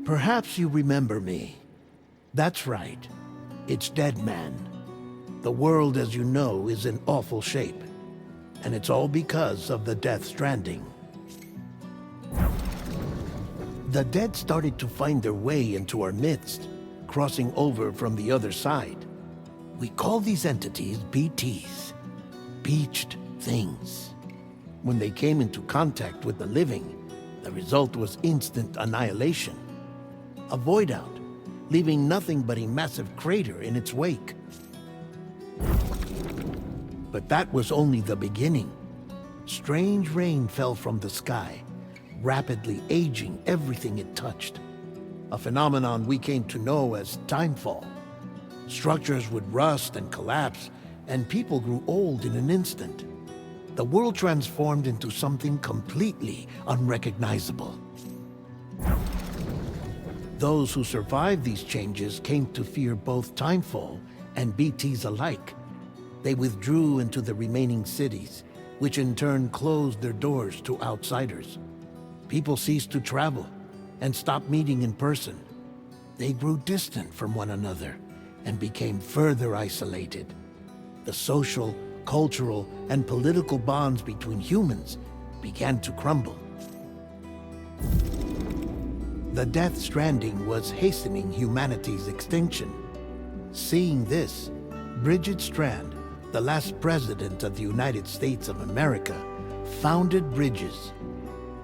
Perhaps you remember me. That's right. It's Deadman. The world, as you know, is in awful shape. And it's all because of the Death Stranding. The dead started to find their way into our midst, crossing over from the other side. We call these entities BTs, Beached Things. When they came into contact with the living, the result was instant annihilation. A void out, leaving nothing but a massive crater in its wake. But that was only the beginning. Strange rain fell from the sky, rapidly aging everything it touched. A phenomenon we came to know as timefall. Structures would rust and collapse, and people grew old in an instant. The world transformed into something completely unrecognizable. Those who survived these changes came to fear both timefall and BTs alike. They withdrew into the remaining cities, which in turn closed their doors to outsiders. People ceased to travel and stopped meeting in person. They grew distant from one another and became further isolated. The social, cultural, and political bonds between humans began to crumble. The Death Stranding was hastening humanity's extinction. Seeing this, Bridget Strand, the last president of the United States of America, founded Bridges,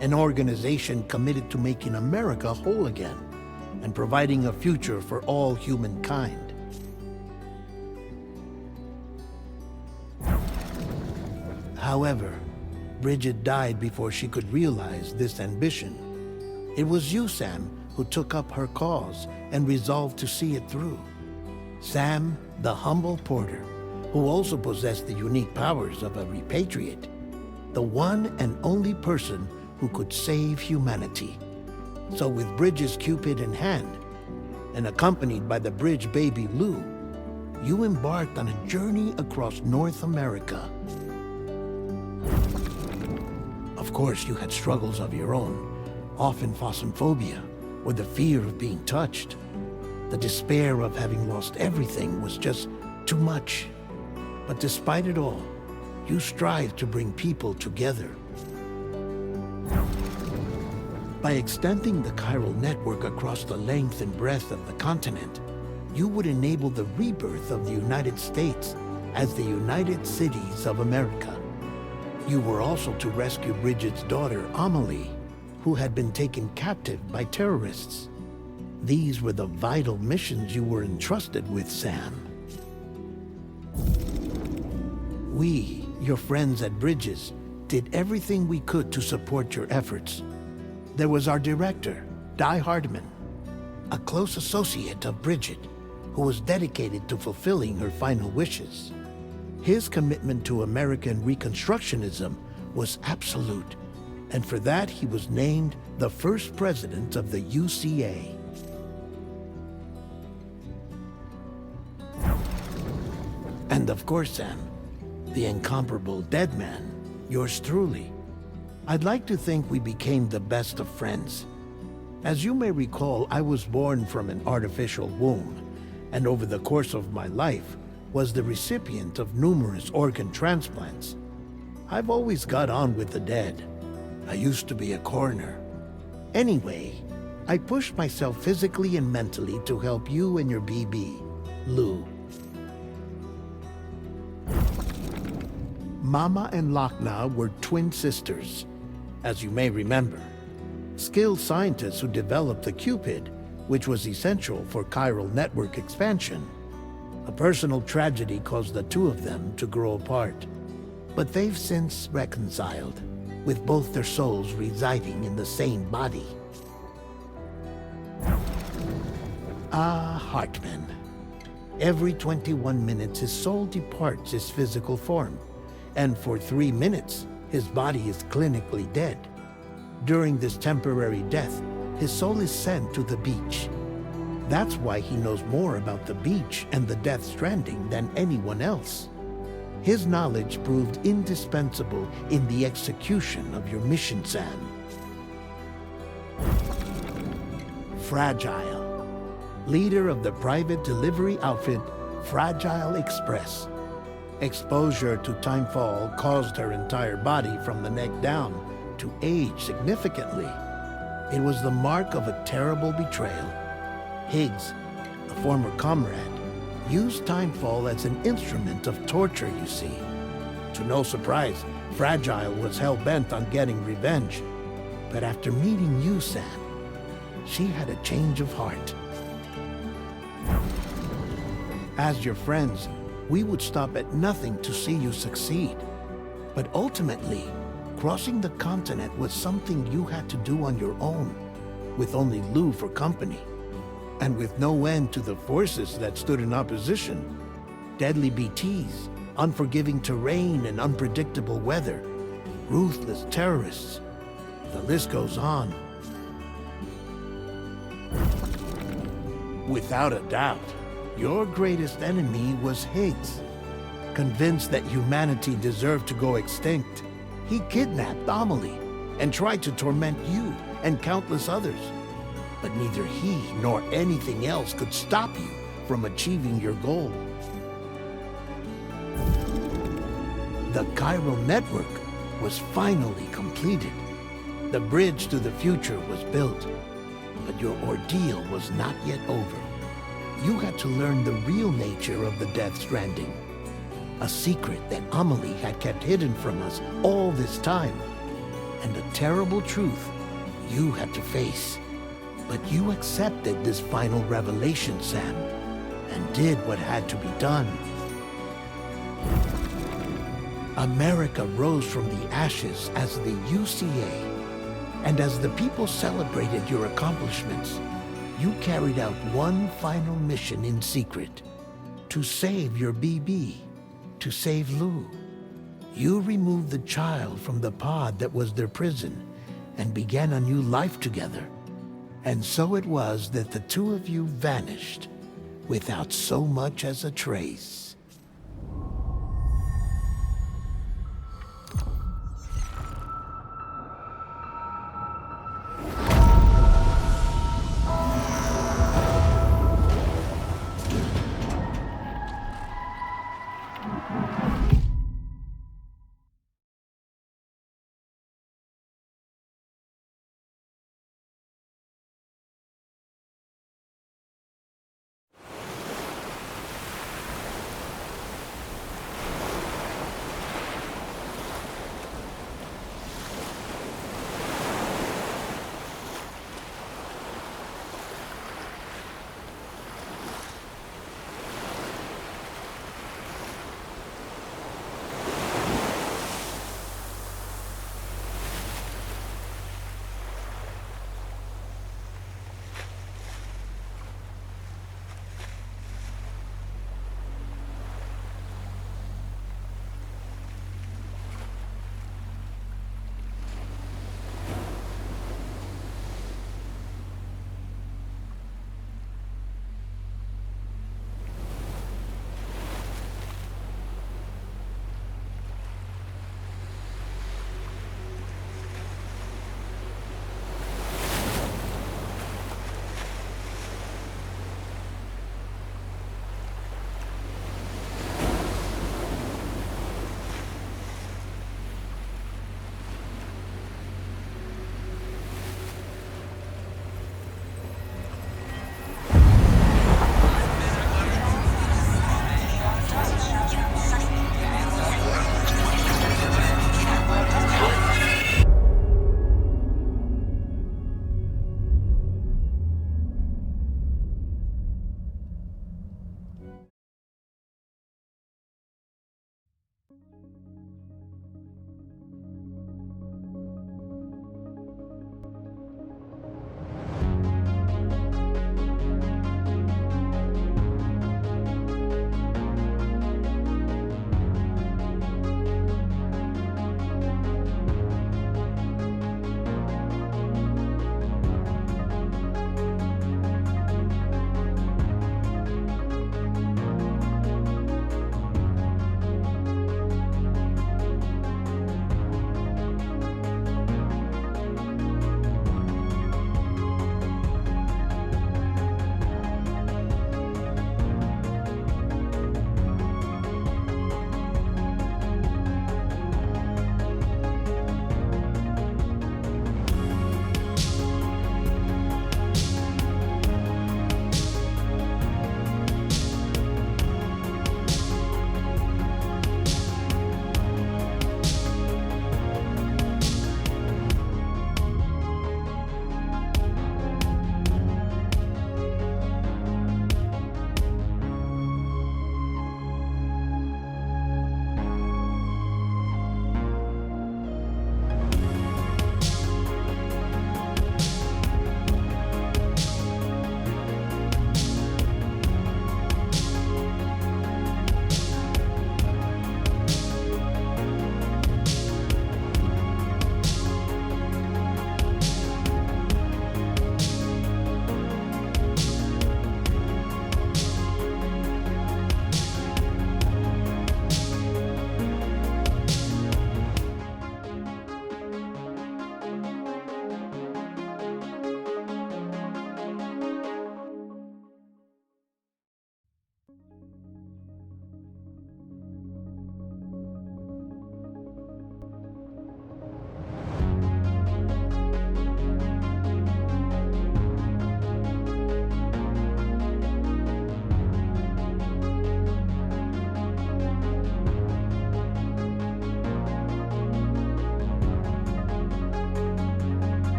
an organization committed to making America whole again and providing a future for all humankind. However, Bridget died before she could realize this ambition. It was you, Sam, who took up her cause and resolved to see it through. Sam, the humble porter, who also possessed the unique powers of a repatriate, the one and only person who could save humanity. So with Bridges' Cupid in hand, and accompanied by the bridge baby Lou, you embarked on a journey across North America. Of course, you had struggles of your own, often phasmophobia, or the fear of being touched. The despair of having lost everything was just too much. But despite it all, you strived to bring people together. By extending the chiral network across the length and breadth of the continent, you would enable the rebirth of the United States as the United Cities of America. You were also to rescue Bridget's daughter, Amelie, who had been taken captive by terrorists. These were the vital missions you were entrusted with, Sam. We, your friends at Bridges, did everything we could to support your efforts. There was our director, Di Hardman, a close associate of Bridget, who was dedicated to fulfilling her final wishes. His commitment to American Reconstructionism was absolute, and for that he was named the first president of the UCA. And of course, Sam, the incomparable Deadman, yours truly. I'd like to think we became the best of friends. As you may recall, I was born from an artificial womb, and over the course of my life was the recipient of numerous organ transplants. I've always got on with the dead. I used to be a coroner. Anyway, I pushed myself physically and mentally to help you and your BB, Lou. Mama and Lakna were twin sisters, as you may remember. Skilled scientists who developed the Cupid, which was essential for chiral network expansion. A personal tragedy caused the two of them to grow apart. But they've since reconciled, with both their souls residing in the same body. Hartman. Every 21 minutes his soul departs his physical form, and for 3 minutes his body is clinically dead. During this temporary death, his soul is sent to the beach. That's why he knows more about the beach and the Death Stranding than anyone else. His knowledge proved indispensable in the execution of your mission, Sam. Fragile, leader of the private delivery outfit Fragile Express. Exposure to timefall caused her entire body from the neck down to age significantly. It was the mark of a terrible betrayal. Higgs, a former comrade, used timefall as an instrument of torture, you see. To no surprise, Fragile was hell-bent on getting revenge. But after meeting you, Sam, she had a change of heart. As your friends, we would stop at nothing to see you succeed. But ultimately, crossing the continent was something you had to do on your own, with only Lou for company. And with no end to the forces that stood in opposition. Deadly BTs, unforgiving terrain and unpredictable weather, ruthless terrorists. The list goes on. Without a doubt, your greatest enemy was Higgs. Convinced that humanity deserved to go extinct, he kidnapped Amelie and tried to torment you and countless others. But neither he nor anything else could stop you from achieving your goal. The chiral network was finally completed. The bridge to the future was built. But your ordeal was not yet over. You had to learn the real nature of the Death Stranding. A secret that Amelie had kept hidden from us all this time. And a terrible truth you had to face. But you accepted this final revelation, Sam, and did what had to be done. America rose from the ashes as the UCA, and as the people celebrated your accomplishments, you carried out one final mission in secret, to save your BB, to save Lou. You removed the child from the pod that was their prison and began a new life together. And so it was that the two of you vanished without so much as a trace.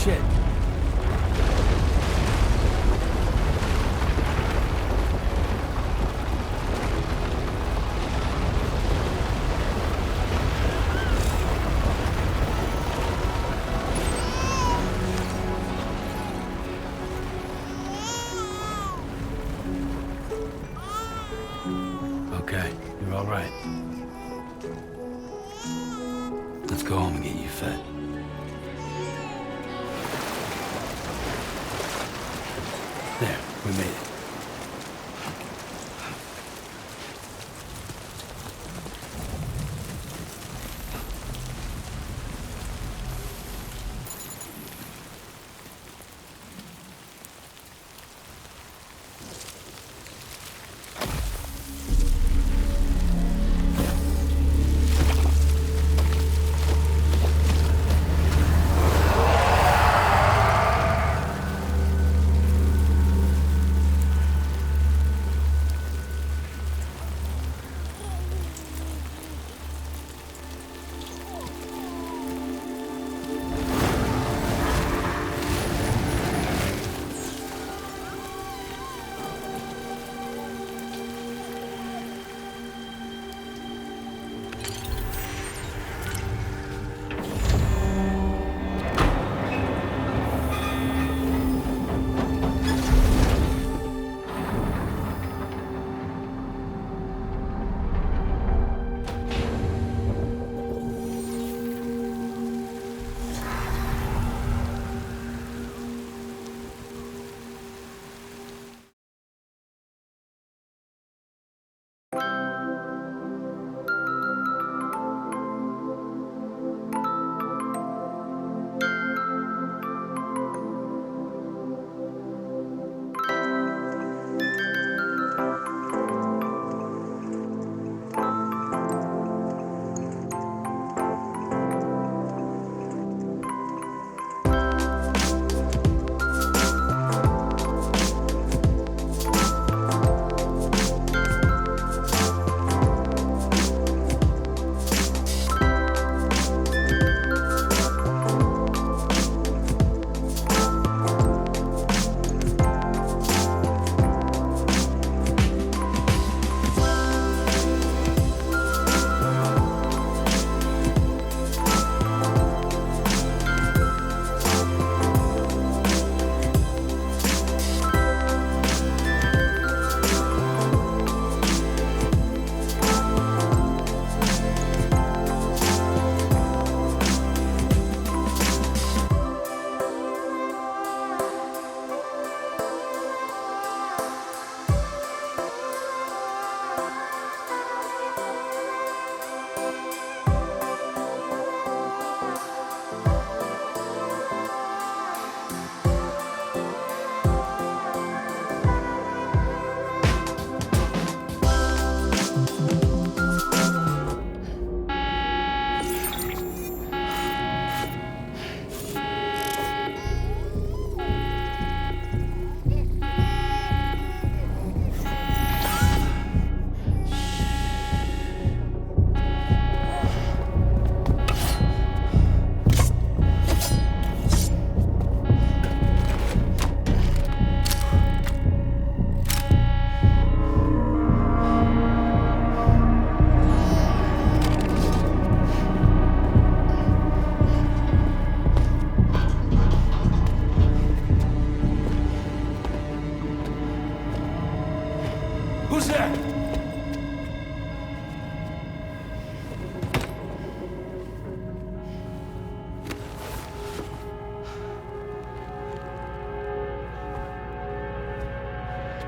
shit. Okay, you're all right. Let's go home and get you fed. There, we made it. Who's there?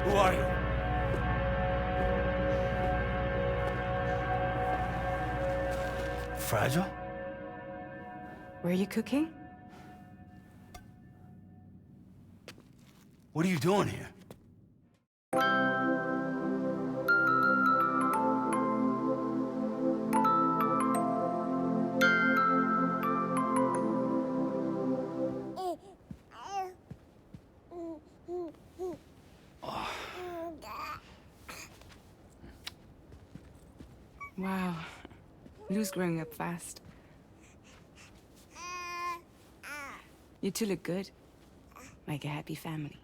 Who are you? Fragile? Were you cooking? What are you doing here? Wow. Lou's growing up fast. You two look good. Like a happy family.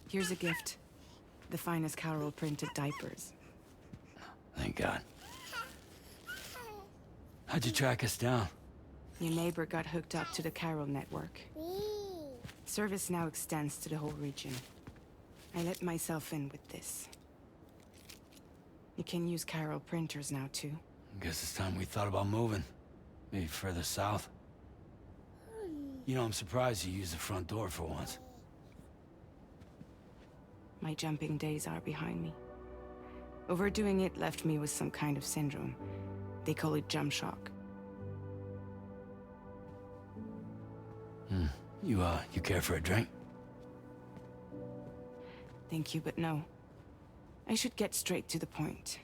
Here's a gift. The finest Carol printed diapers. Thank God. How'd you track us down? Your neighbor got hooked up to the Carol network. Service now extends to the whole region. I let myself in with this. You can use Carol printers now, too. Guess it's time we thought about moving. Maybe further south. You know, I'm surprised you used the front door for once. My jumping days are behind me. Overdoing it left me with some kind of syndrome. They call it jump shock. You care for a drink? Thank you, but no. I should get straight to the point.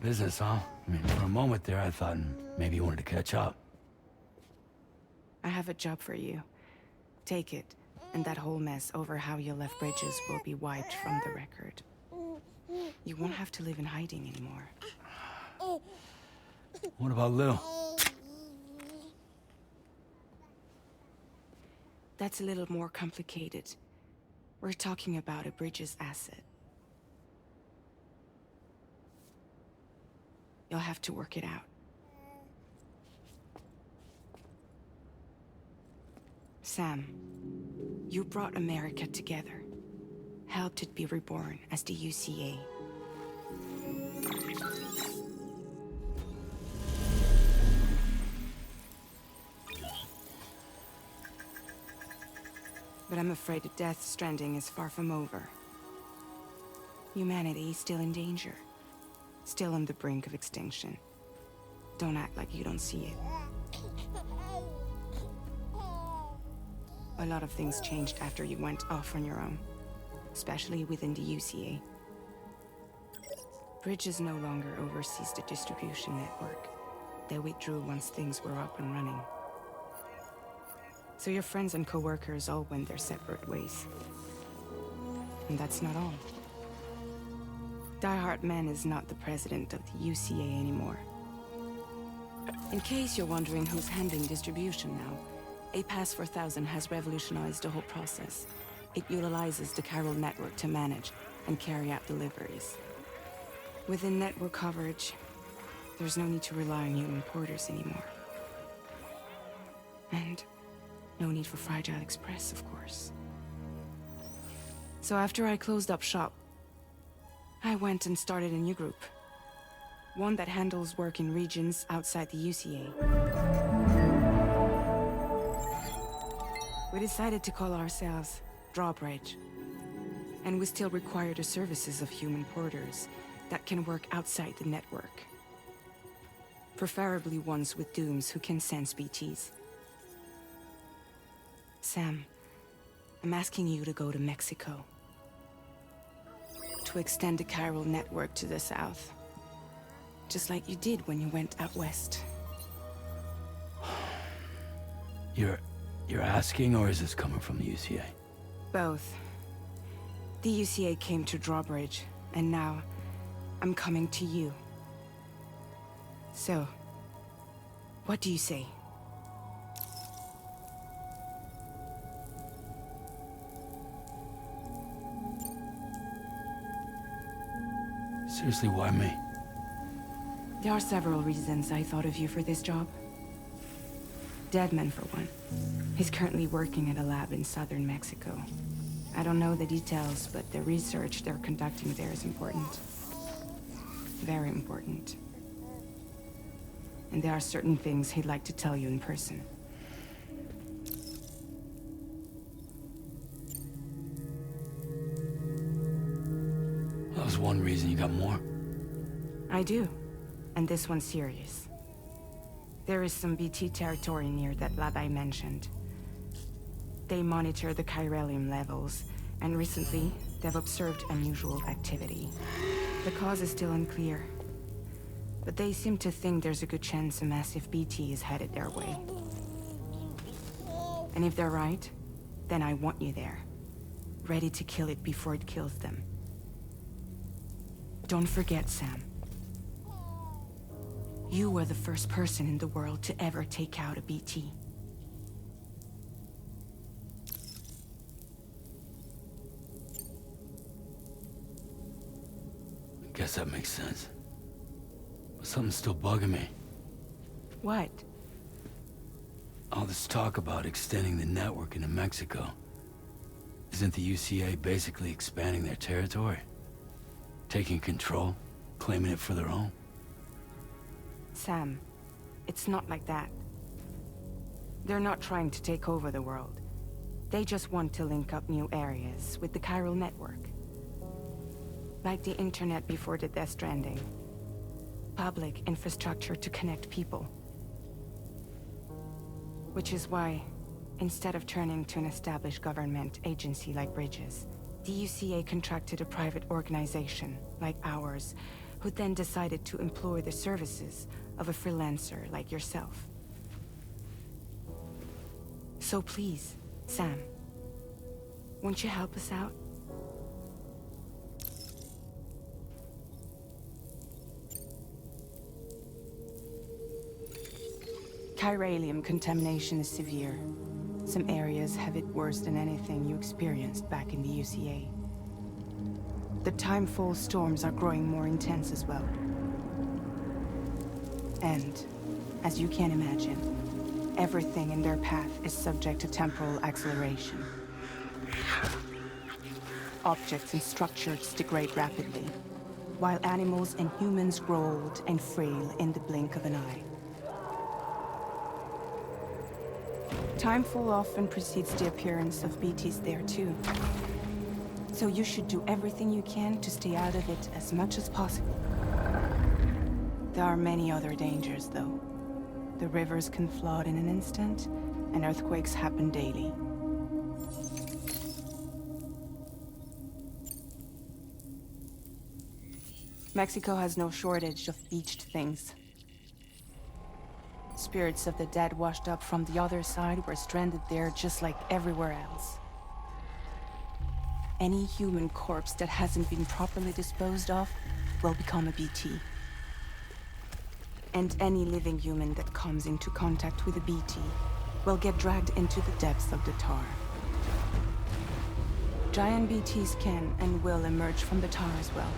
Business, huh? I mean, for a moment there, I thought maybe you wanted to catch up. I have a job for you. Take it, and that whole mess over how you left Bridges will be wiped from the record. You won't have to live in hiding anymore. What about Lou? That's a little more complicated. We're talking about a Bridges asset. You'll have to work it out. Sam, you brought America together. Helped it be reborn as the UCA. But I'm afraid that Death Stranding is far from over. Humanity is still in danger. Still on the brink of extinction. Don't act like you don't see it. A lot of things changed after you went off on your own. Especially within the UCA. Bridges no longer oversees the distribution network. They withdrew once things were up and running. So your friends and co-workers all went their separate ways. And that's not all. Die Hard Man is not the president of the UCA anymore. In case you're wondering who's handling distribution now, A Pass 4000 has revolutionized the whole process. It utilizes the Carol network to manage and carry out deliveries. Within network coverage, there's no need to rely on human porters anymore. And no need for Fragile Express, of course. So after I closed up shop, I went and started a new group. One that handles work in regions outside the UCA. We decided to call ourselves Drawbridge. And we still require the services of human porters that can work outside the network. Preferably ones with dooms who can sense BTs. Sam, I'm asking you to go to Mexico. To extend the Carol network to the south. Just like you did when you went out west. You're asking, or is this coming from the UCA? Both. The UCA came to Drawbridge, and now I'm coming to you. So, what do you say? Seriously, why me? There are several reasons I thought of you for this job. Deadman, for one. He's currently working at a lab in southern Mexico. I don't know the details, but the research they're conducting there is important. Very important. And there are certain things he'd like to tell you in person. That was one reason. You got more? I do. And this one's serious. There is some BT territory near that lab I mentioned. They monitor the chiralium levels, and recently, they've observed unusual activity. The cause is still unclear, but they seem to think there's a good chance a massive BT is headed their way. And if they're right, then I want you there, ready to kill it before it kills them. Don't forget, Sam. You were the first person in the world to ever take out a BT. I guess that makes sense. But something's still bugging me. What? All this talk about extending the network into Mexico. Isn't the UCA basically expanding their territory? Taking control? Claiming it for their own? Sam, it's not like that. They're not trying to take over the world. They just want to link up new areas with the chiral network. Like the internet before the Death Stranding. Public infrastructure to connect people. Which is why, instead of turning to an established government agency like Bridges, the UCA contracted a private organization, like ours, who then decided to employ the services of a freelancer like yourself. So please, Sam, won't you help us out? Chiralium contamination is severe. Some areas have it worse than anything you experienced back in the UCA. The timefall storms are growing more intense as well. And, as you can imagine, everything in their path is subject to temporal acceleration. Objects and structures degrade rapidly, while animals and humans grow old and frail in the blink of an eye. Timefall often precedes the appearance of BTs there too. So you should do everything you can to stay out of it as much as possible. There are many other dangers, though. The rivers can flood in an instant, and earthquakes happen daily. Mexico has no shortage of beached things. Spirits of the dead washed up from the other side were stranded there just like everywhere else. Any human corpse that hasn't been properly disposed of will become a BT. And any living human that comes into contact with a BT will get dragged into the depths of the tar. Giant BTs can and will emerge from the tar as well.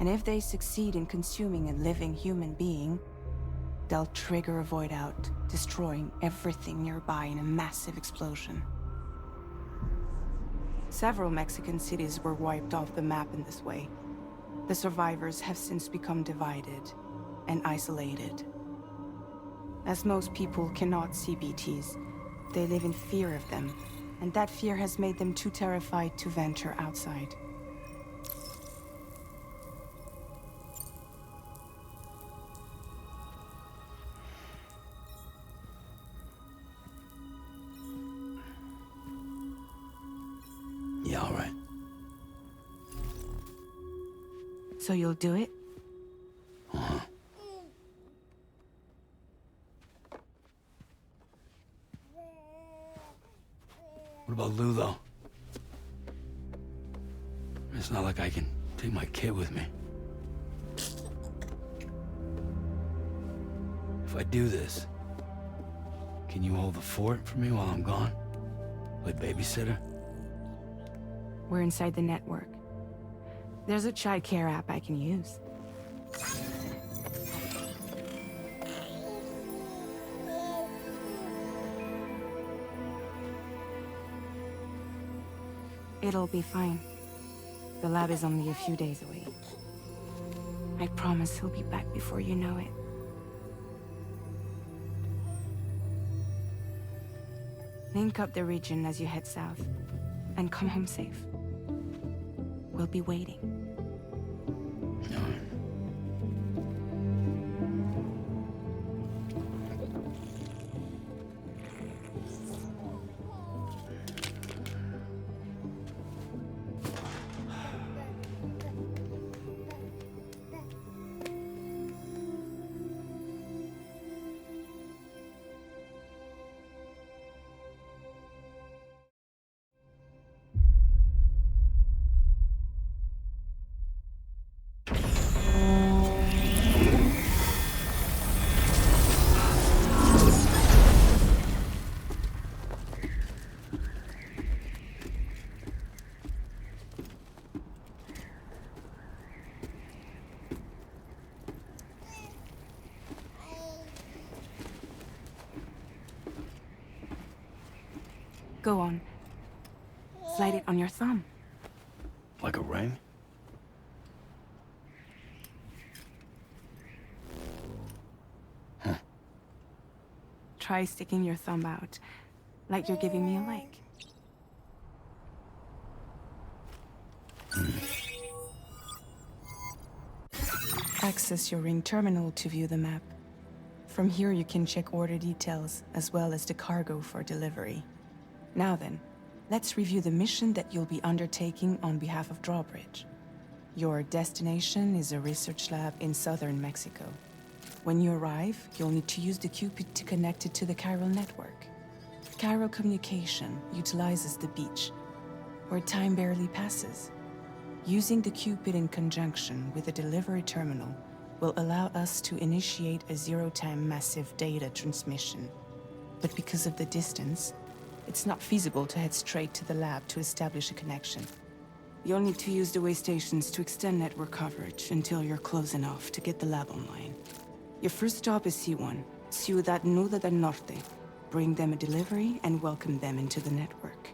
And if they succeed in consuming a living human being, they'll trigger a void out, destroying everything nearby in a massive explosion. Several Mexican cities were wiped off the map in this way. The survivors have since become divided and isolated. As most people cannot see BTs, they live in fear of them, and that fear has made them too terrified to venture outside. Yeah, all right. So you'll do it? Uh-huh. What about Lou, though? It's not like I can take my kid with me. If I do this, can you hold the fort for me while I'm gone? Play babysitter? We're inside the network. There's a child care app I can use. It'll be fine. The lab is only a few days away. I promise he'll be back before you know it. Link up the region as you head south, and come home safe. We'll be waiting. All right. Go on. Slide it on your thumb. Like a ring? Huh. Try sticking your thumb out, like you're giving me a like. Access your ring terminal to view the map. From here you can check order details, as well as the cargo for delivery. Now then, let's review the mission that you'll be undertaking on behalf of Drawbridge. Your destination is a research lab in southern Mexico. When you arrive, you'll need to use the Cupid to connect it to the chiral network. Chiral communication utilizes the beach, where time barely passes. Using the Cupid in conjunction with the delivery terminal will allow us to initiate a zero-time massive data transmission. But because of the distance, it's not feasible to head straight to the lab to establish a connection. You'll need to use the way stations to extend network coverage until you're close enough to get the lab online. Your first stop is C1, Ciudad Nuda del Norte. Bring them a delivery and welcome them into the network.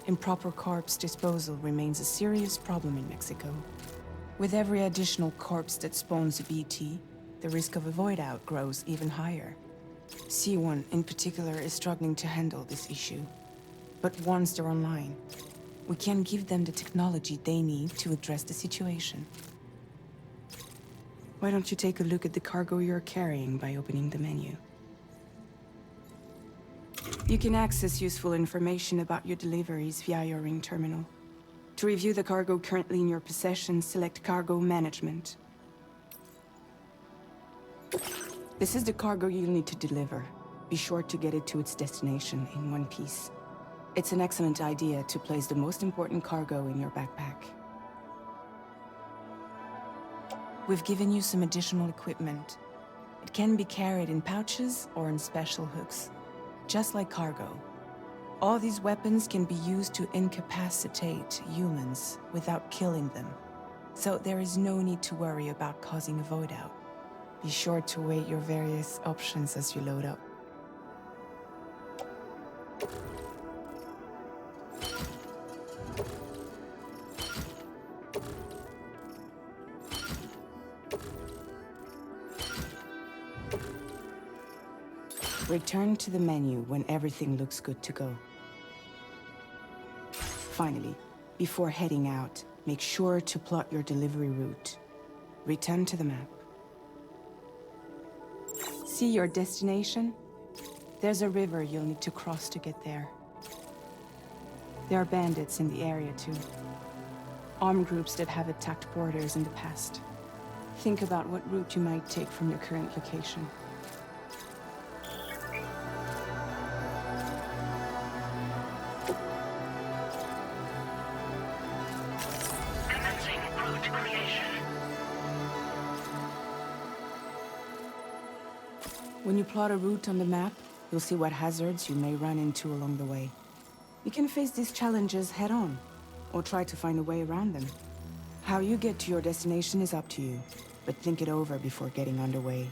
Improper corpse disposal remains a serious problem in Mexico. With every additional corpse that spawns a BT, the risk of a void out grows even higher. C1 in particular is struggling to handle this issue. But once they're online, we can give them the technology they need to address the situation. Why don't you take a look at the cargo you're carrying by opening the menu? You can access useful information about your deliveries via your ring terminal. To review the cargo currently in your possession, select Cargo Management. This is the cargo you'll need to deliver. Be sure to get it to its destination in one piece. It's an excellent idea to place the most important cargo in your backpack. We've given you some additional equipment. It can be carried in pouches or in special hooks, just like cargo. All these weapons can be used to incapacitate humans without killing them. So there is no need to worry about causing a void out. Be sure to weigh your various options as you load up. Return to the menu when everything looks good to go. Finally, before heading out, make sure to plot your delivery route. Return to the map. See your destination? There's a river you'll need to cross to get there. There are bandits in the area too. Armed groups that have attacked borders in the past. Think about what route you might take from your current location. When you plot a route on the map, you'll see what hazards you may run into along the way. You can face these challenges head-on, or try to find a way around them. How you get to your destination is up to you, but think it over before getting underway.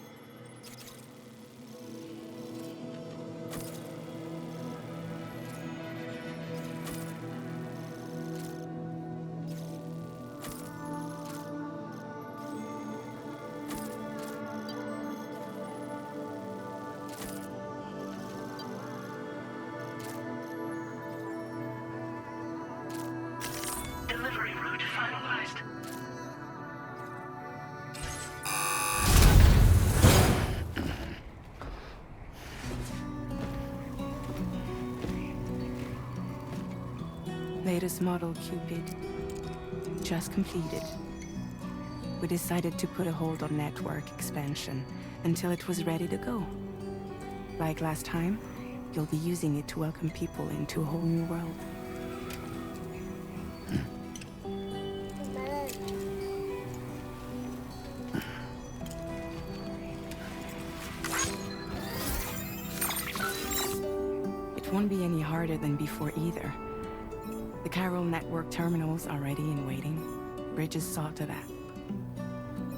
Delivery route finalized. Latest model Cupid. Just completed. We decided to put a hold on network expansion until it was ready to go. Like last time, you'll be using it to welcome people into a whole new world. It won't be any harder than before either. The chiral network terminals are ready and waiting. Bridges saw to that.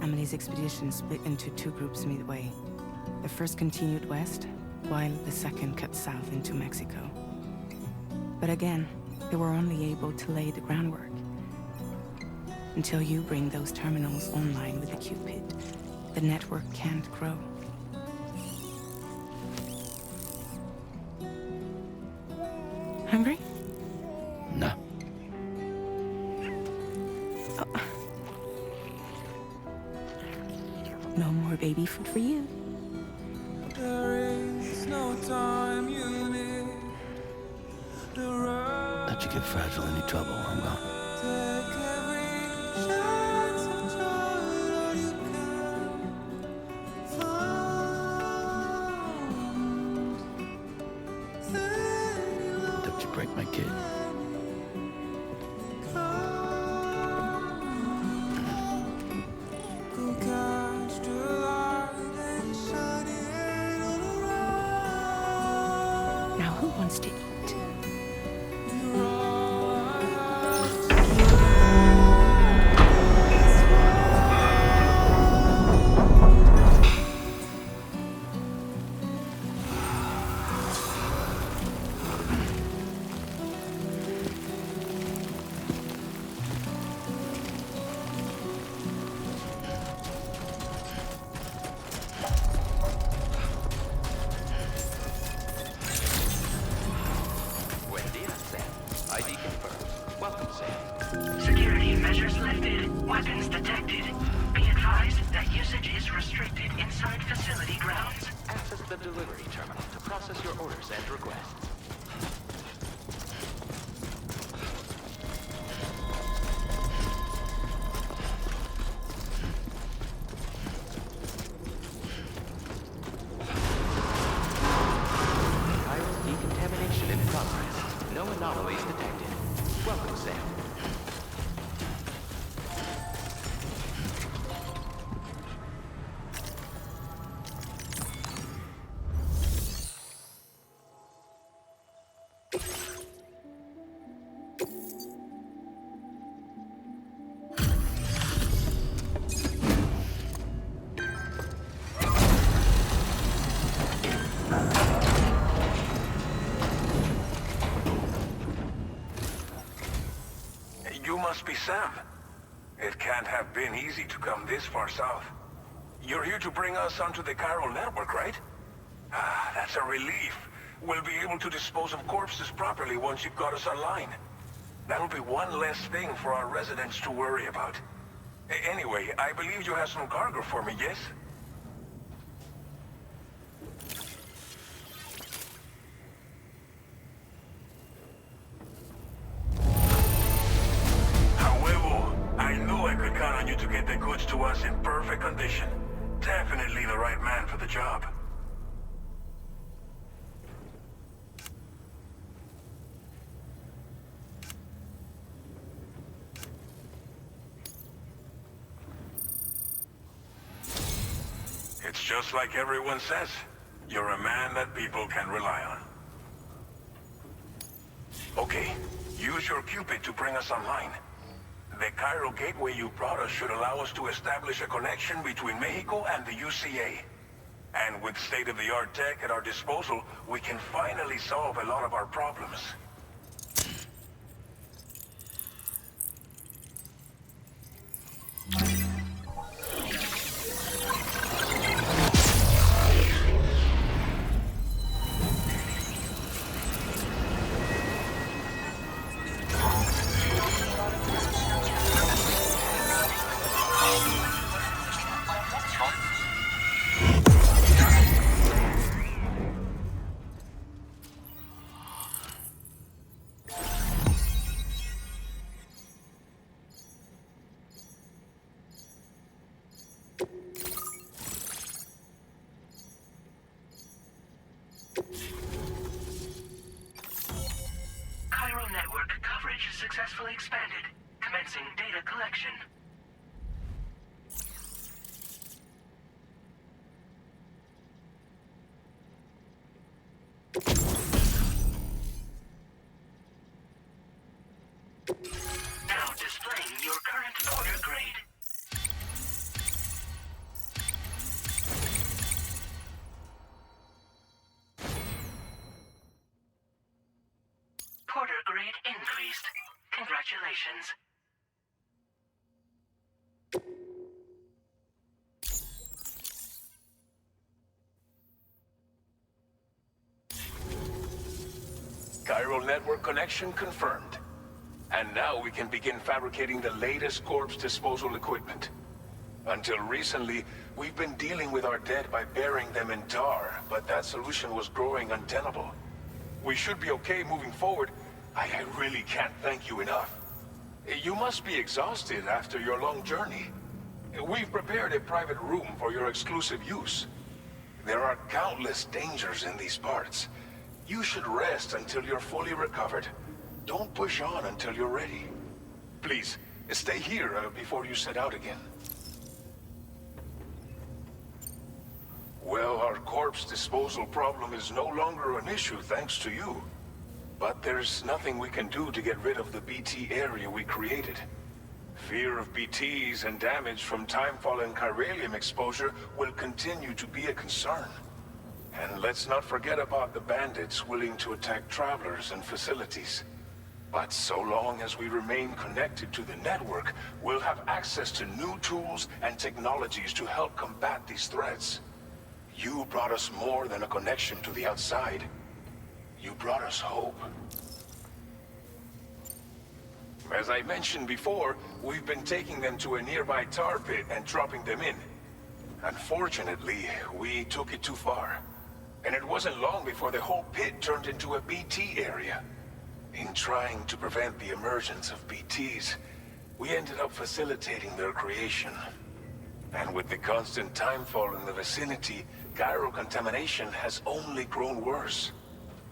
Amelie's expedition split into two groups midway. The first continued west, while the second cut south into Mexico. But again, they were only able to lay the groundwork. Until you bring those terminals online with the Cupid, the network can't grow. Hungry? No. Oh. No more baby food for you. There is no time you need to run. Let you get fragile any trouble, I'm gone. Take every chance and try all you can find. Don't you break my kid. Go catch the light and shine it all around. Now who wants to eat? You're all I have. Buen dia, Sam. ID confirmed. Welcome, Sam. Security measures lifted. Weapons detected. Be advised that usage is restricted inside facility grounds. Access the delivery terminal to process your orders and requests. Viral decontamination in progress. No anomalies detected. Welcome, Sam. You must be Sam. It can't have been easy to come this far south. You're here to bring us onto the chiral network, right? Ah, that's a relief. We'll be able to dispose of corpses properly once you've got us online. That'll be one less thing for our residents to worry about. Anyway, I believe you have some cargo for me, yes? However, I knew I could count on you to get the goods to us in perfect condition. Definitely the right man for the job. It's just like everyone says. You're a man that people can rely on. Okay, use your Cupid to bring us online. The chiral gateway you brought us should allow us to establish a connection between Mexico and the UCA. And with state-of-the-art tech at our disposal, we can finally solve a lot of our problems. Chiral network coverage successfully expanded. Commencing data collection. Now displaying your current order grade. Porter connections. Chiral network connection confirmed. And now we can begin fabricating the latest corpse disposal equipment. Until recently, we've been dealing with our dead by burying them in tar, but that solution was growing untenable. We should be okay moving forward. I really can't thank you enough. You must be exhausted after your long journey. We've prepared a private room for your exclusive use. There are countless dangers in these parts. You should rest until you're fully recovered. Don't push on until you're ready. Please, stay here before you set out again. Well, our corpse disposal problem is no longer an issue thanks to you. But there's nothing we can do to get rid of the BT area we created. Fear of BTs and damage from timefall and chiralium exposure will continue to be a concern. And let's not forget about the bandits willing to attack travelers and facilities. But so long as we remain connected to the network, we'll have access to new tools and technologies to help combat these threats. You brought us more than a connection to the outside. You brought us hope. As I mentioned before, we've been taking them to a nearby tar pit and dropping them in. Unfortunately, we took it too far. And it wasn't long before the whole pit turned into a BT area. In trying to prevent the emergence of BTs, we ended up facilitating their creation. And with the constant timefall in the vicinity, chiral contamination has only grown worse.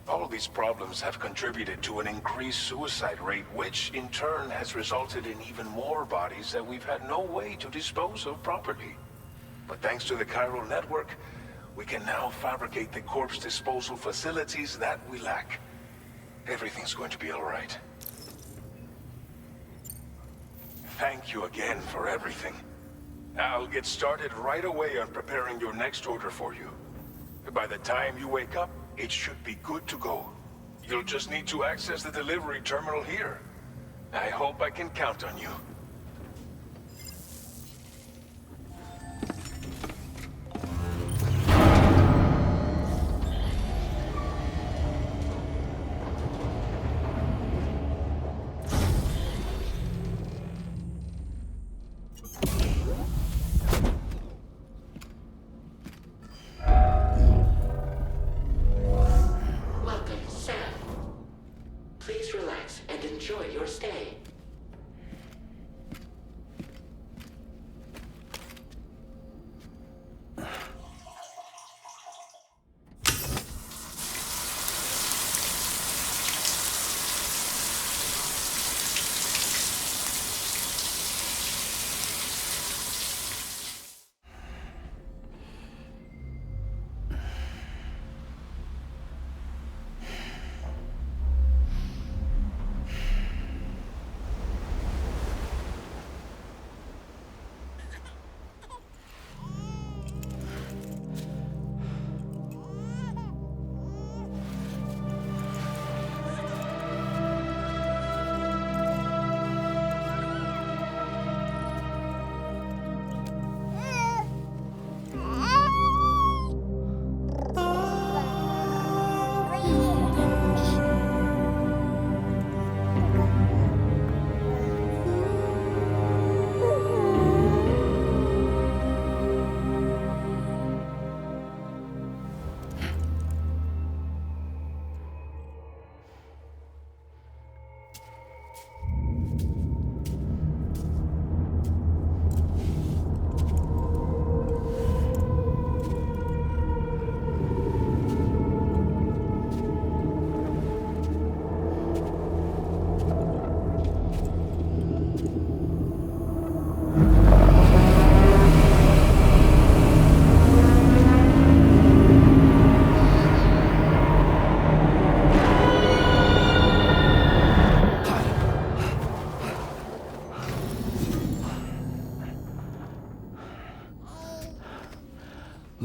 All these problems have contributed to an increased suicide rate, which in turn has resulted in even more bodies that we've had no way to dispose of properly. But thanks to the chiral network, we can now fabricate the corpse disposal facilities that we lack. Everything's going to be all right. Thank you again for everything. I'll get started right away on preparing your next order for you. By the time you wake up, it should be good to go. You'll just need to access the delivery terminal here. I hope I can count on you.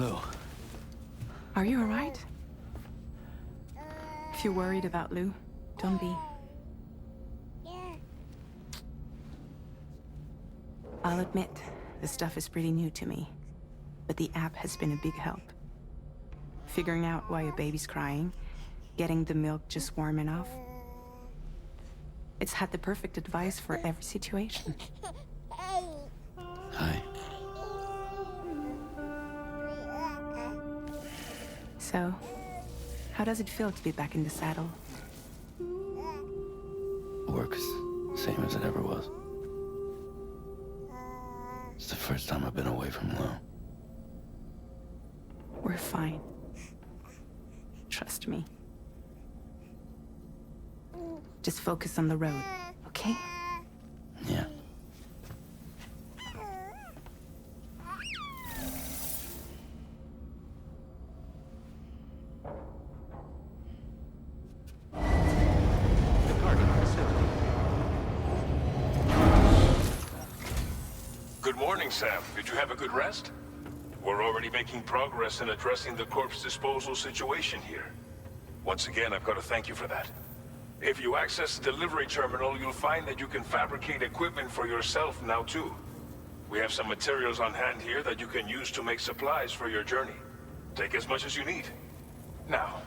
Lou. Are you alright? If you're worried about Lou, don't be. I'll admit, the stuff is pretty new to me, but the app has been a big help. Figuring out why a baby's crying, getting the milk just warm enough. It's had the perfect advice for every situation. Hi. So, how does it feel to be back in the saddle? Work's same as it ever was. It's the first time I've been away from Lo. We're fine. Trust me. Just focus on the road, okay? Yeah. Good morning, Sam. Did you have a good rest? We're already making progress in addressing the corpse disposal situation here. Once again, I've got to thank you for that. If you access the delivery terminal, you'll find that you can fabricate equipment for yourself now too. We have some materials on hand here that you can use to make supplies for your journey. Take as much as you need. Now,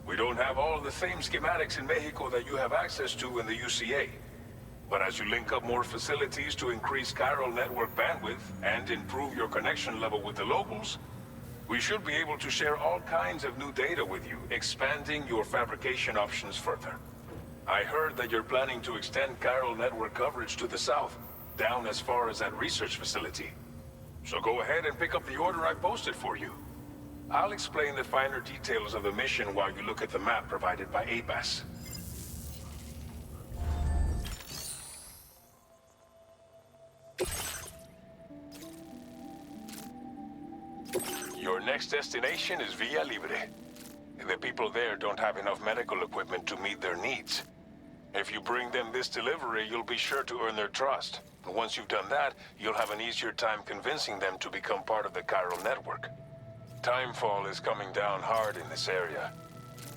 we don't have all the same schematics in Mexico that you have access to in the UCA. But as you link up more facilities to increase chiral network bandwidth and improve your connection level with the locals, we should be able to share all kinds of new data with you, expanding your fabrication options further. I heard that you're planning to extend chiral network coverage to the south, down as far as that research facility. So go ahead and pick up the order I posted for you. I'll explain the finer details of the mission while you look at the map provided by ABAS. Your next destination is Villa Libre. The people there don't have enough medical equipment to meet their needs. If you bring them this delivery, you'll be sure to earn their trust. And once you've done that, you'll have an easier time convincing them to become part of the chiral network. Timefall is coming down hard in this area.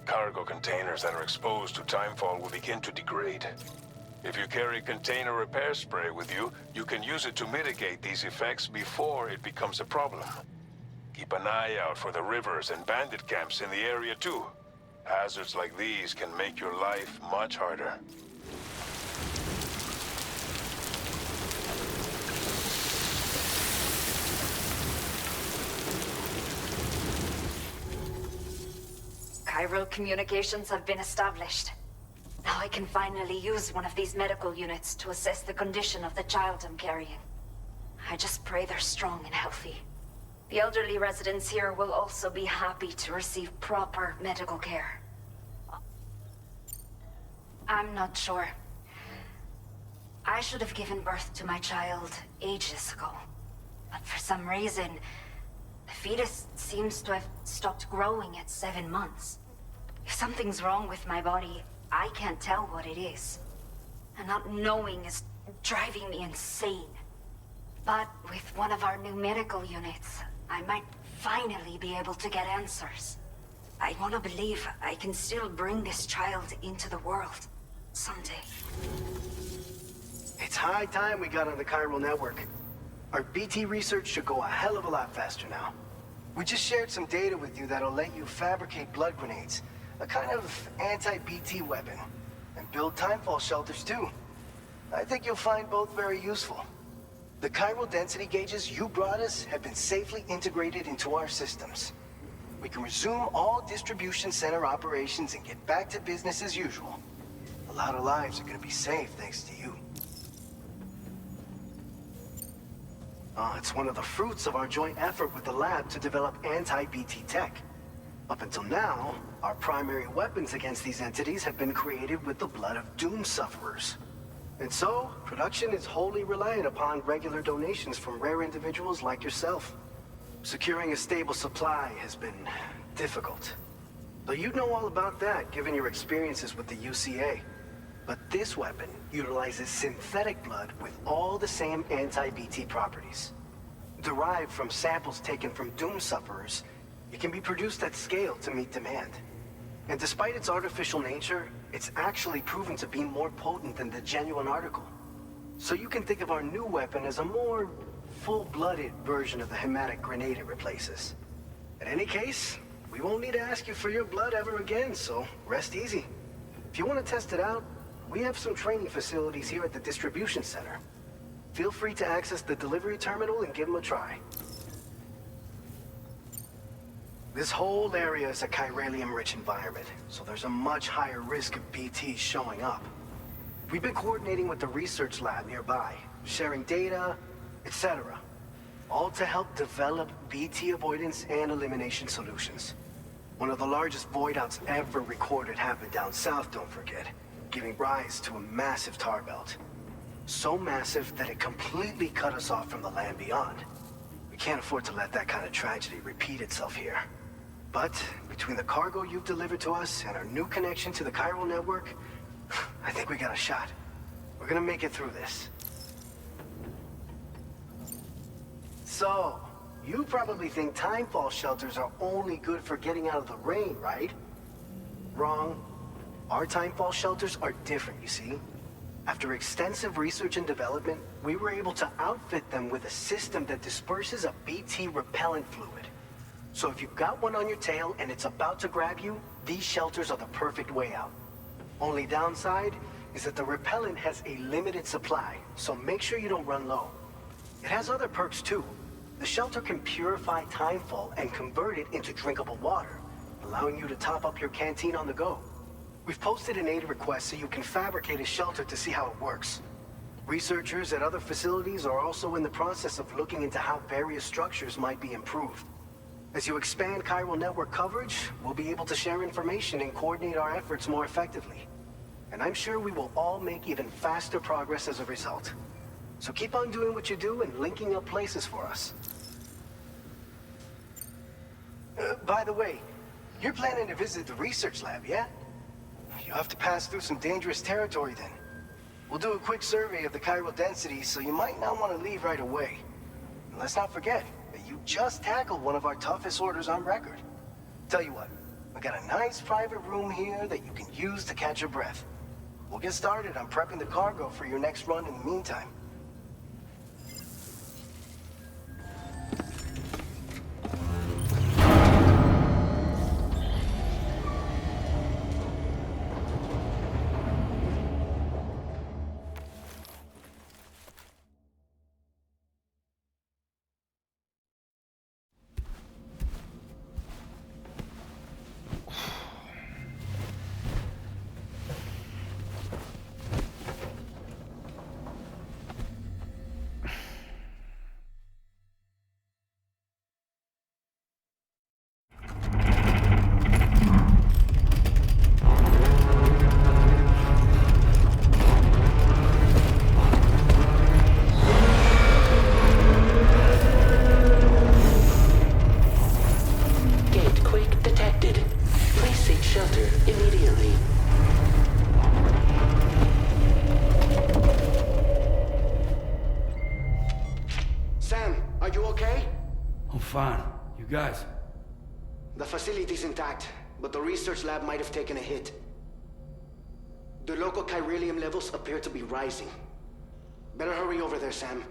Cargo containers that are exposed to timefall will begin to degrade. If you carry container repair spray with you, you can use it to mitigate these effects before it becomes a problem. Keep an eye out for the rivers and bandit camps in the area too. Hazards like these can make your life much harder. Chiral communications have been established. Now I can finally use one of these medical units to assess the condition of the child I'm carrying. I just pray they're strong and healthy. The elderly residents here will also be happy to receive proper medical care. I'm not sure. I should have given birth to my child ages ago. But for some reason, the fetus seems to have stopped growing at 7 months. If something's wrong with my body, I can't tell what it is. And not knowing is driving me insane. But with one of our new medical units, I might finally be able to get answers. I want to believe I can still bring this child into the world someday. It's high time we got on the chiral network. Our BT research should go a hell of a lot faster now. We just shared some data with you that'll let you fabricate blood grenades, a kind of anti-BT weapon, and build timefall shelters too. I think you'll find both very useful. The chiral density gauges you brought us have been safely integrated into our systems. We can resume all distribution center operations and get back to business as usual. A lot of lives are gonna be saved thanks to you. It's one of the fruits of our joint effort with the lab to develop anti-BT tech. Up until now, our primary weapons against these entities have been created with the blood of doom sufferers. And so, production is wholly reliant upon regular donations from rare individuals like yourself. Securing a stable supply has been difficult. But you'd know all about that, given your experiences with the UCA. But this weapon utilizes synthetic blood with all the same anti-BT properties. Derived from samples taken from doom sufferers, it can be produced at scale to meet demand. And despite its artificial nature, it's actually proven to be more potent than the genuine article. So you can think of our new weapon as a more full-blooded version of the hematic grenade it replaces. In any case, we won't need to ask you for your blood ever again, so rest easy. If you want to test it out, we have some training facilities here at the distribution center. Feel free to access the delivery terminal and give them a try. This whole area is a chiralium-rich environment, so there's a much higher risk of BTs showing up. We've been coordinating with the research lab nearby, sharing data, etc. All to help develop BT avoidance and elimination solutions. One of the largest void outs ever recorded happened down south, don't forget, giving rise to a massive tar belt. So massive that it completely cut us off from the land beyond. We can't afford to let that kind of tragedy repeat itself here. But between the cargo you've delivered to us and our new connection to the chiral network, I think we got a shot. We're gonna make it through this. So, you probably think timefall shelters are only good for getting out of the rain, right? Wrong. Our timefall shelters are different, you see. After extensive research and development, we were able to outfit them with a system that disperses a BT repellent fluid. So if you've got one on your tail and it's about to grab you, these shelters are the perfect way out. Only downside is that the repellent has a limited supply, so make sure you don't run low. It has other perks too. The shelter can purify timefall and convert it into drinkable water, allowing you to top up your canteen on the go. We've posted an aid request so you can fabricate a shelter to see how it works. Researchers at other facilities are also in the process of looking into how various structures might be improved. As you expand chiral network coverage, we'll be able to share information and coordinate our efforts more effectively. And I'm sure we will all make even faster progress as a result. So keep on doing what you do and linking up places for us. By the way, you're planning to visit the research lab, yeah? You'll have to pass through some dangerous territory then. We'll do a quick survey of the chiral density, so you might not want to leave right away. And let's not forget that you just tackled one of our toughest orders on record. Tell you what, we got a nice private room here that you can use to catch your breath. We'll get started on prepping the cargo for your next run in the meantime. Fine. You guys? The facility's intact, but the research lab might have taken a hit. The local chiralium levels appear to be rising. Better hurry over there, Sam.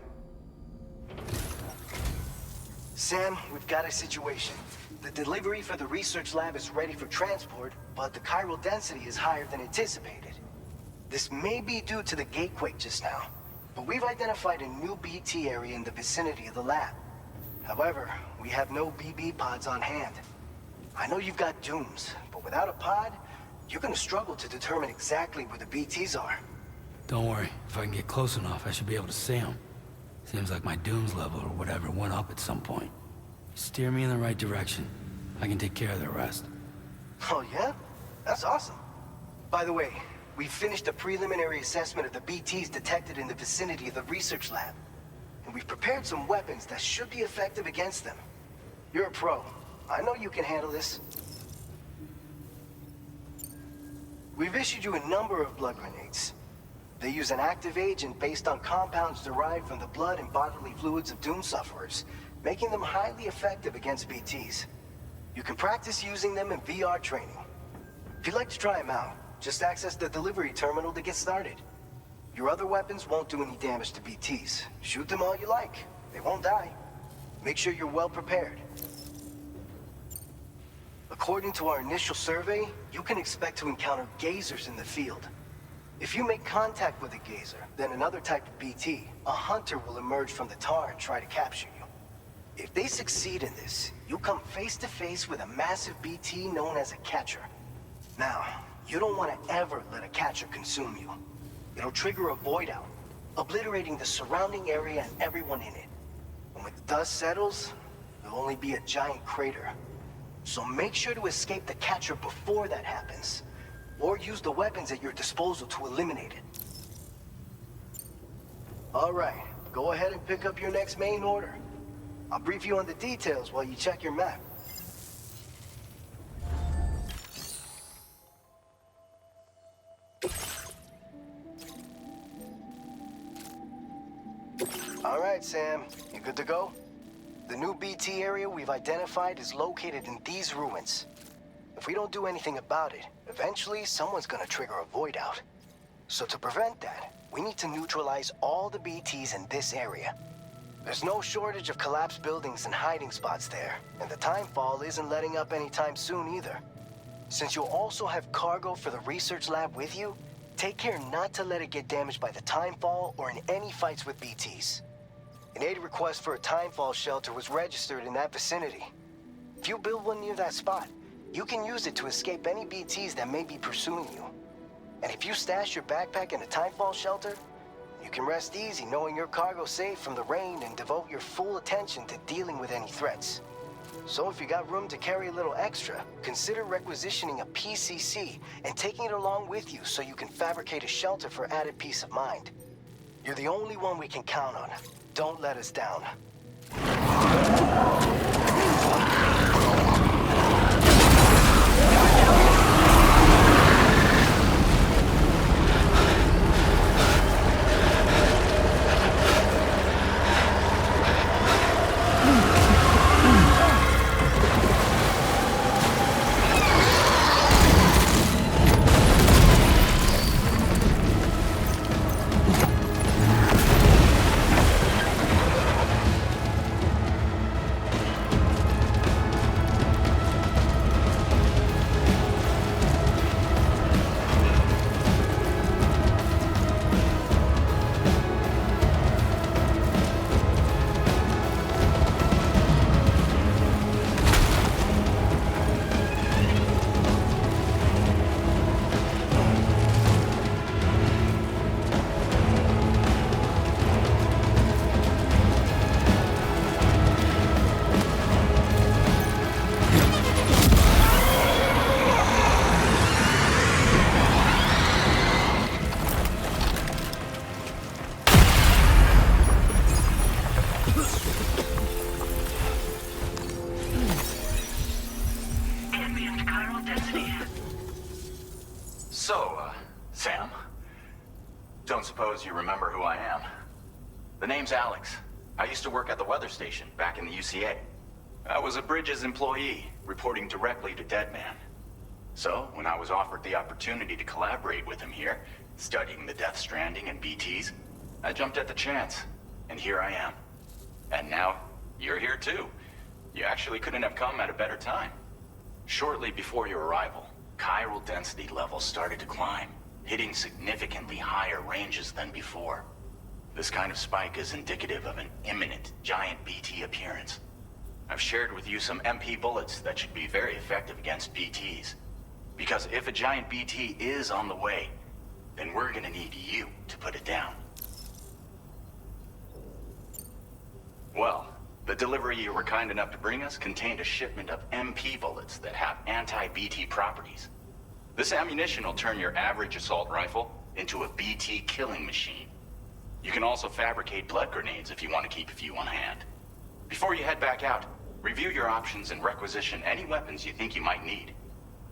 Sam, we've got a situation. The delivery for the research lab is ready for transport, but the chiral density is higher than anticipated. This may be due to the gatequake just now, but we've identified a new BT area in the vicinity of the lab. However, we have no BB pods on hand. I know you've got dooms, but without a pod, you're gonna struggle to determine exactly where the BTs are. Don't worry. If I can get close enough, I should be able to see them. Seems like my dooms level or whatever went up at some point. Steer me in the right direction. I can take care of the rest. Oh yeah? That's awesome. By the way, we've finished a preliminary assessment of the BTs detected in the vicinity of the research lab. And we've prepared some weapons that should be effective against them. You're a pro. I know you can handle this. We've issued you a number of blood grenades. They use an active agent based on compounds derived from the blood and bodily fluids of doom sufferers, making them highly effective against BTs. You can practice using them in VR training. If you'd like to try them out, just access the delivery terminal to get started. Your other weapons won't do any damage to BTs. Shoot them all you like. They won't die. Make sure you're well prepared. According to our initial survey, you can expect to encounter gazers in the field. If you make contact with a gazer, then another type of BT, a hunter will emerge from the tar and try to capture you. If they succeed in this, you'll come face to face with a massive BT known as a catcher. Now, you don't want to ever let a catcher consume you. It'll trigger a void out, obliterating the surrounding area and everyone in it. And when the dust settles, there'll only be a giant crater. So make sure to escape the catcher before that happens, or use the weapons at your disposal to eliminate it. All right, go ahead and pick up your next main order. I'll brief you on the details while you check your map. All right, Sam, you good to go? The new BT area we've identified is located in these ruins. If we don't do anything about it, eventually someone's gonna trigger a void out. So to prevent that, we need to neutralize all the BTs in this area. There's no shortage of collapsed buildings and hiding spots there, and the timefall isn't letting up anytime soon either. Since you'll also have cargo for the research lab with you, take care not to let it get damaged by the timefall or in any fights with BTs. An aid request for a timefall shelter was registered in that vicinity. If you build one near that spot, you can use it to escape any BTs that may be pursuing you. And if you stash your backpack in a timefall shelter, you can rest easy knowing your cargo's safe from the rain and devote your full attention to dealing with any threats. So if you got room to carry a little extra, consider requisitioning a PCC and taking it along with you so you can fabricate a shelter for added peace of mind. You're the only one we can count on. Don't let us down. Sam, don't suppose you remember who I am? The name's Alex. I used to work at the weather station back in the UCA. I was a Bridges employee, reporting directly to Deadman. So, when I was offered the opportunity to collaborate with him here, studying the Death Stranding and BTs, I jumped at the chance, and here I am. And now, you're here too. You actually couldn't have come at a better time. Shortly before your arrival, chiral density levels started to climb, hitting significantly higher ranges than before. This kind of spike is indicative of an imminent giant BT appearance. I've shared with you some MP bullets that should be very effective against BTs. Because if a giant BT is on the way, then we're gonna need you to put it down. Well, the delivery you were kind enough to bring us contained a shipment of MP bullets that have anti-BT properties. This ammunition will turn your average assault rifle into a BT killing machine. You can also fabricate blood grenades if you want to keep a few on hand. Before you head back out, review your options and requisition any weapons you think you might need.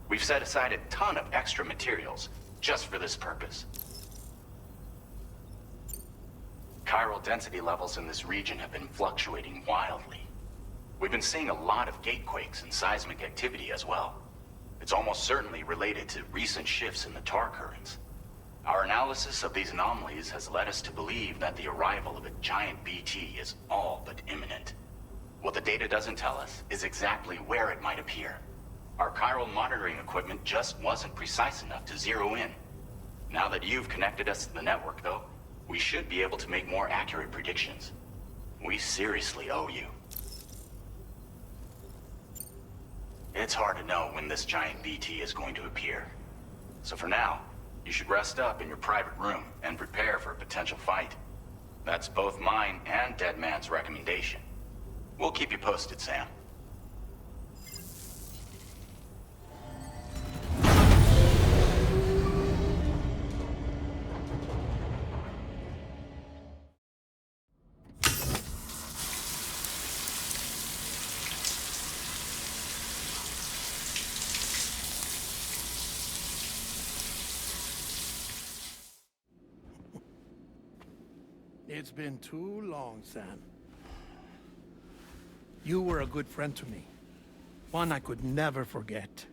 We've set aside a ton of extra materials just for this purpose. Chiral density levels in this region have been fluctuating wildly. We've been seeing a lot of gatequakes and seismic activity as well. It's almost certainly related to recent shifts in the tar currents. Our analysis of these anomalies has led us to believe that the arrival of a giant BT is all but imminent. What the data doesn't tell us is exactly where it might appear. Our chiral monitoring equipment just wasn't precise enough to zero in. Now that you've connected us to the network, though, we should be able to make more accurate predictions. We seriously owe you. It's hard to know when this giant BT is going to appear. So for now, you should rest up in your private room and prepare for a potential fight. That's both mine and Deadman's recommendation. We'll keep you posted, Sam. It's been too long, Sam. You were a good friend to me. One I could never forget.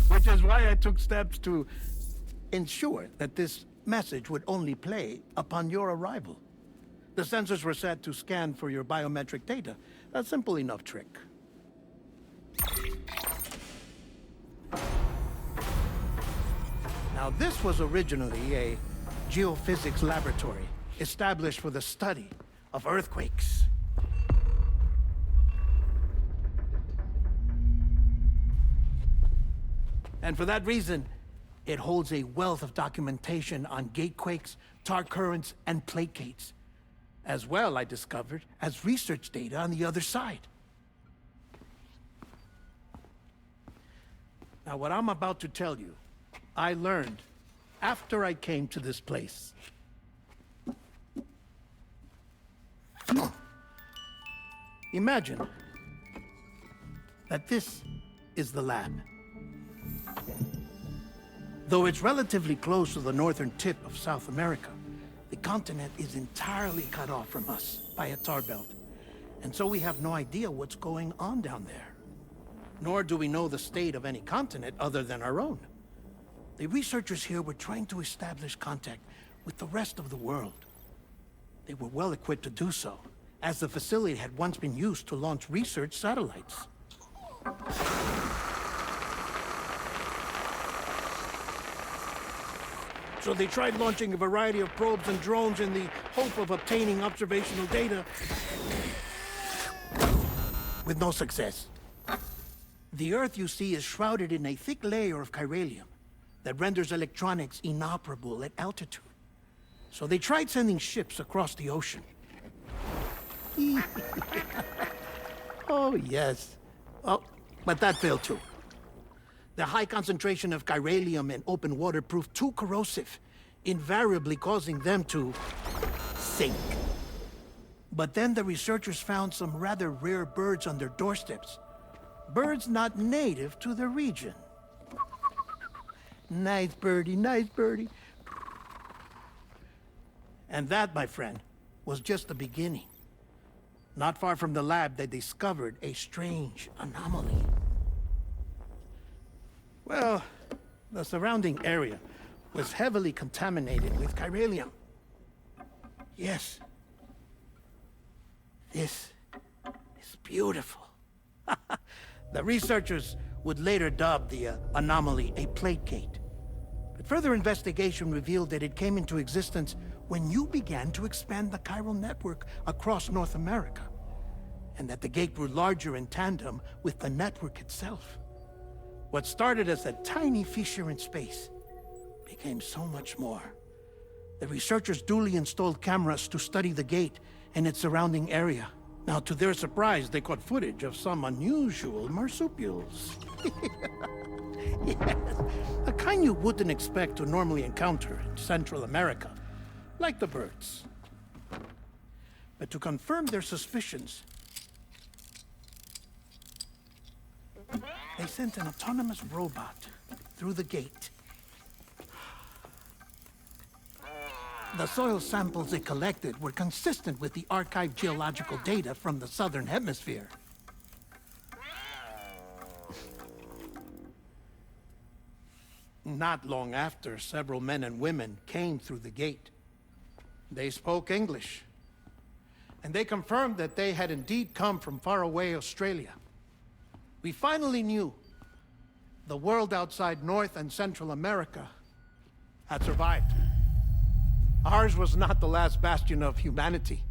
Which is why I took steps to ensure that this message would only play upon your arrival. The sensors were set to scan for your biometric data. A simple enough trick. Now, this was originally a geophysics laboratory established for the study of earthquakes. And for that reason, it holds a wealth of documentation on gatequakes, tar currents, and placates. As well, I discovered, as research data on the other side. Now, what I'm about to tell you, I learned after I came to this place. Imagine that this is the lab. Though it's relatively close to the northern tip of South America, the continent is entirely cut off from us by a tar belt. And so we have no idea what's going on down there. Nor do we know the state of any continent other than our own. The researchers here were trying to establish contact with the rest of the world. They were well equipped to do so, as the facility had once been used to launch research satellites. So they tried launching a variety of probes and drones in the hope of obtaining observational data, with no success. The Earth, you see, is shrouded in a thick layer of chiralium that renders electronics inoperable at altitude. So they tried sending ships across the ocean. Oh, yes. Oh, but that failed too. The high concentration of chiralium in open water proved too corrosive, invariably causing them to sink. But then the researchers found some rather rare birds on their doorsteps. Birds not native to the region. Nice birdie, nice birdie. And that, my friend, was just the beginning. Not far from the lab, they discovered a strange anomaly. Well, the surrounding area was heavily contaminated with chiralium. Yes. This is beautiful. The researchers would later dub the anomaly a plate gate. But further investigation revealed that it came into existence when you began to expand the chiral network across North America, and that the gate grew larger in tandem with the network itself. What started as a tiny fissure in space became so much more. The researchers duly installed cameras to study the gate and its surrounding area. Now, to their surprise, they caught footage of some unusual marsupials. Yes, a kind you wouldn't expect to normally encounter in Central America, like the birds. But to confirm their suspicions, they sent an autonomous robot through the gate. The soil samples it collected were consistent with the archived geological data from the southern hemisphere. Not long after, several men and women came through the gate. They spoke English, and they confirmed that they had indeed come from faraway Australia. We finally knew the world outside North and Central America had survived. Ours was not the last bastion of humanity,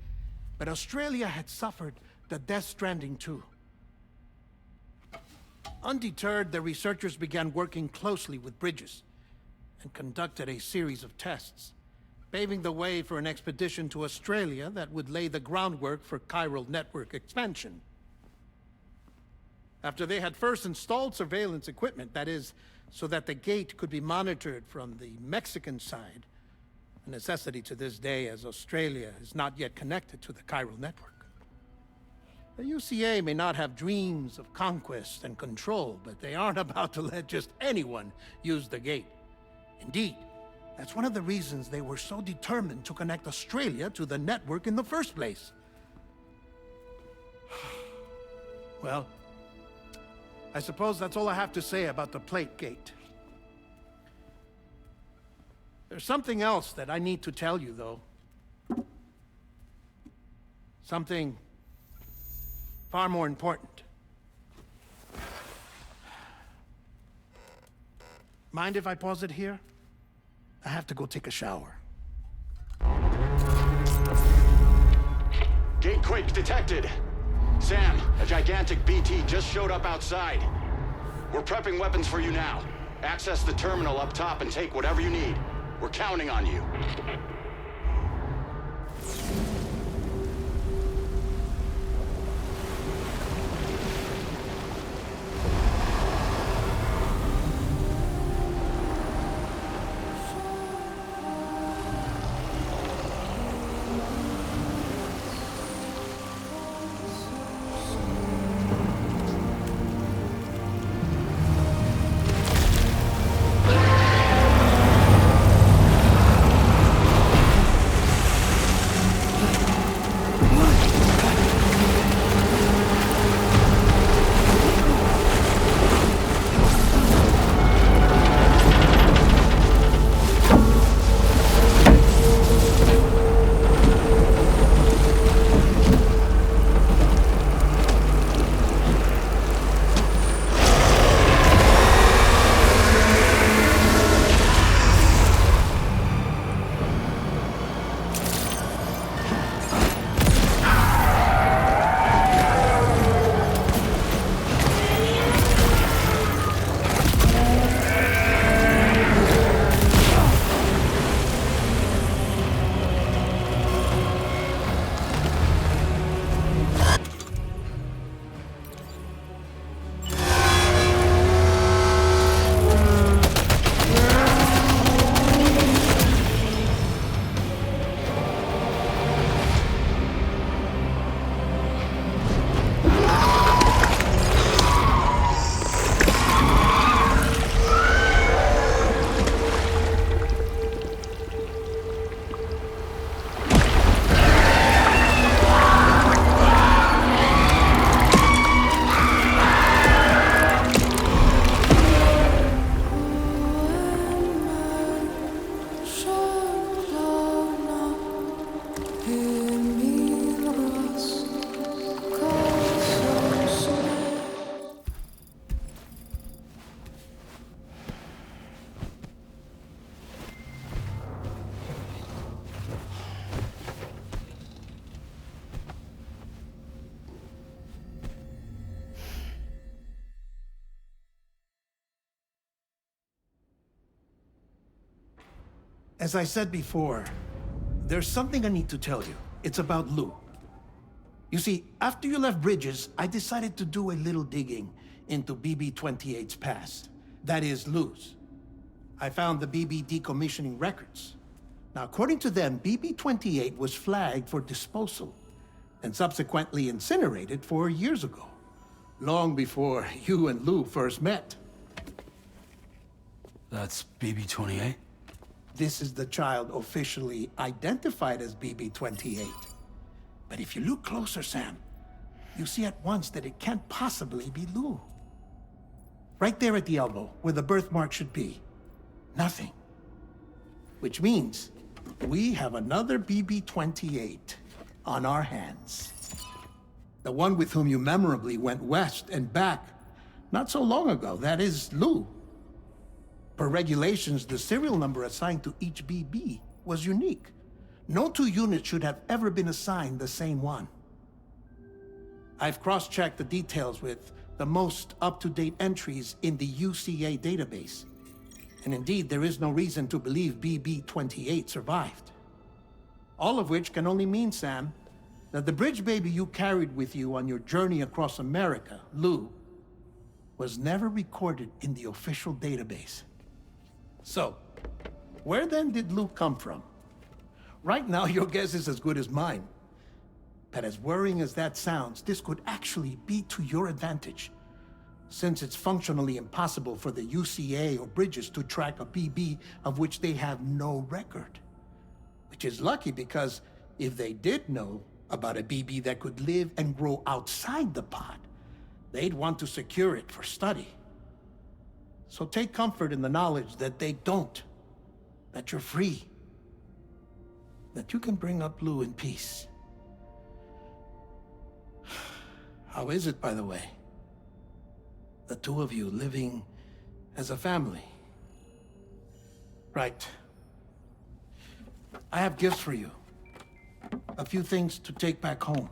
but Australia had suffered the Death Stranding too. Undeterred, the researchers began working closely with Bridges and conducted a series of tests, paving the way for an expedition to Australia that would lay the groundwork for chiral network expansion. After they had first installed surveillance equipment, that is, so that the gate could be monitored from the Mexican side, a necessity to this day as Australia is not yet connected to the chiral network. The UCA may not have dreams of conquest and control, but they aren't about to let just anyone use the gate. Indeed, that's one of the reasons they were so determined to connect Australia to the network in the first place. Well, I suppose that's all I have to say about the plate gate. There's something else that I need to tell you, though. Something far more important. Mind if I pause it here? I have to go take a shower. Gate quake detected. Sam, a gigantic BT just showed up outside. We're prepping weapons for you now. Access the terminal up top and take whatever you need. We're counting on you. As I said before, there's something I need to tell you. It's about Lou. You see, after you left Bridges, I decided to do a little digging into BB-28's past. That is, Lou's. I found the BB decommissioning records. Now, according to them, BB-28 was flagged for disposal and subsequently incinerated 4 years ago, long before you and Lou first met. That's BB-28? This is the child officially identified as BB-28. But if you look closer, Sam, you see at once that it can't possibly be Lou. Right there at the elbow, where the birthmark should be. Nothing. Which means we have another BB-28 on our hands. The one with whom you memorably went west and back not so long ago. That is Lou. Per regulations, the serial number assigned to each BB was unique. No two units should have ever been assigned the same one. I've cross-checked the details with the most up-to-date entries in the UCA database. And indeed, there is no reason to believe BB-28 survived. All of which can only mean, Sam, that the bridge baby you carried with you on your journey across America, Lou, was never recorded in the official database. So, where then did Lou come from? Right now, your guess is as good as mine. But as worrying as that sounds, this could actually be to your advantage, since it's functionally impossible for the UCA or Bridges to track a BB of which they have no record. Which is lucky because if they did know about a BB that could live and grow outside the pod, they'd want to secure it for study. So take comfort in the knowledge that they don't, that you're free, that you can bring up Lou in peace. How is it, by the way? The two of you living as a family? Right. I have gifts for you. A few things to take back home.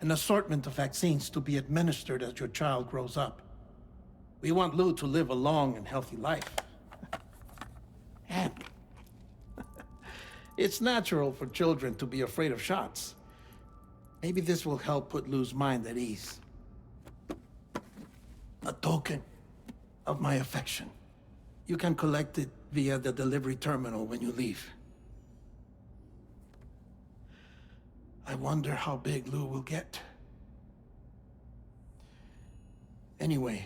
An assortment of vaccines to be administered as your child grows up. We want Lou to live a long and healthy life. And it's natural for children to be afraid of shots. Maybe this will help put Lou's mind at ease. A token of my affection. You can collect it via the delivery terminal when you leave. I wonder how big Lou will get. Anyway,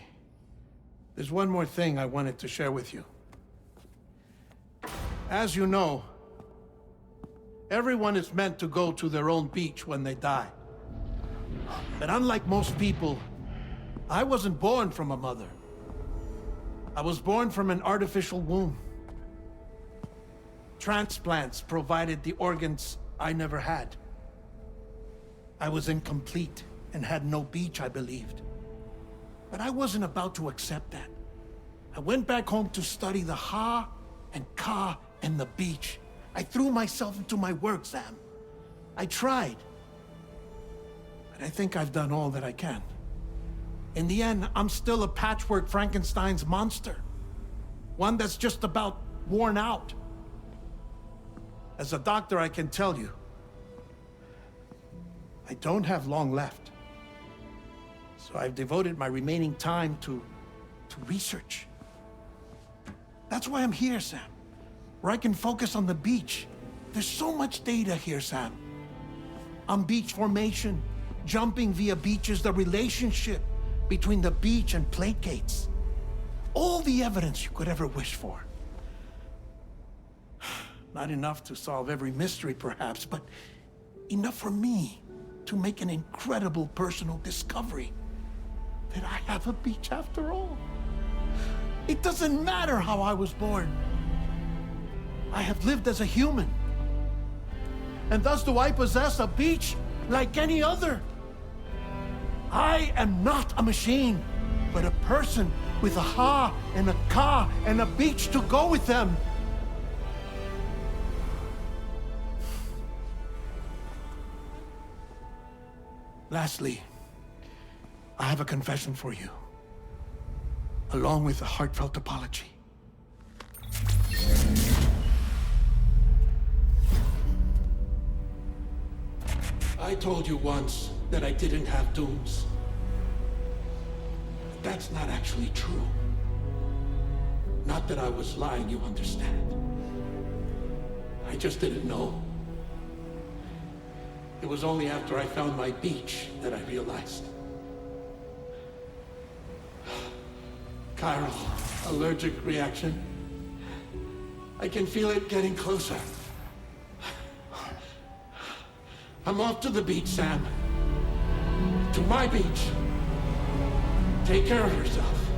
there's one more thing I wanted to share with you. As you know, everyone is meant to go to their own beach when they die. But unlike most people, I wasn't born from a mother. I was born from an artificial womb. Transplants provided the organs I never had. I was incomplete and had no beach, I believed. But I wasn't about to accept that. I went back home to study the Ha and Ka and the beach. I threw myself into my work, Sam. I tried. But I think I've done all that I can. In the end, I'm still a patchwork Frankenstein's monster. One that's just about worn out. As a doctor, I can tell you, I don't have long left. So I've devoted my remaining time to research. That's why I'm here, Sam. Where I can focus on the beach. There's so much data here, Sam. On beach formation, jumping via beaches, the relationship between the beach and placates. All the evidence you could ever wish for. Not enough to solve every mystery, perhaps, but enough for me to make an incredible personal discovery that I have a beach after all. It doesn't matter how I was born. I have lived as a human. And thus do I possess a beach like any other. I am not a machine, but a person with a Ha and a Ka and a beach to go with them. Lastly, I have a confession for you, along with a heartfelt apology. I told you once that I didn't have dooms. That's not actually true. Not that I was lying, you understand. I just didn't know. It was only after I found my beach that I realized. Chiral allergic reaction. I can feel it getting closer. I'm off to the beach, Sam. To my beach. Take care of yourself.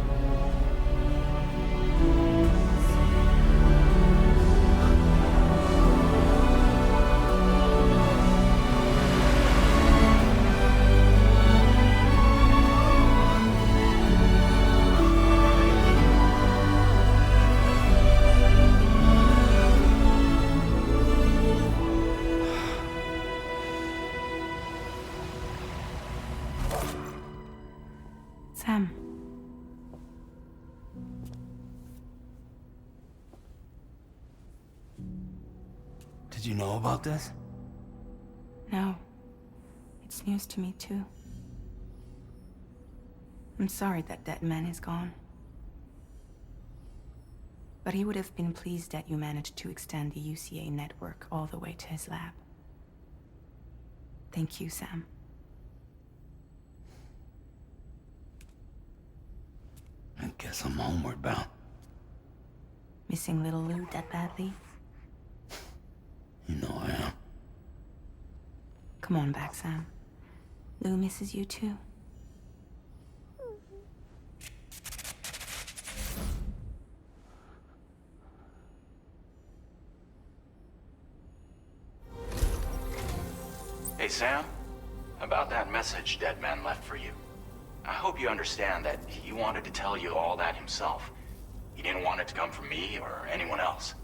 Did you know about this? No. It's news to me, too. I'm sorry that that man is gone. But he would have been pleased that you managed to extend the UCA network all the way to his lab. Thank you, Sam. I guess I'm homeward bound. Missing little Lou that badly? You know I am. Come on back, Sam. Lou misses you too. Hey, Sam. About that message Deadman left for you. I hope you understand that he wanted to tell you all that himself. He didn't want it to come from me or anyone else.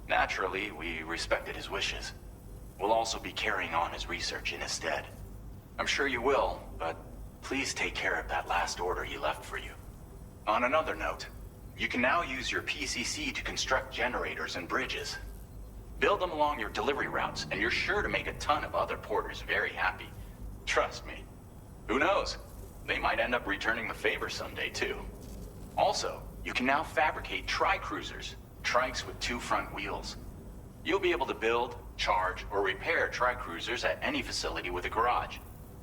Naturally, we respected his wishes. We'll also be carrying on his research in his stead. I'm sure you will, but please take care of that last order he left for you. On another note, you can now use your PCC to construct generators and bridges. Build them along your delivery routes, and you're sure to make a ton of other porters very happy. Trust me. Who knows? They might end up returning the favor someday, too. Also, you can now fabricate tri-cruisers, trikes with 2 front wheels. You'll be able to build, charge, or repair tri-cruisers at any facility with a garage.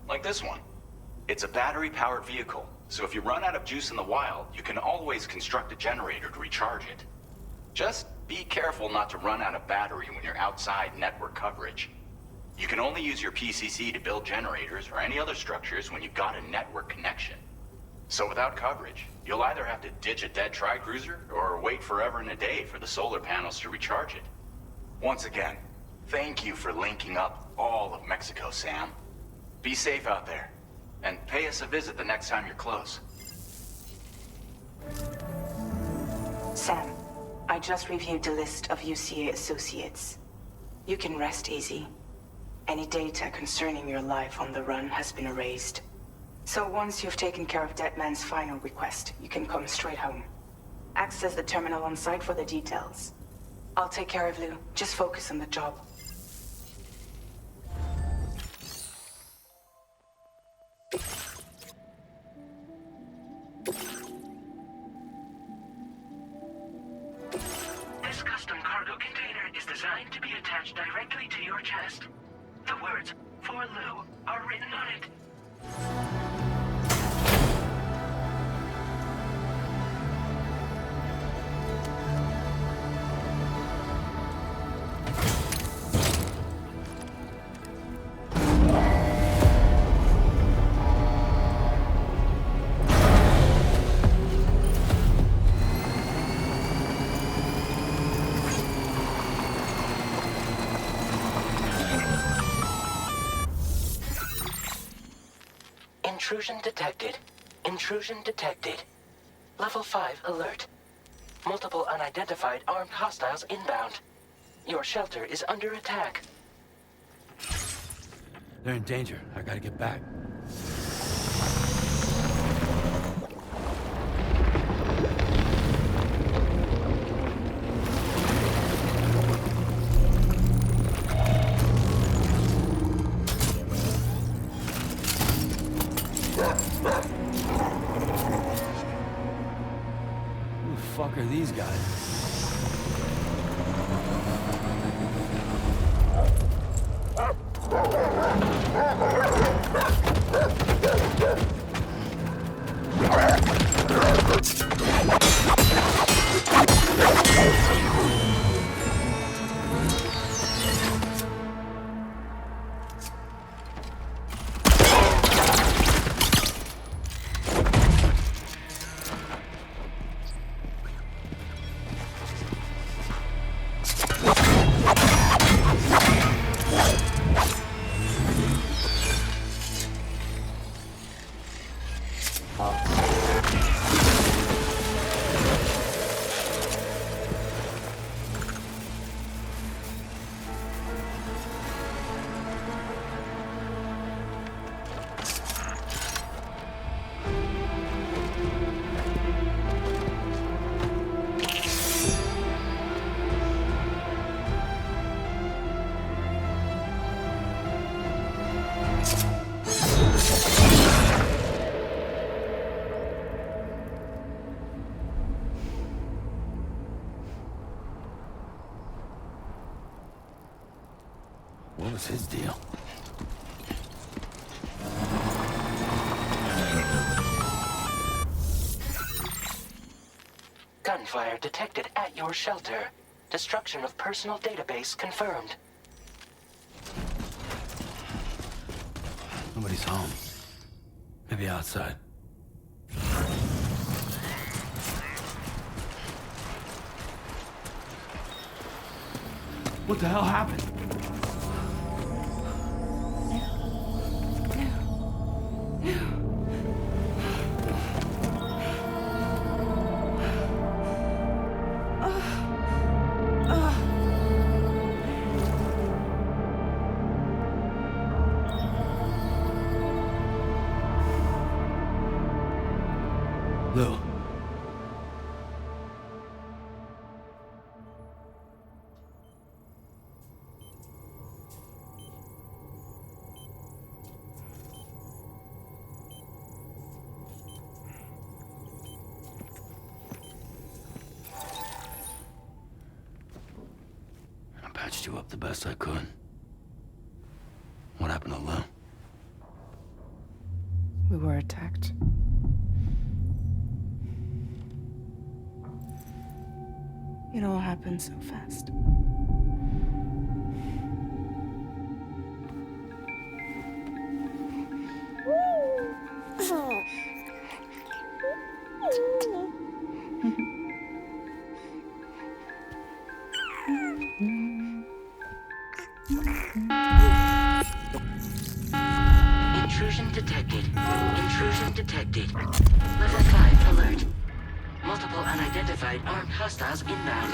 Like this one. It's a battery-powered vehicle, so if you run out of juice in the wild, you can always construct a generator to recharge it. Just be careful not to run out of battery when you're outside network coverage. You can only use your PCC to build generators or any other structures when you've got a network connection. So without coverage, you'll either have to ditch a dead tri-cruiser or wait forever and a day for the solar panels to recharge it. Once again, thank you for linking up all of Mexico, Sam. Be safe out there, and pay us a visit the next time you're close. Sam, I just reviewed the list of UCA associates. You can rest easy. Any data concerning your life on the run has been erased. So once you've taken care of Deadman's final request, you can come straight home. Access the terminal on site for the details. I'll take care of Lou. Just focus on the job. This custom cargo container is designed to be attached directly to your chest. The words, "For Lou," are written on it. Intrusion detected. Intrusion detected. Level 5 alert. Multiple unidentified armed hostiles inbound. Your shelter is under attack. They're in danger. I gotta get back. Who the fuck are these guys? What was his deal? Gunfire detected at your shelter. Destruction of personal database confirmed. Nobody's home. Maybe outside. What the hell happened? Lou. I patched you up the best I could. What happened to Lou? We were attacked. It all happened so fast. Intrusion detected. Intrusion detected. Level 5 alert. Multiple unidentified armed hostiles inbound.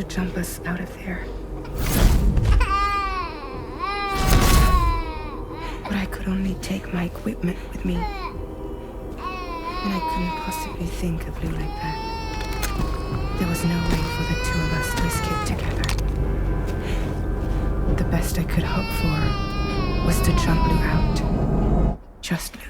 Jump us out of there. But I could only take my equipment with me. And I couldn't possibly think of Lou like that. There was no way for the two of us to escape together. The best I could hope for was to jump Lou out. Just Lou.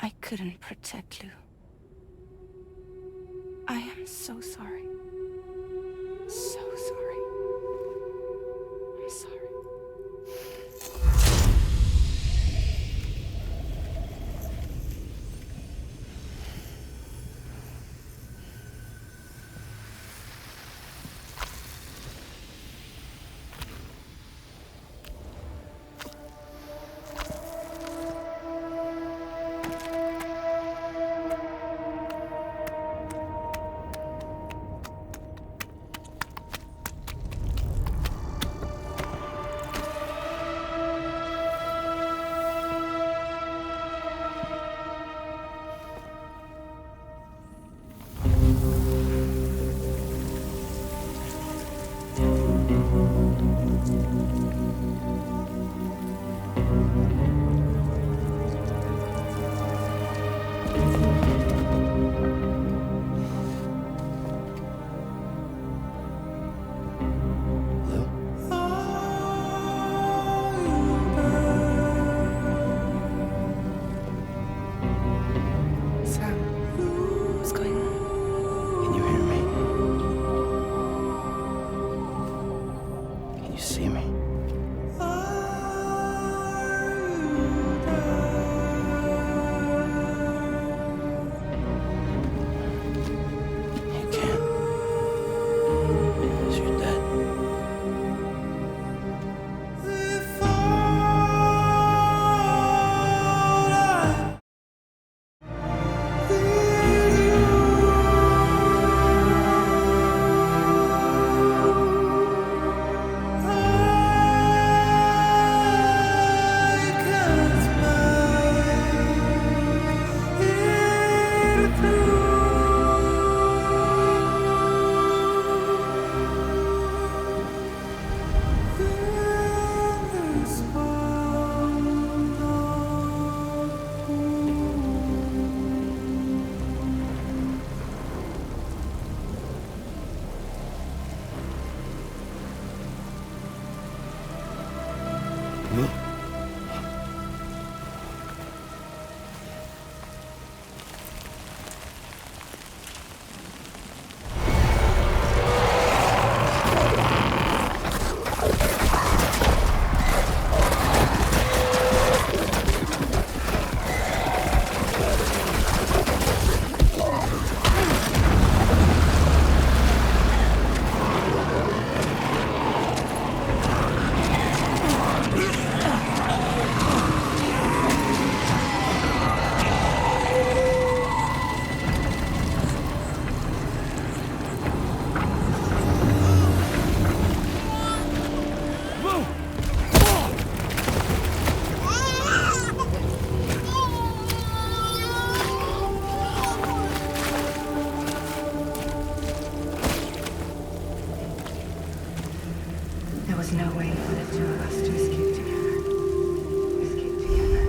I couldn't protect Lou. I am I'm so sorry. So sorry. I'm sorry. No way for the two of us to escape together. Escape together.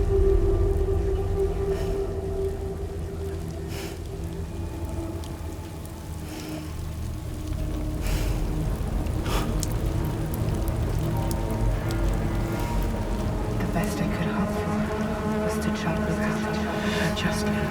The best I could hope for was to jump around just now.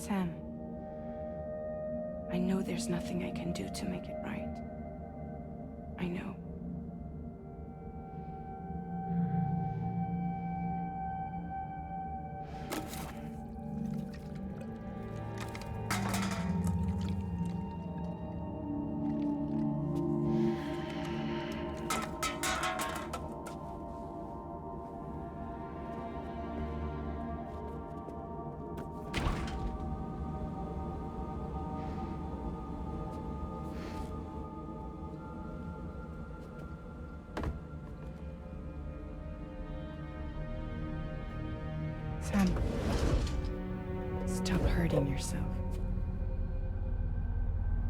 Sam, I know there's nothing I can do to make it right. I know. Sam, stop hurting yourself.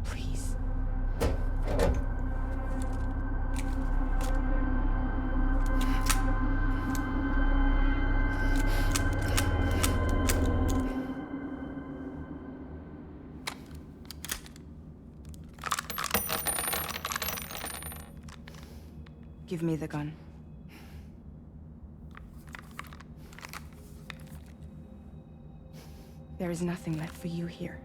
Please. Give me the gun. There is nothing left for you here.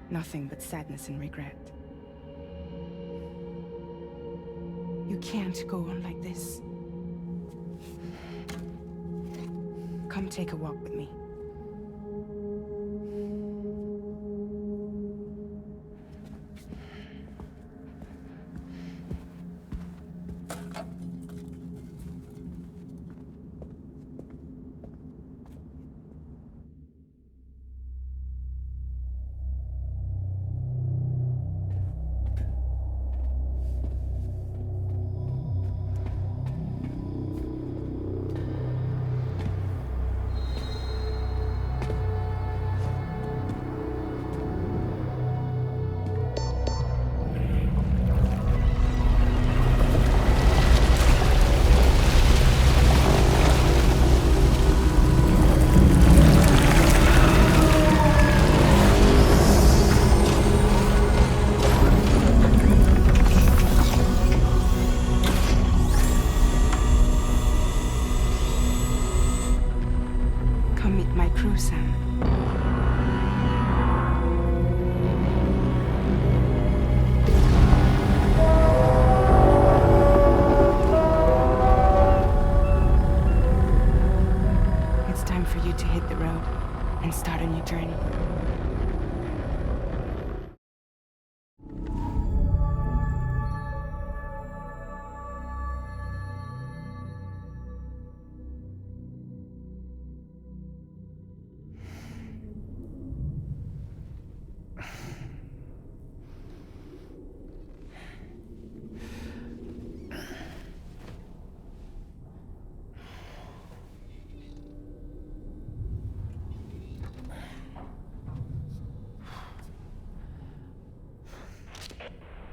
Nothing but sadness and regret. You can't go on like this. Come take a walk with me.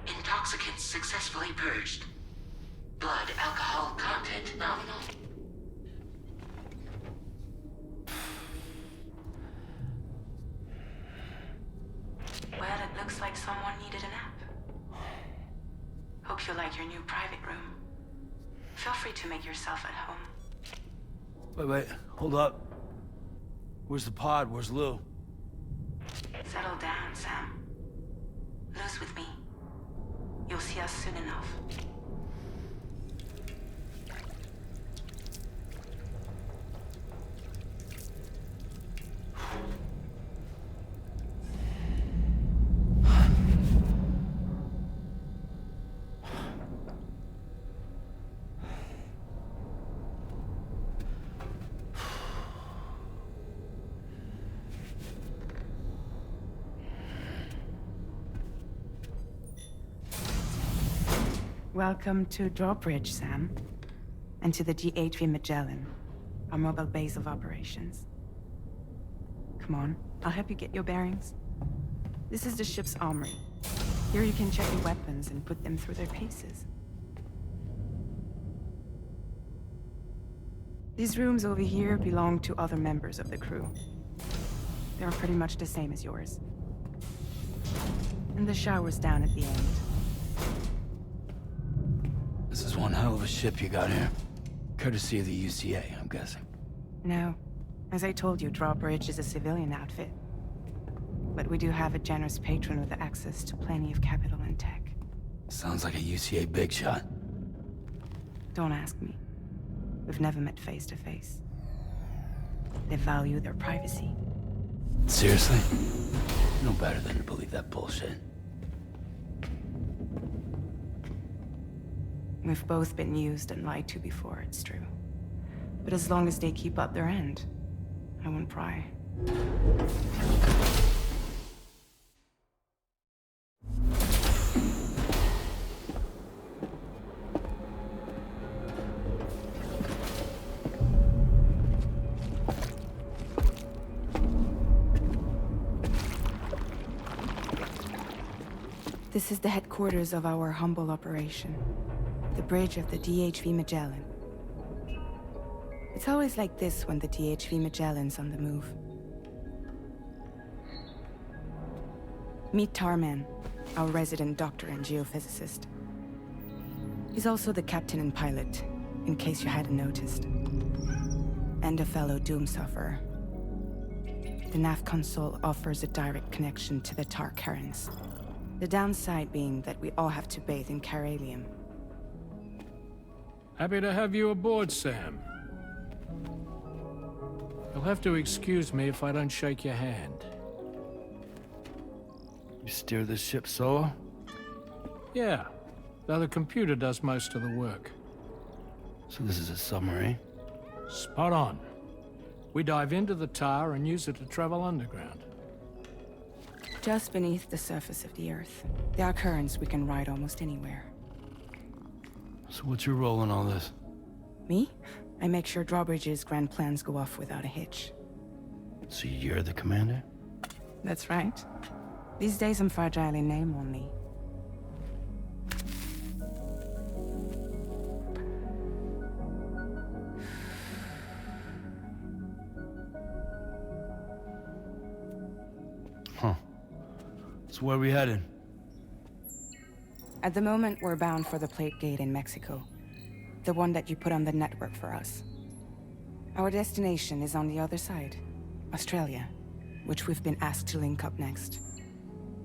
Intoxicants successfully purged. Blood alcohol content nominal. Well, it looks like someone needed a nap. Hope you like your new private room. Feel free to make yourself at home. Wait, hold up. Where's the pod? Where's Lou? Settle down, Sam. Lou's with me. You'll see us soon enough. Welcome to Drawbridge, Sam. And to the GHV Magellan, our mobile base of operations. Come on, I'll help you get your bearings. This is the ship's armory. Here you can check your weapons and put them through their paces. These rooms over here belong to other members of the crew. They're pretty much the same as yours. And the shower's down at the end. This is one hell of a ship you got here. Courtesy of the UCA, I'm guessing. No, As I told you, Drawbridge is a civilian outfit. But we do have a generous patron with access to plenty of capital and tech. Sounds like a UCA big shot. Don't ask me. We've never met face to face. They value their privacy. Seriously? No better than to believe that bullshit. We've both been used and lied to before, it's true. But as long as they keep up their end, I won't pry. This is the headquarters of our humble operation. The bridge of the DHV Magellan. It's always like this when the DHV Magellan's on the move. Meet Tarman, our resident doctor and geophysicist. He's also the captain and pilot, in case you hadn't noticed. And a fellow doom sufferer. The nav console offers a direct connection to the Tar currents. The downside being that we all have to bathe in Caralium. Happy to have you aboard, Sam. You'll have to excuse me if I don't shake your hand. You steer this ship solo? Yeah, though the computer does most of the work. So this is a submarine? Spot on. We dive into the tar and use it to travel underground. Just beneath the surface of the Earth, there are currents we can ride almost anywhere. So what's your role in all this? Me? I make sure Drawbridge's grand plans go off without a hitch. So you're the commander? That's right. These days I'm fragile in name only. Huh. So where are we headed? At the moment, we're bound for the Plate Gate in Mexico. The one that you put on the network for us. Our destination is on the other side, Australia, which we've been asked to link up next.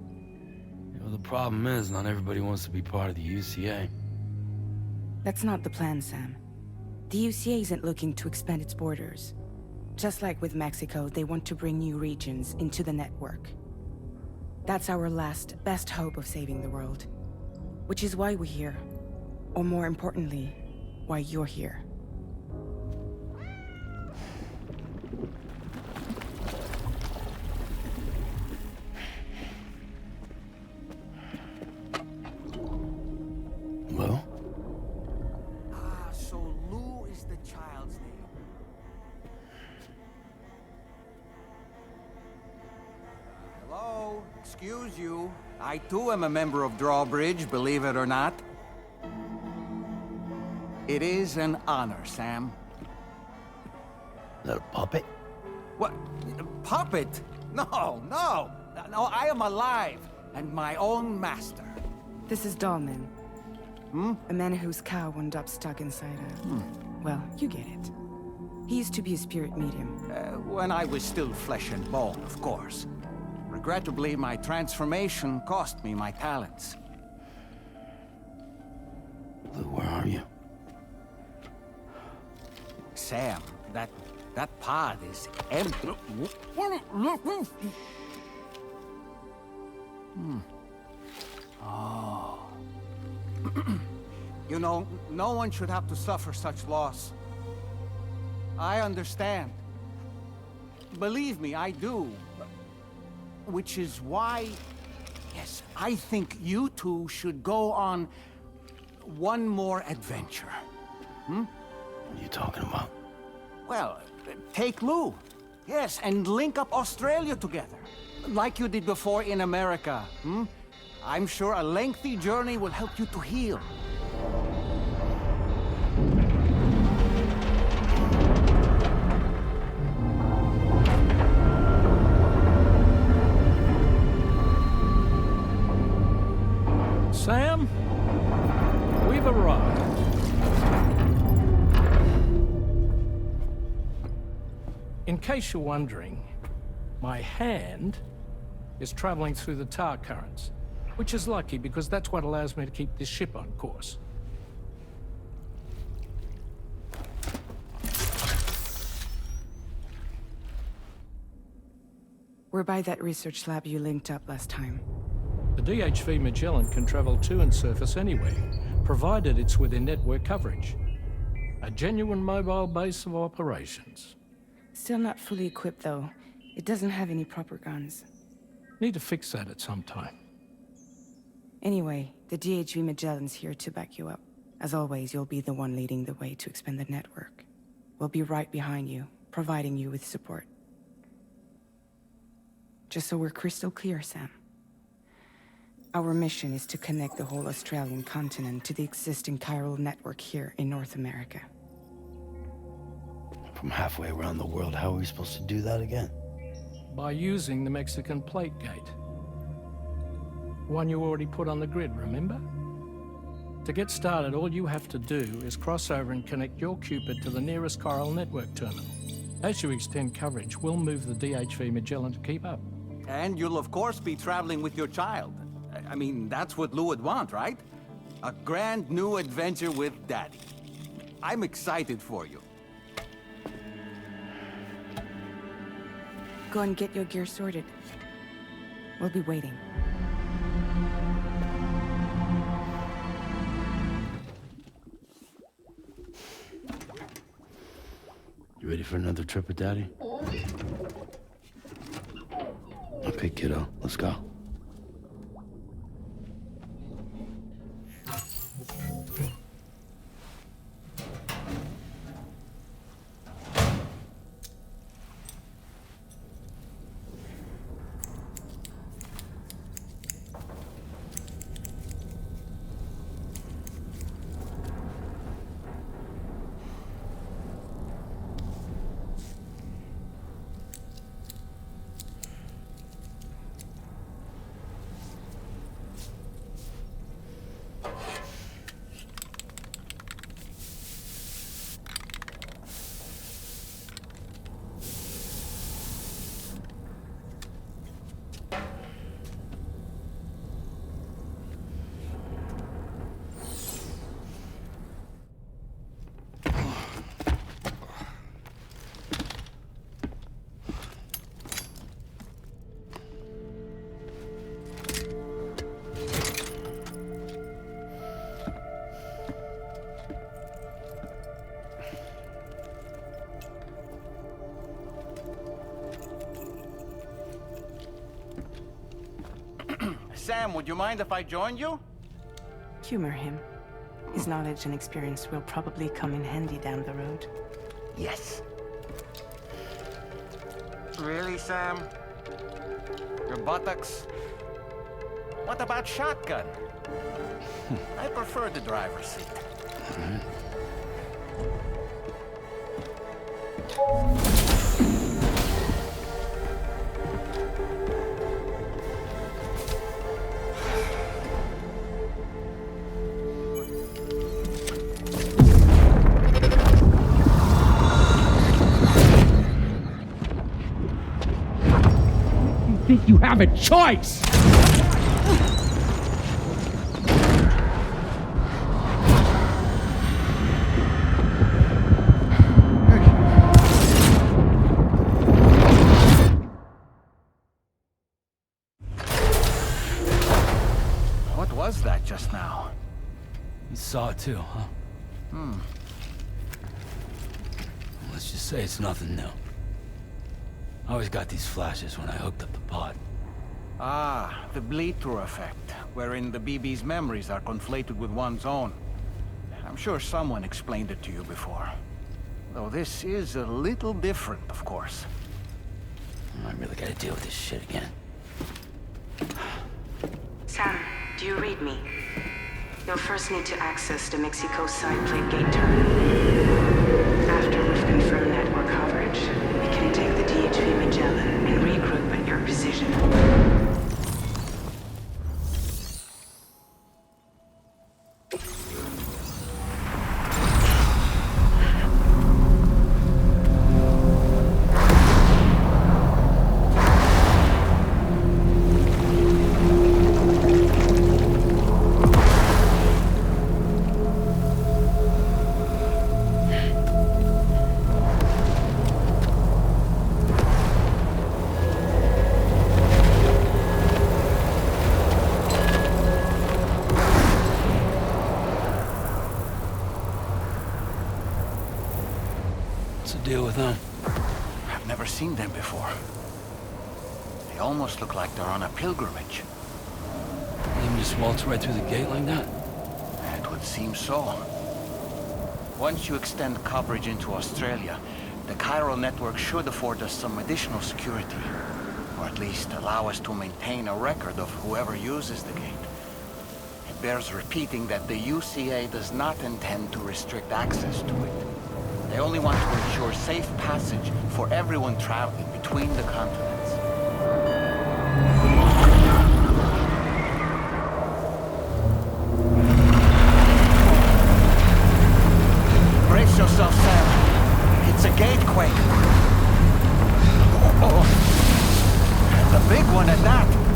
You know, the problem is, not everybody wants to be part of the UCA. That's not the plan, Sam. The UCA isn't looking to expand its borders. Just like with Mexico, they want to bring new regions into the network. That's our last, best hope of saving the world. Which is why we're here. Or more importantly, why you're here. Well? So Lou is the child's name. Hello? Excuse you. I too am a member of Drawbridge, believe it or not. It is an honor, Sam. Is that a puppet? What? Puppet? No, no! No, I am alive, and my own master. This is Dahlman. A man whose cow wound up stuck inside a... Well, you get it. He used to be a spirit medium. When I was still flesh and bone, of course. Regrettably, my transformation cost me my talents. Lou, where are you? Sam, that pod is empty. Oh. You know, no one should have to suffer such loss. I understand. Believe me, I do. Which is why, yes, I think you two should go on one more adventure. What are you talking about? Well, take Lou. Yes, and link up Australia together. Like you did before in America. I'm sure a lengthy journey will help you to heal. Sam, we've arrived. In case you're wondering, my hand is traveling through the tar currents, which is lucky because that's what allows me to keep this ship on course. We're by that research lab you linked up last time. The DHV Magellan can travel to and surface anywhere, provided it's within network coverage. A genuine mobile base of operations. Still not fully equipped, though. It doesn't have any proper guns. Need to fix that at some time. Anyway, the DHV Magellan's here to back you up. As always, you'll be the one leading the way to expand the network. We'll be right behind you, providing you with support. Just so we're crystal clear, Sam. Our mission is to connect the whole Australian continent to the existing chiral network here in North America. From halfway around the world, how are we supposed to do that again? By using the Mexican plate gate. One you already put on the grid, remember? To get started, all you have to do is cross over and connect your Cupid to the nearest chiral network terminal. As you extend coverage, we'll move the DHV Magellan to keep up. And you'll of course be traveling with your child. I mean, that's what Lou would want, right? A grand new adventure with Daddy. I'm excited for you. Go and get your gear sorted. We'll be waiting. You ready for another trip with Daddy? Okay, kiddo, let's go. Sam, would you mind if I joined you? Humor him. His knowledge and experience will probably come in handy down the road. Yes. Really, Sam? Your buttocks? What about shotgun? I prefer the driver's seat. Think you have a choice! What was that just now? You saw it too, huh? Let's just say it's nothing new. I always got these flashes when I hooked up the pod. Ah, the bleed-through effect, wherein the BB's memories are conflated with one's own. I'm sure someone explained it to you before. Though this is a little different, of course. I really gotta deal with this shit again. Sam, do you read me? You'll first need to access the Mexico side plate gate terminal. After we've confirmed network coverage, we can take the DHV Magellan and regroup at your position. deal with them? I've never seen them before. They almost look like they're on a pilgrimage. They just waltz right through the gate like that? It would seem so. Once you extend coverage into Australia, the chiral network should afford us some additional security. Or at least allow us to maintain a record of whoever uses the gate. It bears repeating that the UCA does not intend to restrict access to it. They only want to ensure safe passage for everyone traveling between the continents. Brace yourself, Sam. It's a gatequake. Oh. And a big one at that.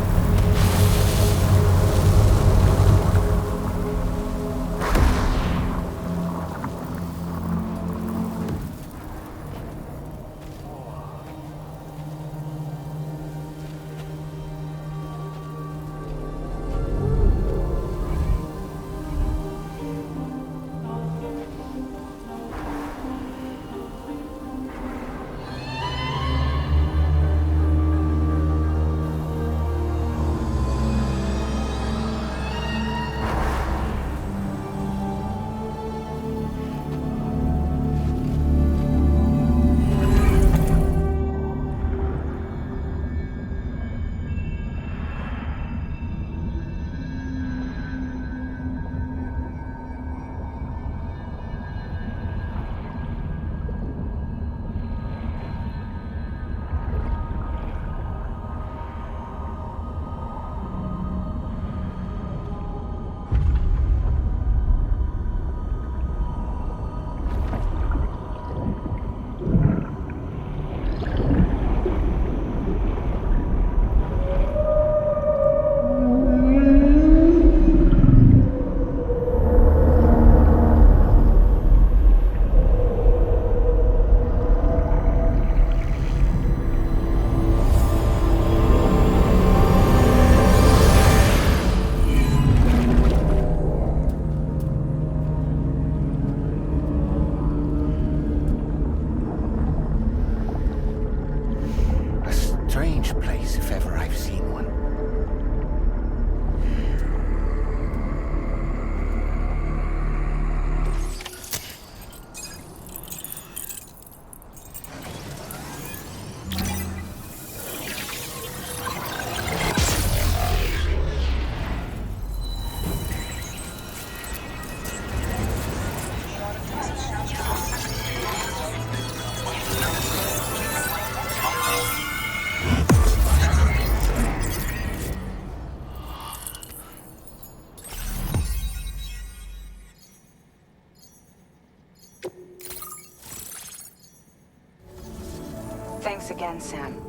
Thanks again, Sam.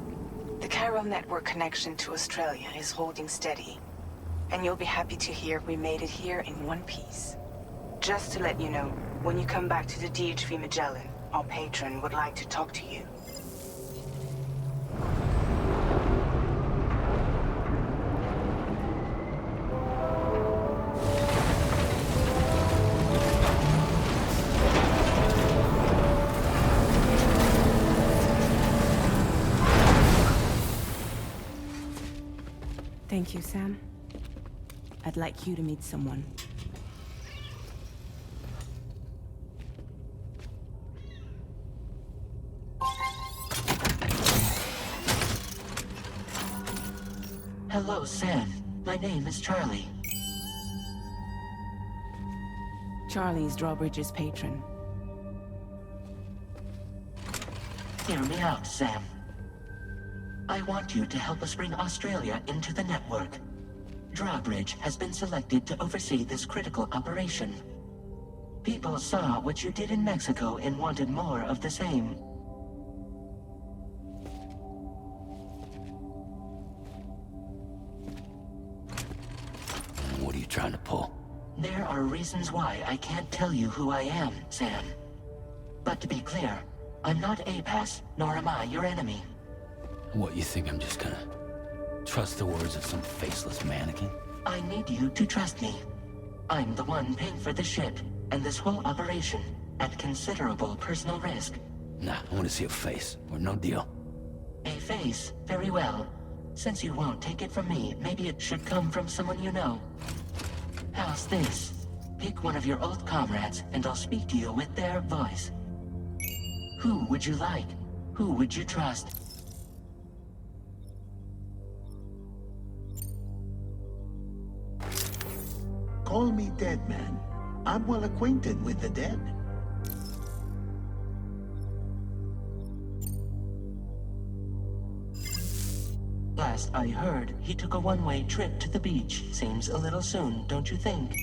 The chiral network connection to Australia is holding steady. And you'll be happy to hear we made it here in one piece. Just to let you know, when you come back to the DHV Magellan, our patron would like to talk to you. Thank you, Sam. I'd like you to meet someone. Hello, Sam. My name is Charlie. Charlie's Drawbridge's patron. Hear me out, Sam. I want you to help us bring Australia into the network. Drawbridge has been selected to oversee this critical operation. People saw what you did in Mexico and wanted more of the same. What are you trying to pull? There are reasons why I can't tell you who I am, Sam. But to be clear, I'm not APAS, nor am I your enemy. What, you think I'm just gonna trust the words of some faceless mannequin? I need you to trust me. I'm the one paying for the ship and this whole operation at considerable personal risk. Nah, I want to see a face, or no deal. A face? Very well. Since you won't take it from me, maybe it should come from someone you know. How's this? Pick one of your old comrades, and I'll speak to you with their voice. Who would you like? Who would you trust? Call me Dead Man. I'm well acquainted with the dead. Last I heard, he took a one-way trip to the beach. Seems a little soon, don't you think?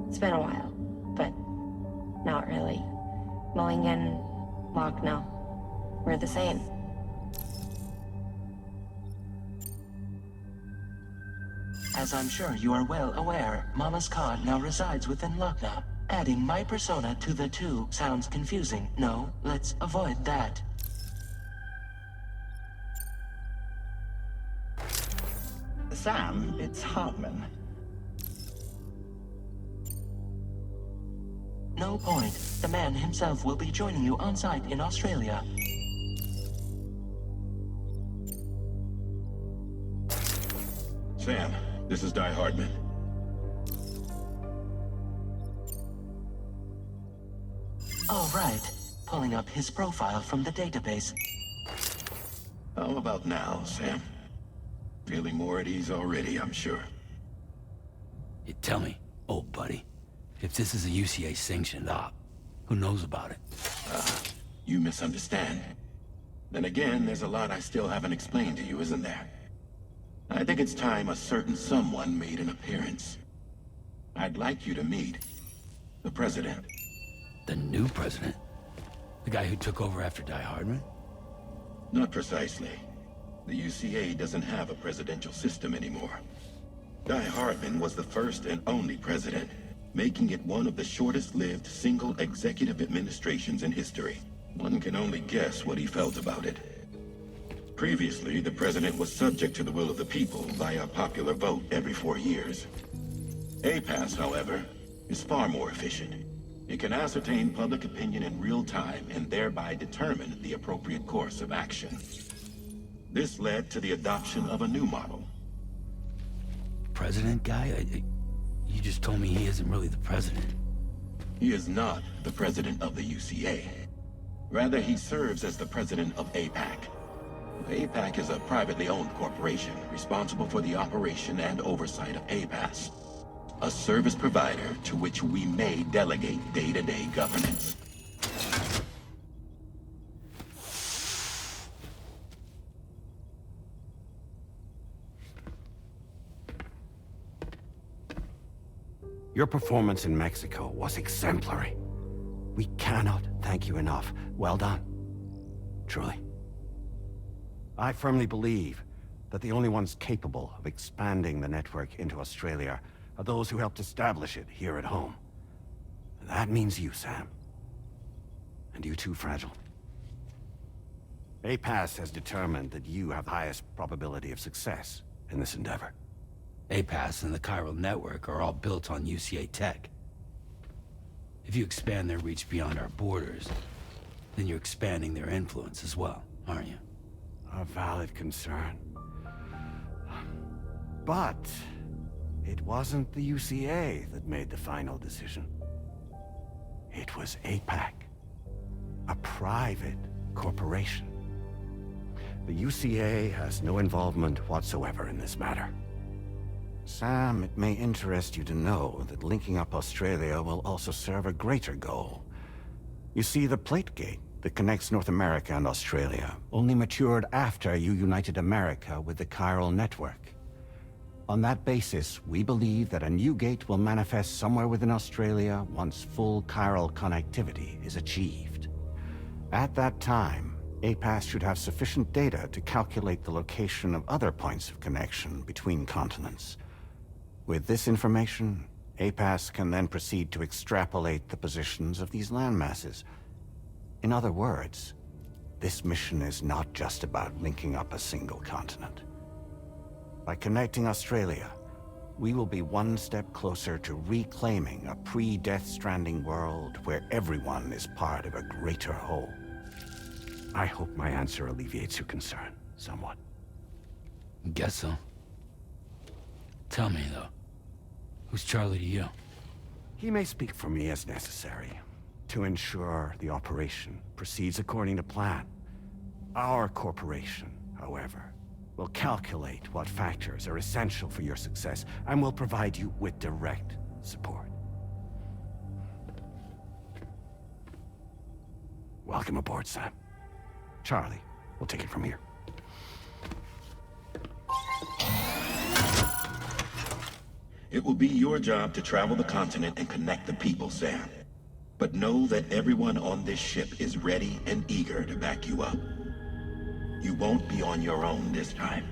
It's been a while, but not really. Mulligan, Locke, no. We're the same. As I'm sure you are well aware, Mama's Khan now resides within Lucknow. Adding my persona to the two sounds confusing. No, let's avoid that. Sam, it's Hartman. No point. The man himself will be joining you on site in Australia. Sam, this is Die Hardman. All right. Pulling up his profile from the database. How about now, Sam? Feeling more at ease already, I'm sure. You tell me, old buddy, if this is a UCA-sanctioned op, who knows about it? You misunderstand. Then again, there's a lot I still haven't explained to you, isn't there? I think it's time a certain someone made an appearance. I'd like you to meet the President. The new president? The guy who took over after Die Hardman? Not precisely. The UCA doesn't have a presidential system anymore. Die Hardman was the first and only president, making it one of the shortest-lived single executive administrations in history. One can only guess what he felt about it. Previously, the president was subject to the will of the people via popular vote every 4 years. APAS, however, is far more efficient. It can ascertain public opinion in real time and thereby determine the appropriate course of action. This led to the adoption of a new model. President guy? You just told me he isn't really the president. He is not the president of the UCA. Rather, he serves as the president of APAC. APAC is a privately owned corporation responsible for the operation and oversight of APAS, a service provider to which we may delegate day-to-day governance. Your performance in Mexico was exemplary. We cannot thank you enough. Well done. Truly. I firmly believe that the only ones capable of expanding the network into Australia are those who helped establish it here at home. And that means you, Sam. And you too, Fragile. APAS has determined that you have the highest probability of success in this endeavor. APAS and the chiral network are all built on UCA tech. If you expand their reach beyond our borders, then you're expanding their influence as well, aren't you? A valid concern. But it wasn't the UCA that made the final decision. It was APAC, a private corporation. The UCA has no involvement whatsoever in this matter. Sam, it may interest you to know that linking up Australia will also serve a greater goal. You see, the plate gate that connects North America and Australia only matured after you united America with the chiral network. On that basis, we believe that a new gate will manifest somewhere within Australia once full chiral connectivity is achieved. At that time, APAS should have sufficient data to calculate the location of other points of connection between continents. With this information, APAS can then proceed to extrapolate the positions of these landmasses. In other words, this mission is not just about linking up a single continent. By connecting Australia, we will be one step closer to reclaiming a pre-Death Stranding world where everyone is part of a greater whole. I hope my answer alleviates your concern somewhat. Guess so. Tell me, though, who's Charlie to you? He may speak for me as necessary to ensure the operation proceeds according to plan. Our corporation, however, will calculate what factors are essential for your success and will provide you with direct support. Welcome aboard, Sam. Charlie, we'll take it from here. It will be your job to travel the continent and connect the people, Sam. But know that everyone on this ship is ready and eager to back you up. You won't be on your own this time.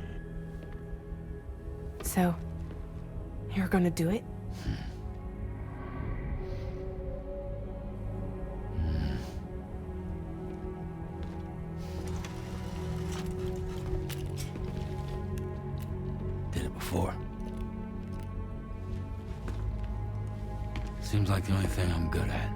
So, you're gonna do it? Did it before. Seems like the only thing I'm good at.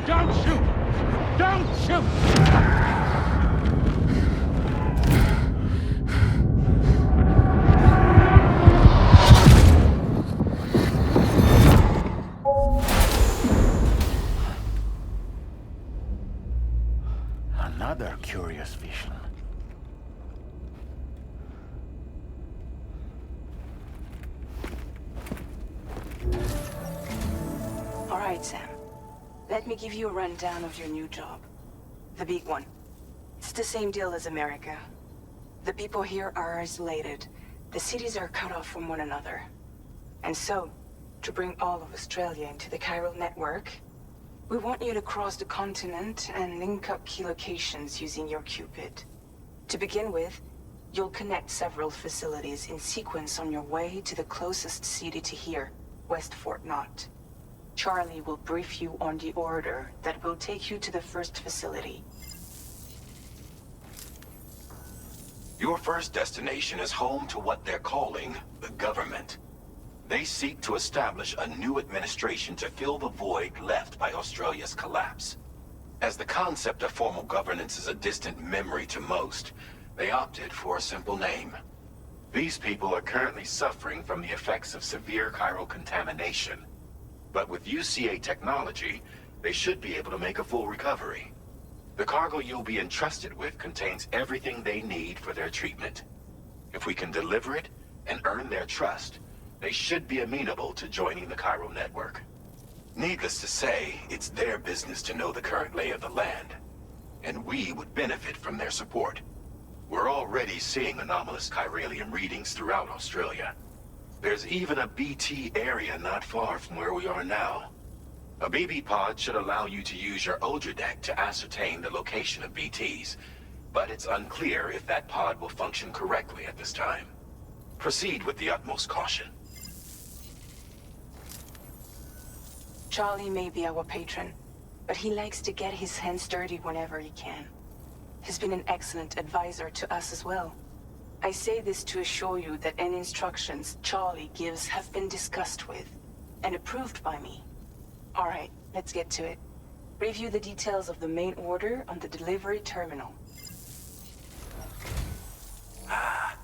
Don't shoot! Don't shoot! Another curious vision. All right, Sam. Let me give you a rundown of your new job. The big one. It's the same deal as America. The people here are isolated. The cities are cut off from one another. And so, to bring all of Australia into the chiral network, we want you to cross the continent and link up key locations using your Cupid. To begin with, you'll connect several facilities in sequence on your way to the closest city to here, West Fort Knott. Charlie will brief you on the order that will take you to the first facility. Your first destination is home to what they're calling the government. They seek to establish a new administration to fill the void left by Australia's collapse. As the concept of formal governance is a distant memory to most, they opted for a simple name. These people are currently suffering from the effects of severe chiral contamination. But with UCA technology, they should be able to make a full recovery. The cargo you'll be entrusted with contains everything they need for their treatment. If we can deliver it and earn their trust, they should be amenable to joining the chiral network. Needless to say, it's their business to know the current lay of the land, and we would benefit from their support. We're already seeing anomalous chiralium readings throughout Australia. There's even a BT area not far from where we are now. A BB pod should allow you to use your Ultra deck to ascertain the location of BTs, but it's unclear if that pod will function correctly at this time. Proceed with the utmost caution. Charlie may be our patron, but he likes to get his hands dirty whenever he can. He's been an excellent advisor to us as well. I say this to assure you that any instructions Charlie gives have been discussed with and approved by me. All right, let's get to it. Review the details of the main order on the delivery terminal. Ah,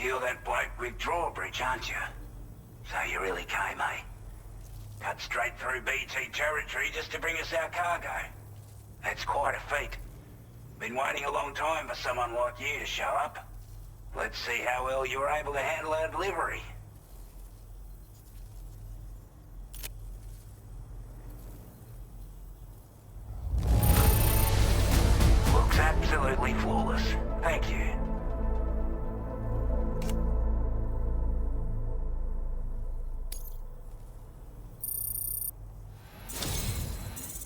you're that bloke with drawbridge, aren't you? So you really came, eh? Cut straight through BT territory just to bring us our cargo. That's quite a feat. Been waiting a long time for someone like you to show up. Let's see how well you were able to handle our delivery. Looks absolutely flawless. Thank you.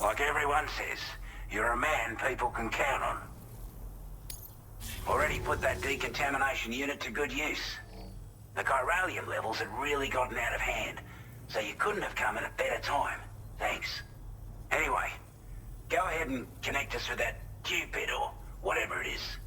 Like everyone says, you're a man people can count on. Already put that decontamination unit to good use. The chiralium levels had really gotten out of hand, so you couldn't have come at a better time. Thanks. Anyway, go ahead and connect us with that Cupid or whatever it is.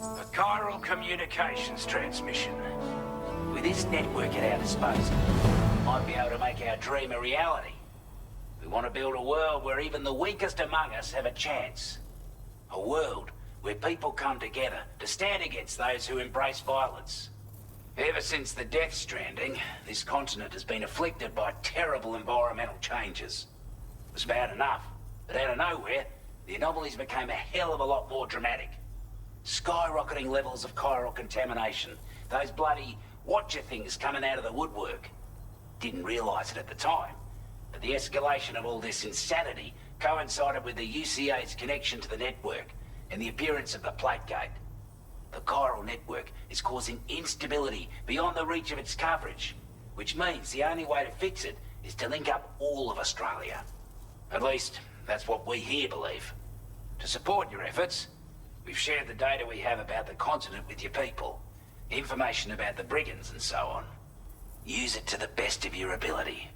A chiral communications transmission. With this network at our disposal, we might be able to make our dream a reality. We want to build a world where even the weakest among us have a chance. A world where people come together to stand against those who embrace violence. Ever since the Death Stranding, this continent has been afflicted by terrible environmental changes. It was bad enough, but out of nowhere, the anomalies became a hell of a lot more dramatic. Skyrocketing levels of chiral contamination. Those bloody watcher things coming out of the woodwork. Didn't realise it at the time, but the escalation of all this insanity coincided with the UCA's connection to the network and the appearance of the plate gate. The chiral network is causing instability beyond the reach of its coverage, which means the only way to fix it is to link up all of Australia. At least, that's what we here believe. To support your efforts, we've shared the data we have about the continent with your people, information about the brigands and so on. Use it to the best of your ability.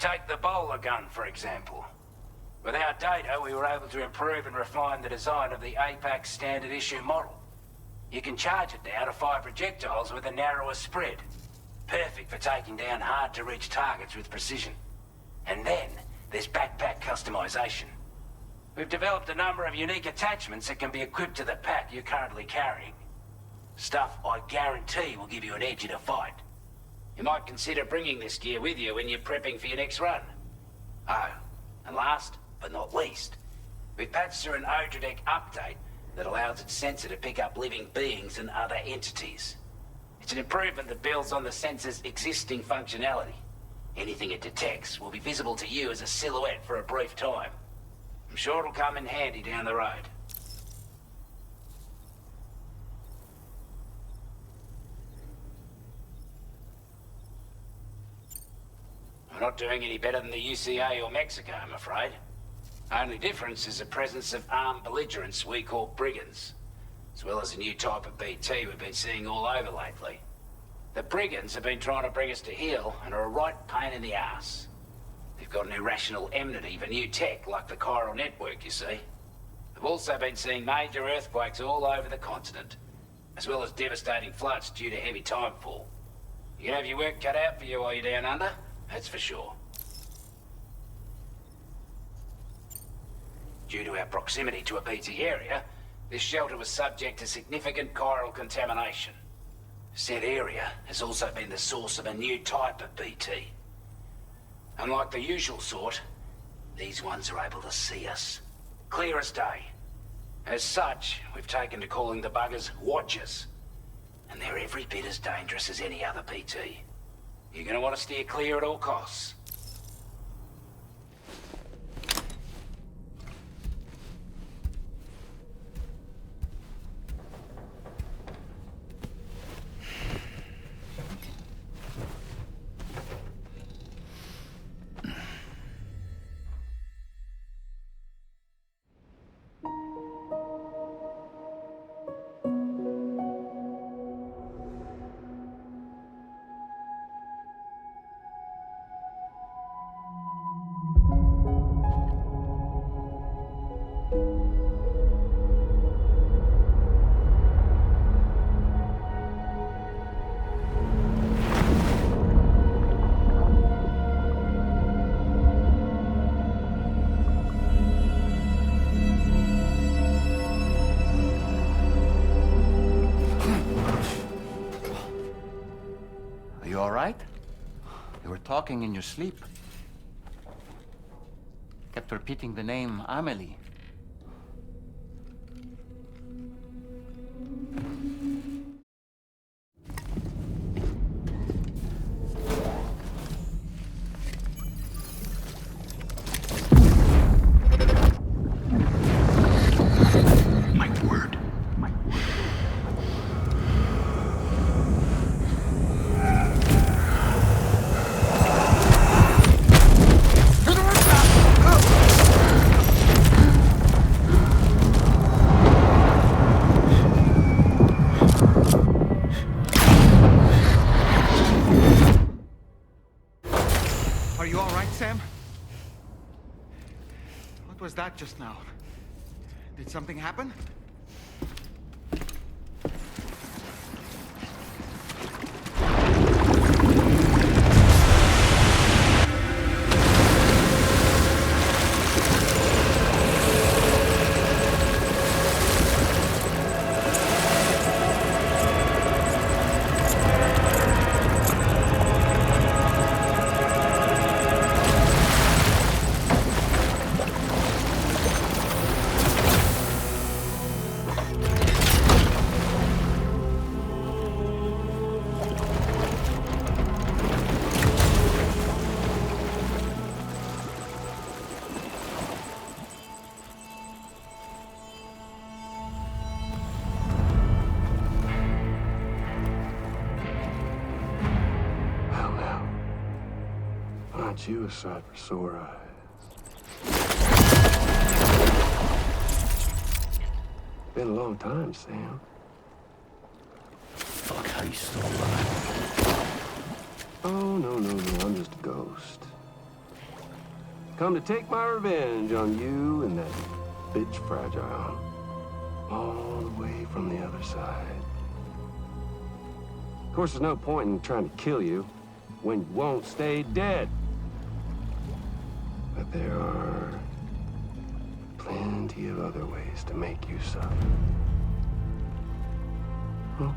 Take the bowler gun, for example. With our data, we were able to improve and refine the design of the APAC standard issue model. You can charge it now to fire projectiles with a narrower spread. Perfect for taking down hard-to-reach targets with precision. And then, there's backpack customization. We've developed a number of unique attachments that can be equipped to the pack you're currently carrying. Stuff I guarantee will give you an edge in a fight. You might consider bringing this gear with you when you're prepping for your next run. Oh, and last but not least, we've patched through an Odradek update that allows its sensor to pick up living beings and other entities. It's an improvement that builds on the sensor's existing functionality. Anything it detects will be visible to you as a silhouette for a brief time. I'm sure it'll come in handy down the road. We're not doing any better than the UCA or Mexico, I'm afraid. Only difference is the presence of armed belligerents we call brigands, as well as a new type of BT we've been seeing all over lately. The brigands have been trying to bring us to heel and are a right pain in the ass. They've got an irrational enmity for new tech like the chiral network, you see. They've also been seeing major earthquakes all over the continent, as well as devastating floods due to heavy timefall. You can have your work cut out for you while you're down under, that's for sure. Due to our proximity to a BT area, this shelter was subject to significant chiral contamination. Said area has also been the source of a new type of BT. Unlike the usual sort, these ones are able to see us. Clear as day. As such, we've taken to calling the buggers Watchers. And they're every bit as dangerous as any other BT. You're gonna want to steer clear at all costs. Talking in your sleep. Get kept repeating the name Amelie. What was that just now? Did something happen? You a sight for sore eyes. Been a long time, Sam. Fuck, how you still alive? Oh, no, I'm just a ghost. Come to take my revenge on you and that bitch Fragile. All the way from the other side. Of course, there's no point in trying to kill you when you won't stay dead. But there are plenty of other ways to make you suffer. Huh?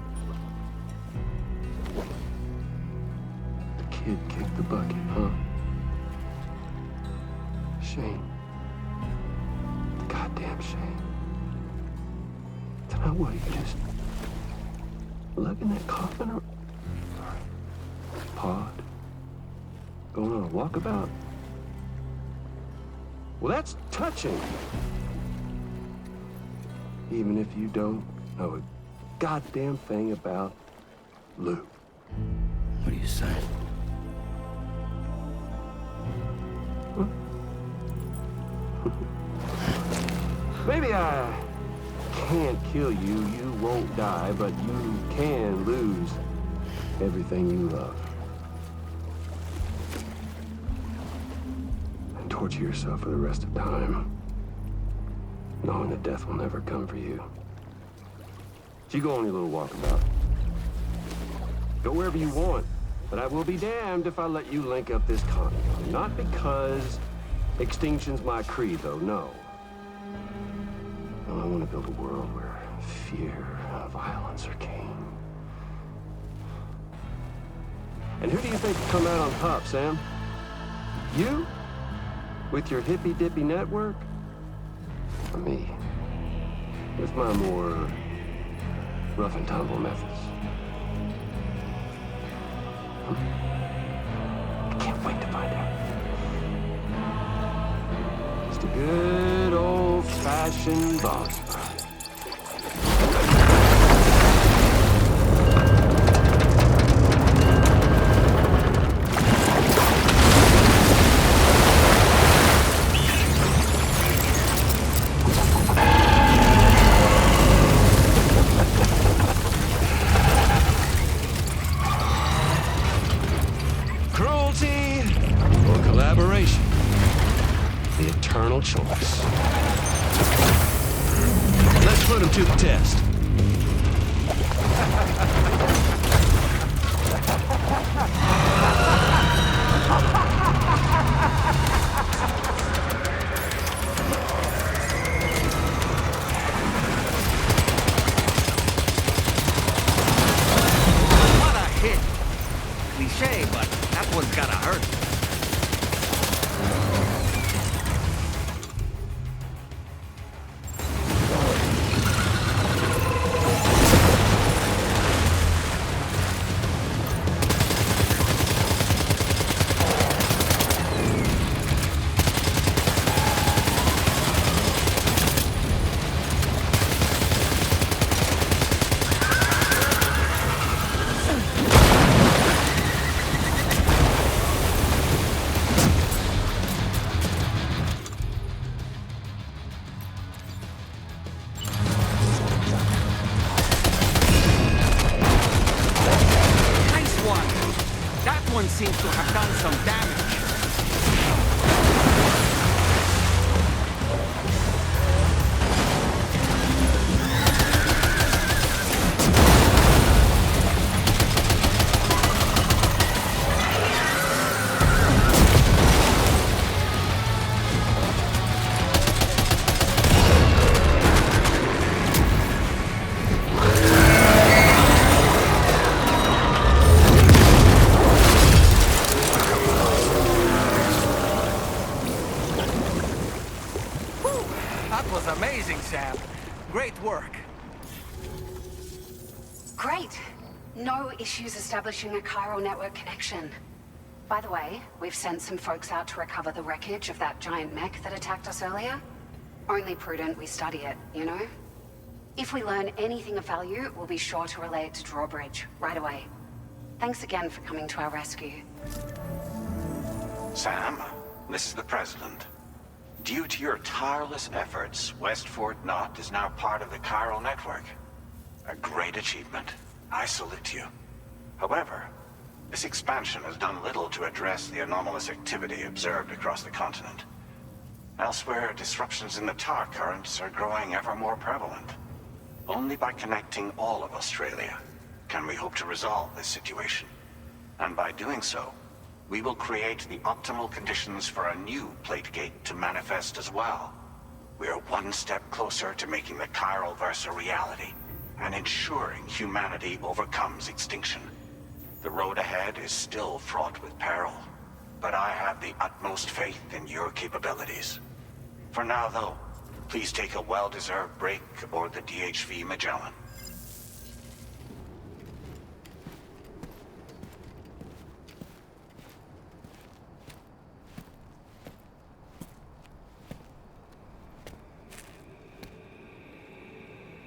The kid kicked the bucket, huh? Shame. Goddamn shame. Tonight, what, you just lugging that coffin or pod? Going on a walkabout? Well, that's touching. Even if you don't know a goddamn thing about Lou. What are you saying? Huh? Maybe I can't kill you, you won't die, but you can lose everything you love. Torture yourself for the rest of time, knowing that death will never come for you. So you go on your little walkabout. Go wherever you want, but I will be damned if I let you link up this continuity. Not because extinction's my creed, though, no. No, I want to build a world where fear and violence are king. And who do you think will come out on top, Sam? You? With your hippy-dippy network? Or me? With my more rough and tumble methods? I can't wait to find out. Just a good old-fashioned boss fight. Choice. Let's put him to the test. What a hit! Cliche, but that one's gotta hurt. to have done some damage. Sam. Great work. Great. No issues establishing a chiral network connection. By the way, we've sent some folks out to recover the wreckage of that giant mech that attacked us earlier. Only prudent we study it, you know? If we learn anything of value, we'll be sure to relay it to Drawbridge right away. Thanks again for coming to our rescue. Sam, this is the President. Due to your tireless efforts, West Fort Knot is now part of the chiral network. A great achievement. I salute you. However, this expansion has done little to address the anomalous activity observed across the continent. Elsewhere, disruptions in the tar currents are growing ever more prevalent. Only by connecting all of Australia can we hope to resolve this situation. And by doing so, we will create the optimal conditions for a new Plategate to manifest as well. We are one step closer to making the chiral verse a reality, and ensuring humanity overcomes extinction. The road ahead is still fraught with peril, but I have the utmost faith in your capabilities. For now, though, please take a well-deserved break aboard the DHV Magellan.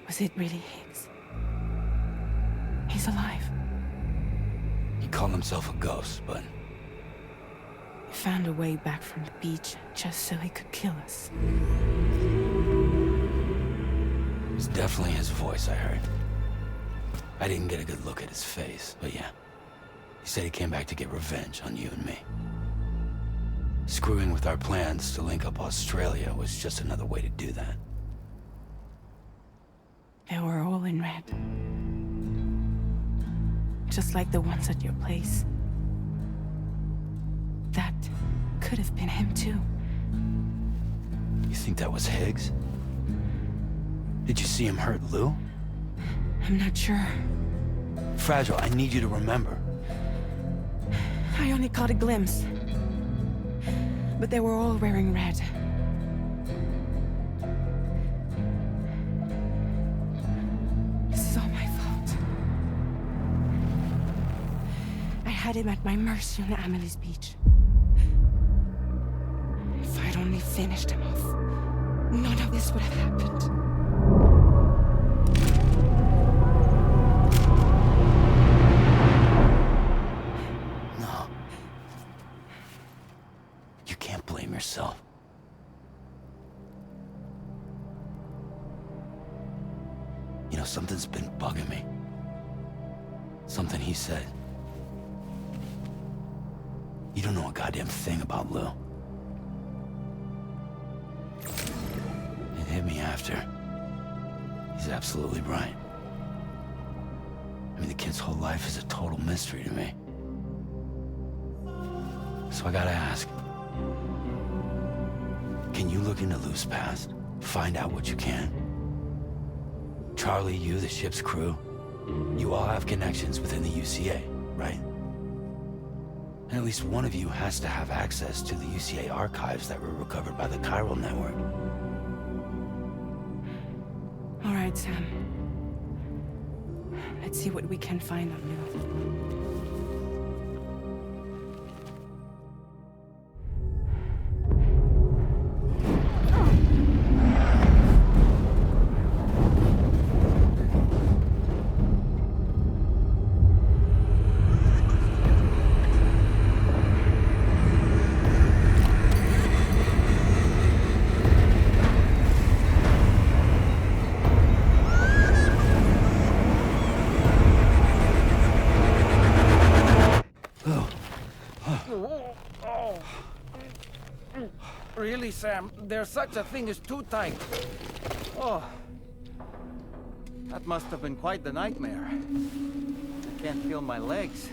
Was it really Higgs? He's alive. He called himself a ghost, but... He found a way back from the beach just so he could kill us. It was definitely his voice I heard. I didn't get a good look at his face, but yeah. He said he came back to get revenge on you and me. Screwing with our plans to link up Australia was just another way to do that. They were all in red. Just like the ones at your place. That could have been him too. You think that was Higgs? Did you see him hurt Lou? I'm not sure. Fragile, I need you to remember. I only caught a glimpse. But they were all wearing red. This is all my fault. I had him at my mercy on Amelie's beach. If I'd only finished him off, none of this would have happened. No. You can't blame yourself. You know, something's been bugging me. Something he said. You don't know a goddamn thing about Lou. It hit me after. He's absolutely right. I mean, the kid's whole life is a total mystery to me. So I gotta ask. Can you look into Lou's past? Find out what you can? Charlie, you, the ship's crew, you all have connections within the UCA, right? And at least one of you has to have access to the UCA archives that were recovered by the chiral network. All right, Sam. Let's see what we can find on Lou. Sam. There's such a thing as too tight. Oh. That must have been quite the nightmare. I can't feel my legs.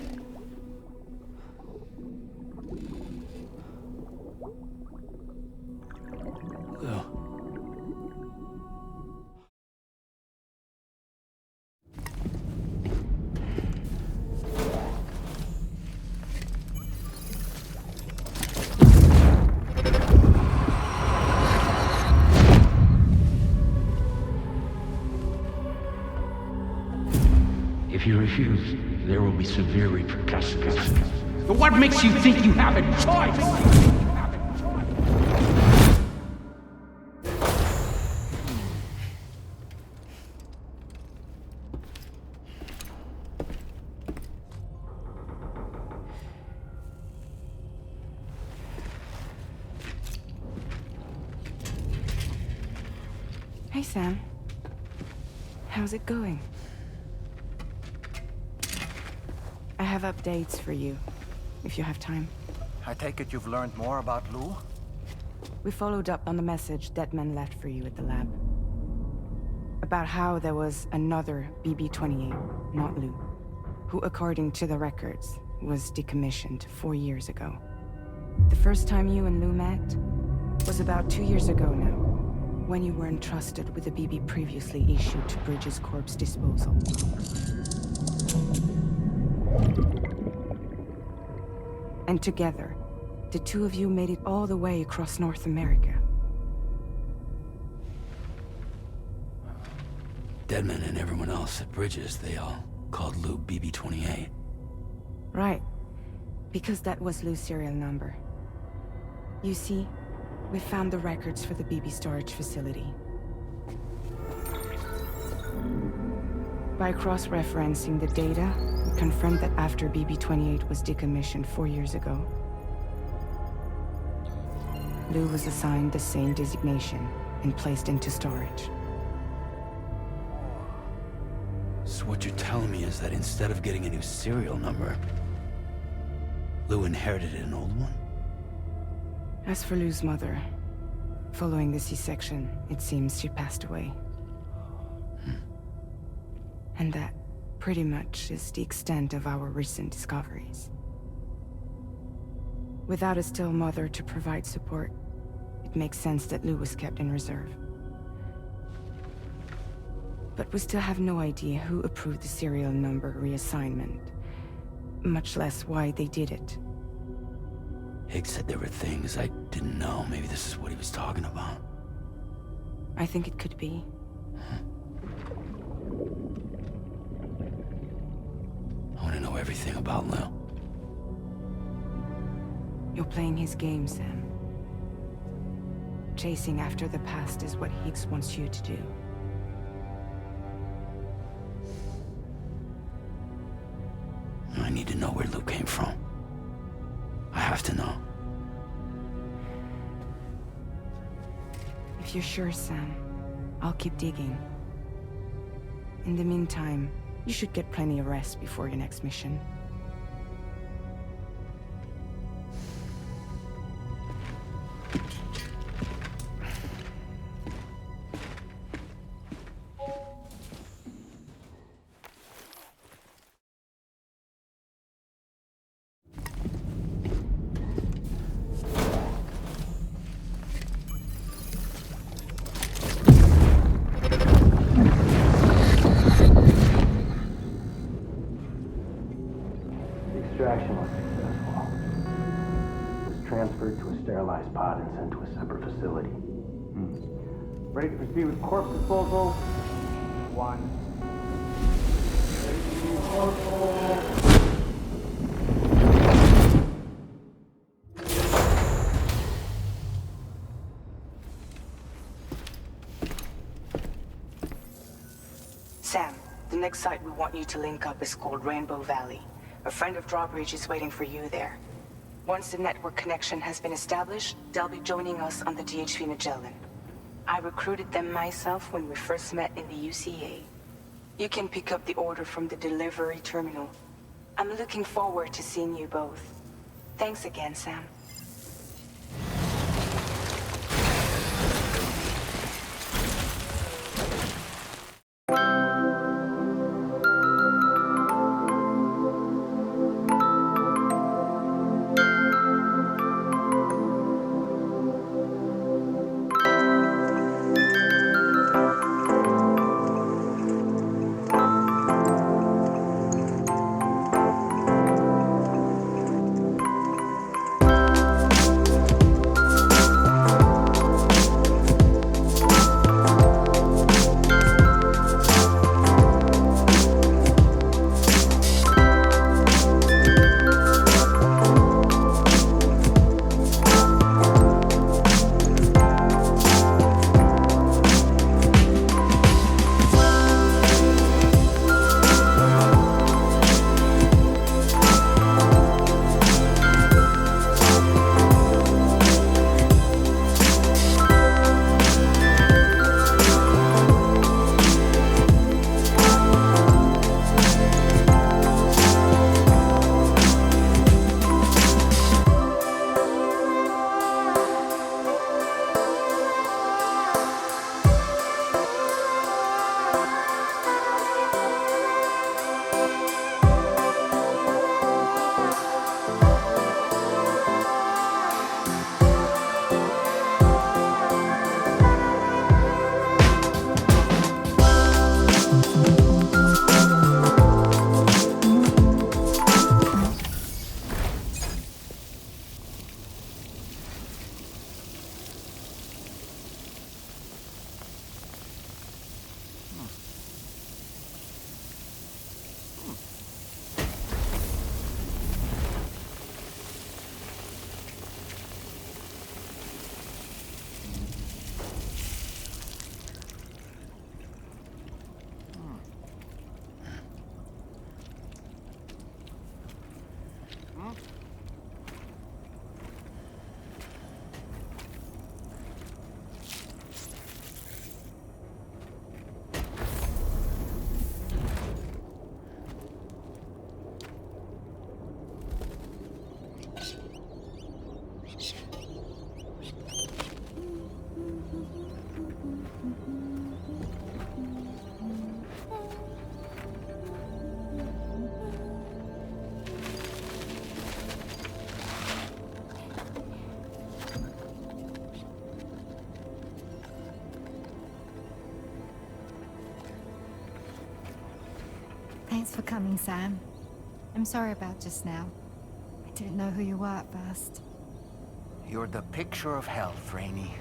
If you refuse, there will be severe repercussions. But what makes you think you have a choice? Hey, Sam. How's it going? I have updates for you, if you have time. I take it you've learned more about Lou? We followed up on the message Deadman left for you at the lab. About how there was another BB-28, not Lou, who, according to the records, was decommissioned 4 years ago. The first time you and Lou met was about 2 years ago now, when you were entrusted with the BB previously issued to Bridges Corp's disposal. And together, the two of you made it all the way across North America. Deadman and everyone else at Bridges, they all called Lou BB-28. Right. Because that was Lou's serial number. You see, we found the records for the BB storage facility. By cross-referencing the data, we confirmed that after BB-28 was decommissioned 4 years ago, Lou was assigned the same designation and placed into storage. So what you're telling me is that instead of getting a new serial number, Lou inherited an old one? As for Lou's mother, following the C-section, it seems she passed away. And that, pretty much, is the extent of our recent discoveries. Without a still mother to provide support, it makes sense that Lou was kept in reserve. But we still have no idea who approved the serial number reassignment, much less why they did it. Higgs said there were things I didn't know. Maybe this is what he was talking about. I think it could be. I want to know everything about Lou. You're playing his game, Sam. Chasing after the past is what Higgs wants you to do. I need to know where Lou came from. I have to know. If you're sure, Sam, I'll keep digging. In the meantime, you should get plenty of rest before your next mission. Extraction was successful. It was transferred to a sterilized pod and sent to a separate facility. Ready to proceed with corpse disposal? 1. Ready to do disposal. Sam, the next site we want you to link up is called Rainbow Valley. A friend of Drawbridge is waiting for you there. Once the network connection has been established, they'll be joining us on the DHV Magellan. I recruited them myself when we first met in the UCA. You can pick up the order from the delivery terminal. I'm looking forward to seeing you both. Thanks again, Sam. Thanks for coming, Sam. I'm sorry about just now. I didn't know who you were at first. You're the picture of health, Rainey.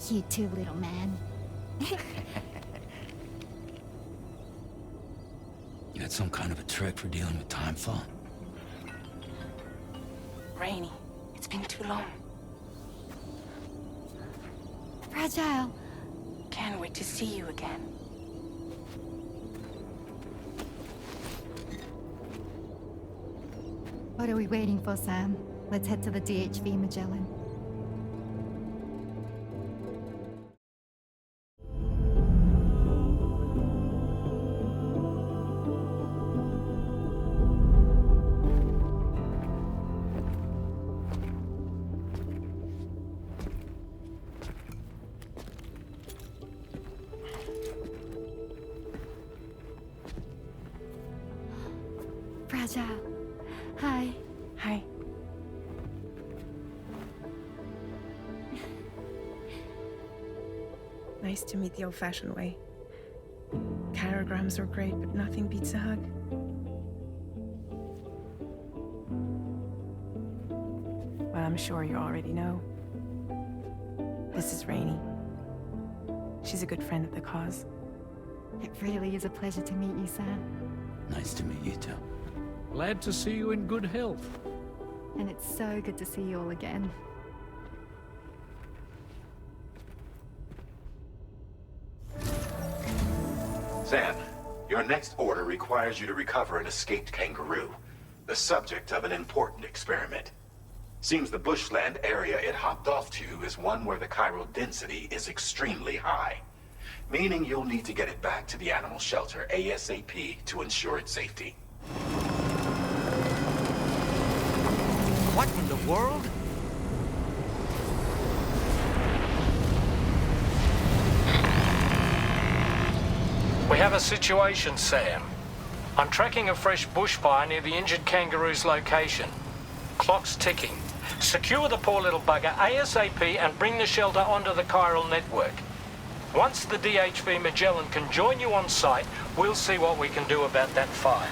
You too, little man. You had some kind of a trick for dealing with time fall? Rainey, it's been too long. Fragile. Can't wait to see you again. What are we waiting for, Sam? Let's head to the DHV Magellan. Fragile. Hi. Hi. Nice to meet the old-fashioned way. Carograms are great, but nothing beats a hug. Well, I'm sure you already know. This is Rainey. She's a good friend of the cause. It really is a pleasure to meet you, Sam. Nice to meet you too. Glad to see you in good health. And it's so good to see you all again. Sam, your next order requires you to recover an escaped kangaroo, the subject of an important experiment. Seems the bushland area it hopped off to is one where the chiral density is extremely high, meaning you'll need to get it back to the animal shelter ASAP to ensure its safety. What in the world? We have a situation, Sam. I'm tracking a fresh bushfire near the injured kangaroo's location. Clock's ticking. Secure the poor little bugger ASAP and bring the shelter onto the chiral network. Once the DHV Magellan can join you on site, we'll see what we can do about that fire.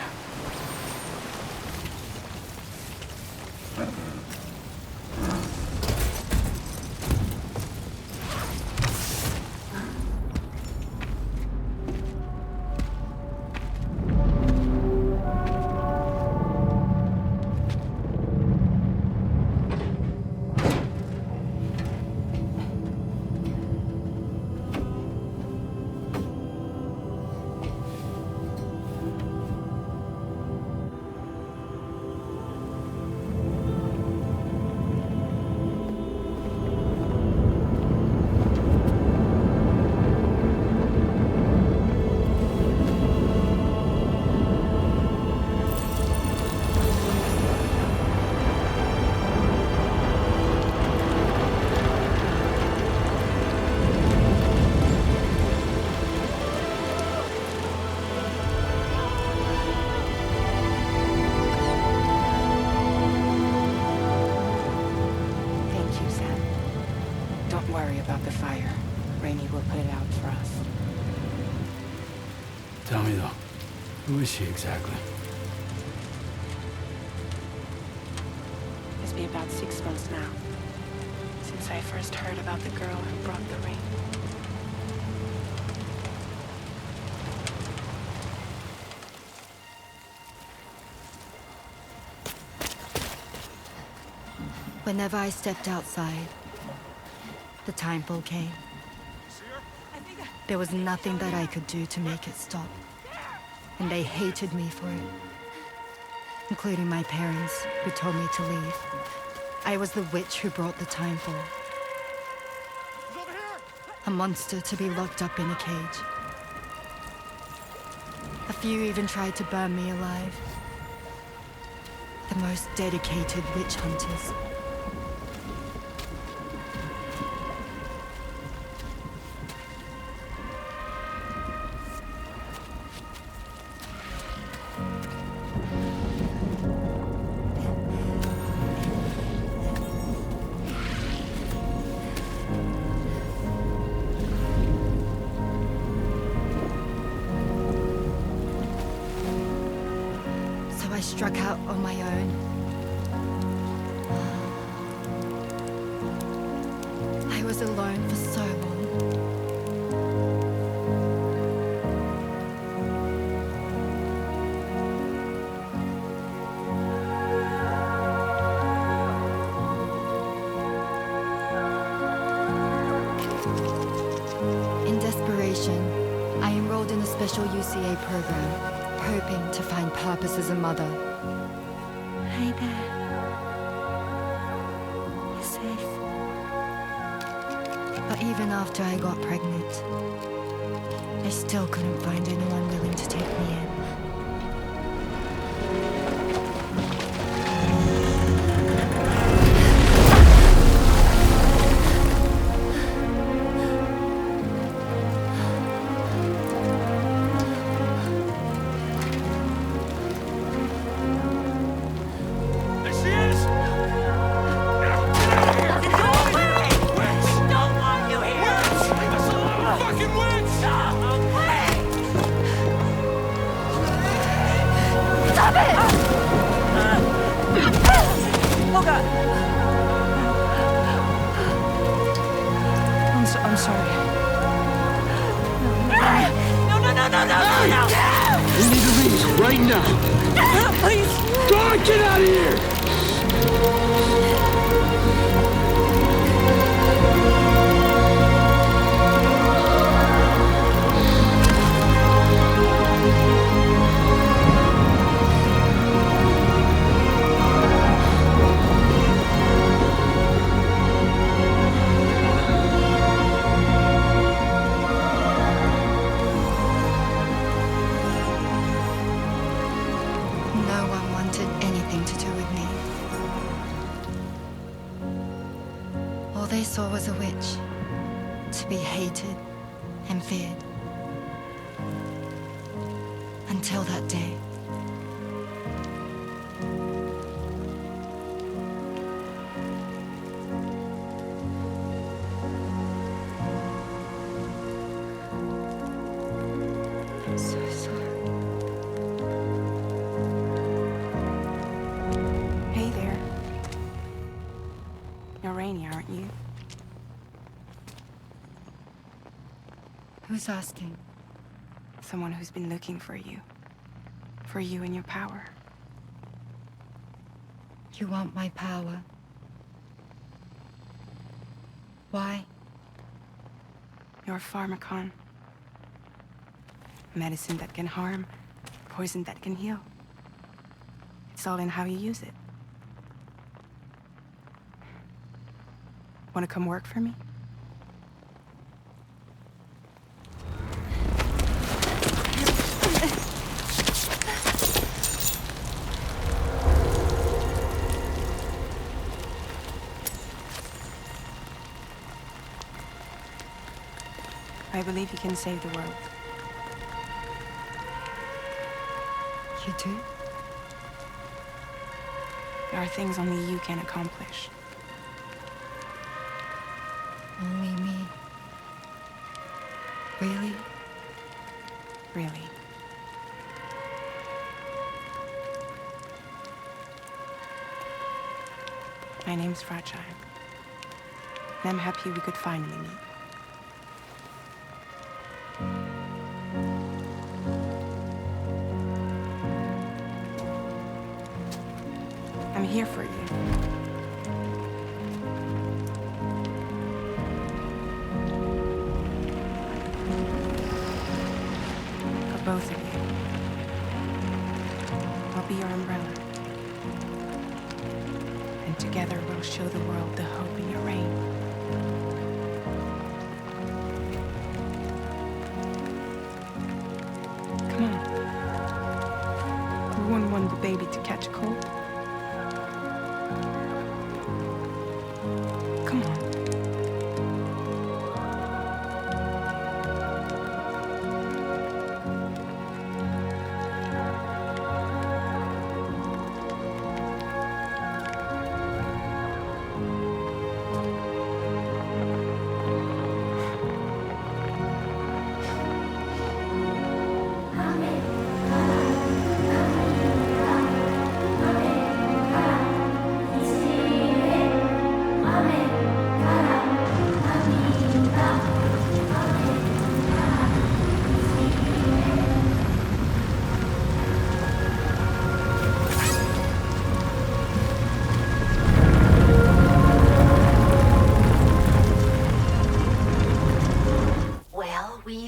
Tell me though, who is she exactly? It's been about 6 months now, since I first heard about the girl who brought the ring. Whenever I stepped outside, the timefall came. There was nothing that I could do to make it stop. And they hated me for it. Including my parents, who told me to leave. I was the witch who brought the timefall. A monster to be locked up in a cage. A few even tried to burn me alive. The most dedicated witch hunters. struck out on my own. I was alone for so long. In desperation, I enrolled in a special UCA program, hoping to find purpose as a mother. Hi there. You're safe. But even after I got pregnant, I still couldn't find anyone willing to take me in. I'm sorry. No. We need to leave right now. Please. God, get out of here! No one wanted anything to do with me. All they saw was a witch, to be hated and feared. Until that day. I'm so sorry. Hey there. You're Rainy, aren't you? Who's asking? Someone who's been looking for you. For you and your power. You want my power? Why? You're a pharmacon. Medicine that can harm, poison that can heal. It's all in how you use it. Want to come work for me? I believe you can save the world. You do? There are things only you can accomplish. Only me. Really? Really. My name's Fragile. And I'm happy we could finally meet. I'm here for you. For both of you. I'll be your umbrella. And together we'll show the world the hope in your reign. Come on. Who wouldn't want the baby to catch a cold? Come on.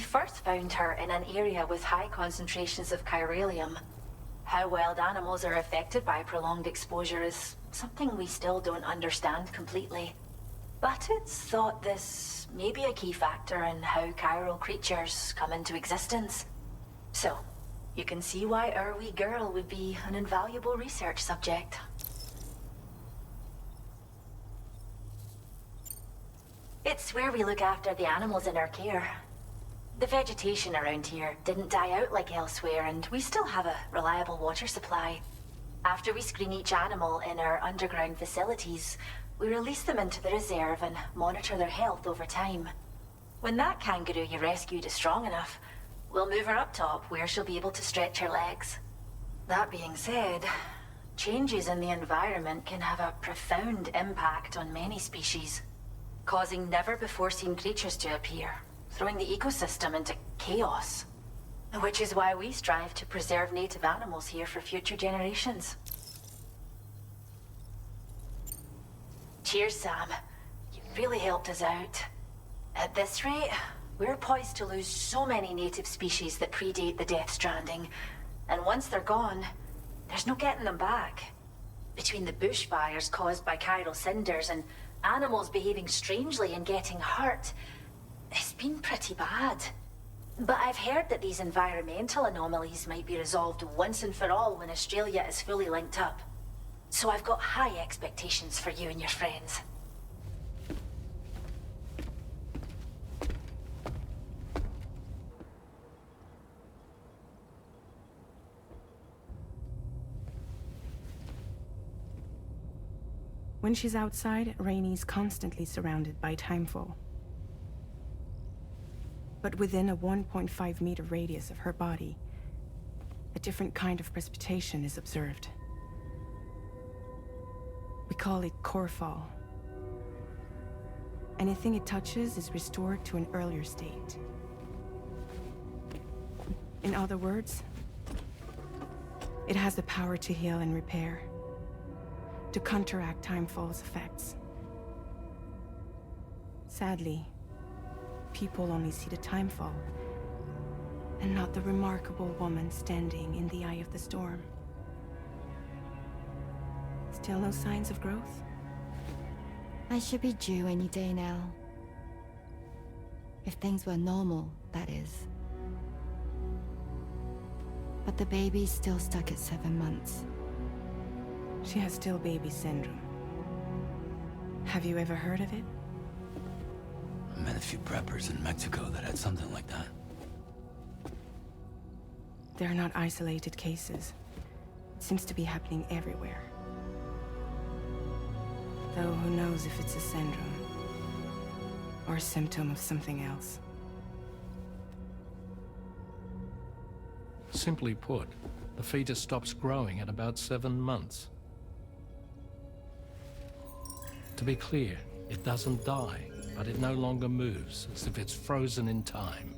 first found her in an area with high concentrations of chiralium. How wild animals are affected by prolonged exposure is something we still don't understand completely. But it's thought this may be a key factor in how chiral creatures come into existence. So, you can see why our wee girl would be an invaluable research subject. It's where we look after the animals in our care. The vegetation around here didn't die out like elsewhere, and we still have a reliable water supply. After we screen each animal in our underground facilities, we release them into the reserve and monitor their health over time. When that kangaroo you rescued is strong enough, we'll move her up top where she'll be able to stretch her legs. That being said, changes in the environment can have a profound impact on many species, causing never-before-seen creatures to appear, throwing the ecosystem into chaos. Which is why we strive to preserve native animals here for future generations. Cheers, Sam. You really helped us out. At this rate, we're poised to lose so many native species that predate the Death Stranding, and once they're gone, there's no getting them back. Between the bushfires caused by chiral cinders and animals behaving strangely and getting hurt, it's been pretty bad. But I've heard that these environmental anomalies might be resolved once and for all when Australia is fully linked up. So I've got high expectations for you and your friends. When she's outside, Rainie's constantly surrounded by timefall. But within a 1.5-meter radius of her body, a different kind of precipitation is observed. We call it core fall. Anything it touches is restored to an earlier state. In other words, it has the power to heal and repair, to counteract timefall's effects. Sadly, people only see the timefall, and not the remarkable woman standing in the eye of the storm. Still no signs of growth? I should be due any day now. If things were normal, that is. But the baby's still stuck at 7 months. She has still baby syndrome. Have you ever heard of it? I met a few preppers in Mexico that had something like that. They're not isolated cases. It seems to be happening everywhere. Though who knows if it's a syndrome or a symptom of something else. Simply put, the fetus stops growing at about 7 months. To be clear, it doesn't die, but it no longer moves, as if it's frozen in time.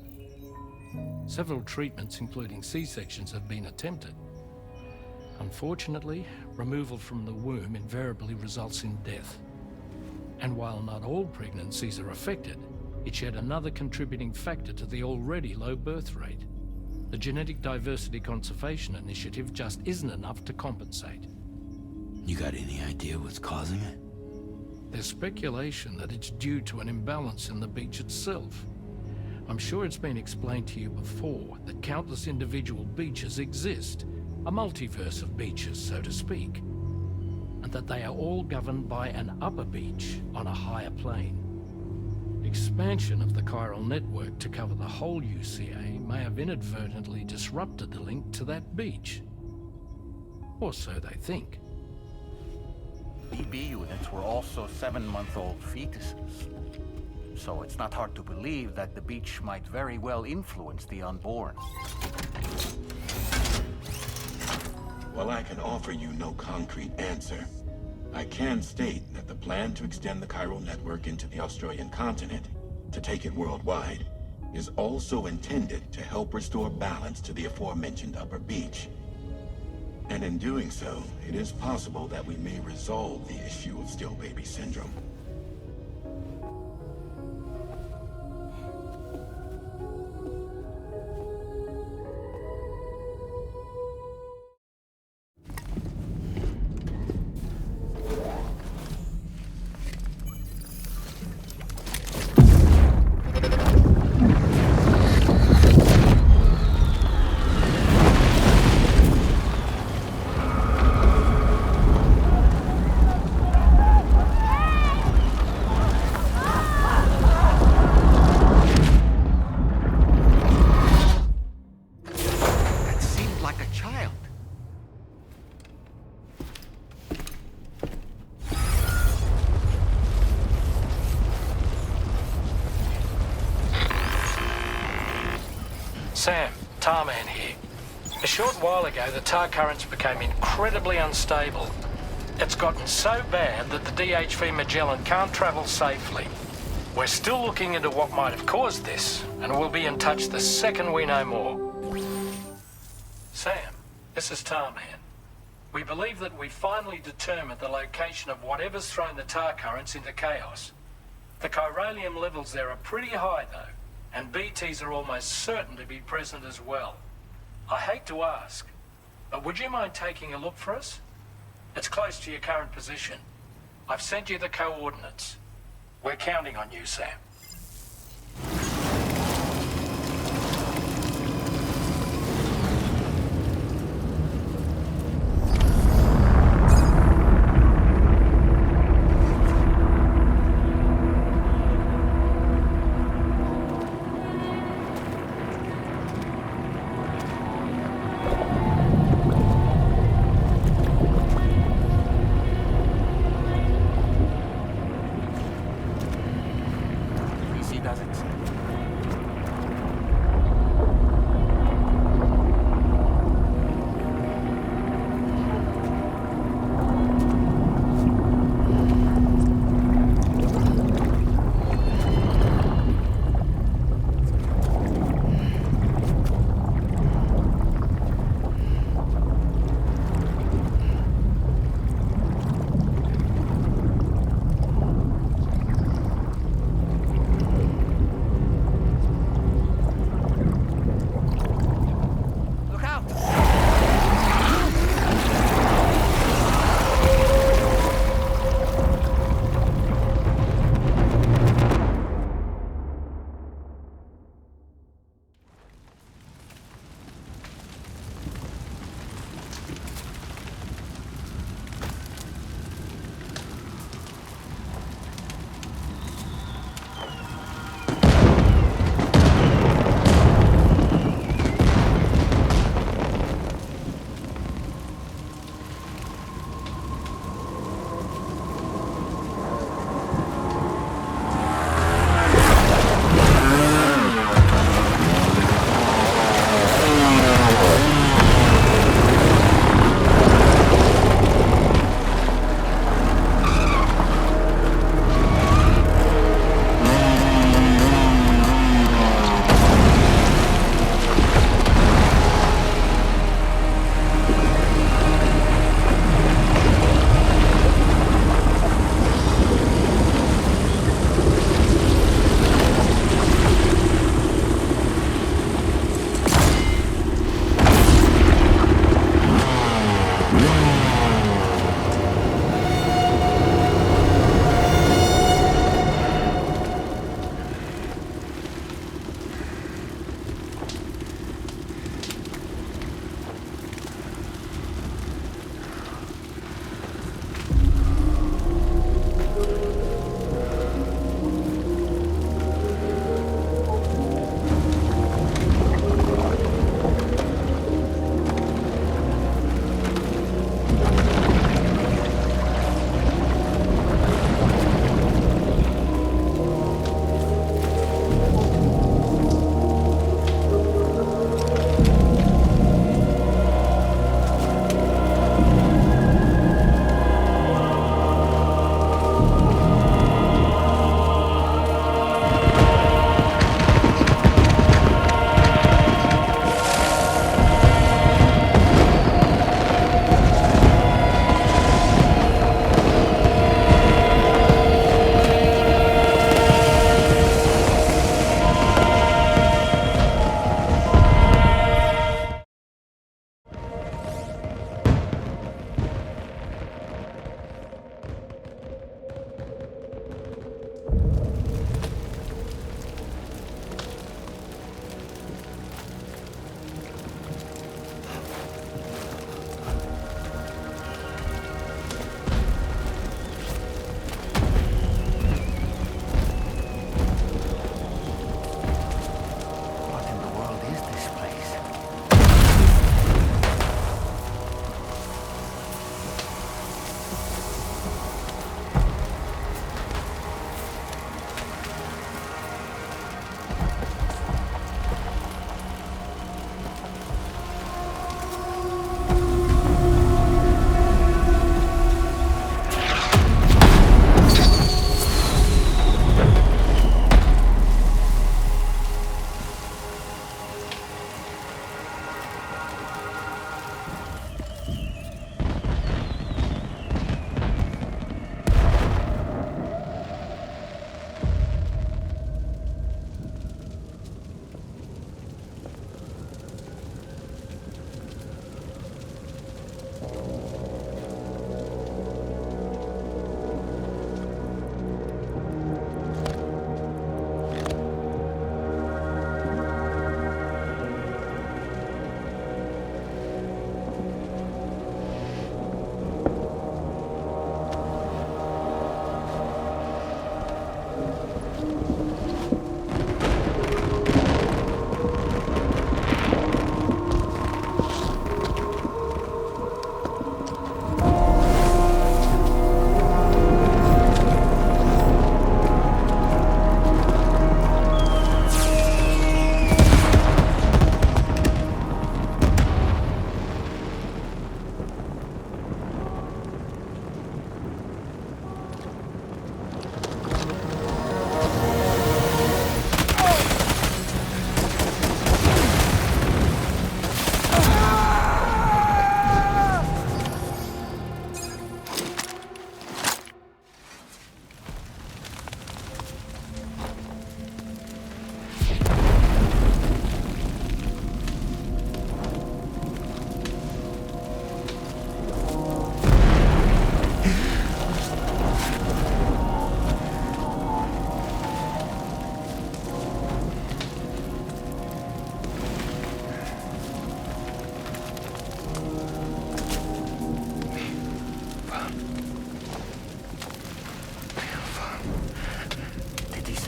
Several treatments, including C-sections, have been attempted. Unfortunately, removal from the womb invariably results in death. And while not all pregnancies are affected, it's yet another contributing factor to the already low birth rate. The Genetic Diversity Conservation Initiative just isn't enough to compensate. You got any idea what's causing it? There's speculation that it's due to an imbalance in the beach itself. I'm sure it's been explained to you before that countless individual beaches exist, a multiverse of beaches, so to speak, and that they are all governed by an upper beach on a higher plane. Expansion of the chiral network to cover the whole UCA may have inadvertently disrupted the link to that beach. Or so they think. BB units were also 7-month-old fetuses. So it's not hard to believe that the beach might very well influence the unborn. While I can offer you no concrete answer, I can state that the plan to extend the chiral network into the Australian continent, to take it worldwide, is also intended to help restore balance to the aforementioned upper beach. And in doing so, it is possible that we may resolve the issue of still baby syndrome. Sam, Tarman here. A short while ago, the tar currents became incredibly unstable. It's gotten so bad that the DHV Magellan can't travel safely. We're still looking into what might have caused this, and we'll be in touch the second we know more. Sam, this is Tarman. We believe that we finally determined the location of whatever's thrown the tar currents into chaos. The chiralium levels there are pretty high, though, and BTs are almost certain to be present as well. I hate to ask, but would you mind taking a look for us? It's close to your current position. I've sent you the coordinates. We're counting on you, Sam.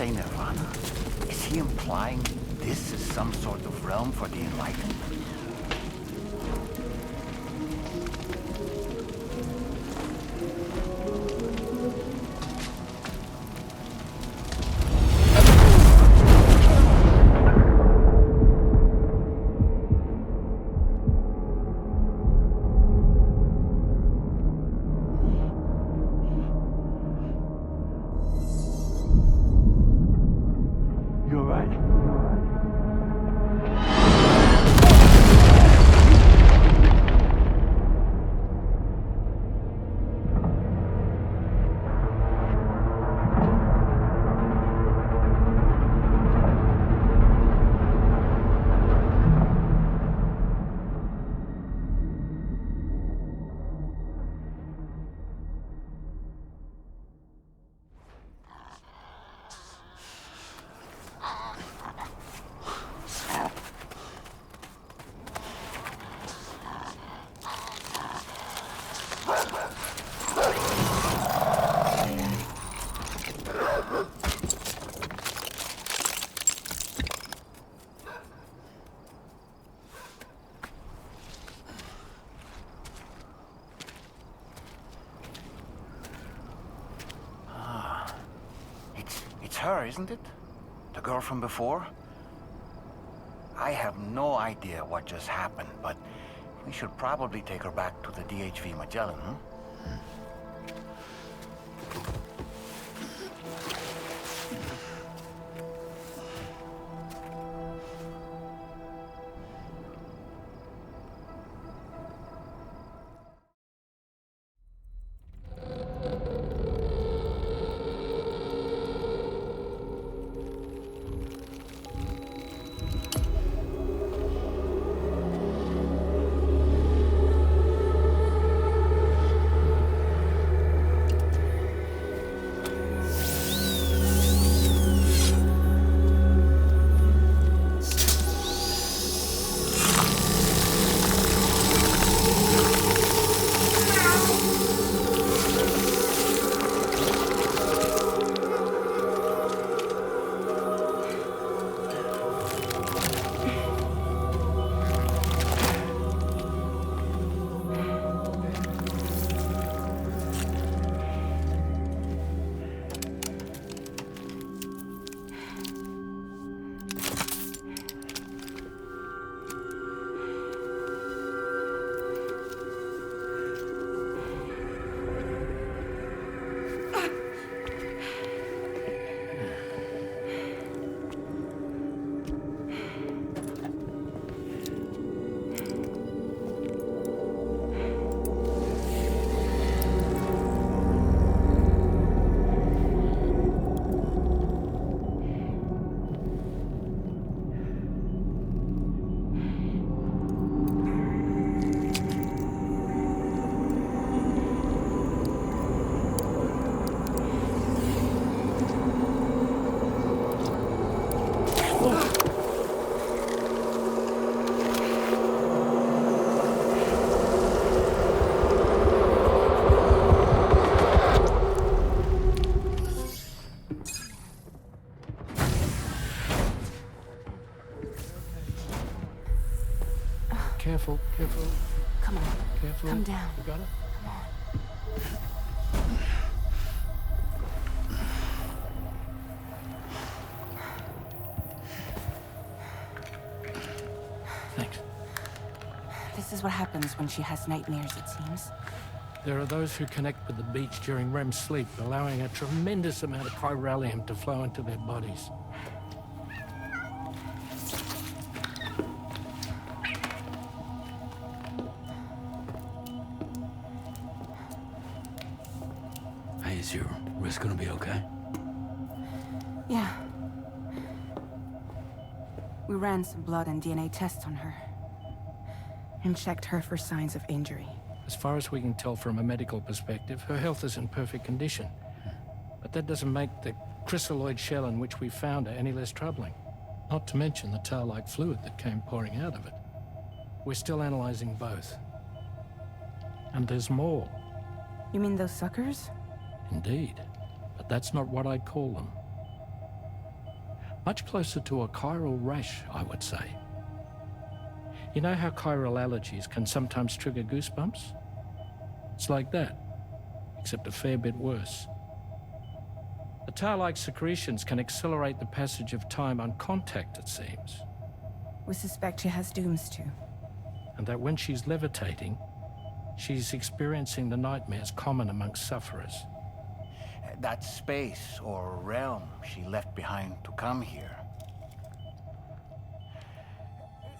say Nirvana? Is he implying this is some sort of realm for the enlightened? You're right. It's her, isn't it? The girl from before? I have no idea what just happened, but we should probably take her back to the DHV Magellan, huh? Careful, careful. Come on. Careful. Come down. You got it? Come on. Thanks. This is what happens when she has nightmares, it seems. There are those who connect with the beach during REM sleep, allowing a tremendous amount of chiralium to flow into their bodies. Hey, is your wrist gonna be okay? Yeah. We ran some blood and DNA tests on her. And checked her for signs of injury. As far as we can tell from a medical perspective, her health is in perfect condition. But that doesn't make the chrysaloid shell in which we found her any less troubling. Not to mention the tar-like fluid that came pouring out of it. We're still analyzing both. And there's more. You mean those suckers? Indeed. But that's not what I'd call them. Much closer to a chiral rash, I would say. You know how chiral allergies can sometimes trigger goosebumps? It's like that, except a fair bit worse. The tar-like secretions can accelerate the passage of time on contact, it seems. We suspect she has dooms too. And that when she's levitating, she's experiencing the nightmares common amongst sufferers. That space or realm she left behind to come here.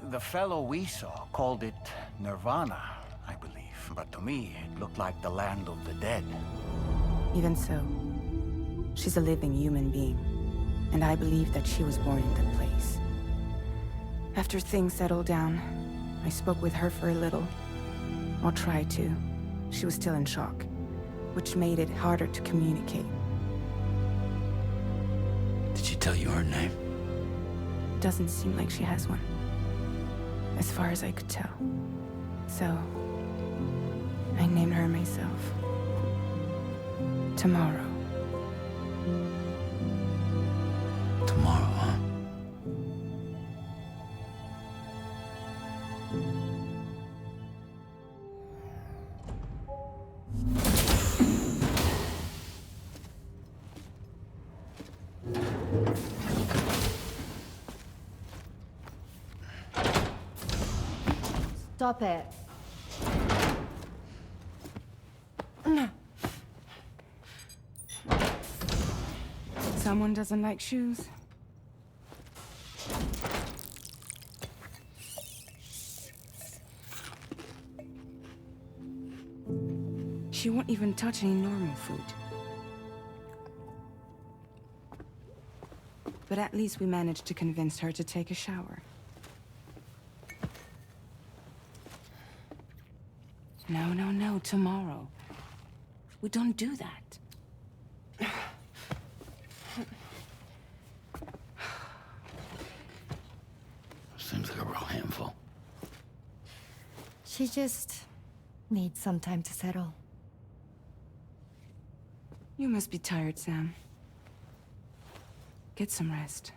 The fellow we saw called it Nirvana, I believe. But to me, it looked like the land of the dead. Even so, she's a living human being. And I believe that she was born in that place. After things settled down, I spoke with her for a little. Or tried to. She was still in shock, which made it harder to communicate. Did she tell you her name? Doesn't seem like she has one. As far as I could tell. So, I named her myself. Tomorrow. Tomorrow, huh? Stop it. Someone doesn't like shoes. She won't even touch any normal food. But at least we managed to convince her to take a shower. No, tomorrow. We don't do that. Seems like a real handful. She just needs some time to settle. You must be tired, Sam. Get some rest.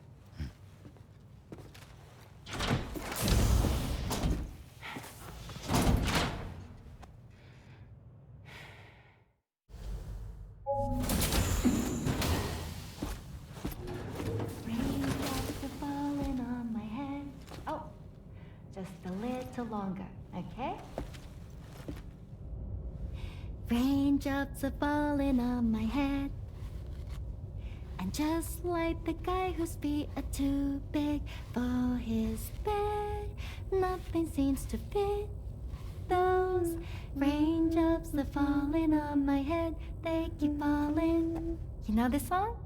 Longer, okay? Raindrops are falling on my head. And just like the guy whose feet are too big for his bed, nothing seems to fit. Those raindrops are falling on my head, they keep falling. You know this song?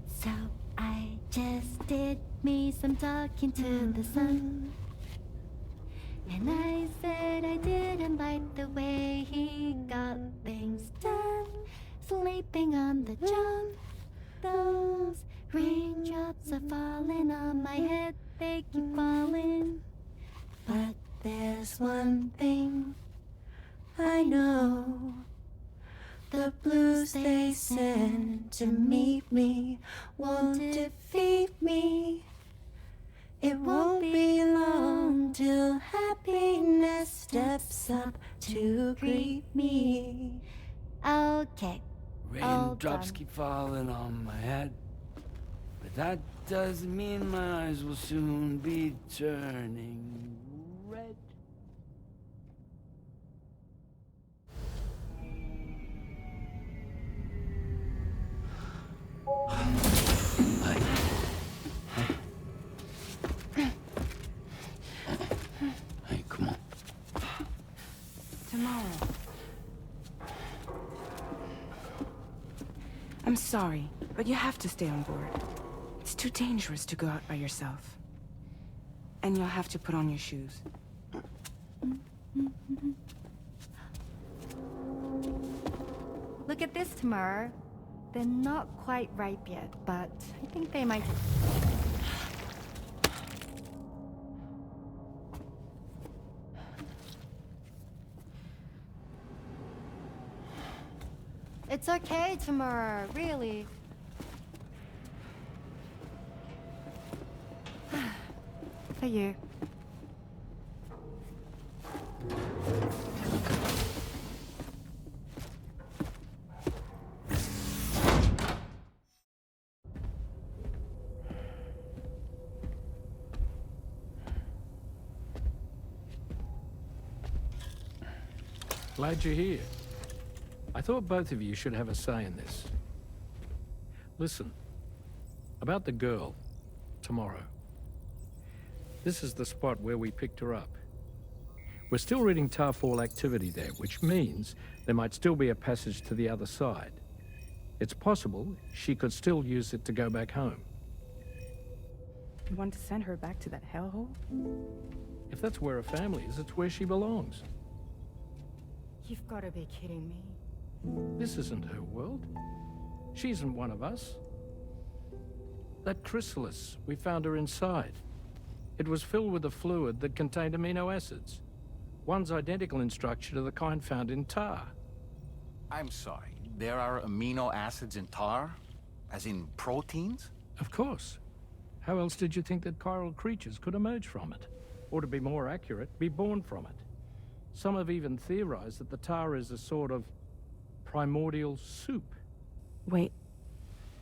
So I just did me some talking to the sun. And I said I didn't like the way he got things done, sleeping on the job. Those raindrops are falling on my head, they keep falling. But there's one thing I know. The blues they send to meet me won't defeat me. It won't be long till happiness steps up to greet me. Okay. Raindrops keep falling on my head, but that doesn't mean my eyes will soon be turning red. Hey, come on. Tomorrow. I'm sorry, but you have to stay on board. It's too dangerous to go out by yourself. And you'll have to put on your shoes. Look at this, Tamar. They're not quite ripe yet, but I think they might... It's okay, Tamar, really. For you. Glad you're here. I thought both of you should have a say in this. Listen, about the girl, tomorrow. This is the spot where we picked her up. We're still reading Tarfall activity there, which means there might still be a passage to the other side. It's possible she could still use it to go back home. You want to send her back to that hellhole? If that's where her family is, it's where she belongs. You've got to be kidding me. This isn't her world. She isn't one of us. That chrysalis, we found her inside. It was filled with a fluid that contained amino acids. One's identical in structure to the kind found in tar. I'm sorry, there are amino acids in tar? As in proteins? Of course. How else did you think that chiral creatures could emerge from it? Or to be more accurate, be born from it? Some have even theorized that the tar is a sort of primordial soup. Wait,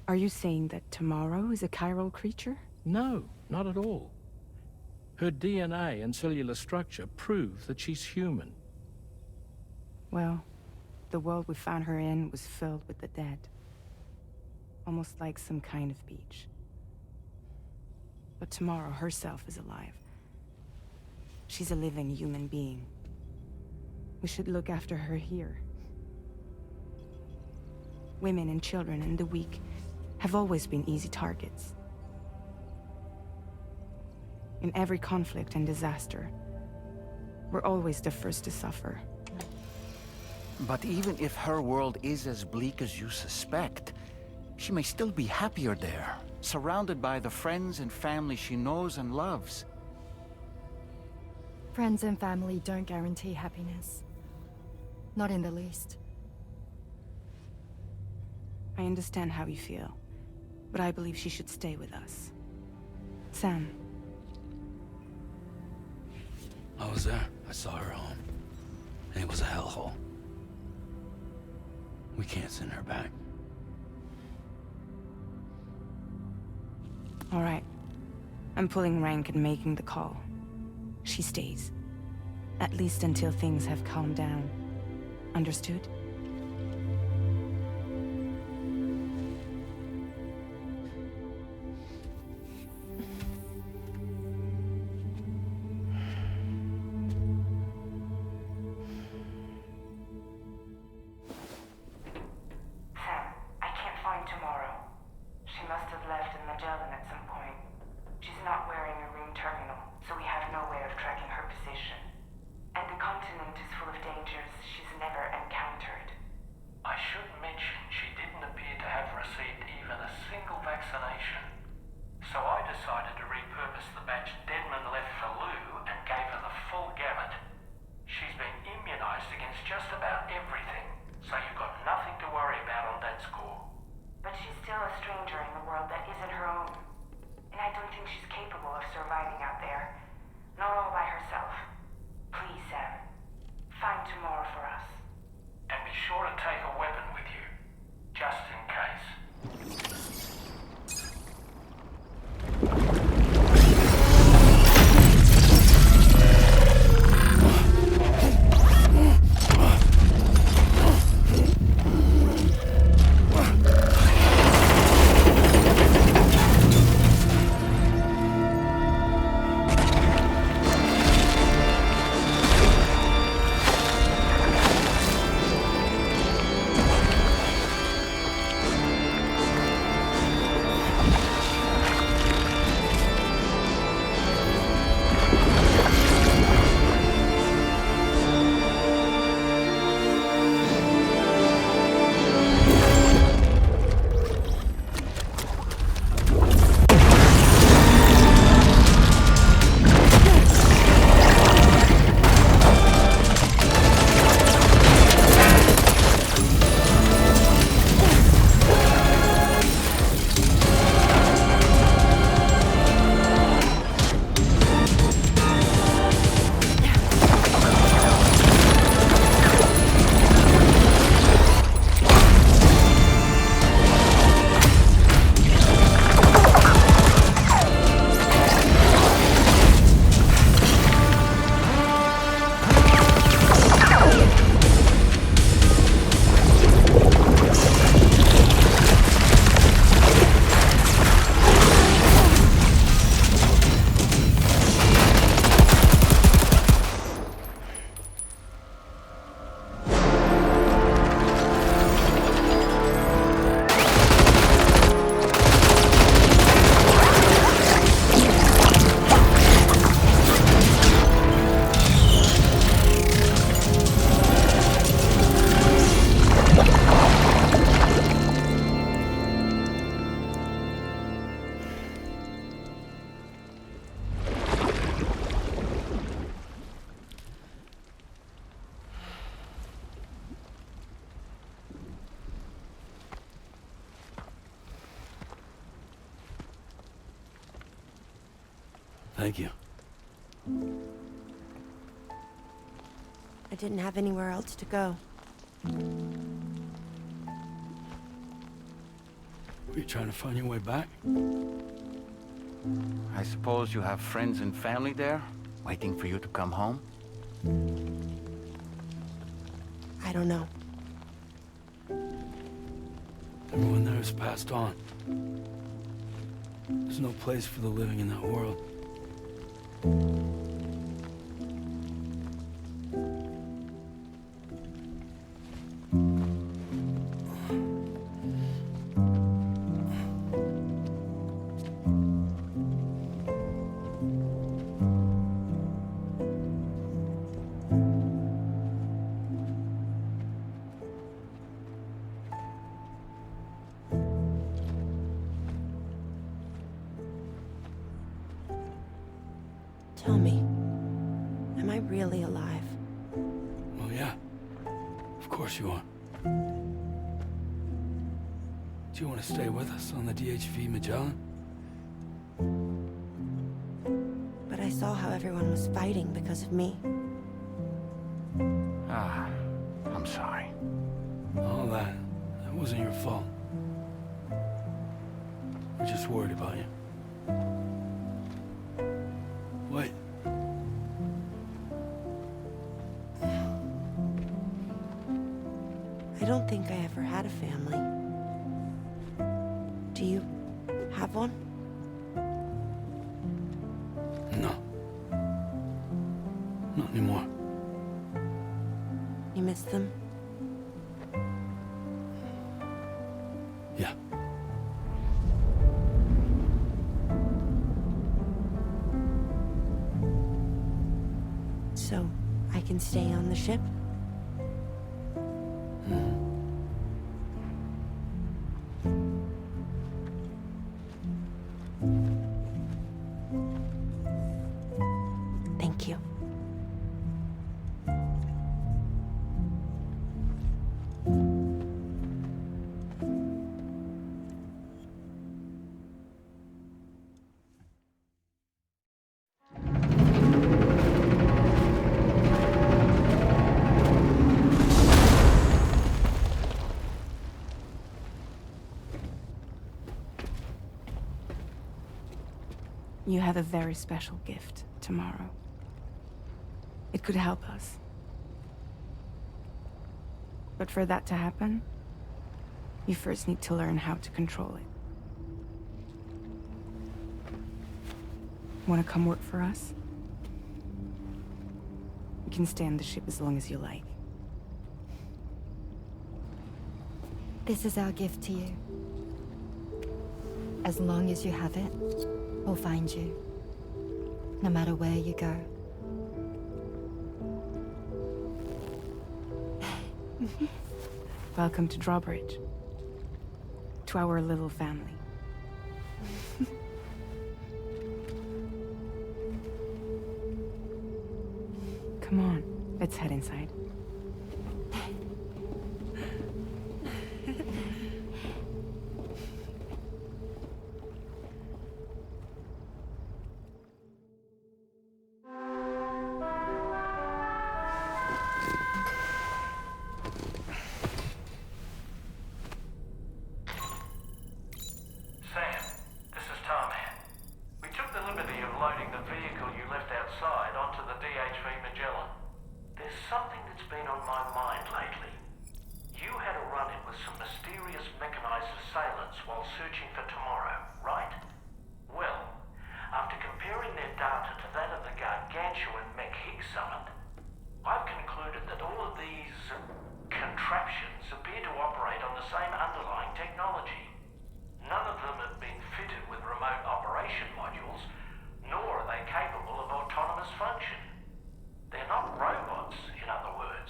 are you saying that tomorrow is a chiral creature? No, not at all. Her DNA and cellular structure prove that she's human. Well, the world we found her in was filled with the dead. Almost like some kind of beach. But tomorrow herself is alive. She's a living human being. We should look after her here. Women and children and the weak have always been easy targets. In every conflict and disaster, we're always the first to suffer. But even if her world is as bleak as you suspect, she may still be happier there, surrounded by the friends and family she knows and loves. Friends and family don't guarantee happiness. Not in the least. I understand how you feel, but I believe she should stay with us. Sam. I was there. I saw her home. And it was a hellhole. We can't send her back. All right. I'm pulling rank and making the call. She stays. At least until things have calmed down. Understood? Thank you. I didn't have anywhere else to go. Were you trying to find your way back? I suppose you have friends and family there, waiting for you to come home? I don't know. Everyone there has passed on. There's no place for the living in that world. Tell me, am I really alive? Well, yeah. Of course you are. Do you want to stay with us on the DHV Magellan? But I saw how everyone was fighting because of me. I'm sorry. All that wasn't your fault. We're just worried about you. Wait. I don't think I ever had a family. Do you have one? No. Not anymore. You miss them? Yeah. So, I can stay on the ship? Thank you. You have a very special gift tomorrow. It could help us. But for that to happen, you first need to learn how to control it. Want to come work for us? You can stay on the ship as long as you like. This is our gift to you. As long as you have it, we'll find you. No matter where you go. Welcome to Drawbridge. To our little family. Come on, let's head inside. Sam, this is Tarman. We took the liberty of loading the vehicle you left outside onto the DHV Magellan. There's something that's been on my mind lately. You had a run-in with some mysterious mechanized assailants while searching for tomorrow, right? Well, after comparing their data to that of the gargantuan mech Higgs summoned, I've concluded that all of these contraptions appear to operate on the same underlying technology. None of them have been fitted with remote operation modules, nor are they capable of autonomous function. They're not robots, in other words.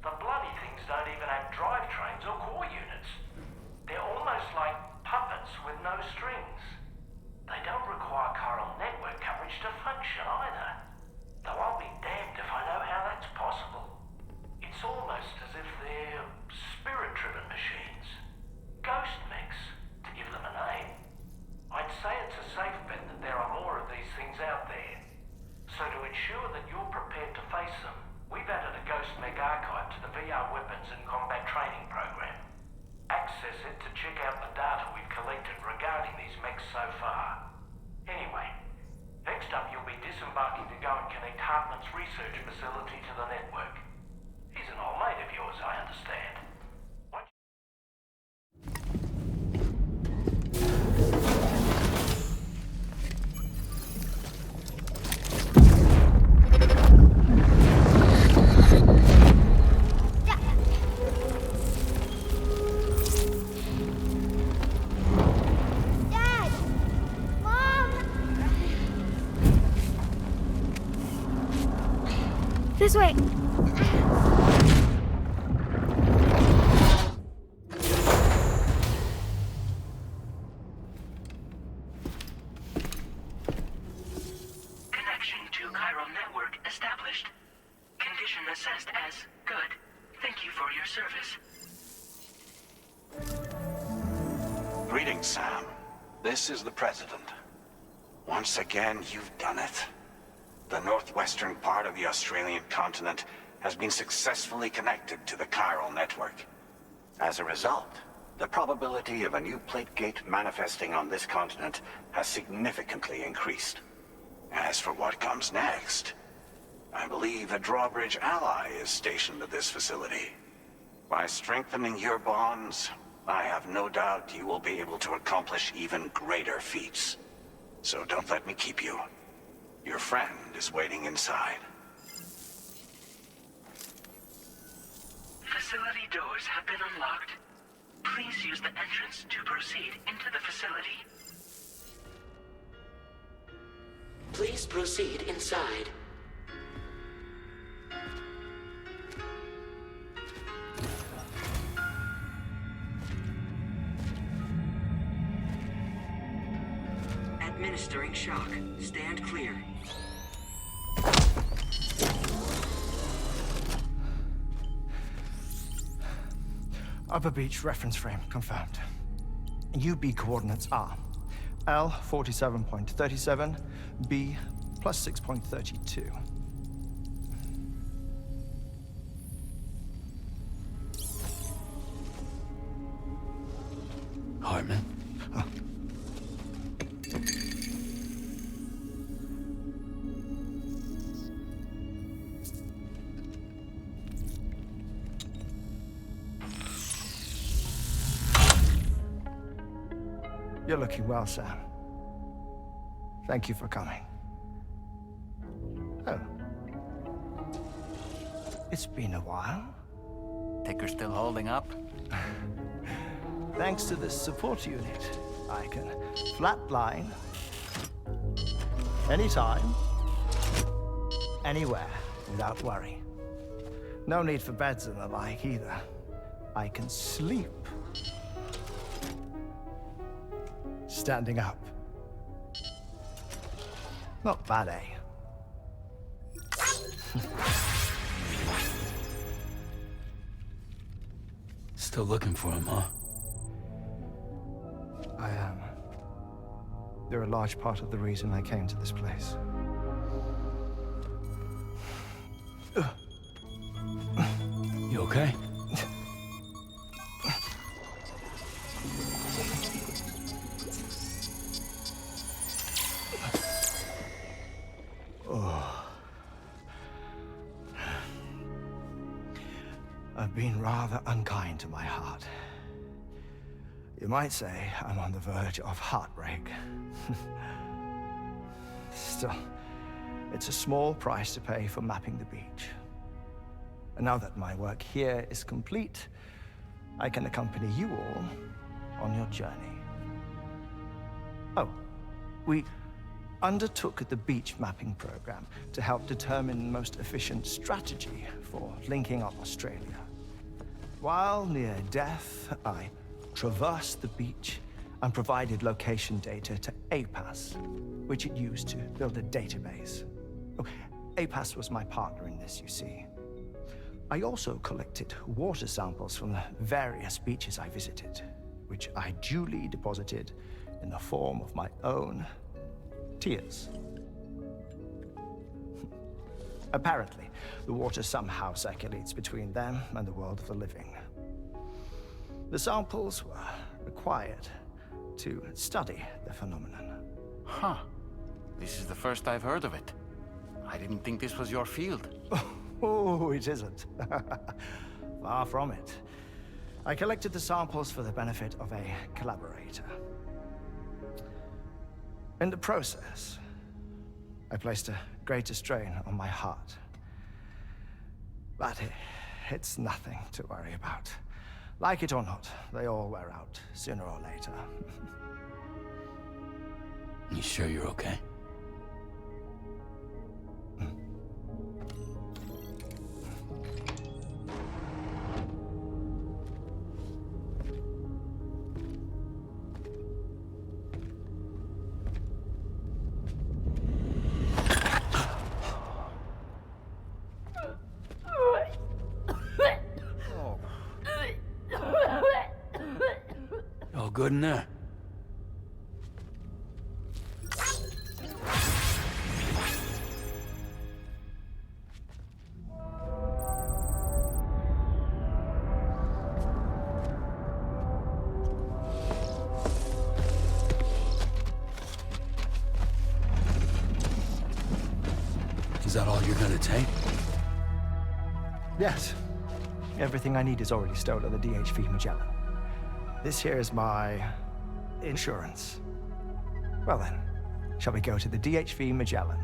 The bloody things don't even have drivetrains or core units. They're almost like puppets with no strings. They don't require chiral network coverage to function either. Though I'll be damned if I know how that's possible. It's almost as if they're spirit-driven machines. Ghost mechs, to give them a name. I'd say it's a safe bet that there are more of these things out there. far. Anyway, next up you'll be disembarking to go and connect Hartman's research facility to the network. He's an old mate of yours, I understand. This way. Connection to chiral network established. Condition assessed as good. Thank you for your service. Greetings, Sam. This is the President. Once again, you've done it. The northwestern part of the Australian continent has been successfully connected to the chiral network. As a result, the probability of a new plate gate manifesting on this continent has significantly increased. As for what comes next, I believe a drawbridge ally is stationed at this facility. By strengthening your bonds, I have no doubt you will be able to accomplish even greater feats. So don't let me keep you. Your friend is waiting inside. Facility doors have been unlocked. Please use the entrance to proceed into the facility. Please proceed inside. Administering shock. Stand clear. Upper beach reference frame confirmed. UB coordinates are L 47.37, B plus 6.32. Hartman? You're looking well, Sam. Thank you for coming. Oh. It's been a while. Ticker's still holding up? Thanks to this support unit, I can flatline anytime, anywhere, without worry. No need for beds and the like either. I can sleep standing up. Not bad, eh? Still looking for him, huh? I am. They're a large part of the reason I came to this place. You okay? I've been rather unkind to my heart. You might say I'm on the verge of heartbreak. Still, it's a small price to pay for mapping the beach. And now that my work here is complete, I can accompany you all on your journey. Oh, we undertook the beach mapping program to help determine the most efficient strategy for linking up Australia. While near death, I traversed the beach and provided location data to APAS, which it used to build a database. Oh, APAS was my partner in this, you see. I also collected water samples from the various beaches I visited, which I duly deposited in the form of my own tears. Apparently, the water somehow circulates between them and the world of the living. The samples were required to study the phenomenon. Huh. This is the first I've heard of it. I didn't think this was your field. Oh, it isn't. Far from it. I collected the samples for the benefit of a collaborator. In the process, I placed a greater strain on my heart. But it's nothing to worry about. Like it or not, they all wear out, sooner or later. You sure you're okay? All good in there? Is that all you're gonna take? Yes. Everything I need is already stored at the DHV Magellan. This here is my insurance. Well then, shall we go to the DHV Magellan?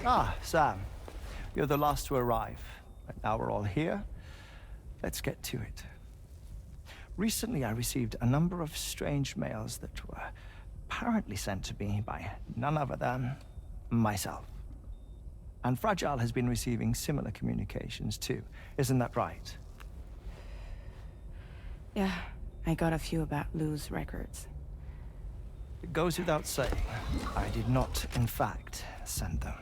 Ah, Sam. You're the last to arrive. But now we're all here. Let's get to it. Recently, I received a number of strange mails that were apparently sent to me by none other than myself. And Fragile has been receiving similar communications too. Isn't that right? Yeah, I got a few about Lou's records. It goes without saying, I did not, in fact, send them.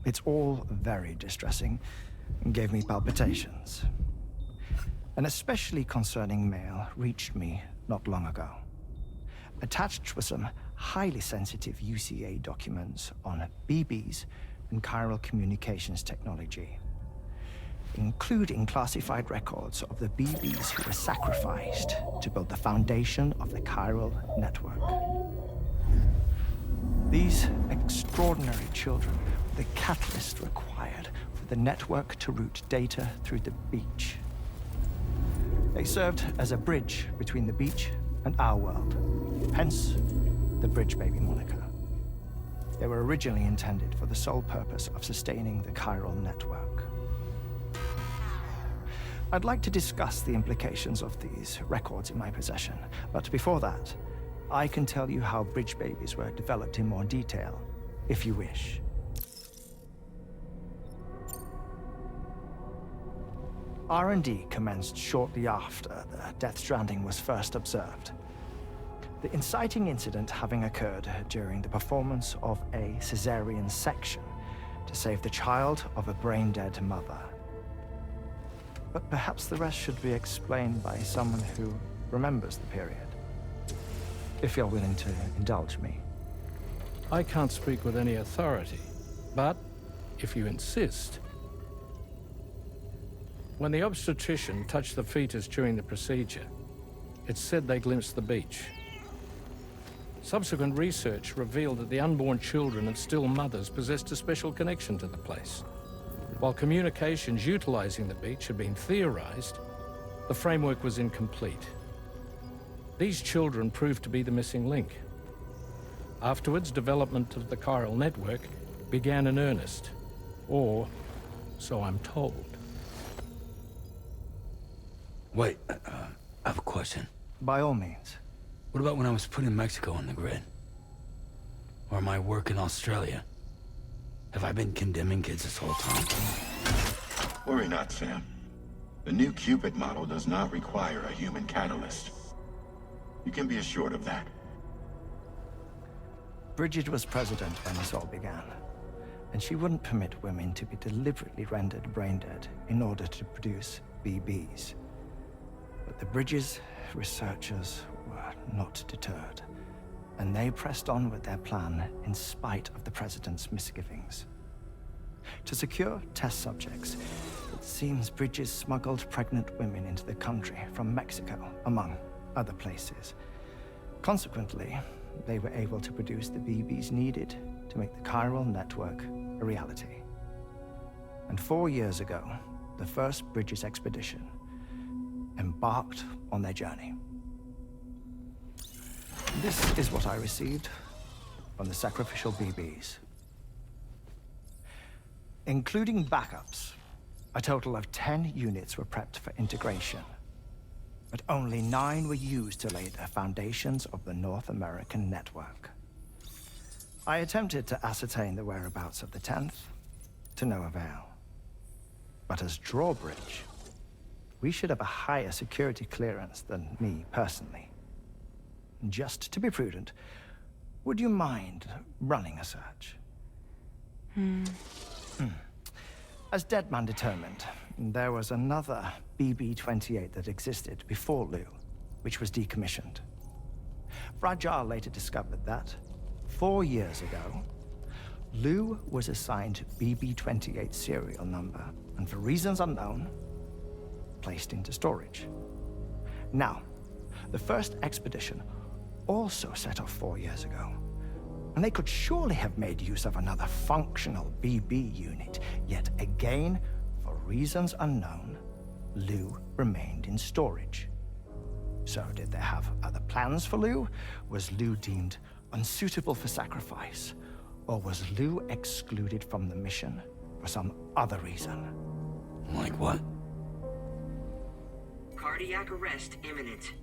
It's all very distressing and gave me palpitations. An especially concerning mail reached me not long ago. Attached were some highly sensitive UCA documents on BBs and chiral communications technology, including classified records of the BBs who were sacrificed to build the foundation of the chiral network. These extraordinary children were the catalyst required for the network to route data through the beach. They served as a bridge between the beach and our world, hence the Bridge Baby moniker. They were originally intended for the sole purpose of sustaining the chiral network. I'd like to discuss the implications of these records in my possession, but before that, I can tell you how Bridge Babies were developed in more detail, if you wish. R&D commenced shortly after the Death Stranding was first observed. The inciting incident having occurred during the performance of a cesarean section to save the child of a brain-dead mother. But perhaps the rest should be explained by someone who remembers the period. If you're willing to indulge me. I can't speak with any authority, but if you insist. When the obstetrician touched the fetus during the procedure, it's said they glimpsed the beach. Subsequent research revealed that the unborn children and still mothers possessed a special connection to the place. While communications utilizing the beach had been theorized, the framework was incomplete. These children proved to be the missing link. Afterwards, development of the chiral network began in earnest, or so I'm told. Wait, I have a question. By all means. What about when I was putting Mexico on the grid? Or my work in Australia? Have I been condemning kids this whole time? Worry not, Sam. The new Cupid model does not require a human catalyst. You can be assured of that. Bridget was president when this all began. and she wouldn't permit women to be deliberately rendered brain-dead in order to produce BBs. But the Bridges researchers were not deterred, and they pressed on with their plan in spite of the President's misgivings. To secure test subjects, it seems Bridges smuggled pregnant women into the country from Mexico, among other places. Consequently, they were able to produce the BBs needed to make the chiral network a reality. And 4 years ago, the first Bridges expedition embarked on their journey. This is what I received from the sacrificial BBs. Including backups, a total of 10 units were prepped for integration, but only 9 were used to lay the foundations of the North American network. I attempted to ascertain the whereabouts of the 10th, to no avail. But as drawbridge, we should have a higher security clearance than me personally. Just to be prudent, would you mind running a search? As Deadman determined, there was another BB-28 that existed before Lu, which was decommissioned. Fragile later discovered that, 4 years ago, Lu was assigned BB-28 serial number, and for reasons unknown, placed into storage. Now, the first expedition also set off 4 years ago, and they could surely have made use of another functional BB unit, yet again, for reasons unknown, Lu remained in storage. So did they have other plans for Lu? Was Lu deemed unsuitable for sacrifice? Or was Lu excluded from the mission for some other reason? Like what? Cardiac arrest imminent.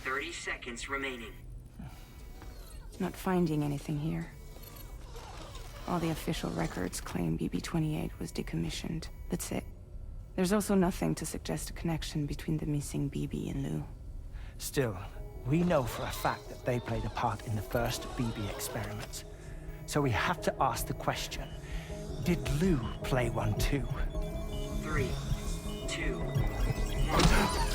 30 seconds remaining. Not finding anything here. All the official records claim BB-28 was decommissioned. That's it. There's also nothing to suggest a connection between the missing BB and Lu. Still, we know for a fact that they played a part in the first BB experiments. So we have to ask the question, did Lu play one too? 3, 2, 1.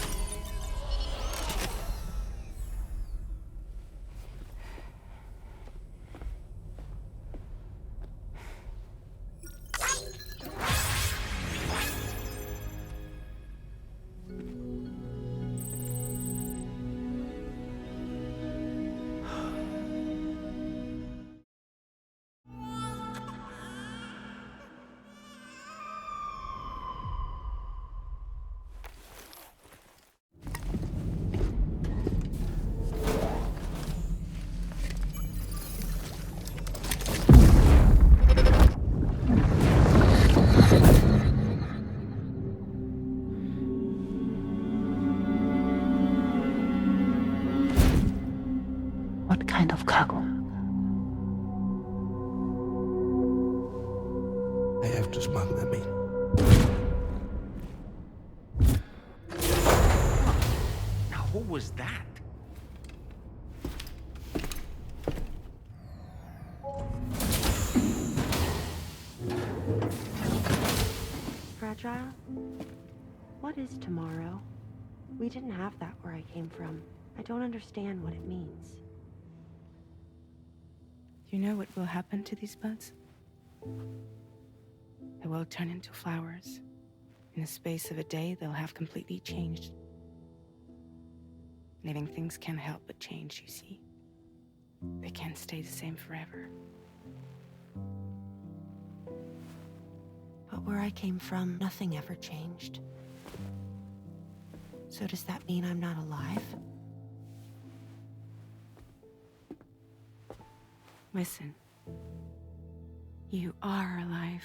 What kind of cargo? I have to smuggle them in. Now, who was that? Fragile? What is tomorrow? We didn't have that where I came from. I don't understand what it means. You know what will happen to these buds? They will turn into flowers. In the space of a day, they'll have completely changed. Living things can't help but change, you see. They can't stay the same forever. But where I came from, nothing ever changed. So does that mean I'm not alive? Listen. You are alive.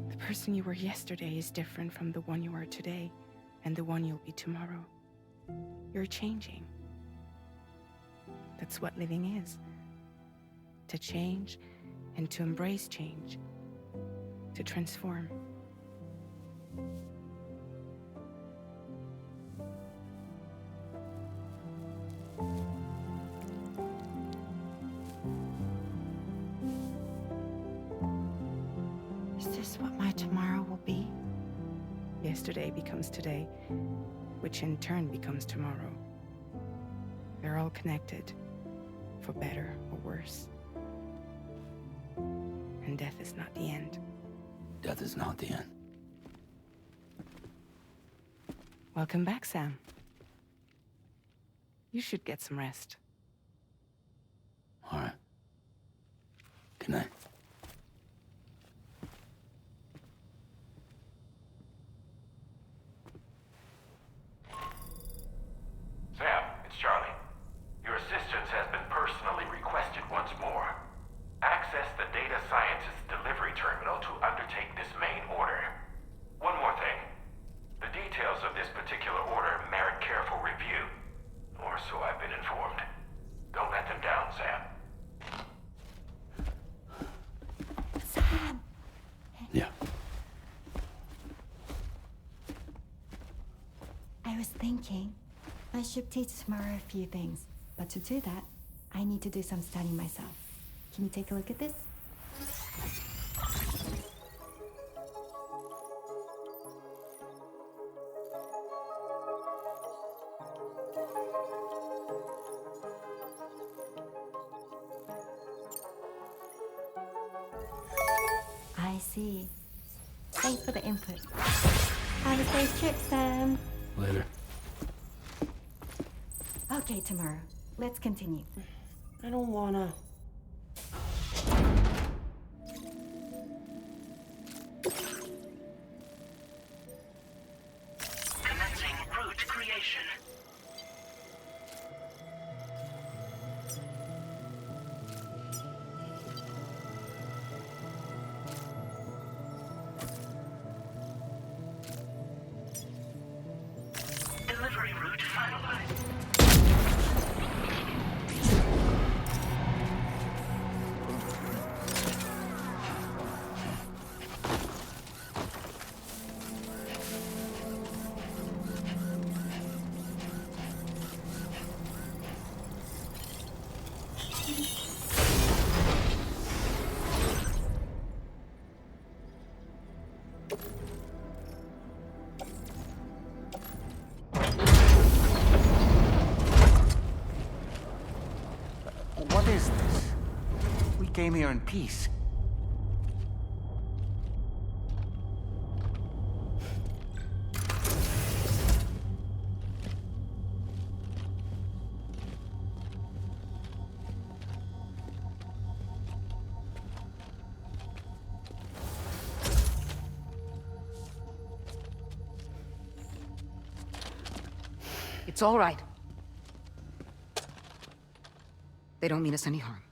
The person you were yesterday is different from the one you are today, and the one you'll be tomorrow. You're changing. That's what living is. To change and to embrace change. To transform. this what my tomorrow will be? Yesterday becomes today, which in turn becomes tomorrow. They're all connected, for better or worse. And death is not the end. Death is not the end. Welcome back, Sam. You should get some rest. All right. Good night. Sam, it's Charlie. Your assistance has been personally requested once more. Access the Data Sciences Delivery Terminal to undertake this main order. One more thing. The details of this particular order merit careful review. Or so I've been informed. Don't let them down, Sam. Sam! Yeah. I was thinking I should teach tomorrow a few things, but to do that, I need to do some studying myself. Can you take a look at this? I see. Thanks for the input. Have a safe trip, Sam. Later. Okay, tomorrow. Let's continue. I don't wanna. Commencing route creation. Delivery route finalized. What is this? We came here in peace. It's all right. They don't mean us any harm.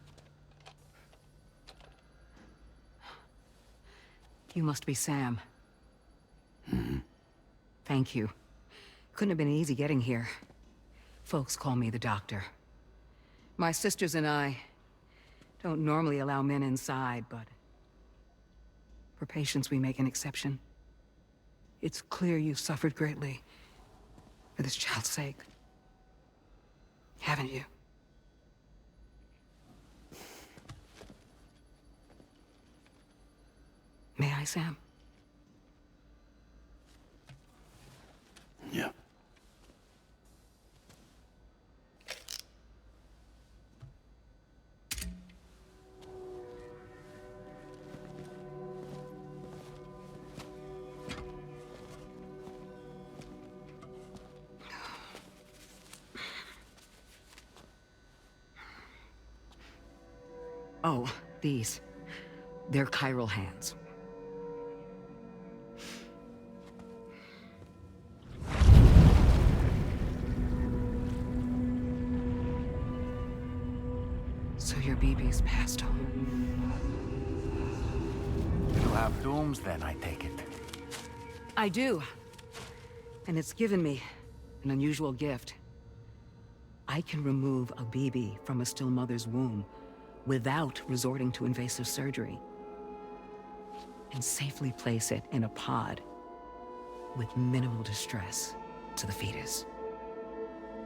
You must be Sam. Thank you. Couldn't have been easy getting here. Folks call me the Doctor. My sisters and I don't normally allow men inside, but for patients we make an exception. It's clear you've suffered greatly for this child's sake. Haven't you? May I, Sam? Yeah. Oh, these. They're chiral hands. So your BB's passed on. You have dooms then, I take it. I do. And it's given me an unusual gift. I can remove a BB from a still mother's womb without resorting to invasive surgery, and safely place it in a pod with minimal distress to the fetus.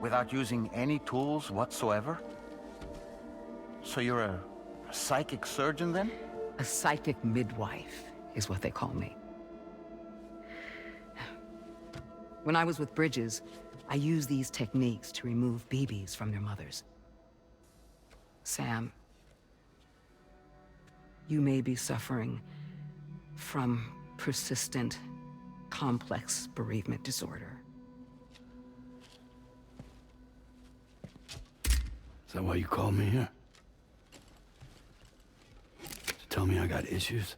Without using any tools whatsoever? So you're a psychic surgeon then? A psychic midwife, is what they call me. When I was with Bridges, I used these techniques to remove BBs from their mothers. Sam, you may be suffering from persistent, complex bereavement disorder. Is that why you called me here? To tell me I got issues?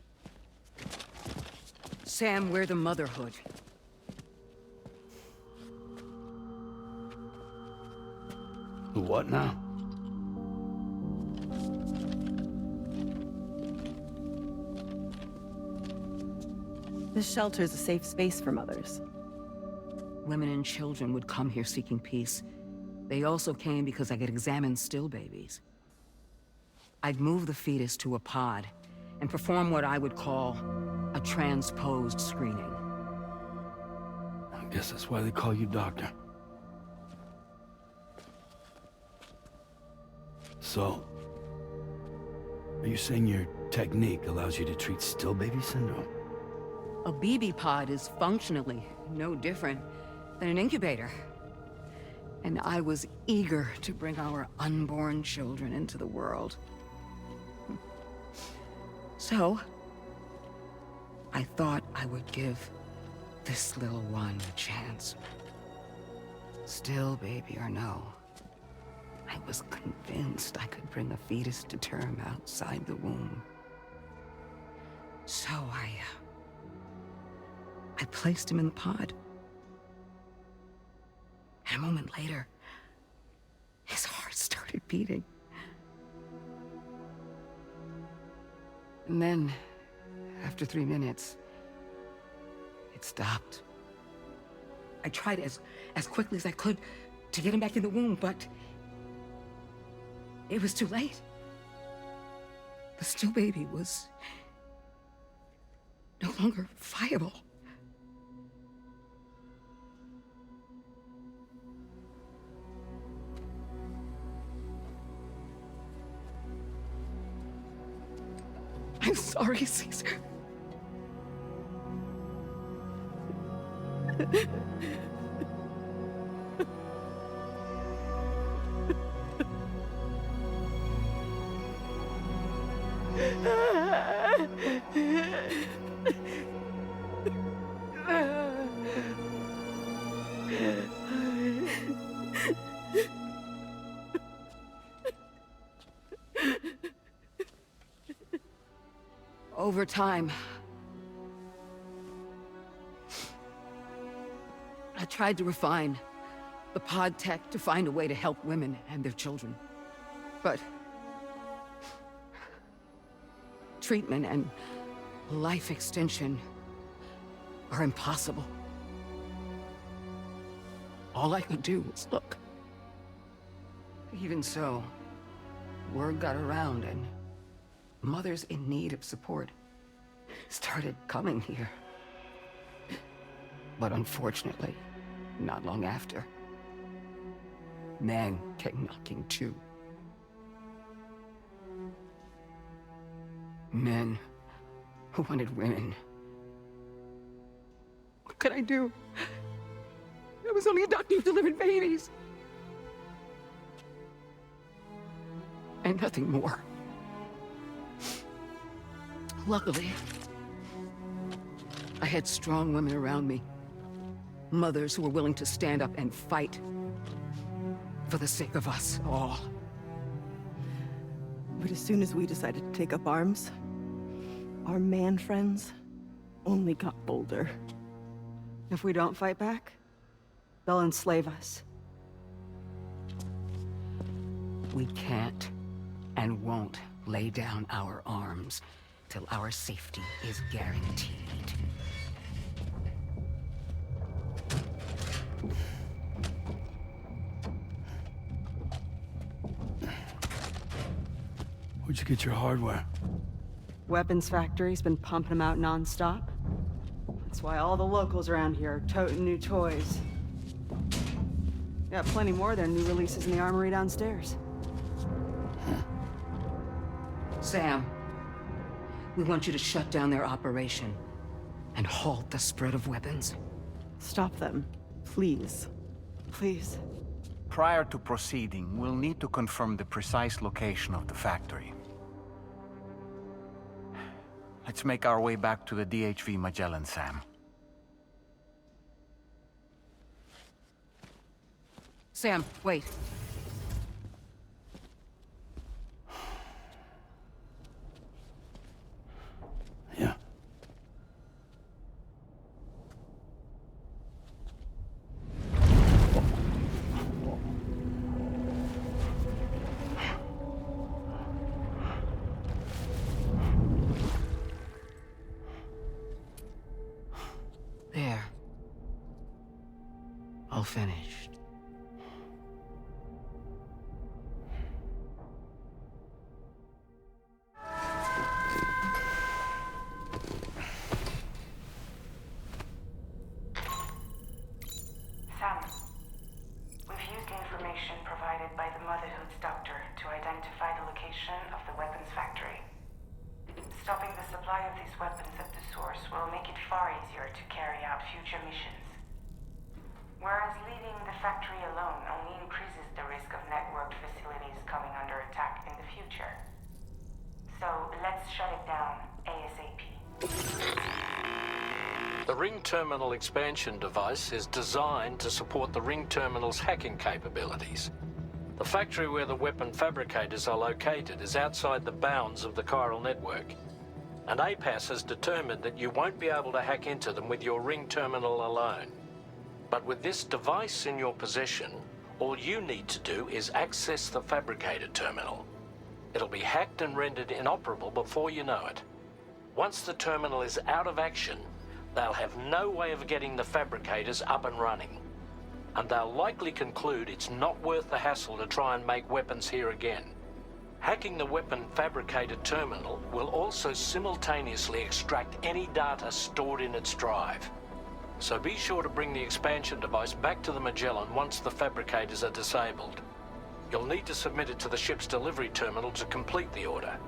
Sam, we're the motherhood. The what now? This shelter is a safe space for mothers. Women and children would come here seeking peace. They also came because I could examine still babies. I'd move the fetus to a pod and perform what I would call a transposed screening. I guess that's why they call you doctor. So, are you saying your technique allows you to treat still baby syndrome? A BB pod is functionally no different than an incubator. And I was eager to bring our unborn children into the world. So, I thought I would give this little one a chance. Still baby or no, I was convinced I could bring a fetus to term outside the womb. So I placed him in the pod. And a moment later, his heart started beating. And then, after 3 minutes, it stopped. I tried as quickly as I could to get him back in the womb, but it was too late. The still baby was no longer viable. I'm sorry, Caesar. Over time, I tried to refine the pod tech to find a way to help women and their children. But treatment and life extension are impossible. All I could do was look. Even so, word got around and mothers in need of support started coming here. But unfortunately, not long after, men came knocking too. Men who wanted women. What could I do? I was only a doctor who delivered babies. And nothing more. Luckily, I had strong women around me. Mothers who were willing to stand up and fight for the sake of us all. But as soon as we decided to take up arms, our man friends only got bolder. If we don't fight back, they'll enslave us. We can't and won't lay down our arms till our safety is guaranteed. Where'd you get your hardware? Weapons factory's been pumping them out non-stop. That's why all the locals around here are toting new toys. Got plenty more of their new releases in the armory downstairs. Sam, We want you to shut down their operation and halt the spread of weapons. Stop them. Please. Please. Prior to proceeding, we'll need to confirm the precise location of the factory. Let's make our way back to the DHV Magellan, Sam. Sam, wait. Yeah. There. All finished. Sam, we've used the information provided by the Motherhood's doctor to identify the location of the weapons factory. Stopping the supply of these weapons at the source will make it far easier to carry out future missions. Whereas leaving the factory alone only increases the risk of networked facilities coming under attack in the future. So let's shut it down ASAP. The Ring Terminal expansion device is designed to support the Ring Terminal's hacking capabilities. The factory where the weapon fabricators are located is outside the bounds of the chiral network, and APAS has determined that you won't be able to hack into them with your Ring Terminal alone. But with this device in your possession, all you need to do is access the fabricator terminal. It'll be hacked and rendered inoperable before you know it. Once the terminal is out of action, they'll have no way of getting the fabricators up and running. And they'll likely conclude it's not worth the hassle to try and make weapons here again. Hacking the weapon fabricator terminal will also simultaneously extract any data stored in its drive. So be sure to bring the expansion device back to the Magellan once the fabricators are disabled. You'll need to submit it to the ship's delivery terminal to complete the order.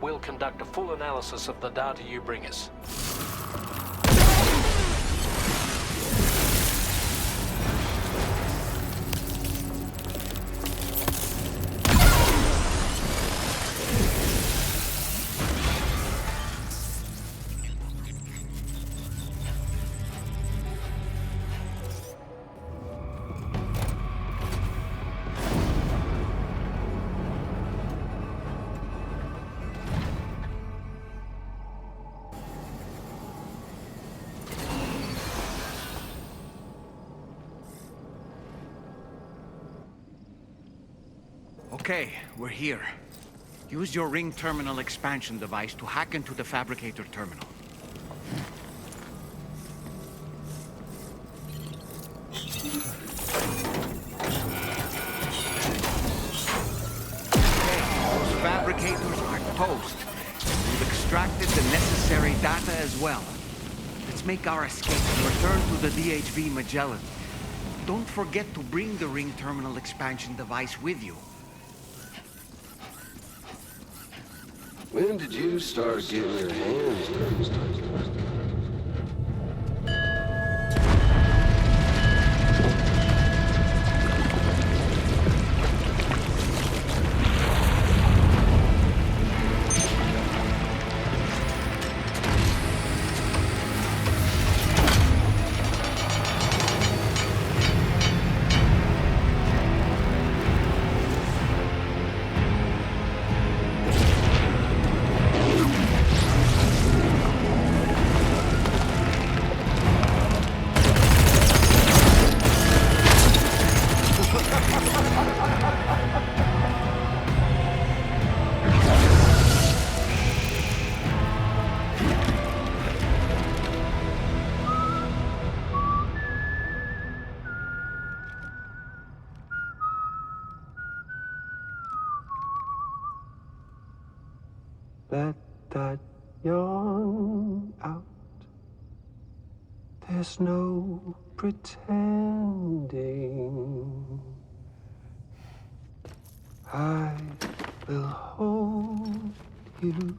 We'll conduct a full analysis of the data you bring us. Okay, we're here. Use your Ring Terminal expansion device to hack into the fabricator terminal. Those fabricators are toast. We've extracted the necessary data as well. Let's make our escape and return to the DHV Magellan. Don't forget to bring the Ring Terminal expansion device with you. When did you start getting your hands dirty? Let that yawn out. There's no pretending. I will hold you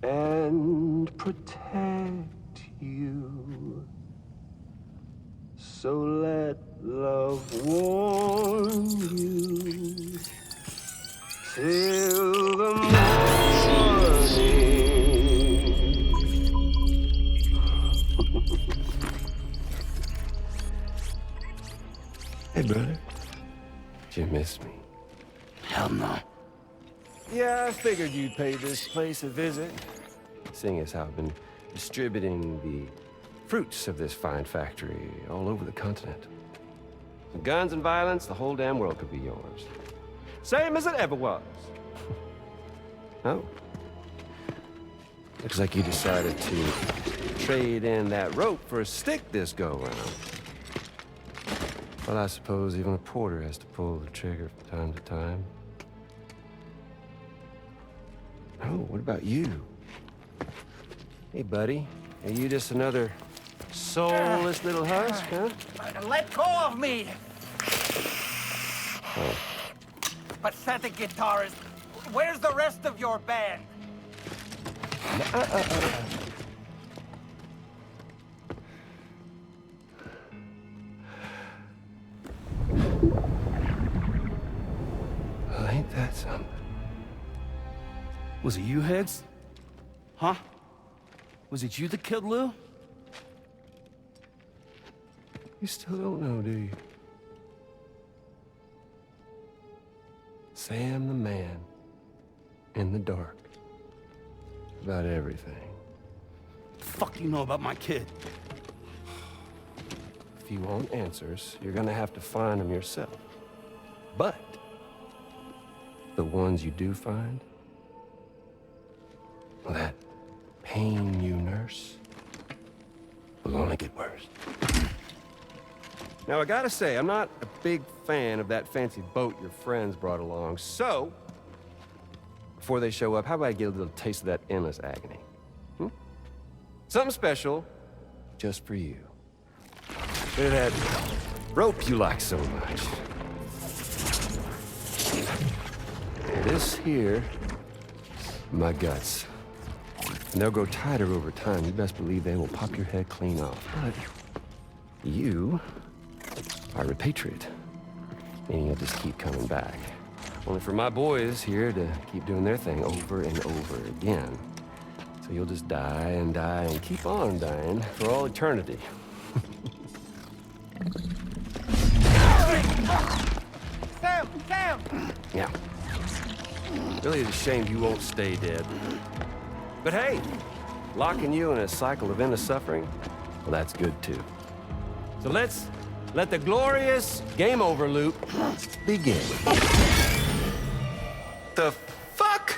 and protect you. So let love warm you till the morning. Hey, brother. Did you miss me? Hell no. Yeah, I figured you'd pay this place a visit, seeing as how I've been distributing the fruits of this fine factory all over the continent. With guns and violence, the whole damn world could be yours. Same as it ever was. Oh. Looks like you decided to trade in that rope for a stick this go-round. Well, I suppose even a porter has to pull the trigger from time to time. Oh, what about you? Hey, buddy. Are you just another soulless little husk, huh? Let go of me! Oh. Pathetic guitarist. Where's the rest of your band? Well, ain't that something? Was it you, Higgs? Huh? Was it you that killed Lou? You still don't know, do you? Sam the man in the dark about everything. The fuck do you know about my kid? If you want answers, you're gonna have to find them yourself. But the ones you do find, well, that pain you nurse will only get worse. Now, I gotta say, I'm not a big fan of that fancy boat your friends brought along, so before they show up, how about I get a little taste of that endless agony? Something special just for you. Bit of that rope you like so much. This here, my guts. And they'll grow tighter over time. You best believe they will pop your head clean off. But you are a patriot, meaning you'll just keep coming back. Only for my boys here to keep doing their thing over and over again. So you'll just die and die and keep on dying for all eternity. Sam! Sam! Yeah. Really, it's a shame you won't stay dead. But hey, locking you in a cycle of endless suffering, well, that's good too. So let's let the glorious game over loop begin. The fuck?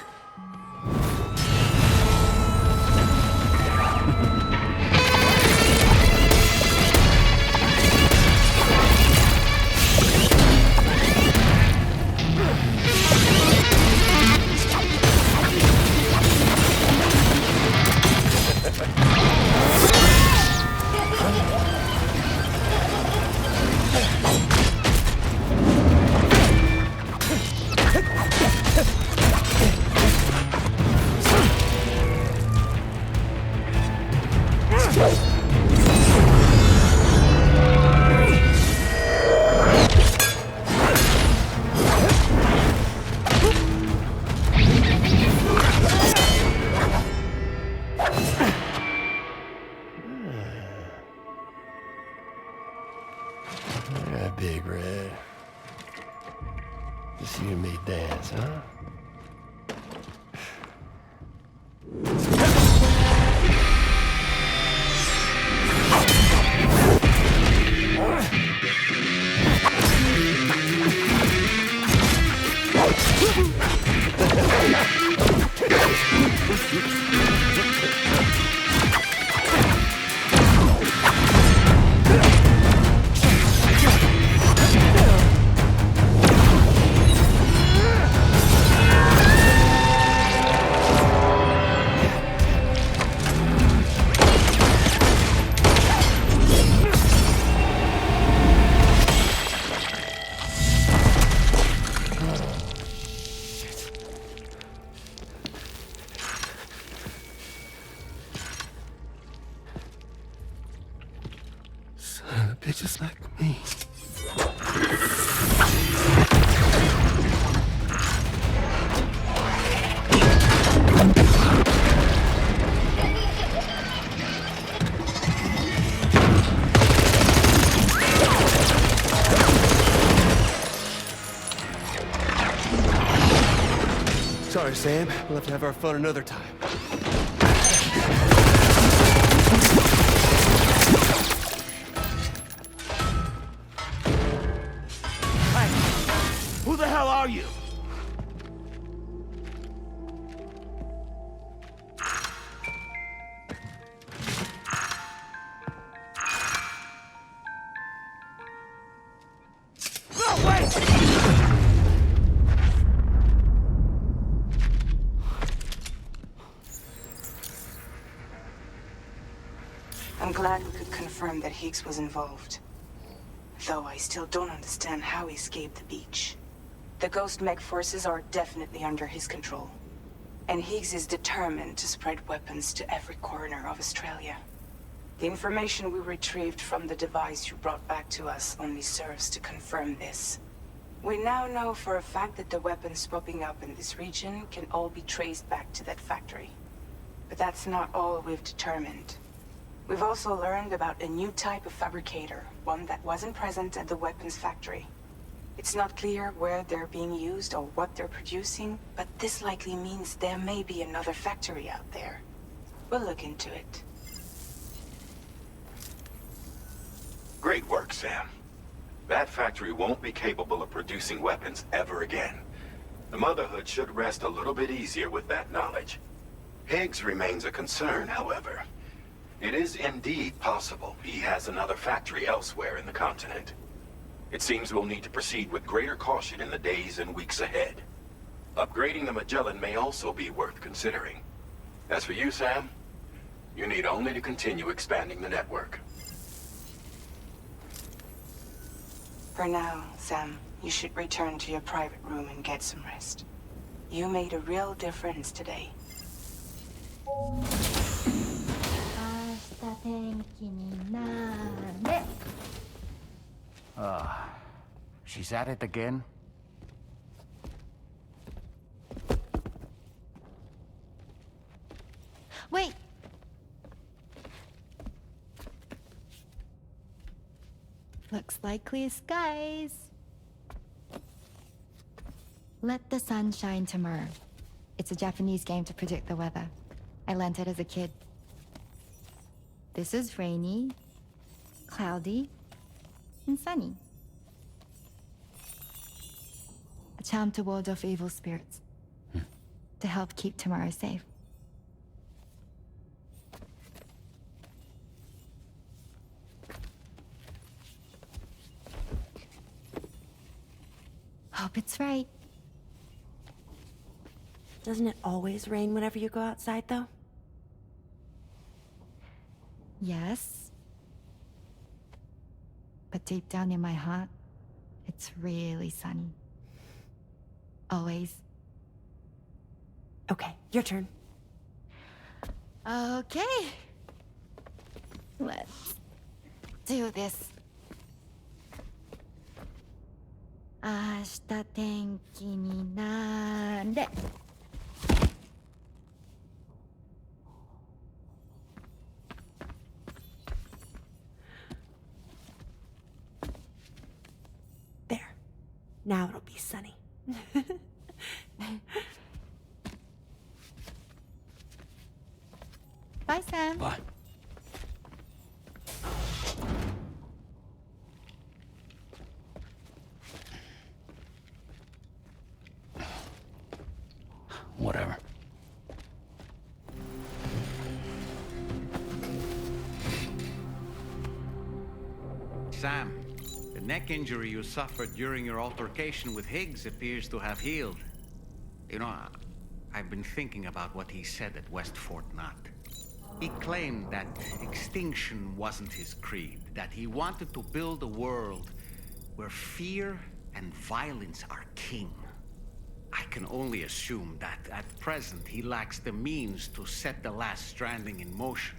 Big Red. Just you and me dance, huh? They're just like me. Sorry, Sam. We'll have to have our fun another time. Hey! Who the hell are you? No, wait! I'm glad we could confirm that Higgs was involved. Though I still don't understand how he escaped the beach. The Ghost Mech forces are definitely under his control. And Higgs is determined to spread weapons to every corner of Australia. The information we retrieved from the device you brought back to us only serves to confirm this. We now know for a fact that the weapons popping up in this region can all be traced back to that factory. But that's not all we've determined. We've also learned about a new type of fabricator, one that wasn't present at the weapons factory. It's not clear where they're being used or what they're producing, but this likely means there may be another factory out there. We'll look into it. Great work, Sam. That factory won't be capable of producing weapons ever again. The Motherhood should rest a little bit easier with that knowledge. Higgs remains a concern, however. It is indeed possible he has another factory elsewhere in the continent. It seems we'll need to proceed with greater caution in the days and weeks ahead. Upgrading the Magellan may also be worth considering. As for you, Sam, you need only to continue expanding the network. For now, Sam, you should return to your private room and get some rest. You made a real difference today. She's at it again? Wait! Looks like clear skies. Let the sun shine tomorrow. It's a Japanese game to predict the weather. I learned it as a kid. This is rainy, cloudy, and sunny. A charm to ward off evil spirits. To help keep tomorrow safe. Hope it's right. Doesn't it always rain whenever you go outside, though? Yes. But deep down in my heart, it's really sunny. Always. Okay, your turn. Okay. Let's do this. 明日天気になれ。There. Now it'll be sunny. Bye, Sam. Bye. Whatever. Sam, the neck injury you suffered during your altercation with Higgs appears to have healed. You know, I've been thinking about what he said at West Fort Knot. He claimed that extinction wasn't his creed, that he wanted to build a world where fear and violence are king. I can only assume that at present he lacks the means to set the last stranding in motion.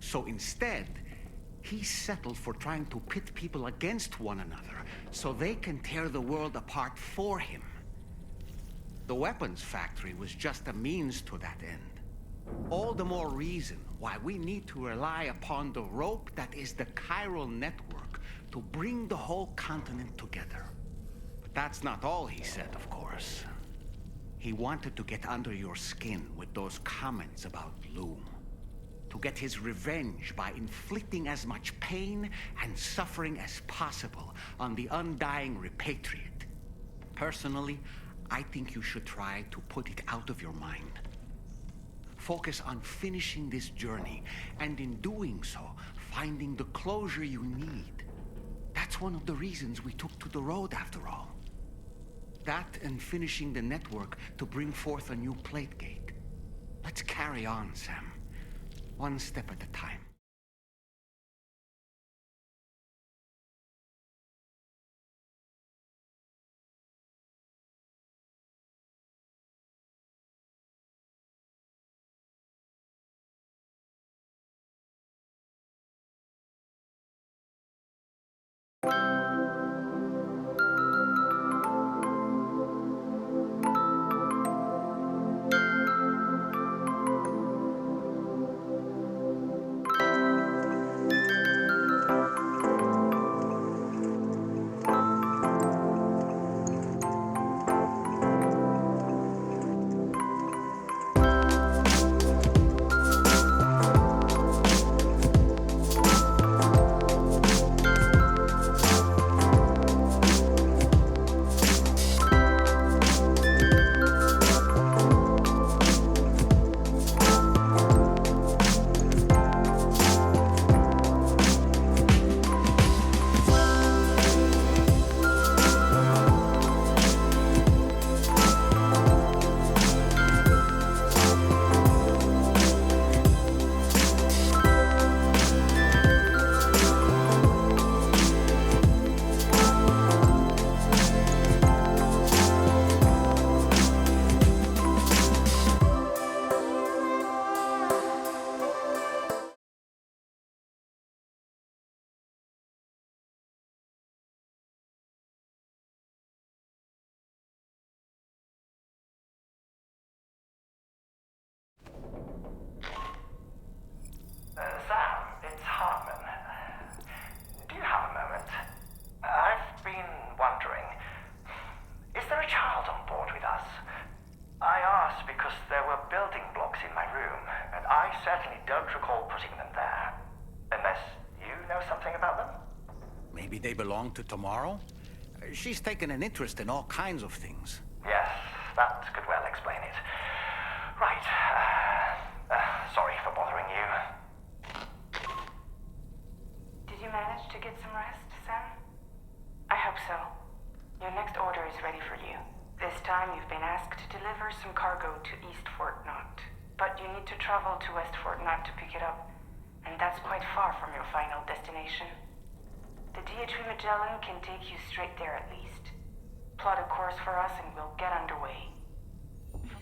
So instead, He settled for trying to pit people against one another so they can tear the world apart for him. The weapons factory was just a means to that end. All the more reason why we need to rely upon the rope that is the chiral network to bring the whole continent together. But that's not all he said, of course. He wanted to get under your skin with those comments about Loom. To get his revenge by inflicting as much pain and suffering as possible on the undying repatriate. Personally, I think you should try to put it out of your mind. Focus on finishing this journey, and in doing so, finding the closure you need. That's one of the reasons we took to the road, after all. That and finishing the network to bring forth a new plate gate. Let's carry on, Sam. One step at a time. They belong to Tomorrow? She's taken an interest in all kinds of things. Yes, that could well explain it. Right. Sorry for bothering you. Did you manage to get some rest, Sam? I hope so. Your next order is ready for you. This time you've been asked to deliver some cargo to East Fort Knot. But you need to travel to West Fort Knot to pick it up. And that's quite far from your final destination. The DHV Magellan can take you straight there at least. Plot a course for us and we'll get underway.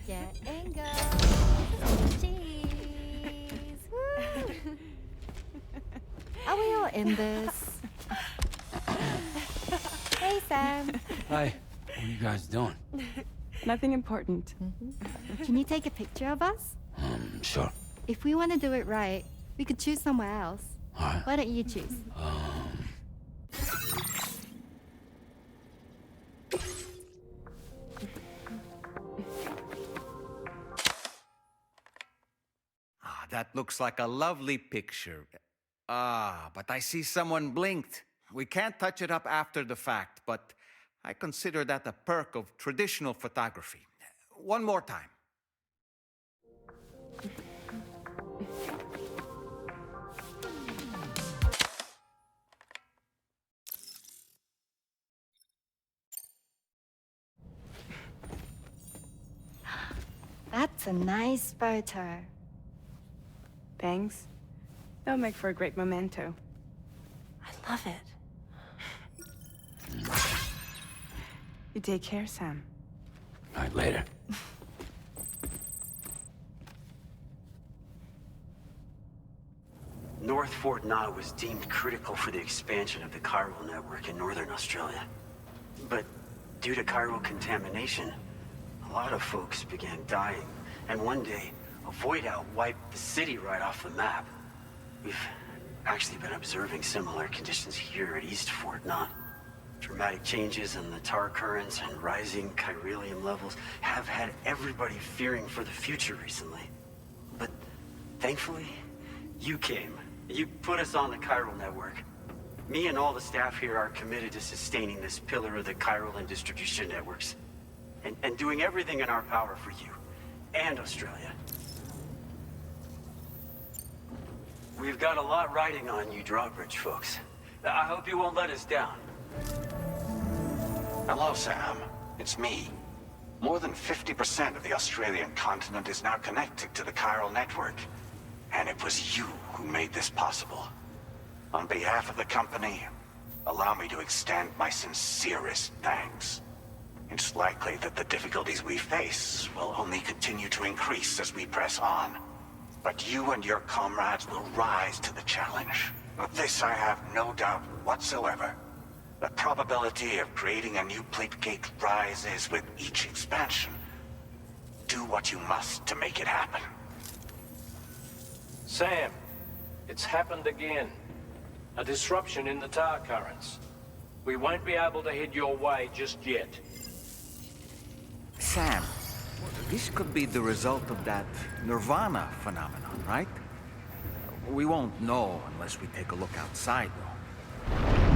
Yeah, and go. Cheese. Woo. Are we all in this? Hey, Sam. Hi. What are you guys doing? Nothing important. Can you take a picture of us? Sure. If we want to do it right, we could choose somewhere else. All right. Why don't you choose? That looks like a lovely picture. But I see someone blinked. We can't touch it up after the fact, but I consider that a perk of traditional photography. One more time. That's a nice photo. Thanks. They'll make for a great memento. I love it. You take care, Sam. All right, later. North Fort Knott was deemed critical for the expansion of the chiral network in northern Australia. But due to chiral contamination, a lot of folks began dying. And one day, a void out wiped the city right off the map. We've actually been observing similar conditions here at East Fort Knott. Dramatic changes in the tar currents and rising chiralium levels have had everybody fearing for the future recently. But thankfully, you came. You put us on the chiral network. Me and all the staff here are committed to sustaining this pillar of the chiral and distribution networks. And doing everything in our power for you and Australia. We've got a lot riding on you drawbridge folks. I hope you won't let us down. Hello, Sam. It's me. More than 50% of the Australian continent is now connected to the chiral network. And it was you who made this possible. On behalf of the company, allow me to extend my sincerest thanks. It's likely that the difficulties we face will only continue to increase as we press on. But you and your comrades will rise to the challenge. Of this I have no doubt whatsoever. The probability of creating a new plate gate rises with each expansion. Do what you must to make it happen. Sam, it's happened again. A disruption in the tar currents. We won't be able to head your way just yet. Sam, this could be the result of that Nirvana phenomenon, right? We won't know unless we take a look outside, though.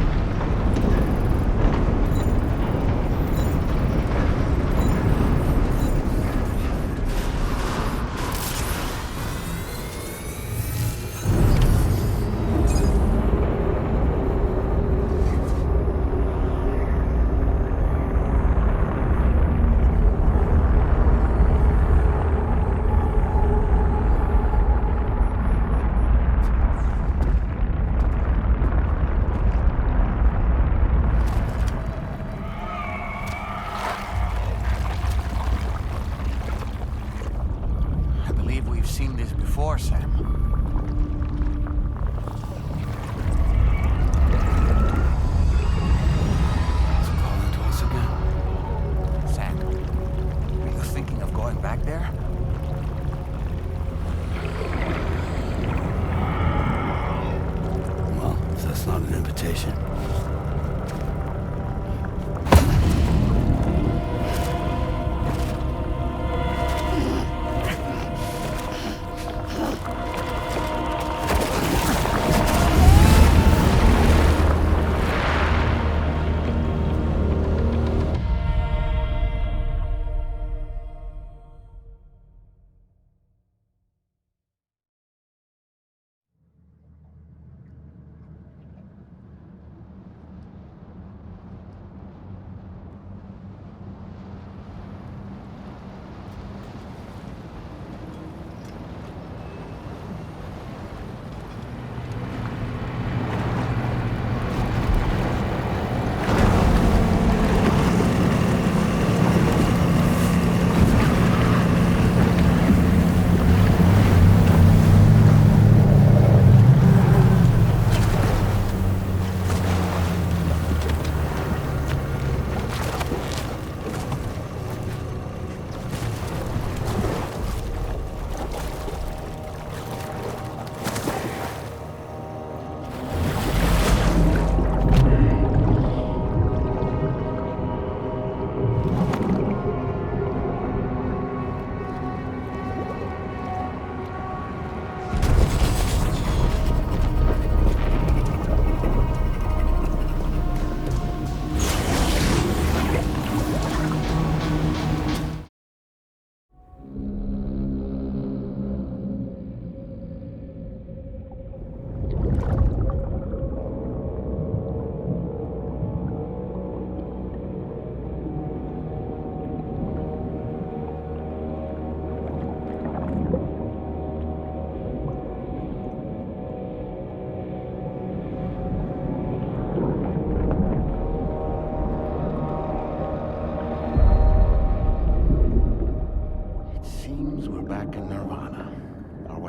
Seen this before, Sam. It's calling to us again. Sam, are you thinking of going back there? Well, if that's not an invitation.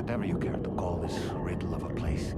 whatever you care to call this riddle of a place.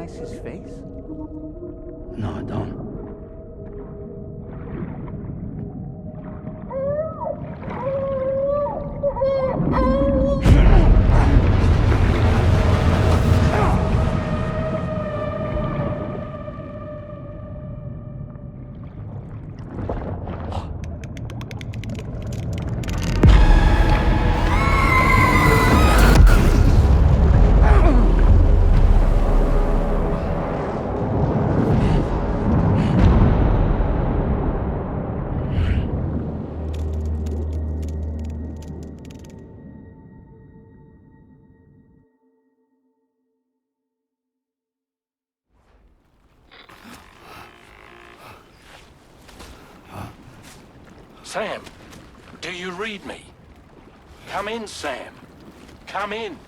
His face? No, I don't. Sam, do you read me? Come in, Sam. Come in.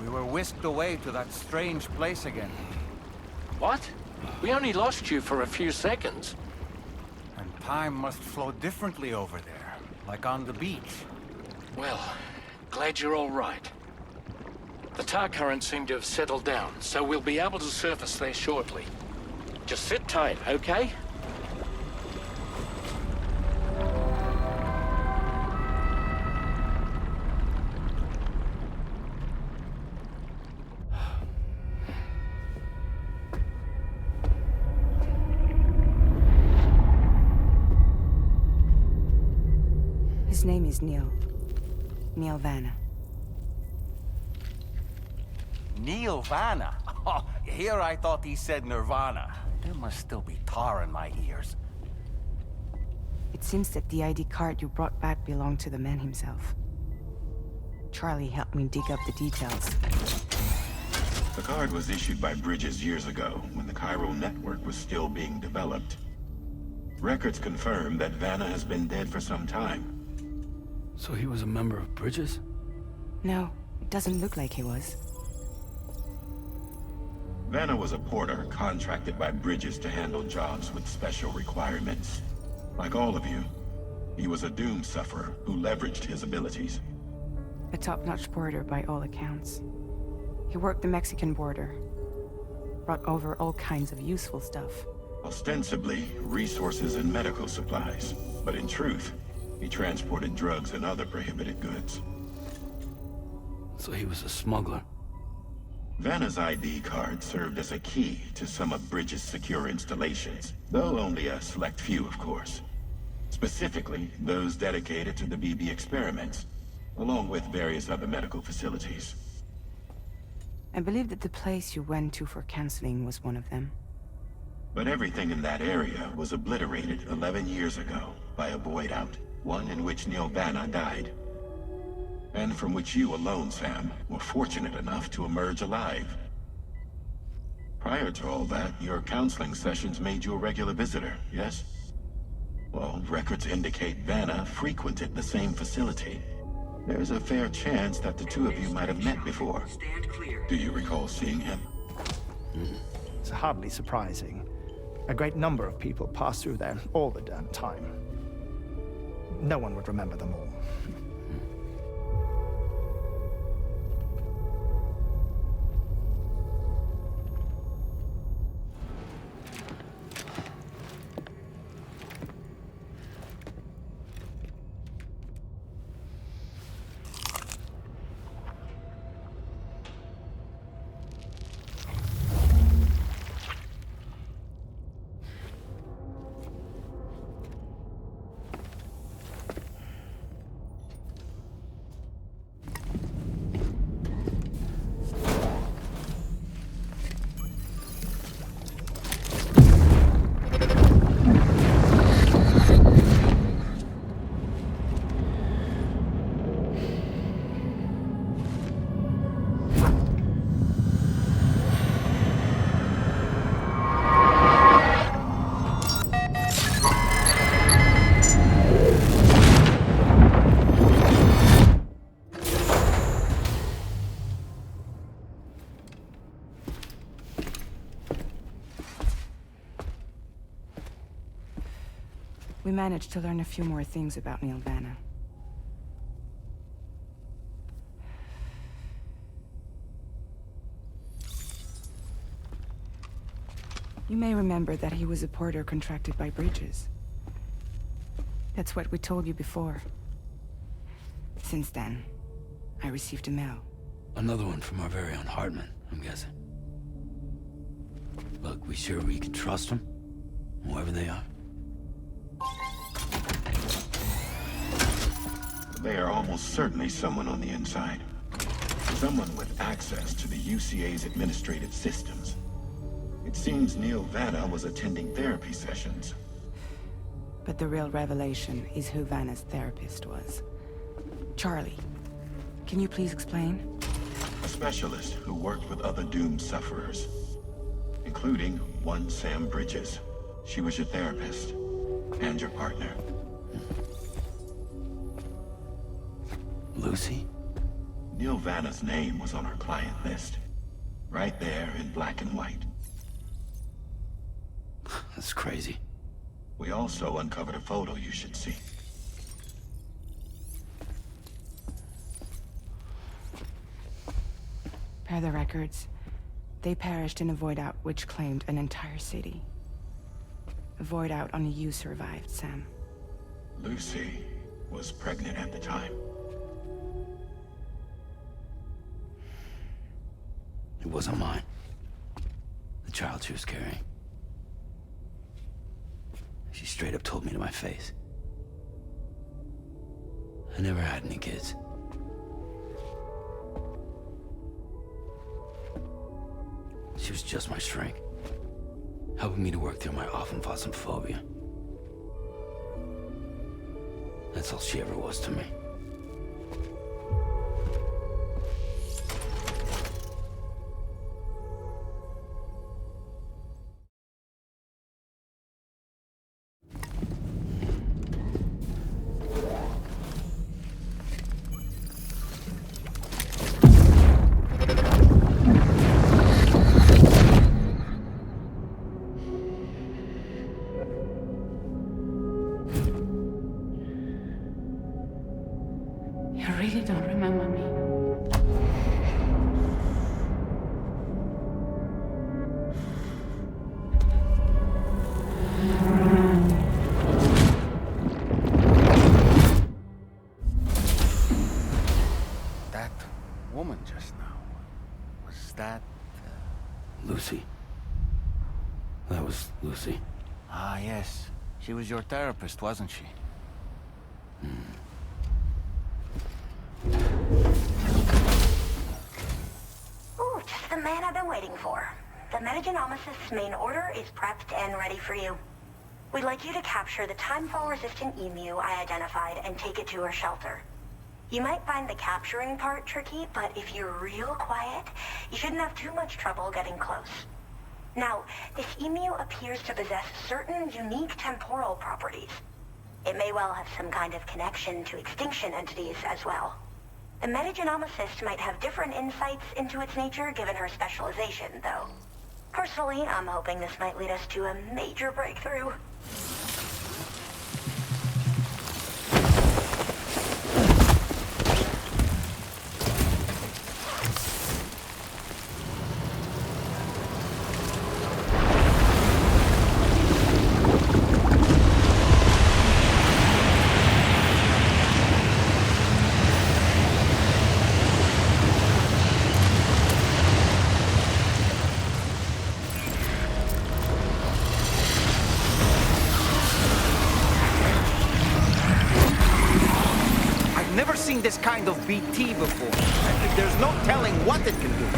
We were whisked away to that strange place again. What? We only lost you for a few seconds. And time must flow differently over there, like on the beach. Well, glad you're all right. The tar currents seem to have settled down, so we'll be able to surface there shortly. Just sit tight, okay? His name is Neil. Neil Vanna. Neil Vanna? Oh, here I thought he said Nirvana. There must still be tar in my ears. It seems that the ID card you brought back belonged to the man himself. Charlie helped me dig up the details. The card was issued by Bridges years ago, when the chiral network was still being developed. Records confirm that Vanna has been dead for some time. So he was a member of Bridges? No, it doesn't look like he was. Vanna was a porter contracted by Bridges to handle jobs with special requirements. Like all of you, he was a doom sufferer who leveraged his abilities. A top-notch porter by all accounts. He worked the Mexican border. brought over all kinds of useful stuff. Ostensibly, resources and medical supplies. But in truth, he transported drugs and other prohibited goods. So he was a smuggler. Vanna's ID card served as a key to some of Bridges' secure installations, though only a select few, of course. Specifically, those dedicated to the BB experiments, along with various other medical facilities. I believe that the place you went to for counseling was one of them. But everything in that area was obliterated 11 years ago by a void out, one in which Neil Vanna died. And from which you alone, Sam, were fortunate enough to emerge alive. Prior to all that, your counseling sessions made you a regular visitor, yes? Well, records indicate Vanna frequented the same facility. There's a fair chance that the two of you might have met before. Do you recall seeing him? It's hardly surprising. A great number of people pass through there all the damn time. No one would remember them all. We managed to learn a few more things about Neil Vanna. You may remember that he was a porter contracted by Bridges. That's what we told you before. Since then, I received a mail. Another one from our very own Hartman, I'm guessing. Look, we sure we can trust them? Whoever they are? They are almost certainly someone on the inside. Someone with access to the UCA's administrative systems. It seems Neil Vanna was attending therapy sessions. But the real revelation is who Vanna's therapist was. Charlie, can you please explain? A specialist who worked with other doomed sufferers, including one Sam Bridges. She was your therapist and your partner. Lucy? Neil Vanna's name was on her client list. Right there in black and white. That's crazy. We also uncovered a photo you should see. Per the records, they perished in a void out which claimed an entire city. A void out only you survived, Sam. Lucy was pregnant at the time. It wasn't mine. The child she was carrying. She straight up told me to my face. I never had any kids. She was just my shrink, helping me to work through my often phobia. That's all she ever was to me. That was Lucy. Ah, yes. She was your therapist, wasn't she? Ooh, just the man I've been waiting for. The Metagenomicist's main order is prepped and ready for you. We'd like you to capture the timefall-resistant emu I identified and take it to her shelter. You might find the capturing part tricky, but if you're real quiet, you shouldn't have too much trouble getting close. Now, this emu appears to possess certain unique temporal properties. It may well have some kind of connection to extinction entities as well. The Metagenomicist might have different insights into its nature given her specialization, though. Personally, I'm hoping this might lead us to a major breakthrough. This kind of BT before. There's no telling what it can do.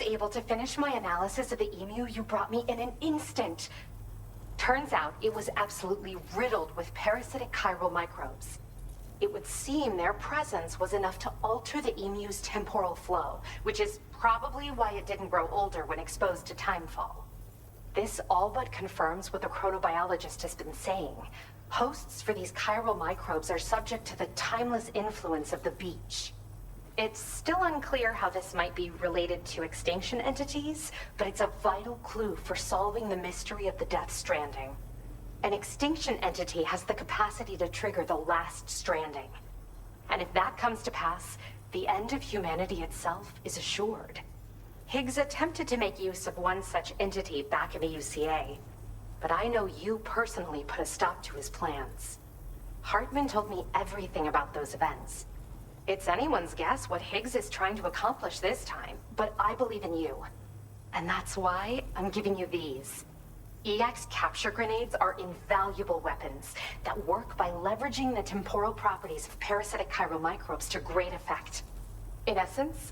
Able to finish my analysis of the emu you brought me in an instant. Turns out it was absolutely riddled with parasitic chiral microbes. It would seem their presence was enough to alter the emu's temporal flow, which is probably why it didn't grow older when exposed to timefall. This all but confirms what the chronobiologist has been saying. Hosts for these chiral microbes are subject to the timeless influence of the beach. It's still unclear how this might be related to extinction entities, but it's a vital clue for solving the mystery of the Death Stranding. An extinction entity has the capacity to trigger the last stranding. And if that comes to pass, the end of humanity itself is assured. Higgs attempted to make use of one such entity back in the UCA, but I know you personally put a stop to his plans. Hartman told me everything about those events. It's anyone's guess what Higgs is trying to accomplish this time, but I believe in you. And that's why I'm giving you these. EX capture grenades are invaluable weapons that work by leveraging the temporal properties of parasitic chiral microbes to great effect. In essence,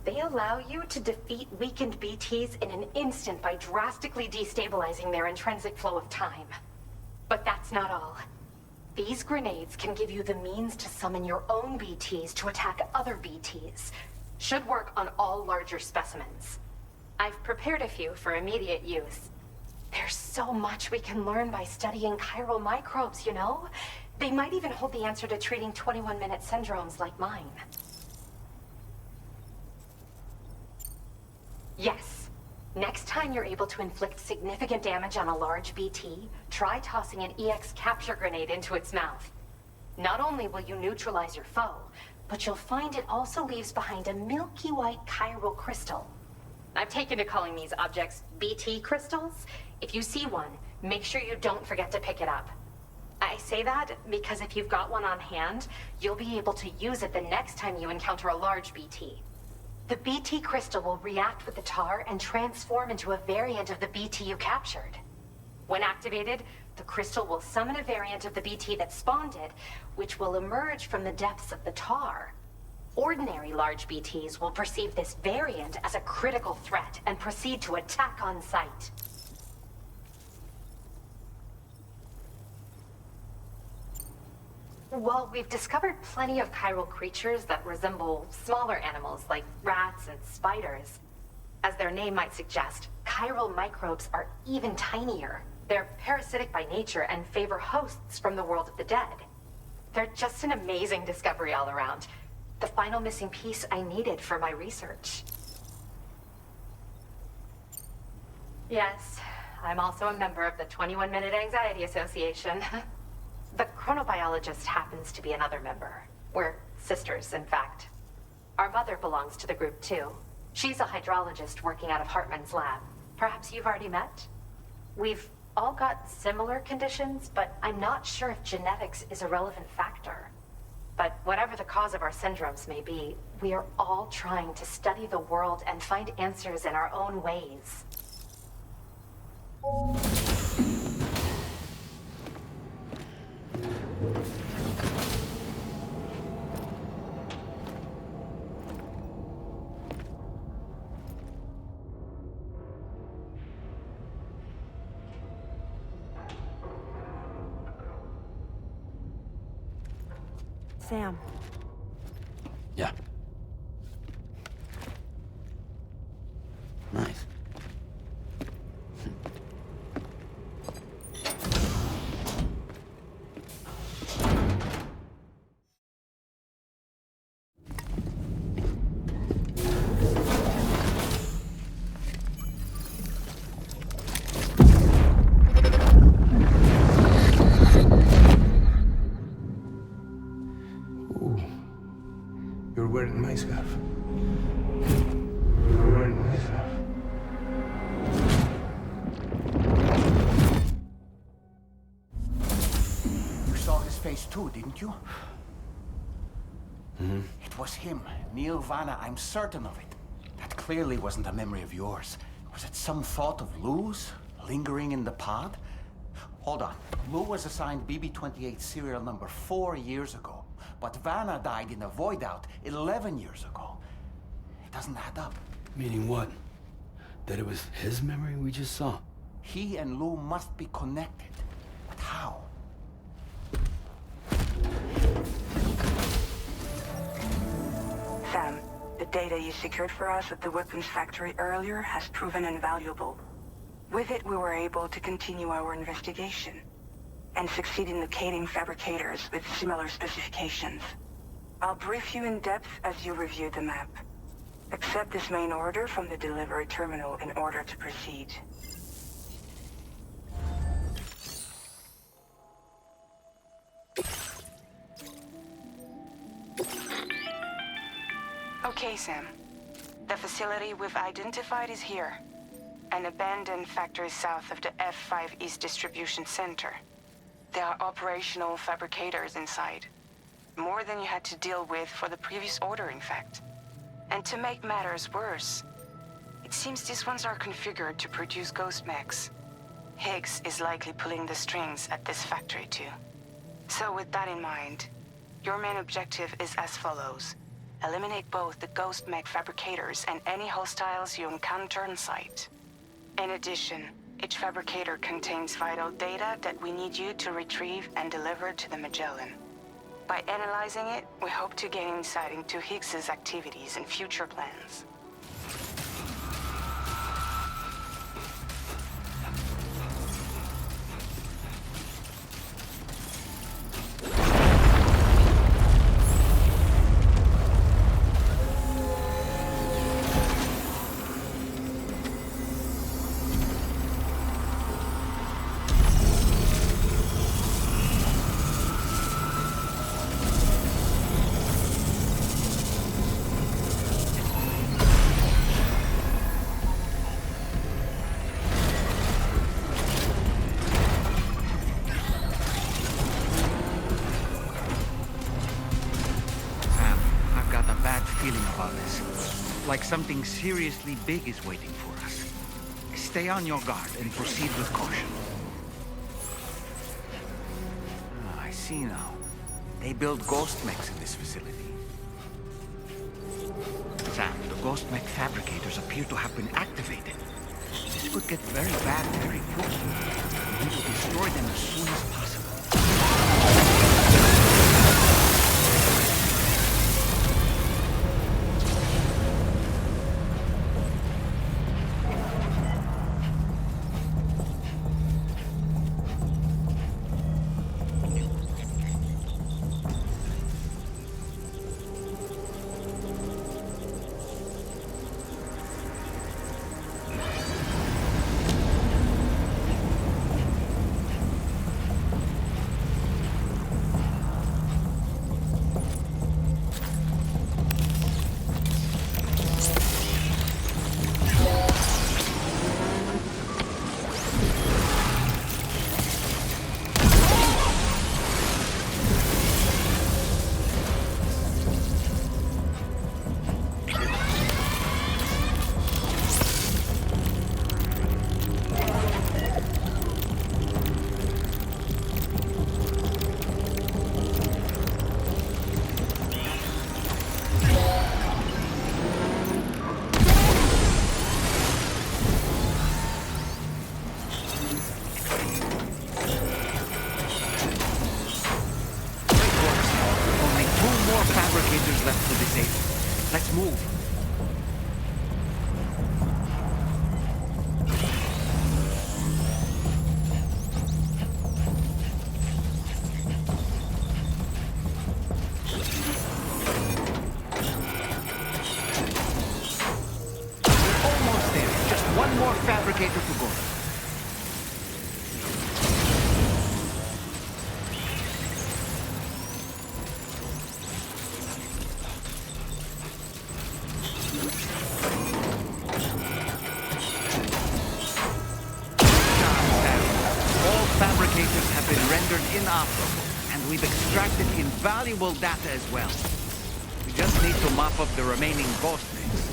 they allow you to defeat weakened BTs in an instant by drastically destabilizing their intrinsic flow of time. But that's not all. These grenades can give you the means to summon your own BTs to attack other BTs. Should work on all larger specimens. I've prepared a few for immediate use. There's so much we can learn by studying chiral microbes, you know? They might even hold the answer to treating 21-minute syndromes like mine. Yes. Next time you're able to inflict significant damage on a large BT, try tossing an EX capture grenade into its mouth. Not only will you neutralize your foe, but you'll find it also leaves behind a milky white chiral crystal. I've taken to calling these objects BT crystals. If you see one, make sure you don't forget to pick it up. I say that because if you've got one on hand, you'll be able to use it the next time you encounter a large BT. The BT crystal will react with the tar and transform into a variant of the BT you captured. When activated, the crystal will summon a variant of the BT that spawned it, which will emerge from the depths of the tar. Ordinary large BTs will perceive this variant as a critical threat and proceed to attack on sight. While we've discovered plenty of chiral creatures that resemble smaller animals like rats and spiders, as their name might suggest, chiral microbes are even tinier. They're parasitic by nature and favor hosts from the world of the dead. They're just an amazing discovery all around. The final missing piece I needed for my research. Yes, I'm also a member of the 21-Minute Anxiety Association. The chronobiologist happens to be another member. We're sisters, in fact. Our mother belongs to the group, too. She's a hydrologist working out of Hartman's lab. Perhaps you've already met? We've all got similar conditions, but I'm not sure if genetics is a relevant factor. But whatever the cause of our syndromes may be, we are all trying to study the world and find answers in our own ways. Sam. Yeah. Nice. You're wearing my scarf. You're wearing my scarf. You saw his face too, didn't you? Mm-hmm. It was him, Neil Vanna, I'm certain of it. That clearly wasn't a memory of yours. Was it some thought of Lou's, lingering in the pod? Hold on. Lou was assigned BB-28 serial number 4 years ago. But Vanna died in a void out 11 years ago. It doesn't add up. Meaning what? That it was his memory we just saw? He and Lou must be connected. But how? Sam, the data you secured for us at the weapons factory earlier has proven invaluable. With it, we were able to continue our investigation and succeed in locating fabricators with similar specifications. I'll brief you in depth as you review the map. Accept this main order from the delivery terminal in order to proceed. Okay, Sam. The facility we've identified is here. An abandoned factory south of the F5 East Distribution Center. There are operational fabricators inside. More than you had to deal with for the previous order, in fact. And to make matters worse, it seems these ones are configured to produce ghost mechs. Higgs is likely pulling the strings at this factory too. So with that in mind, your main objective is as follows. Eliminate both the ghost mech fabricators and any hostiles you encounter on site. In addition, each fabricator contains vital data that we need you to retrieve and deliver to the Magellan. By analyzing it, we hope to gain insight into Higgs's activities and future plans. Like something seriously big is waiting for us. Stay on your guard and proceed with caution. I see now. They build ghost mechs in this facility. ghost mech fabricators appear to have been activated. This could get very bad very quickly. We need to destroy them as soon as possible. Left to disable. Let's move. We're almost there. Just one more fabricator to go. Inoperable, and we've extracted invaluable data as well. We just need to mop up the remaining ghost mix.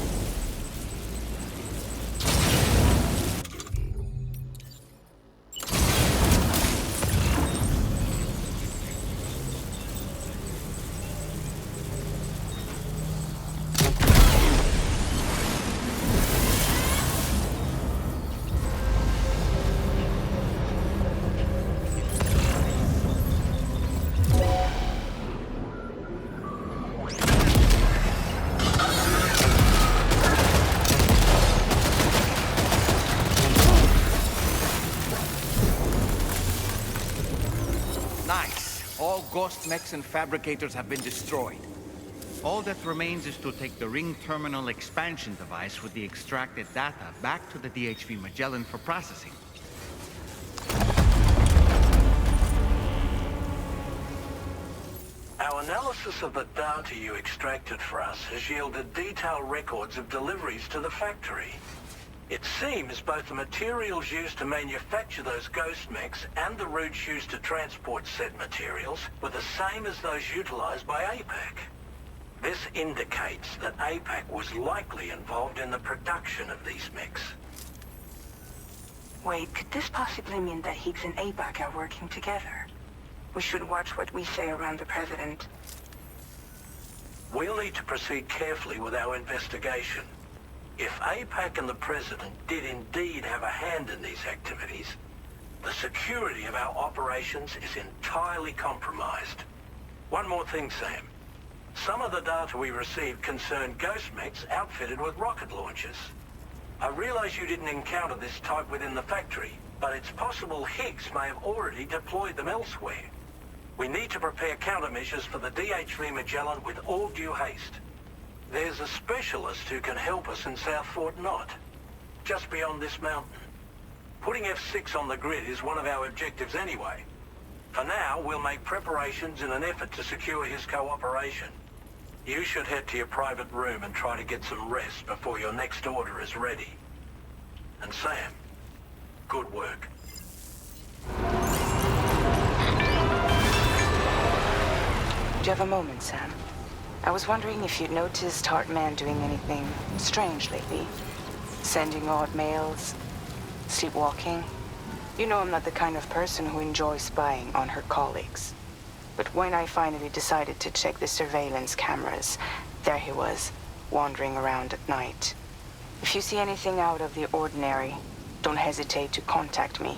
All ghost mechs and fabricators have been destroyed. All that remains is to take the ring terminal expansion device with the extracted data back to the DHV Magellan for processing. Our analysis of the data you extracted for us has yielded detailed records of deliveries to the factory. It seems both the materials used to manufacture those ghost mechs and the routes used to transport said materials were the same as those utilized by APAC. This indicates that APAC was likely involved in the production of these mechs. Wait, could this possibly mean that Higgs and APAC are working together? We should watch what we say around the President. We'll need to proceed carefully with our investigation. If APAC and the President did indeed have a hand in these activities, the security of our operations is entirely compromised. One more thing, Sam. Some of the data we received concerned ghost mechs outfitted with rocket launchers. I realize you didn't encounter this type within the factory, but it's possible Higgs may have already deployed them elsewhere. We need to prepare countermeasures for the DHV Magellan with all due haste. There's a specialist who can help us in South Fort Knott, just beyond this mountain. Putting F6 on the grid is one of our objectives anyway. For now, we'll make preparations in an effort to secure his cooperation. You should head to your private room and try to get some rest before your next order is ready. And Sam, good work. Do you have a moment, Sam? I was wondering if you'd noticed Hartman doing anything strange lately. Sending odd mails, sleepwalking. You know I'm not the kind of person who enjoys spying on her colleagues. But when I finally decided to check the surveillance cameras, there he was, wandering around at night. If you see anything out of the ordinary, don't hesitate to contact me.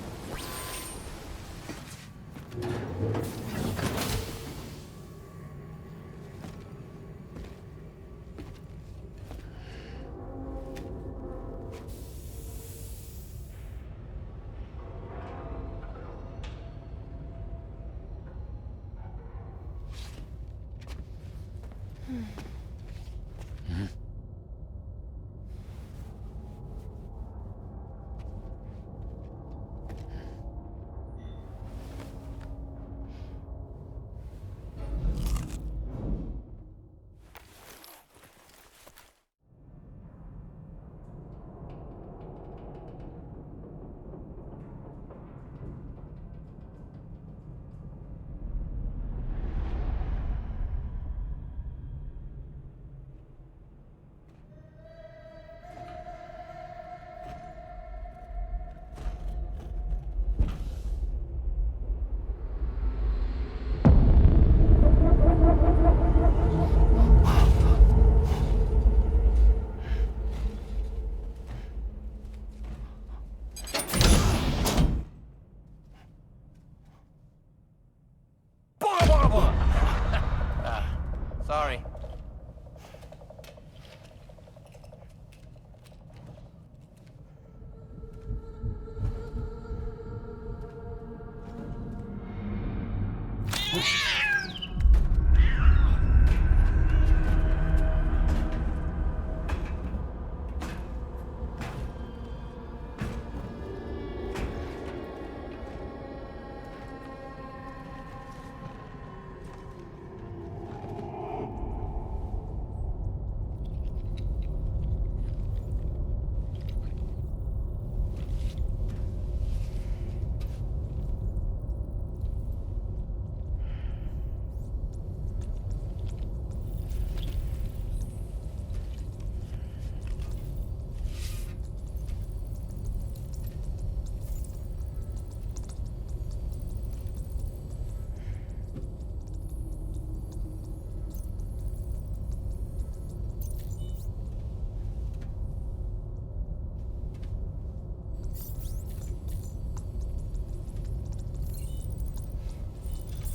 Sorry.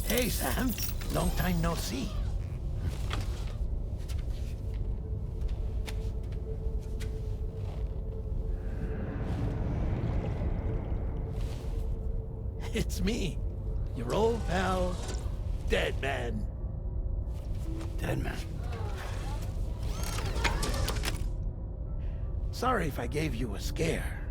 Hey, Sam. Long time no see. It's me, your old pal, Dead Man. Dead Man? Sorry if I gave you a scare.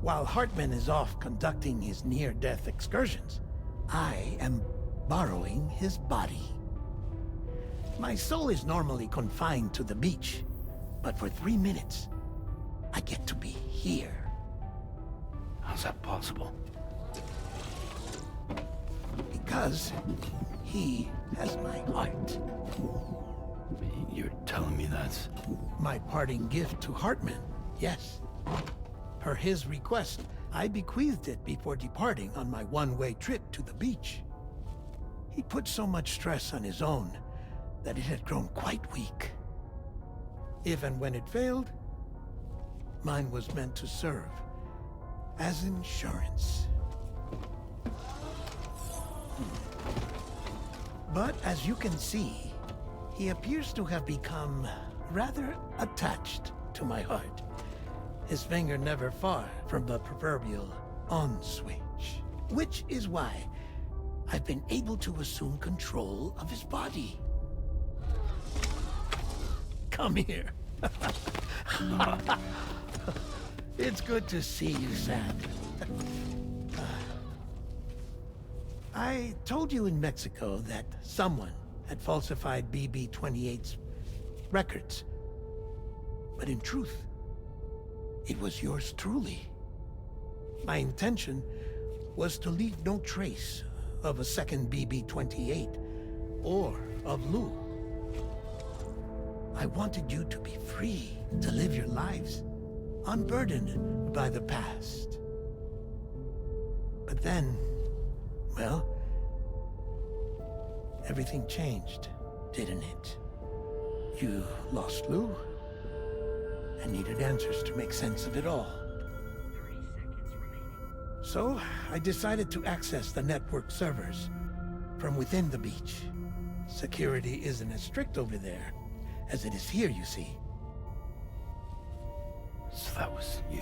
While Hartman is off conducting his near-death excursions, I am borrowing his body. My soul is normally confined to the beach, but for 3 minutes, I get to be here. How's that possible? Because he has my heart. You're telling me that's... My parting gift to Hartman, yes. Per his request, I bequeathed it before departing on my one-way trip to the beach. He put so much stress on his own that it had grown quite weak. If and when it failed, mine was meant to serve as insurance. But as you can see, he appears to have become rather attached to my heart. His finger never far from the proverbial on switch, which is why I've been able to assume control of his body. Come here. It's good to see you, Sam. I told you in Mexico that someone had falsified BB-28's records. But in truth, it was yours truly. My intention was to leave no trace of a second BB-28 or of Lou. I wanted you to be free to live your lives, unburdened by the past. But then, well, everything changed, didn't it? You lost Lou, and needed answers to make sense of it all. So, I decided to access the network servers from within the beach. Security isn't as strict over there as it is here, you see. So that was you?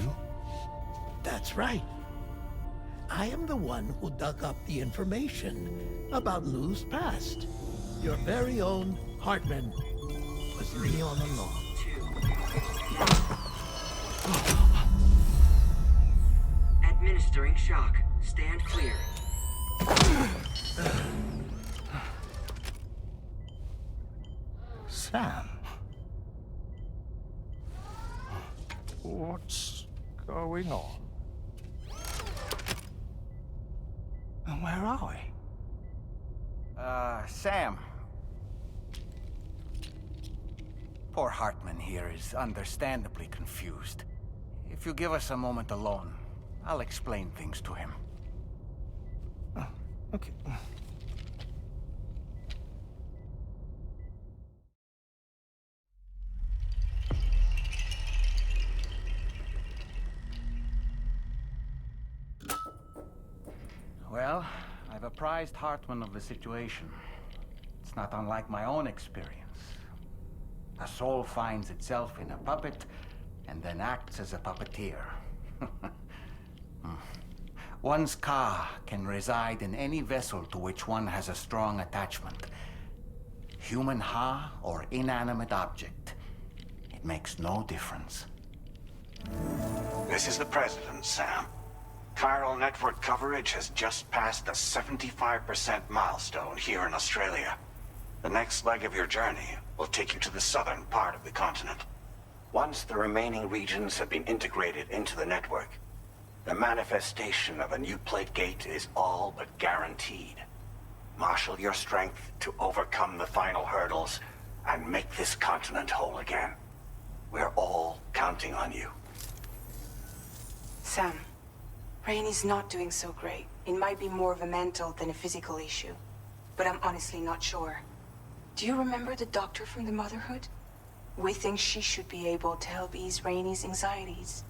That's right. I am the one who dug up the information about Lou's past. Your very own Hartman was me all along. Administering shock. Stand clear. Sam? What's going on? And where are we? Sam. Poor Hartman here is understandably confused. If you give us a moment alone, I'll explain things to him. Oh, okay. Well, I've apprised Hartman of the situation. It's not unlike my own experience. A soul finds itself in a puppet, and then acts as a puppeteer. One's ka can reside in any vessel to which one has a strong attachment. Human ha or inanimate object. It makes no difference. This is the President, Sam. Chiral network coverage has just passed the 75% milestone here in Australia. The next leg of your journey will take you to the southern part of the continent. Once the remaining regions have been integrated into the network, the manifestation of a new plate gate is all but guaranteed. Marshal your strength to overcome the final hurdles and make this continent whole again. We're all counting on you. Sam, Rainey's not doing so great. It might be more of a mental than a physical issue, but I'm honestly not sure. Do you remember the doctor from the Motherhood? We think she should be able to help ease Rainey's anxieties.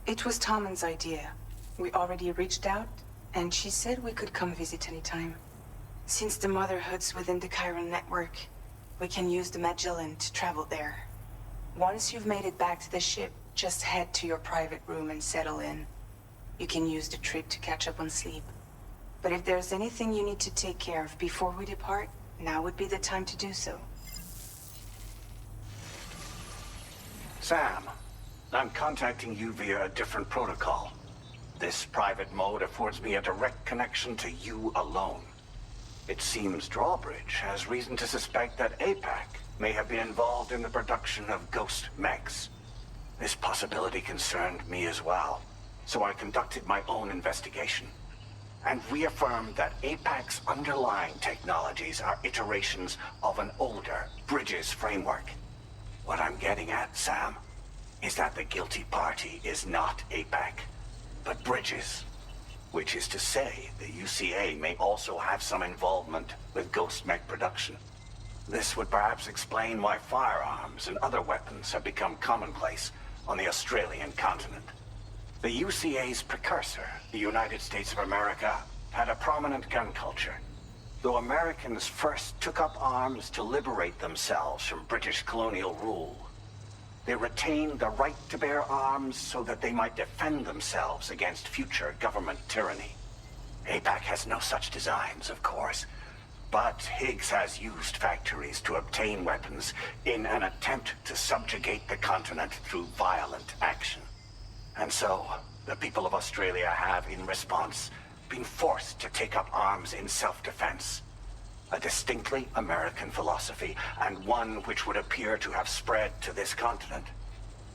It was Tommen's idea. We already reached out, and she said we could come visit anytime. Since the Motherhood's within the Chiral network, we can use the Magellan to travel there. Once you've made it back to the ship, just head to your private room and settle in. You can use the trip to catch up on sleep. But if there's anything you need to take care of before we depart, now would be the time to do so. Sam, I'm contacting you via a different protocol. This private mode affords me a direct connection to you alone. It seems Drawbridge has reason to suspect that APAC may have been involved in the production of ghost mechs. This possibility concerned me as well, so I conducted my own investigation and reaffirmed that APAC's underlying technologies are iterations of an older Bridges framework. What I'm getting at, Sam, is that the guilty party is not APAC, but Bridges. Which is to say, the UCA may also have some involvement with ghost mech production. This would perhaps explain why firearms and other weapons have become commonplace on the Australian continent. The UCA's precursor, the United States of America, had a prominent gun culture. Though Americans first took up arms to liberate themselves from British colonial rule, they retained the right to bear arms so that they might defend themselves against future government tyranny. APAC has no such designs, of course, but Higgs has used factories to obtain weapons in an attempt to subjugate the continent through violent action. And so, the people of Australia have, in response, been forced to take up arms in self-defense. A distinctly American philosophy, and one which would appear to have spread to this continent.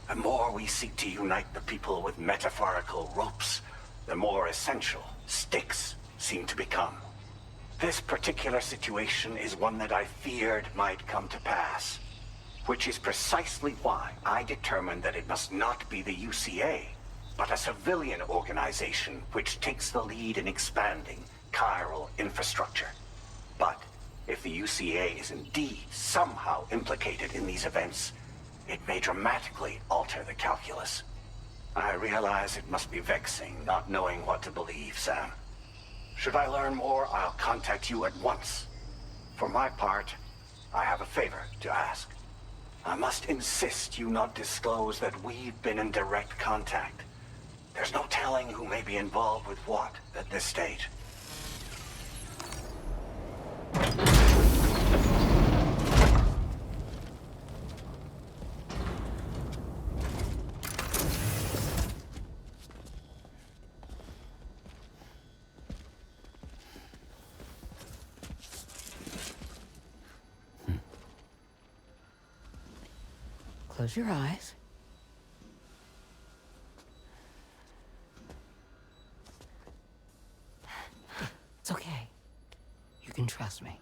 The more we seek to unite the people with metaphorical ropes, the more essential sticks seem to become. This particular situation is one that I feared might come to pass, which is precisely why I determined that it must not be the UCA, but a civilian organization which takes the lead in expanding chiral infrastructure. But if the UCA is indeed somehow implicated in these events, it may dramatically alter the calculus. I realize it must be vexing not knowing what to believe, Sam. Should I learn more, I'll contact you at once. For my part, I have a favor to ask. I must insist you not disclose that we've been in direct contact. There's no telling who may be involved with what at this stage. Close your eyes. It's okay. You can trust me.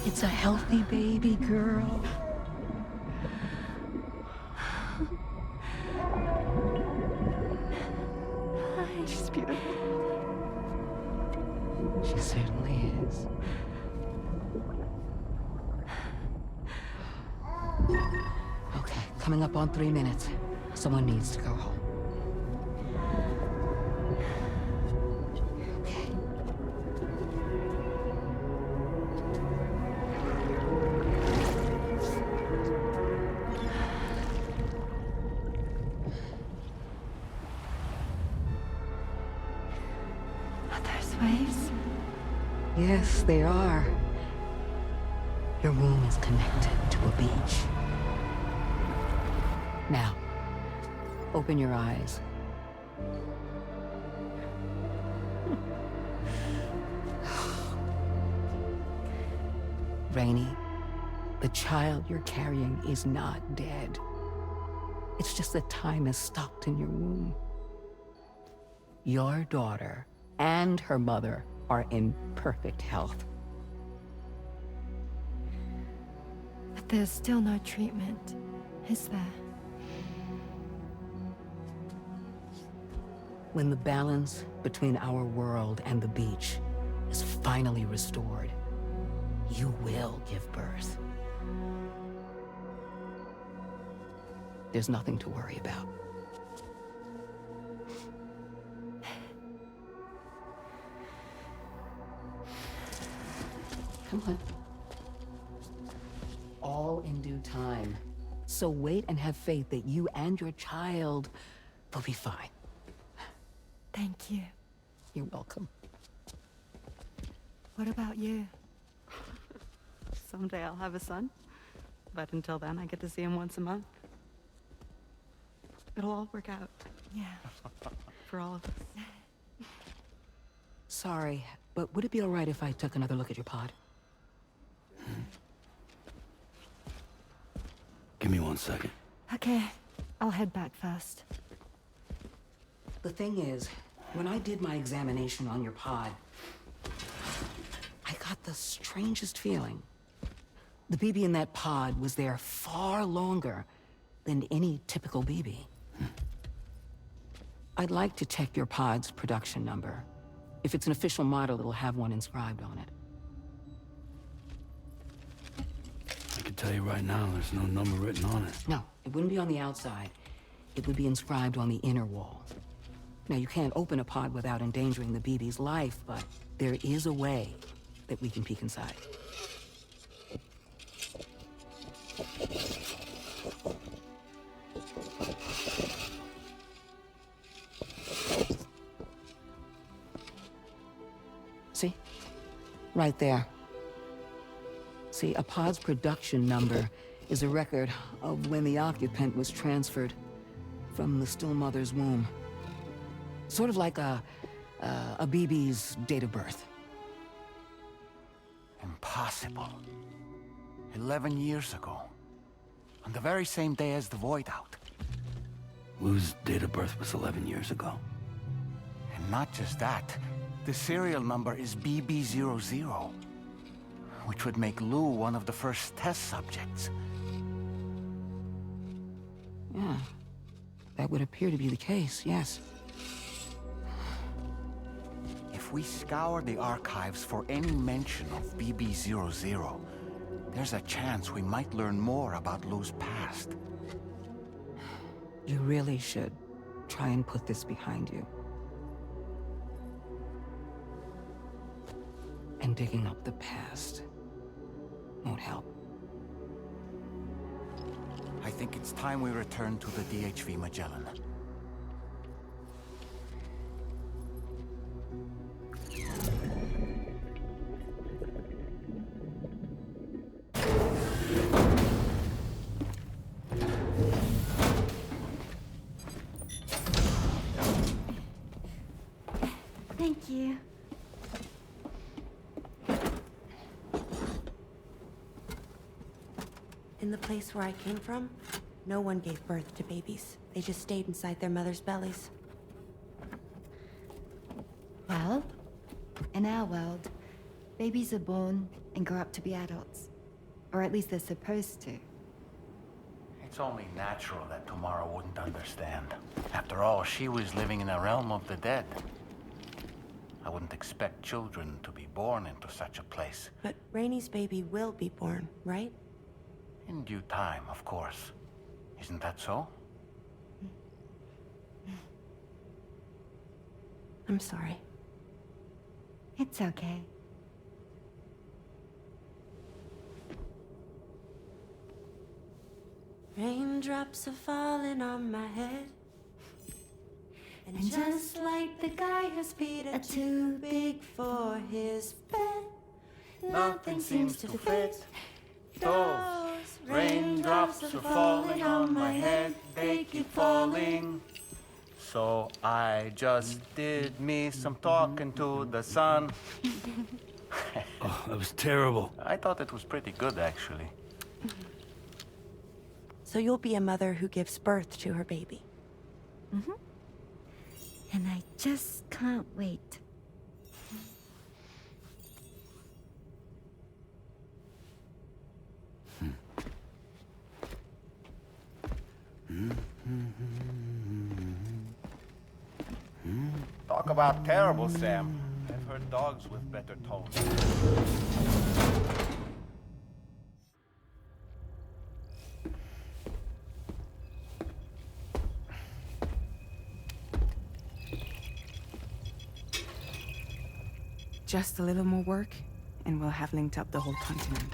It's a healthy baby girl. She's beautiful. She certainly is. Okay, coming up on 3 minutes. Someone needs to go home. Waves? Yes, they are. Your womb is connected to a beach. Now, open your eyes. Rainy, the child you're carrying is not dead. It's just that time is stopped in your womb. Your daughter and her mother are in perfect health. But there's still no treatment, is there? When the balance between our world and the beach is finally restored, you will give birth. There's nothing to worry about. Come on. All in due time. So wait and have faith that you and your child will be fine. Thank you. You're welcome. What about you? Someday I'll have a son, but until then I get to see him once a month. It'll all work out. Yeah. For all of us. Sorry, but would it be all right if I took another look at your pod? Give me 1 second. Okay, I'll head back first. The thing is, when I did my examination on your pod, I got the strangest feeling. The BB in that pod was there far longer than any typical BB. I'd like to check your pod's production number. If it's an official model, it'll have one inscribed on it. I can tell you right now, there's no number written on it. No, it wouldn't be on the outside. It would be inscribed on the inner wall. Now, you can't open a pod without endangering the BB's life, but there is a way that we can peek inside. See? Right there. See, a pod's production number is a record of when the occupant was transferred from the still mother's womb. Sort of like a BB's date of birth. Impossible. 11 years ago. On the very same day as the void out. Wu's date of birth was 11 years ago. And not just that. The serial number is BB00. which would make Lou one of the first test subjects. Yeah, that would appear to be the case, yes. If we scour the archives for any mention of BB-00, there's a chance we might learn more about Lou's past. You really should try and put this behind you. And digging up the past won't help. I think it's time we return to the DHV Magellan. Thank you. In the place where I came from, no one gave birth to babies. They just stayed inside their mother's bellies. Well, in our world, babies are born and grow up to be adults. Or at least they're supposed to. It's only natural that Tomorrow wouldn't understand. After all, she was living in a realm of the dead. I wouldn't expect children to be born into such a place. But Rainy's baby will be born, right? In due time, of course. Isn't that so? I'm sorry. It's okay. Raindrops are falling on my head. And just like the guy whose feet are too big for his bed, nothing seems to fit. Those raindrops are falling on my head, they keep falling. So I just did me some talking to the sun. Oh, that was terrible. I thought it was pretty good, actually. So you'll be a mother who gives birth to her baby. Mm-hmm. And I just can't wait. Talk about terrible, Sam. I've heard dogs with better tones. Just a little more work, and we'll have linked up the whole continent.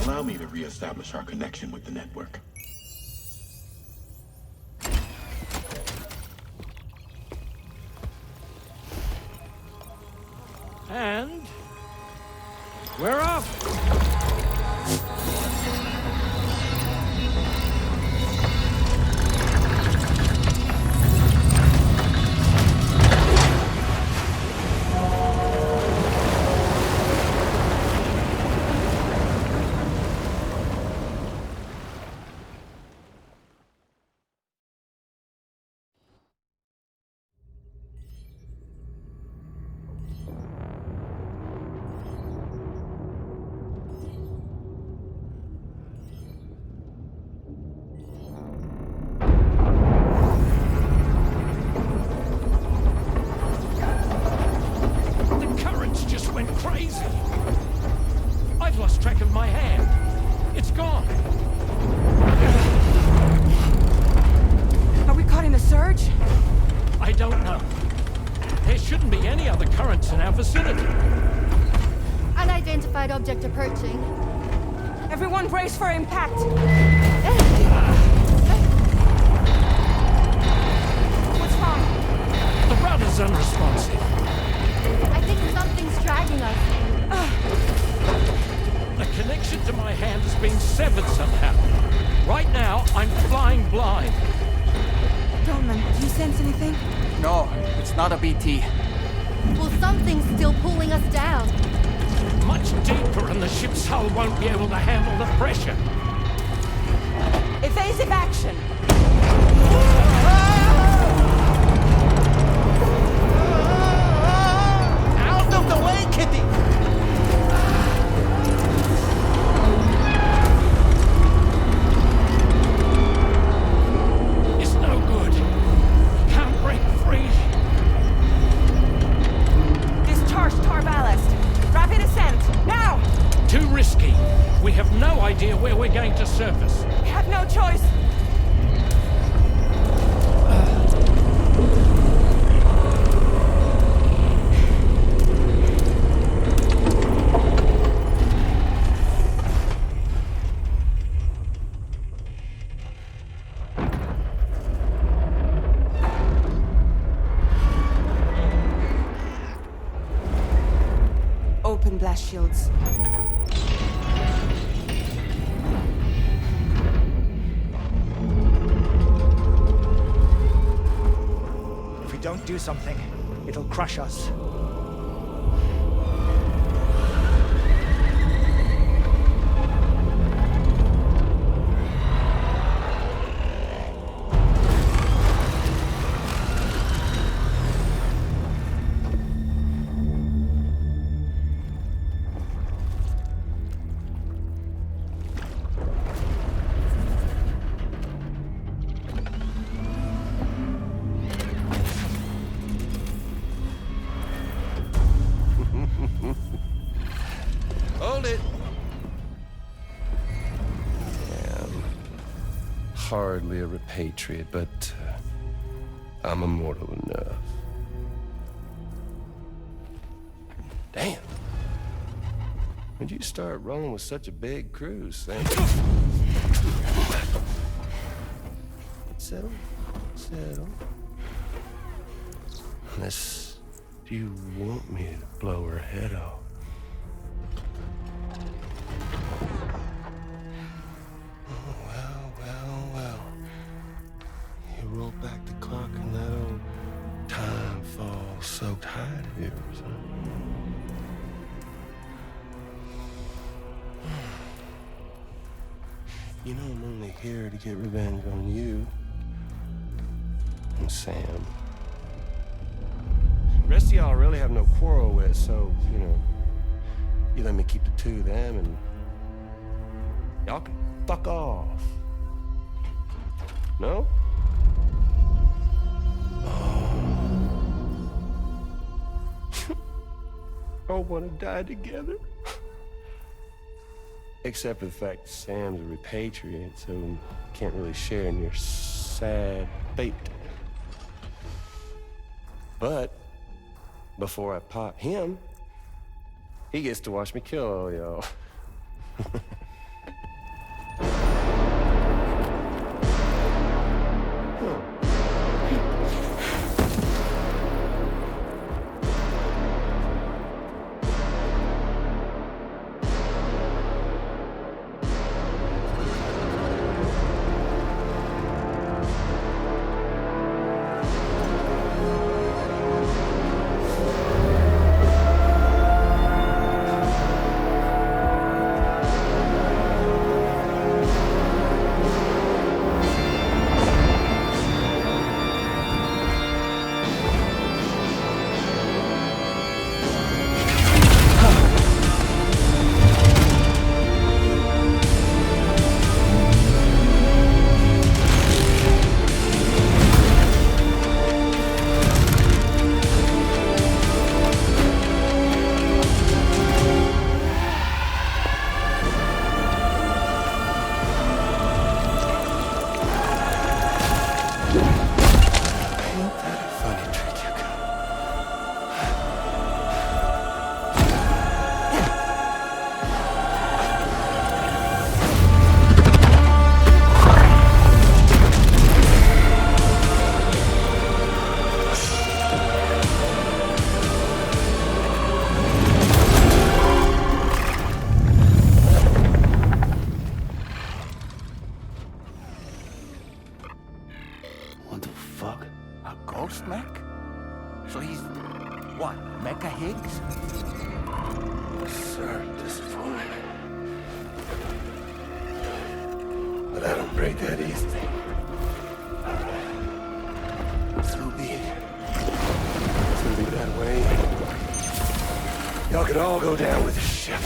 Allow me to reestablish our connection with the network. And we're off! Crazy! I've lost track of my hand. It's gone. Are we caught in a surge? I don't know. There shouldn't be any other currents in our vicinity. Unidentified object approaching. Everyone brace for impact. What's wrong? The rudder's unresponsive. I think something's dragging us. The connection to my hand has been severed somehow. Right now, I'm flying blind. Dolman, do you sense anything? No, it's not a BT. Well, something's still pulling us down. Much deeper, and the ship's hull won't be able to handle the pressure. Evasive action! Out of the way, Kitty! risky. We have no idea where we're going to surface. We have no choice. Open blast shields. If we don't do something, it'll crush us. Hold it. I'm hardly a repatriate, but I'm immortal enough. Damn. When'd you start rolling with such a big crew, Sam? Settle. Unless you want me to blow her head off. Well. You roll back the clock and that old time fall soaked hide of yours, huh? You know I'm only here to get revenge on you and Sam. The rest of y'all I really have no quarrel with, so, you let me keep the two of them and y'all can fuck off. No? All want to die together. Except for the fact Sam's a repatriate, so can't really share in your sad fate. But before I pop him, he gets to watch me kill all y'all. Y'all could all go down with the ship.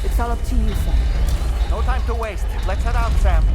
It's all up to you, Sam. No time to waste. Let's head out, Sam.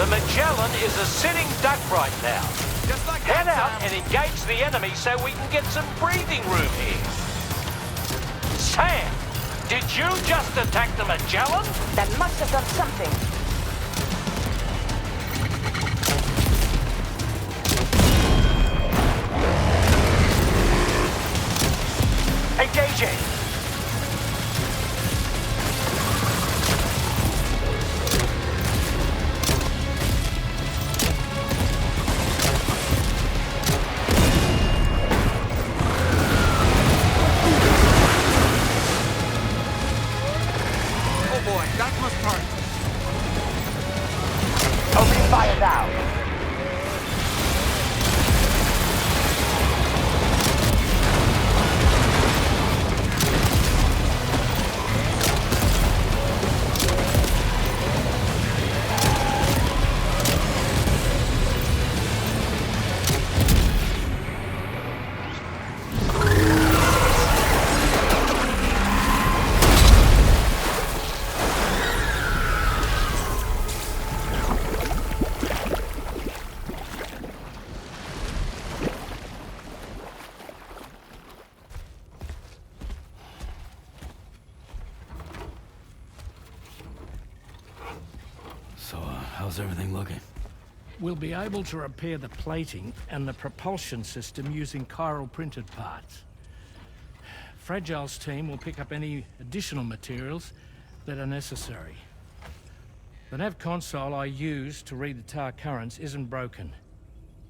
The Magellan is a sitting duck right now. Head out and engage the enemy so we can get some breathing room here. Sam, did you just attack the Magellan? That must have done something. Engaging. Opening fire now. So, how's everything looking? We'll be able to repair the plating and the propulsion system using chiral printed parts. Fragile's team will pick up any additional materials that are necessary. The nav console I use to read the tar currents isn't broken.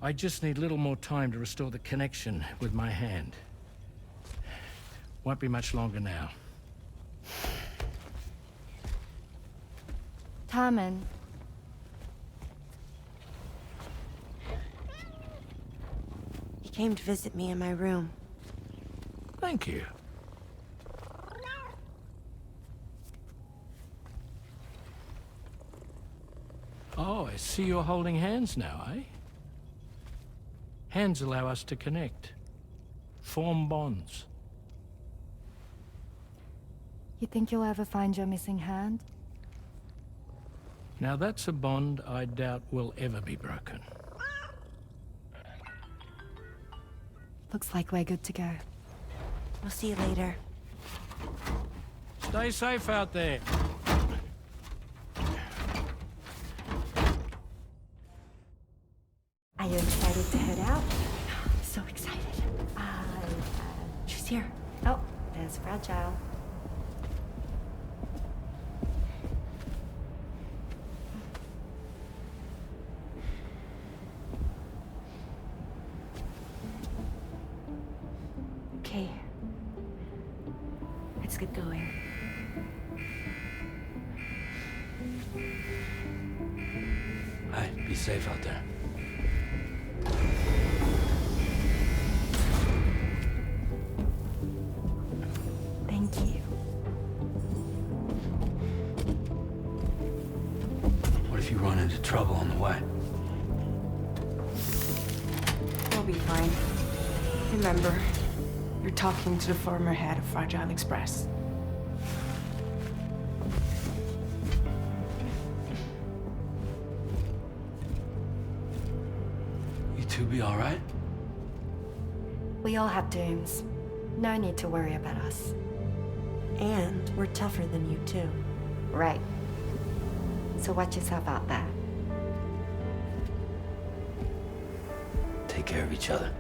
I just need a little more time to restore the connection with my hand. Won't be much longer now. Tarman. He came to visit me in my room. Thank you. Oh, I see you're holding hands now, eh? Hands allow us to connect. Form bonds. You think you'll ever find your missing hand? Now that's a bond I doubt will ever be broken. Looks like we're good to go. We'll see you later. Stay safe out there. Are you excited to head out? So excited. She's here. Oh, there's Fragile. Okay. Let's get going. Hi, be safe out there. Thank you. What if you run into trouble on the way? We'll be fine. Remember, you're talking to the former head of Fragile Express. You two be all right? We all have dooms. No need to worry about us. And we're tougher than you, too. Right. So watch yourself out there. Take care of each other.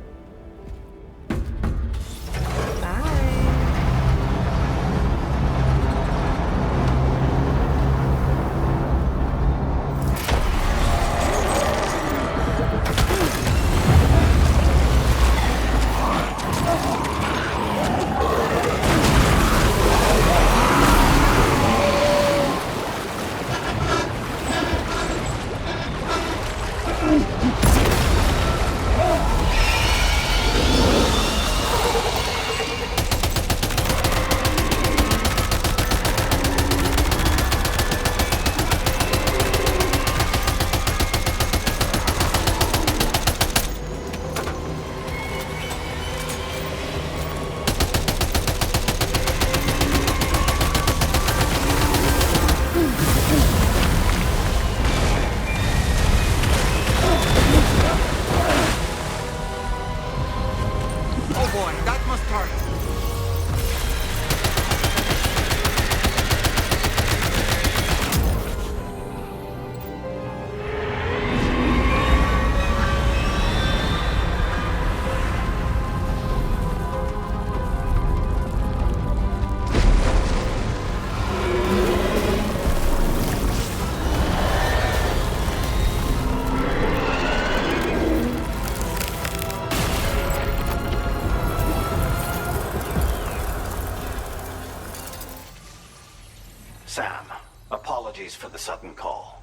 sudden call.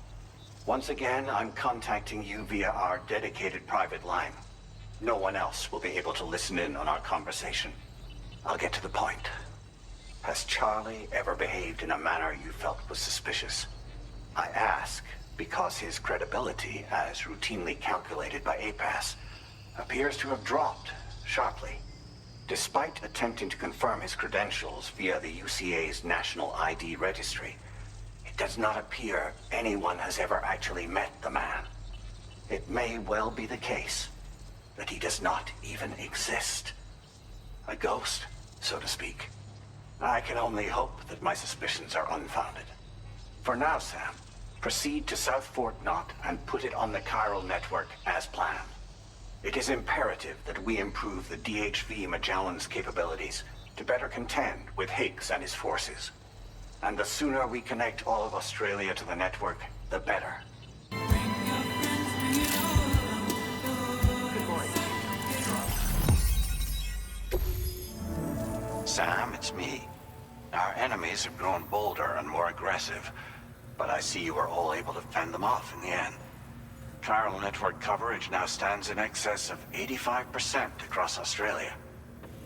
Once again, I'm contacting you via our dedicated private line. No one else will be able to listen in on our conversation. I'll get to the point. Has Charlie ever behaved in a manner you felt was suspicious? I ask because his credibility, as routinely calculated by APAS, appears to have dropped sharply. Despite attempting to confirm his credentials via the UCA's National ID Registry, it does not appear anyone has ever actually met the man. It may well be the case that he does not even exist. A ghost, so to speak. I can only hope that my suspicions are unfounded. For now, Sam, proceed to South Fort Knot and put it on the chiral network as planned. It is imperative that we improve the DHV Magellan's capabilities to better contend with Higgs and his forces. And the sooner we connect all of Australia to the network, the better. Good morning. Sam, it's me. Our enemies have grown bolder and more aggressive, but I see you were all able to fend them off in the end. Chiral network coverage now stands in excess of 85% across Australia.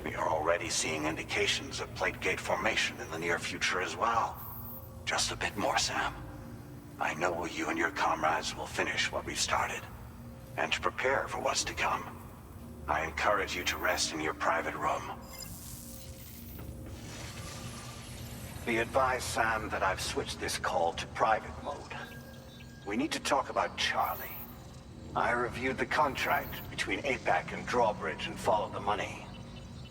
We are already seeing indications of plate gate formation in the near future as well. Just a bit more, Sam. I know you and your comrades will finish what we've started. And to prepare for what's to come, I encourage you to rest in your private room. Be advised, Sam, that I've switched this call to private mode. We need to talk about Charlie. I reviewed the contract between APAC and Drawbridge and followed the money.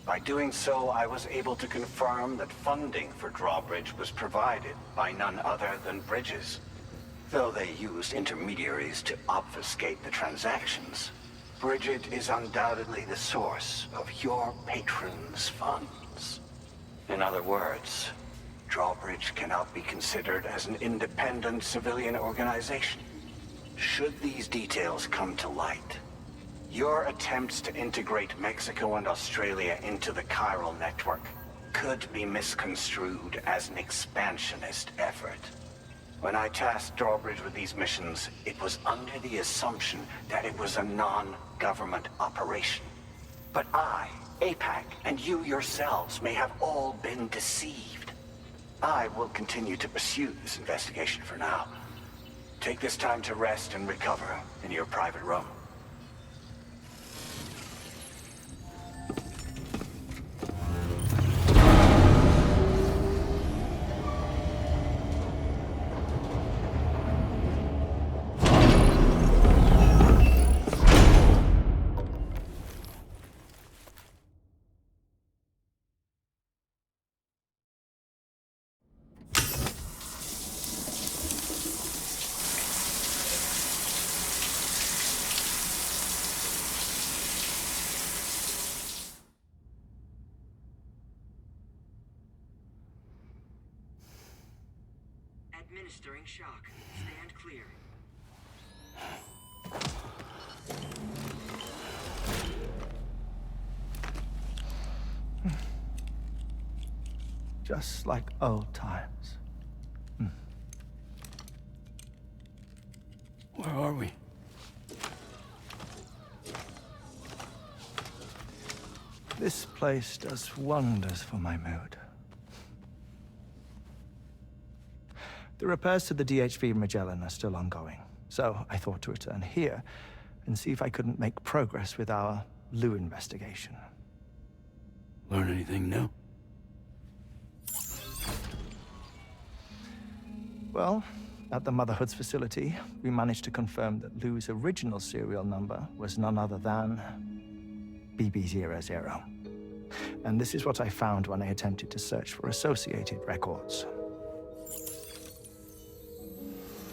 By doing so, I was able to confirm that funding for Drawbridge was provided by none other than Bridges. Though they used intermediaries to obfuscate the transactions, Bridget is undoubtedly the source of your patrons' funds. In other words, Drawbridge cannot be considered as an independent civilian organization. Should these details come to light, your attempts to integrate Mexico and Australia into the chiral network could be misconstrued as an expansionist effort. When I tasked Drawbridge with these missions, it was under the assumption that it was a non-government operation. But I, APAC, and you yourselves may have all been deceived. I will continue to pursue this investigation for now. Take this time to rest and recover in your private room. Administering shock. Stand clear. Just like old times. Where are we? This place does wonders for my mood. The repairs to the DHV Magellan are still ongoing, so I thought to return here and see if I couldn't make progress with our Lou investigation. Learn anything new? Well, at the Motherhood's facility, we managed to confirm that Lou's original serial number was none other than BB00. And this is what I found when I attempted to search for associated records.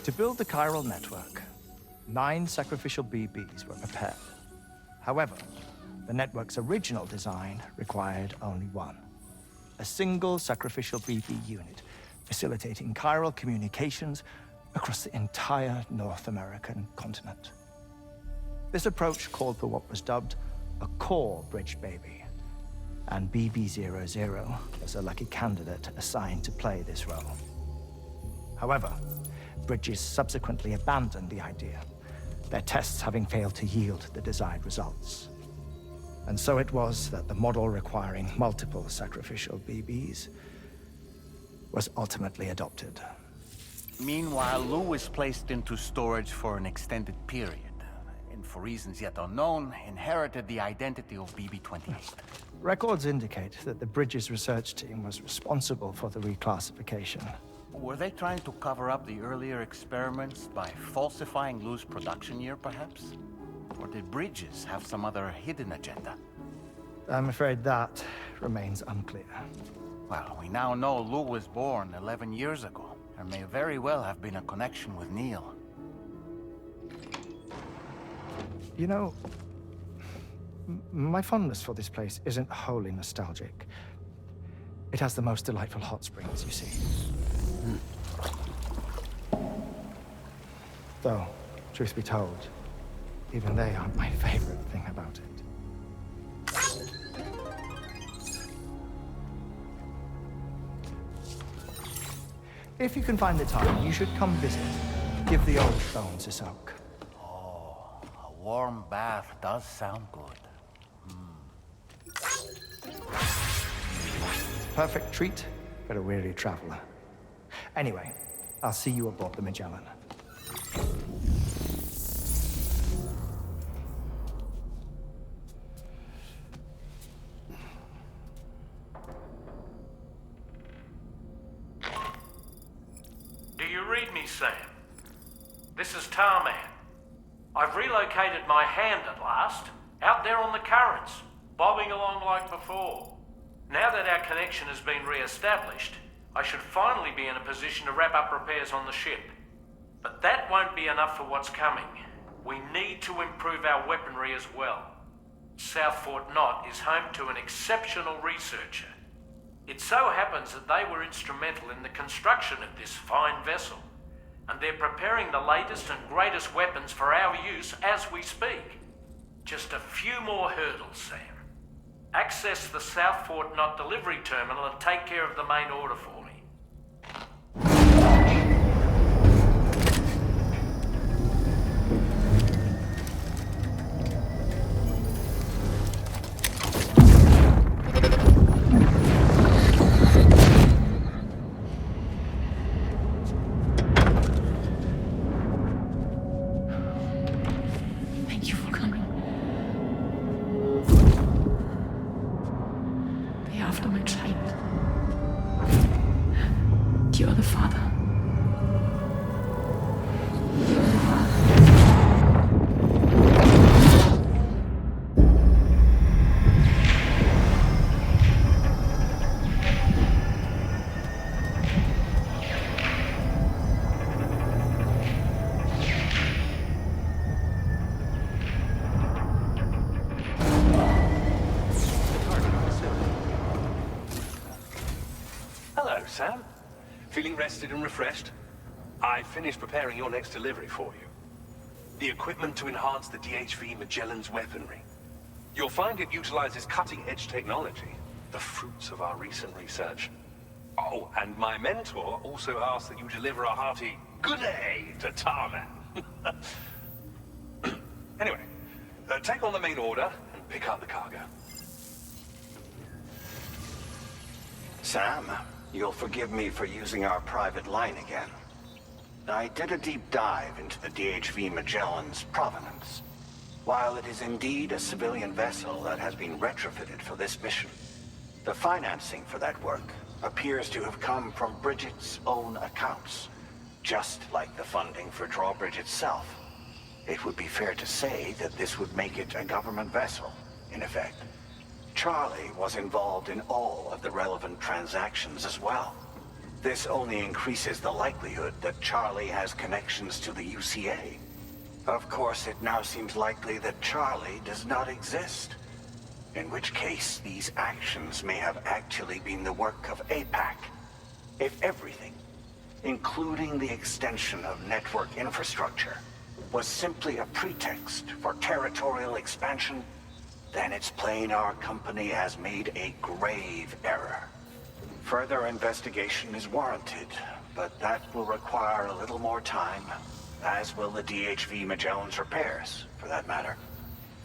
To build the chiral network, 9 sacrificial BBs were prepared. However, the network's original design required only 1. A single sacrificial BB unit facilitating chiral communications across the entire North American continent. This approach called for what was dubbed a core bridge baby, and BB00 was a lucky candidate assigned to play this role. However, Bridges subsequently abandoned the idea, their tests having failed to yield the desired results. And so it was that the model requiring multiple sacrificial BBs was ultimately adopted. Meanwhile, Lou was placed into storage for an extended period, and for reasons yet unknown, inherited the identity of BB-28. Records indicate that the Bridges research team was responsible for the reclassification. Were they trying to cover up the earlier experiments by falsifying Lou's production year, perhaps? Or did Bridges have some other hidden agenda? I'm afraid that remains unclear. Well, we now know Lou was born 11 years ago. There may very well have been a connection with Neil. You know, my fondness for this place isn't wholly nostalgic. It has the most delightful hot springs, you see. Though, truth be told, even they aren't my favorite thing about it. If you can find the time, you should come visit. Give the old bones a soak. Oh, a warm bath does sound good. Perfect treat for a weary traveler. Anyway, I'll see you aboard the Magellan. Do you read me, Sam? This is Tarman. I've relocated my hand at last, out there on the currents, bobbing along like before. Now that our connection has been re-established, I should finally be in a position to wrap up repairs on the ship. But that won't be enough for what's coming. We need to improve our weaponry as well. South Fort Knot is home to an exceptional researcher. It so happens that they were instrumental in the construction of this fine vessel, and they're preparing the latest and greatest weapons for our use as we speak. Just a few more hurdles, Sam. Access the South Fort Knot delivery terminal and take care of the main order for me. Thank you for coming. Day after my child. You are the father. Hello, Sam. Feeling rested and refreshed? I finished preparing your next delivery for you. The equipment to enhance the DHV Magellan's weaponry. You'll find it utilizes cutting-edge technology, the fruits of our recent research. Oh, and my mentor also asked that you deliver a hearty good day to Tarman. Anyway, take on the main order and pick up the cargo. Sam, you'll forgive me for using our private line again. I did a deep dive into the DHV Magellan's provenance. While it is indeed a civilian vessel that has been retrofitted for this mission, the financing for that work appears to have come from Bridget's own accounts, just like the funding for Drawbridge itself. It would be fair to say that this would make it a government vessel, in effect. Charlie was involved in all of the relevant transactions as well. This only increases the likelihood that Charlie has connections to the UCA. Of course, it now seems likely that Charlie does not exist. In which case, these actions may have actually been the work of APAC. If everything, including the extension of network infrastructure, was simply a pretext for territorial expansion, then it's plain our company has made a grave error. Further investigation is warranted, but that will require a little more time, as will the DHV Magellan's repairs, for that matter.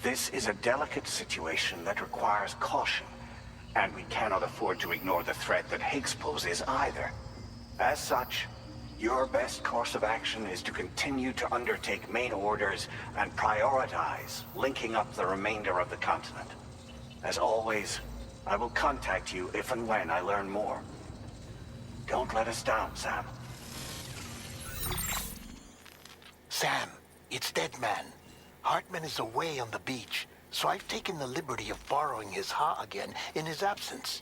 This is a delicate situation that requires caution, and we cannot afford to ignore the threat that Higgs poses either. As such, your best course of action is to continue to undertake main orders and prioritize linking up the remainder of the continent. As always, I will contact you if and when I learn more. Don't let us down, Sam. Sam, it's Deadman. Hartman is away on the beach, so I've taken the liberty of borrowing his Ha again in his absence.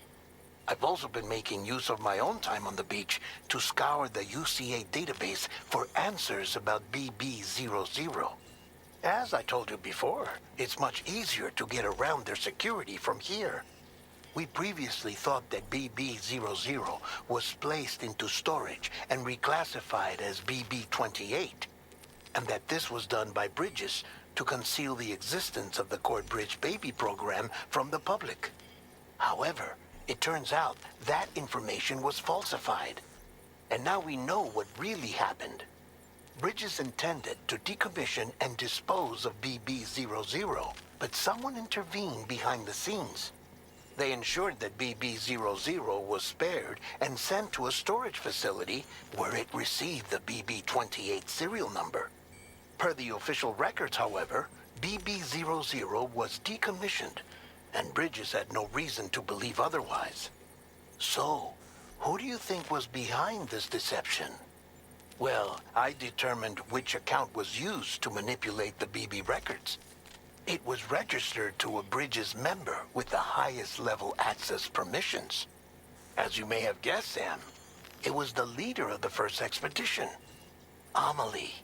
I've also been making use of my own time on the beach to scour the UCA database for answers about BB00. As I told you before, it's much easier to get around their security from here. We previously thought that BB00 was placed into storage and reclassified as BB28, and that this was done by Bridges to conceal the existence of the Cord Bridge baby program from the public. However, it turns out that information was falsified, and now we know what really happened. Bridges intended to decommission and dispose of BB00, but someone intervened behind the scenes. They ensured that BB00 was spared and sent to a storage facility where it received the BB28 serial number. Per the official records, however, BB00 was decommissioned, and Bridges had no reason to believe otherwise. So, who do you think was behind this deception? Well, I determined which account was used to manipulate the BB records. It was registered to a Bridges member with the highest level access permissions. As you may have guessed, Sam, it was the leader of the first expedition, Amelie.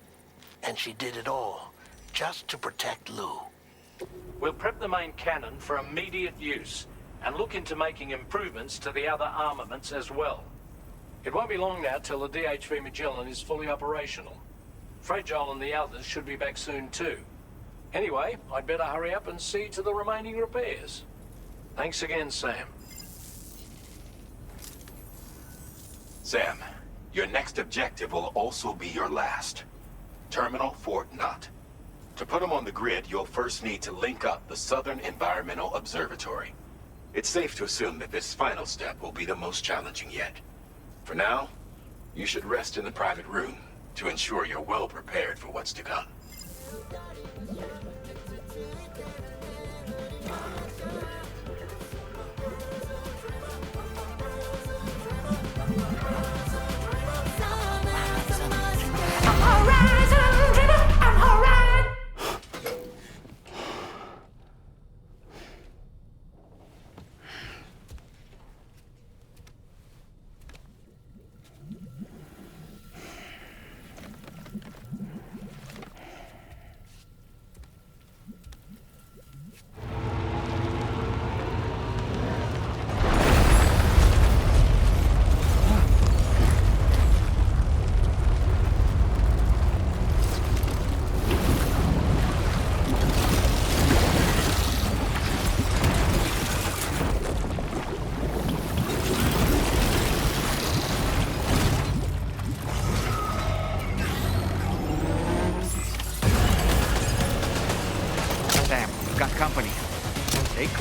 And she did it all just to protect Lou. We'll prep the main cannon for immediate use and look into making improvements to the other armaments as well. It won't be long now till the DHV Magellan is fully operational. Fragile and the others should be back soon too. Anyway, I'd better hurry up and see to the remaining repairs. Thanks again, Sam. Sam, your next objective will also be your last. Terminal Fort Knott. To put them on the grid, you'll first need to link up the Southern Environmental Observatory. It's safe to assume that this final step will be the most challenging yet. For now, you should rest in the private room to ensure you're well prepared for what's to come.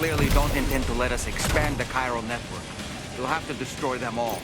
Clearly don't intend to let us expand the chiral network. You'll have to destroy them all.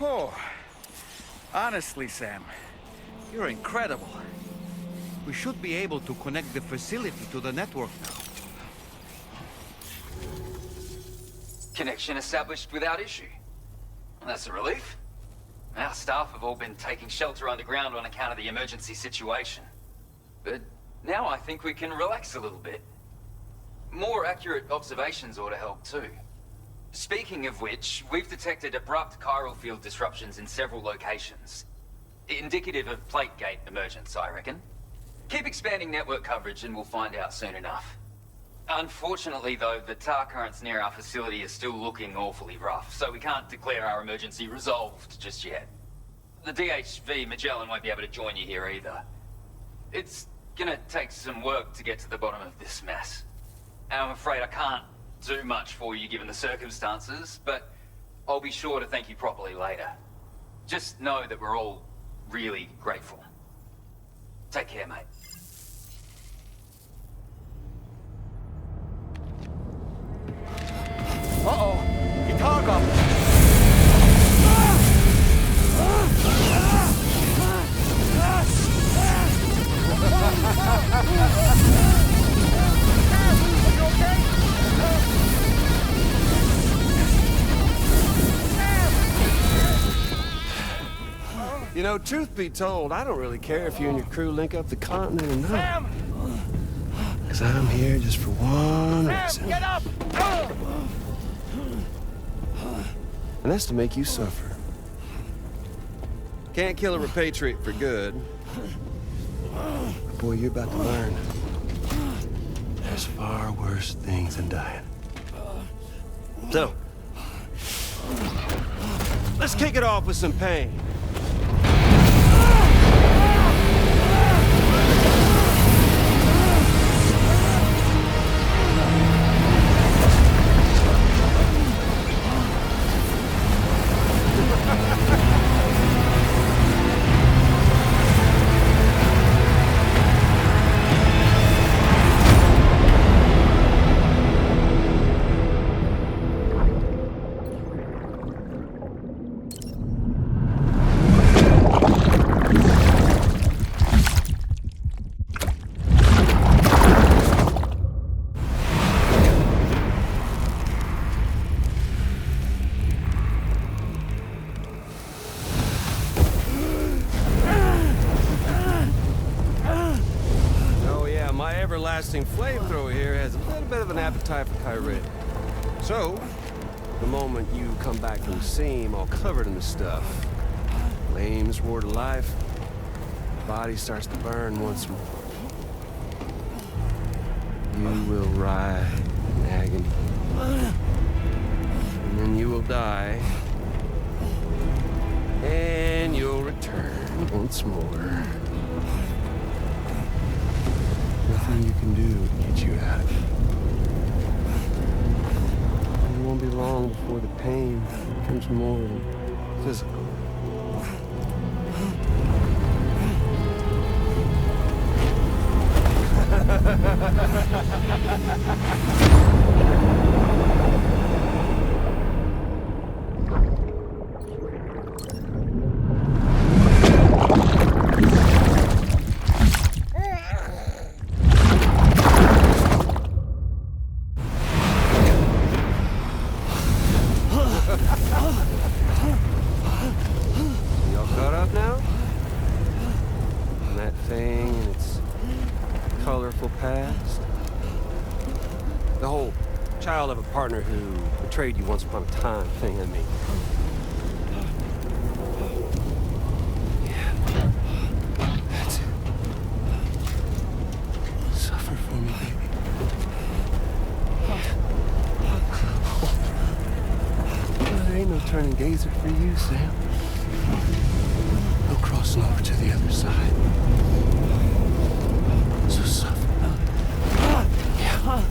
Oh, honestly, Sam, you're incredible. We should be able to connect the facility to the network now. Connection established without issue. That's a relief. Our staff have all been taking shelter underground on account of the emergency situation. But now I think we can relax a little bit. More accurate observations ought to help too. Speaking of which, we've detected abrupt chiral field disruptions in several locations. Indicative of plate gate emergence, I reckon. Keep expanding network coverage and we'll find out soon enough. Unfortunately, though, the tar currents near our facility are still looking awfully rough, so we can't declare our emergency resolved just yet. The DHV Magellan won't be able to join you here either. It's gonna take some work to get to the bottom of this mess. And I'm afraid I can't do much for you given the circumstances, but I'll be sure to thank you properly later. Just know that we're all really grateful. Take care, mate. Uh-oh! Itaga! You know, truth be told, I don't really care if you and your crew link up the continent or not. Because I'm here just for one reason. Get up! And that's to make you suffer. Can't kill a repatriate for good. But boy, you're about to learn. There's far worse things than dying. So, let's kick it off with some pain. Flamethrower here has a little bit of an appetite for Kyrie. So, the moment you come back from the scene all covered in the stuff, flames roar to life, the body starts to burn once more. You will writhe in agony. And then you will die. And you'll return once more. Nothing you can do to get you out of it. And it won't be long before the pain becomes more than physical. Of a partner who betrayed you once upon a time thing, I mean. Yeah. That's it. Suffer for me, baby. Well, there ain't no turning gazer for you, Sam. No crossing over to the other side. So suffer. Yeah.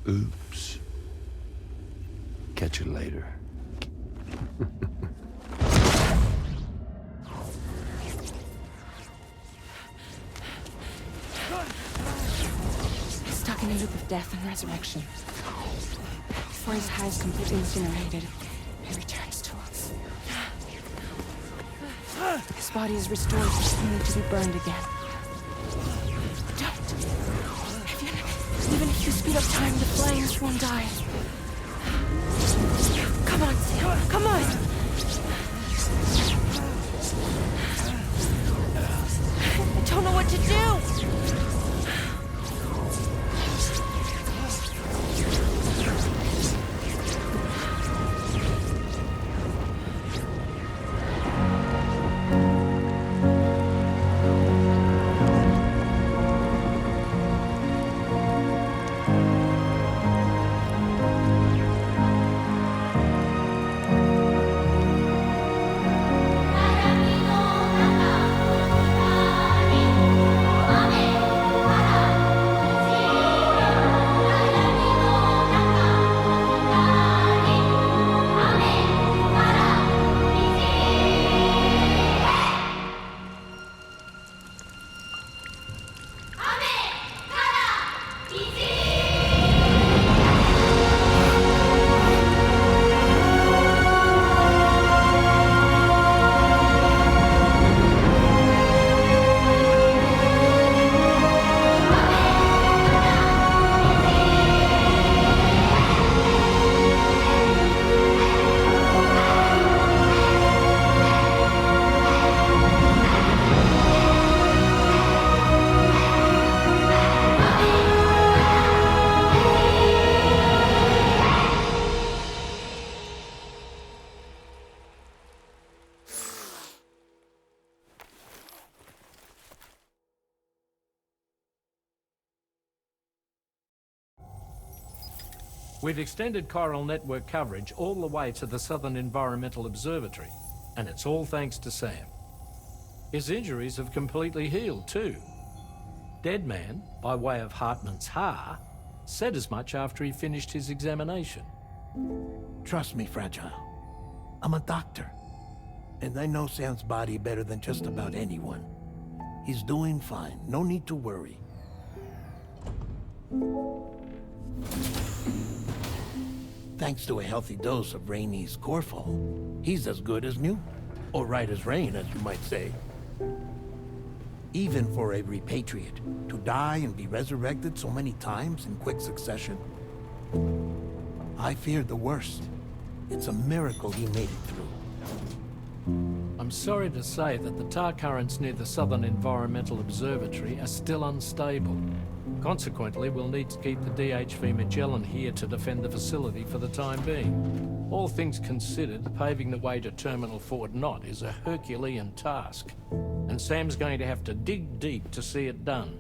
Oops. Catch you later. Stuck in a loop of death and resurrection. Before his high is completely incinerated, he returns to us. His body is restored, only to be burned again. Don't! Even if you speed up time, the flames won't die. Come on, Sam, come on! I don't know what to do! We've extended Chiral network coverage all the way to the Southern Environmental Observatory, and it's all thanks to Sam. His injuries have completely healed too. Deadman, by way of Hartman's Ha, said as much after he finished his examination. Trust me, Fragile. I'm a doctor, and I know Sam's body better than just about anyone. He's doing fine. No need to worry. Thanks to a healthy dose of Rainey's Corfol, he's as good as new. Or right as rain, as you might say. Even for a repatriate, to die and be resurrected so many times in quick succession, I feared the worst. It's a miracle he made it through. I'm sorry to say that the tar currents near the Southern Environmental Observatory are still unstable. Consequently, we'll need to keep the DHV Magellan here to defend the facility for the time being. All things considered, paving the way to Terminal Fort Knott is a Herculean task, and Sam's going to have to dig deep to see it done.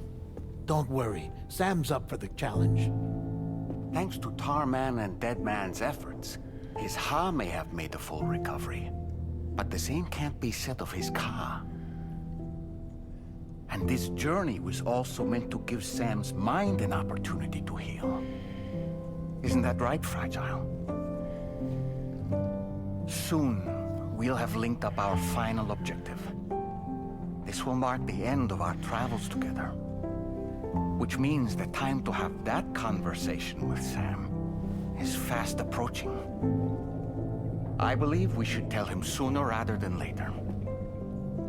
Don't worry, Sam's up for the challenge. Thanks to Tarman and Deadman's efforts, his Ha may have made a full recovery. But the same can't be said of his Ka. And this journey was also meant to give Sam's mind an opportunity to heal. Isn't that right, Fragile? Soon, we'll have linked up our final objective. This will mark the end of our travels together. Which means the time to have that conversation with Sam is fast approaching. I believe we should tell him sooner rather than later.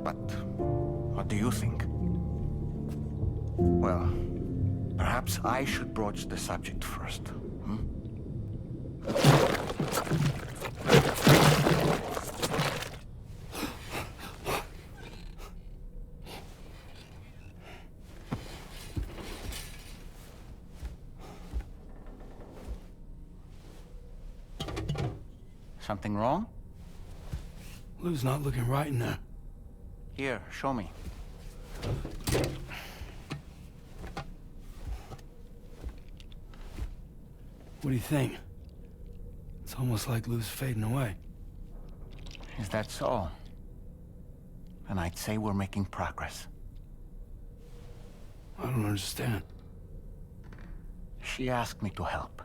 But what do you think? Well, perhaps I should broach the subject first, Something wrong? Lou's not looking right in there. Here, show me. What do you think? It's almost like Lou's fading away. Is that so? And I'd say we're making progress. I don't understand. She asked me to help.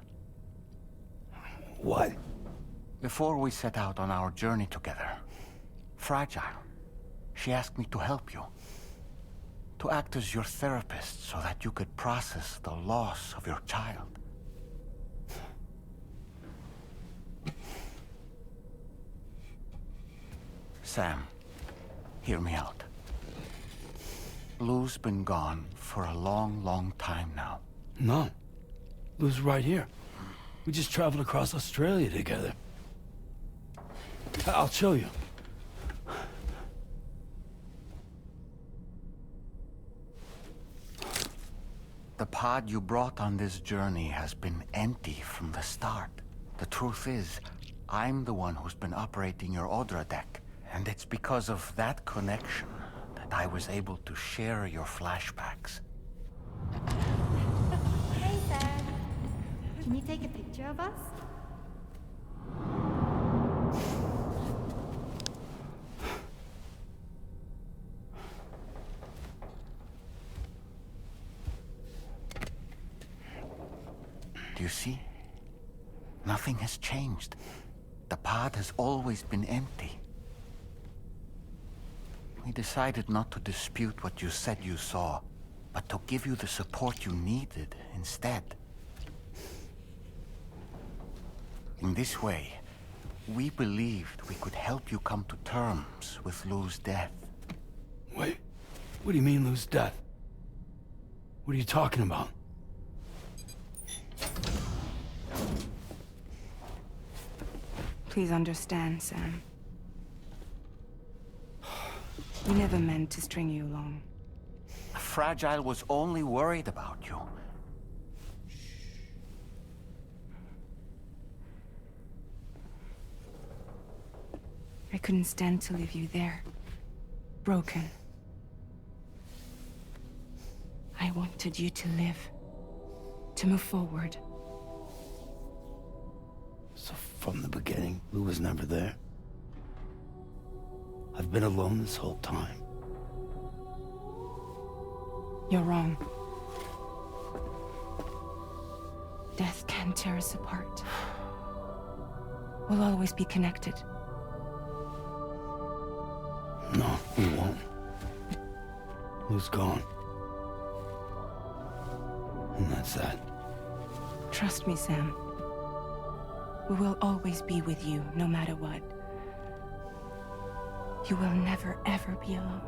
What? Before we set out on our journey together, Fragile, she asked me to help you. To act as your therapist so that you could process the loss of your child. Sam, hear me out. Lou's been gone for a long, long time now. No. Lou's right here. We just traveled across Australia together. I'll show you. The pod you brought on this journey has been empty from the start. The truth is, I'm the one who's been operating your Odra deck, and it's because of that connection that I was able to share your flashbacks. Hey, Sam. Can you take a picture of us? Do you see? Nothing has changed. The pod has always been empty. We decided not to dispute what you said you saw, but to give you the support you needed instead. In this way, we believed we could help you come to terms with Lou's death. Wait, what do you mean Lou's death? What are you talking about? Please understand, Sam. We never meant to string you along. Fragile was only worried about you. I couldn't stand to leave you there, broken. I wanted you to live, to move forward. So from the beginning, Lou was never there? I've been alone this whole time. You're wrong. Death can tear us apart. We'll always be connected. No, we won't. Lou's gone. And that's that. Trust me, Sam. We will always be with you, no matter what. You will never, ever be alone.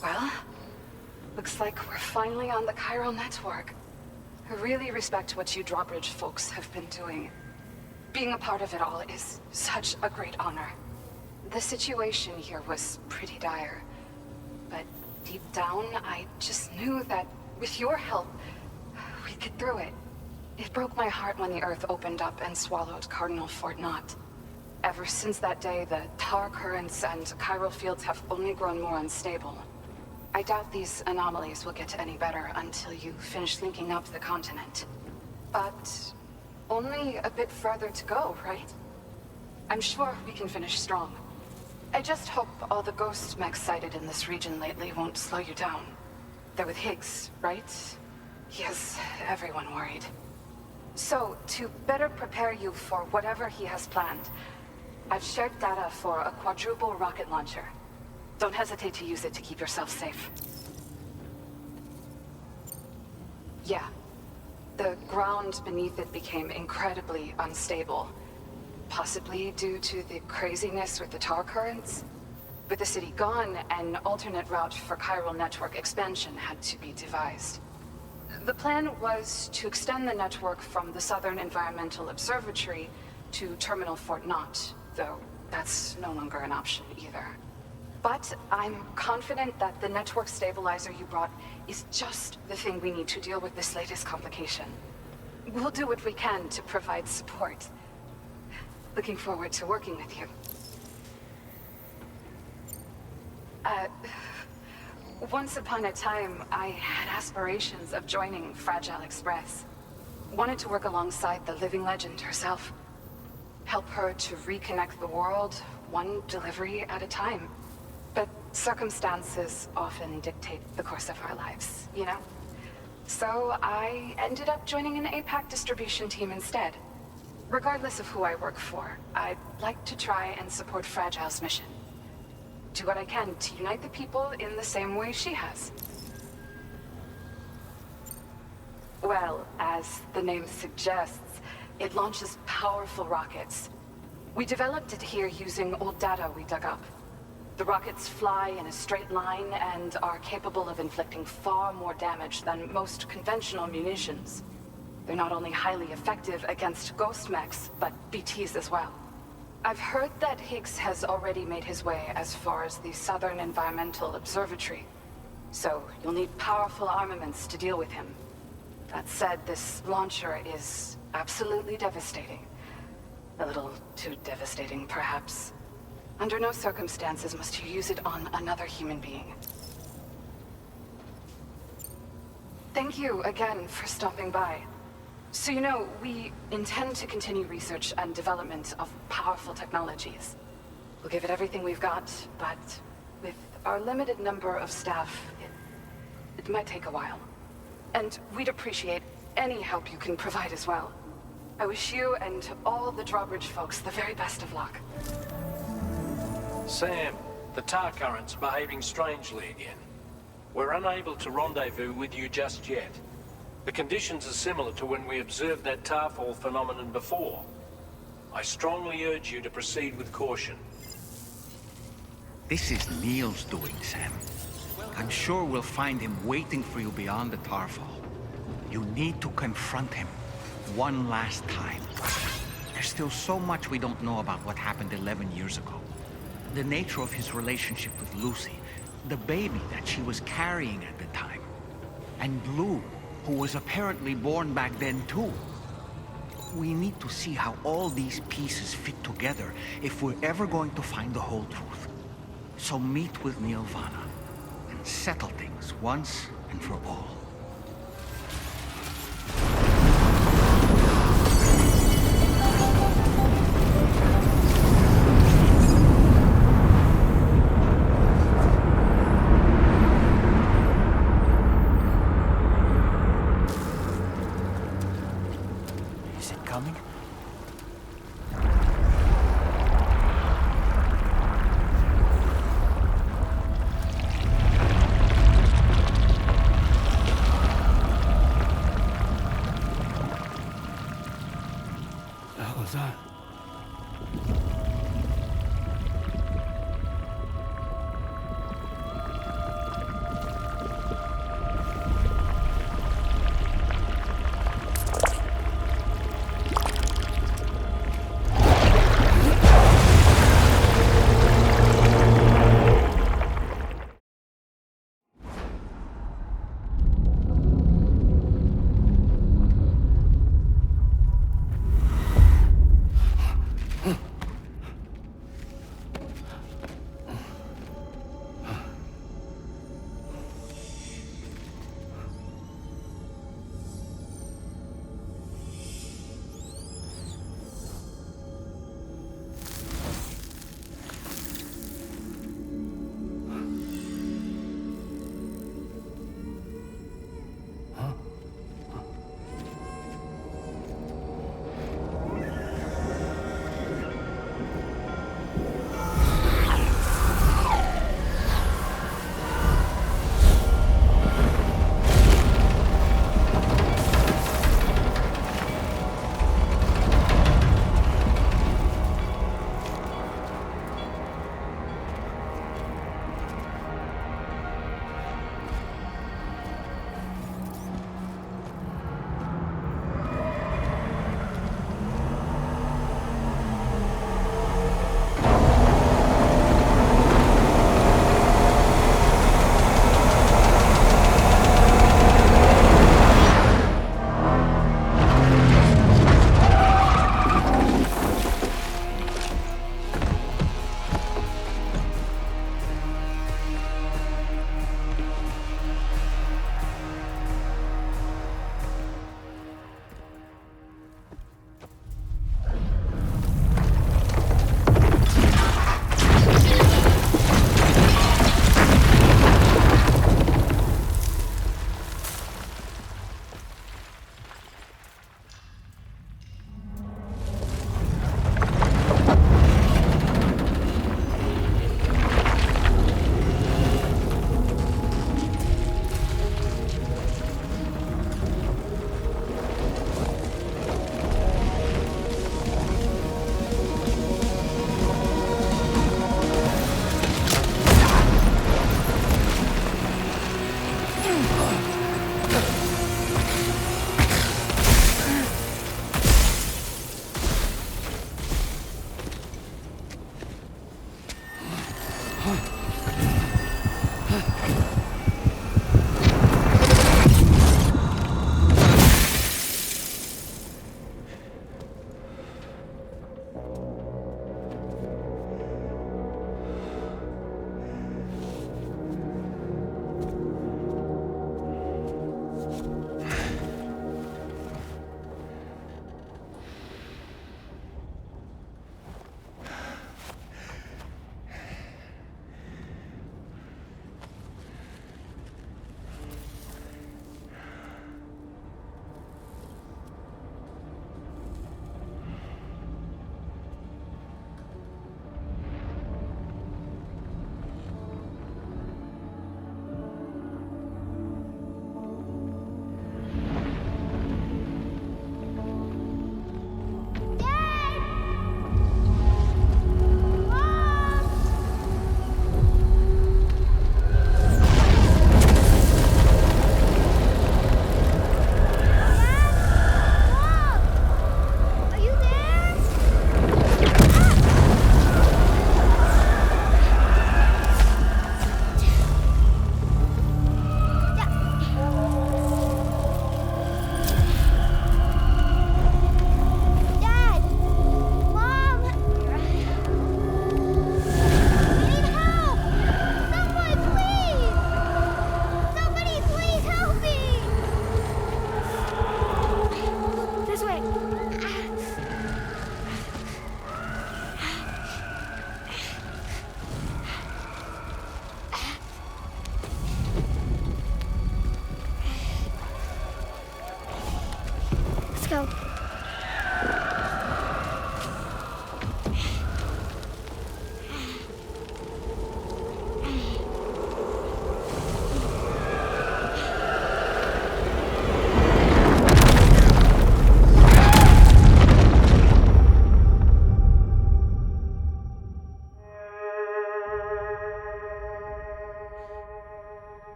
Well, looks like we're finally on the chiral network. I really respect what you drawbridge folks have been doing. Being a part of it all is such a great honor. The situation here was pretty dire, but deep down, I just knew that with your help, we'd get through it. It broke my heart when the Earth opened up and swallowed Cardinal Fort Knott. Ever since that day, the tar currents and chiral fields have only grown more unstable. I doubt these anomalies will get any better until you finish linking up the continent. But only a bit further to go, right? I'm sure we can finish strong. I just hope all the ghost mechs sighted in this region lately won't slow you down. They're with Higgs, right? He has everyone worried. So, to better prepare you for whatever he has planned, I've shared data for a quadruple rocket launcher. Don't hesitate to use it to keep yourself safe. Yeah. The ground beneath it became incredibly unstable. Possibly due to the craziness with the tar currents. With the city gone, an alternate route for chiral network expansion had to be devised. The plan was to extend the network from the Southern Environmental Observatory to Terminal Fort Knott, though that's no longer an option either. But I'm confident that the network stabilizer you brought is just the thing we need to deal with this latest complication. We'll do what we can to provide support. Looking forward to working with you. Once upon a time, I had aspirations of joining Fragile Express. Wanted to work alongside the living legend herself. Help her to reconnect the world, one delivery at a time. But circumstances often dictate the course of our lives, you know? So I ended up joining an APAC distribution team instead. Regardless of who I work for, I'd like to try and support Fragile's mission. Do what I can to unite the people in the same way she has. Well, as the name suggests, it launches powerful rockets. We developed it here using old data we dug up. The rockets fly in a straight line and are capable of inflicting far more damage than most conventional munitions. They're not only highly effective against ghost mechs, but BTs as well. I've heard that Higgs has already made his way as far as the Southern Environmental Observatory. So you'll need powerful armaments to deal with him. That said, this launcher is absolutely devastating. A little too devastating, perhaps. Under no circumstances must you use it on another human being. Thank you again for stopping by. So you know, we intend to continue research and development of powerful technologies. We'll give it everything we've got, but with our limited number of staff, it might take a while. And we'd appreciate any help you can provide as well. I wish you and all the Drawbridge folks the very best of luck. Sam, the tar current's behaving strangely again. We're unable to rendezvous with you just yet. The conditions are similar to when we observed that tarfall phenomenon before. I strongly urge you to proceed with caution. This is Neil's doing, Sam. I'm sure we'll find him waiting for you beyond the tarfall. You need to confront him one last time. There's still so much we don't know about what happened 11 years ago. The nature of his relationship with Lucy, the baby that she was carrying at the time, and Blue, who was apparently born back then too. We need to see how all these pieces fit together if we're ever going to find the whole truth. So meet with Nirvana and settle things once and for all.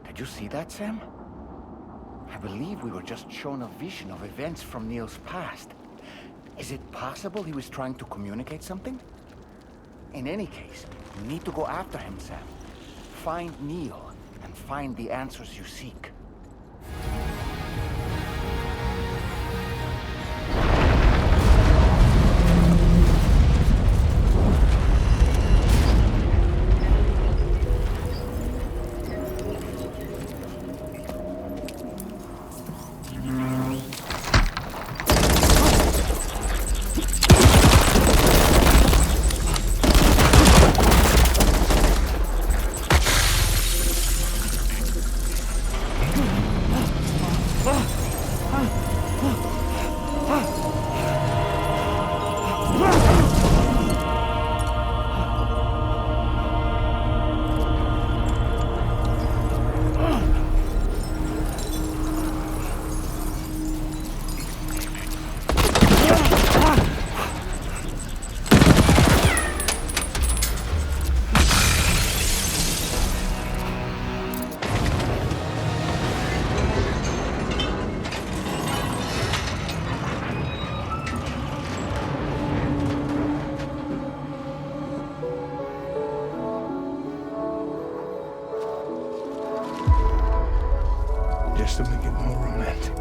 Did you see that, Sam? I believe we were just shown a vision of events from Neil's past. Is it possible he was trying to communicate something? In any case, you need to go after him, Sam. Find Neil, and find the answers you seek. Just to make it more romantic.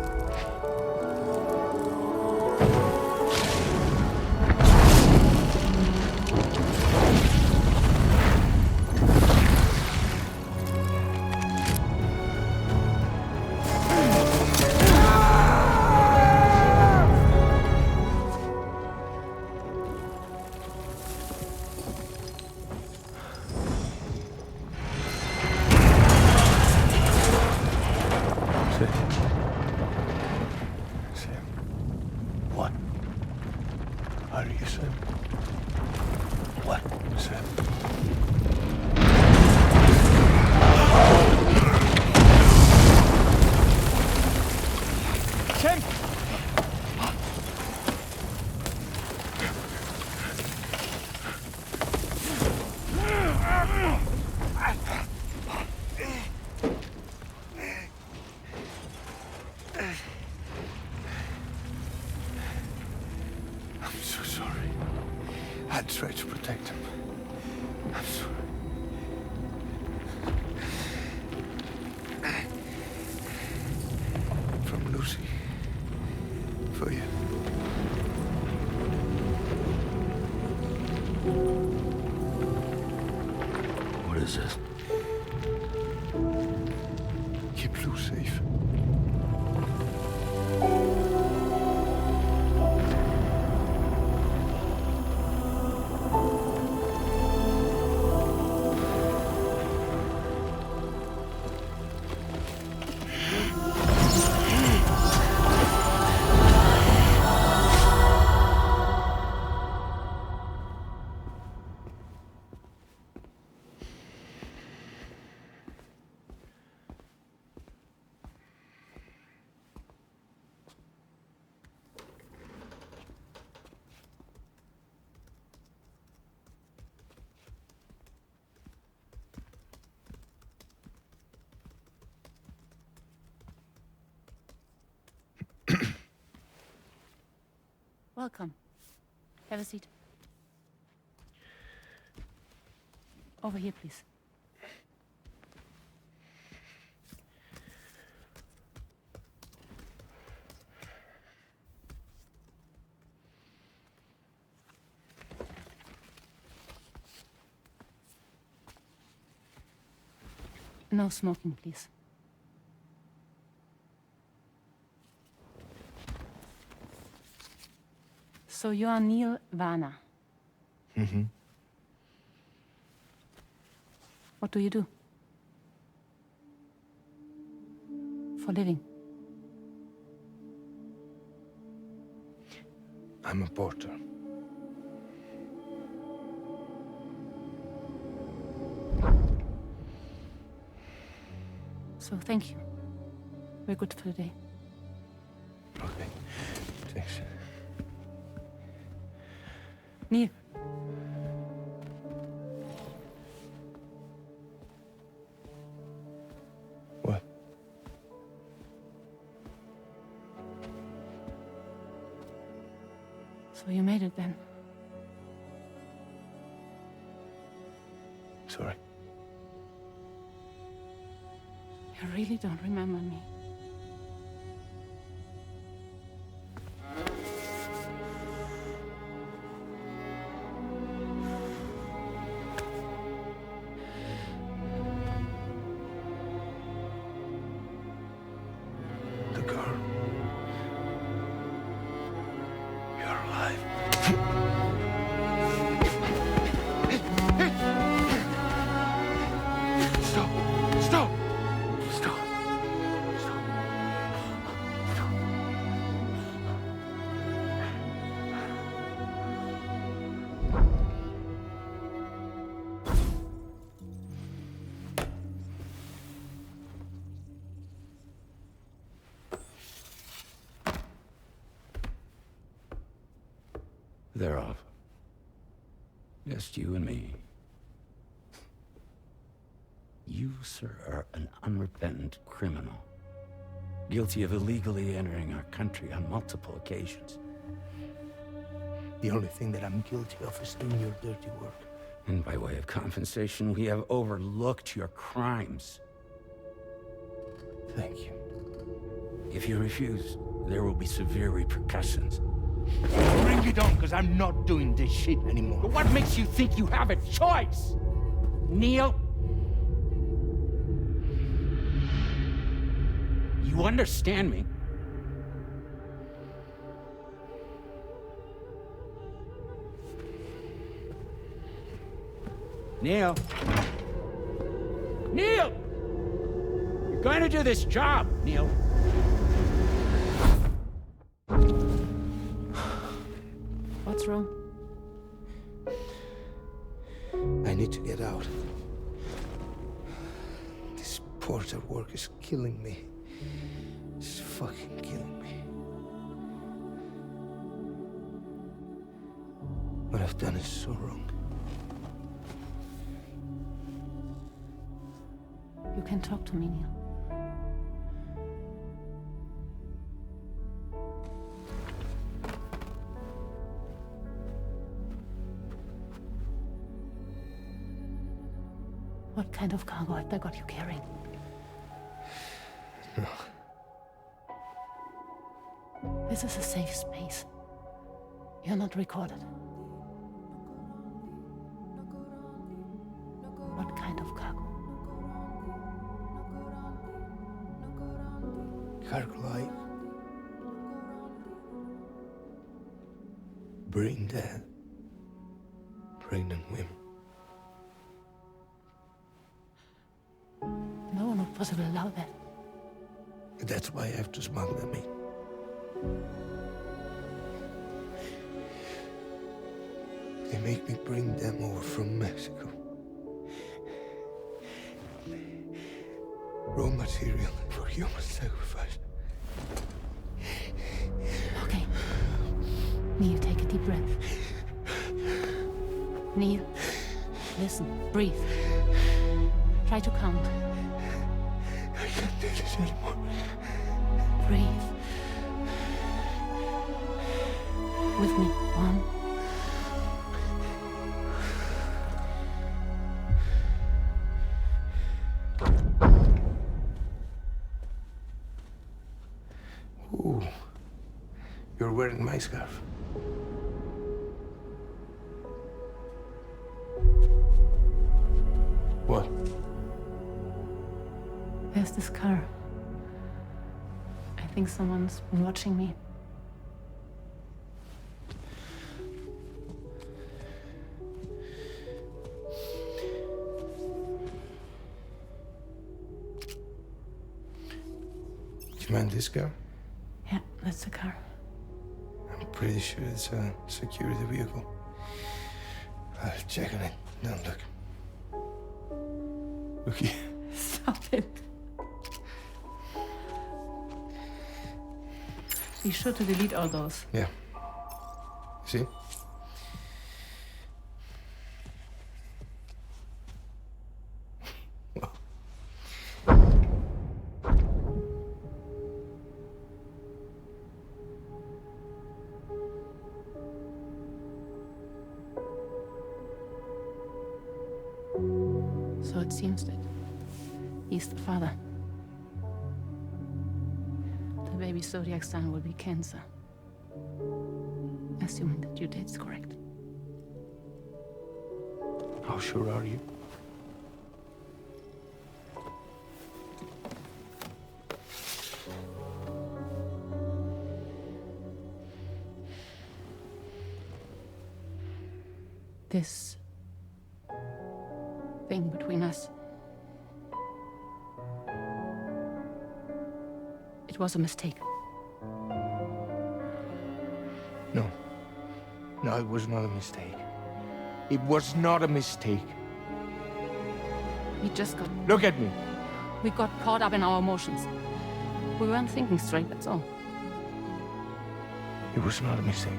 What? How do you say? What? Sam? Sam! I'm so sorry. I tried to protect him. I'm sorry. From Lucy. For you. What is this? Keep Lou safe. Welcome. Have a seat. Over here, please. No smoking, please. So you are Neil Varner. Mm-hmm. What do you do? For a living? I'm a porter. So thank you. We're good for the day. Okay. Thanks. Neil. What? So you made it then? Sorry. You really don't remember me. The girl. You're alive. Stop! Stop! Stop! Stop! They're off. Just you and me. You, sir, are an unrepentant criminal. Guilty of illegally entering our country on multiple occasions. The only thing that I'm guilty of is doing your dirty work. And by way of compensation, we have overlooked your crimes. Thank you. If you refuse, there will be severe repercussions. Bring it on, because I'm not doing this shit anymore. But what makes you think you have a choice? Neil? You understand me? Neil? Neil! You're going to do this job, Neil. What's wrong? I need to get out. This porter work is killing me. It's fucking killing me. What I've done is so wrong. You can talk to me, Neil. What kind of cargo have they got you carrying? No. This is a safe space. You're not recorded. What kind of cargo? Cargo like brain dead, pregnant women. No one would possibly allow that. That's why I have to smuggle them in. They make me bring them over from Mexico. Raw material for human sacrifice. Okay. Neil, take a deep breath. Neil, listen, breathe. Try to count. I can't do this anymore. Breathe. With me. 1. Ooh, you're wearing my scarf. What? There's this car. I think someone's been watching me. Do you mind this car? Yeah, that's the car. I'm pretty sure it's a security vehicle. I'll check on it. Now look. Look here. Stop it. Be sure to delete all those. Yeah. See? So it seems that he's the father. The baby's zodiac sign will be Cancer. Assuming that due date's correct. How sure are you? This thing between us. It was a mistake. No. No, it was not a mistake. It was not a mistake. We just got... Look at me. We got caught up in our emotions. We weren't thinking straight, that's all. It was not a mistake.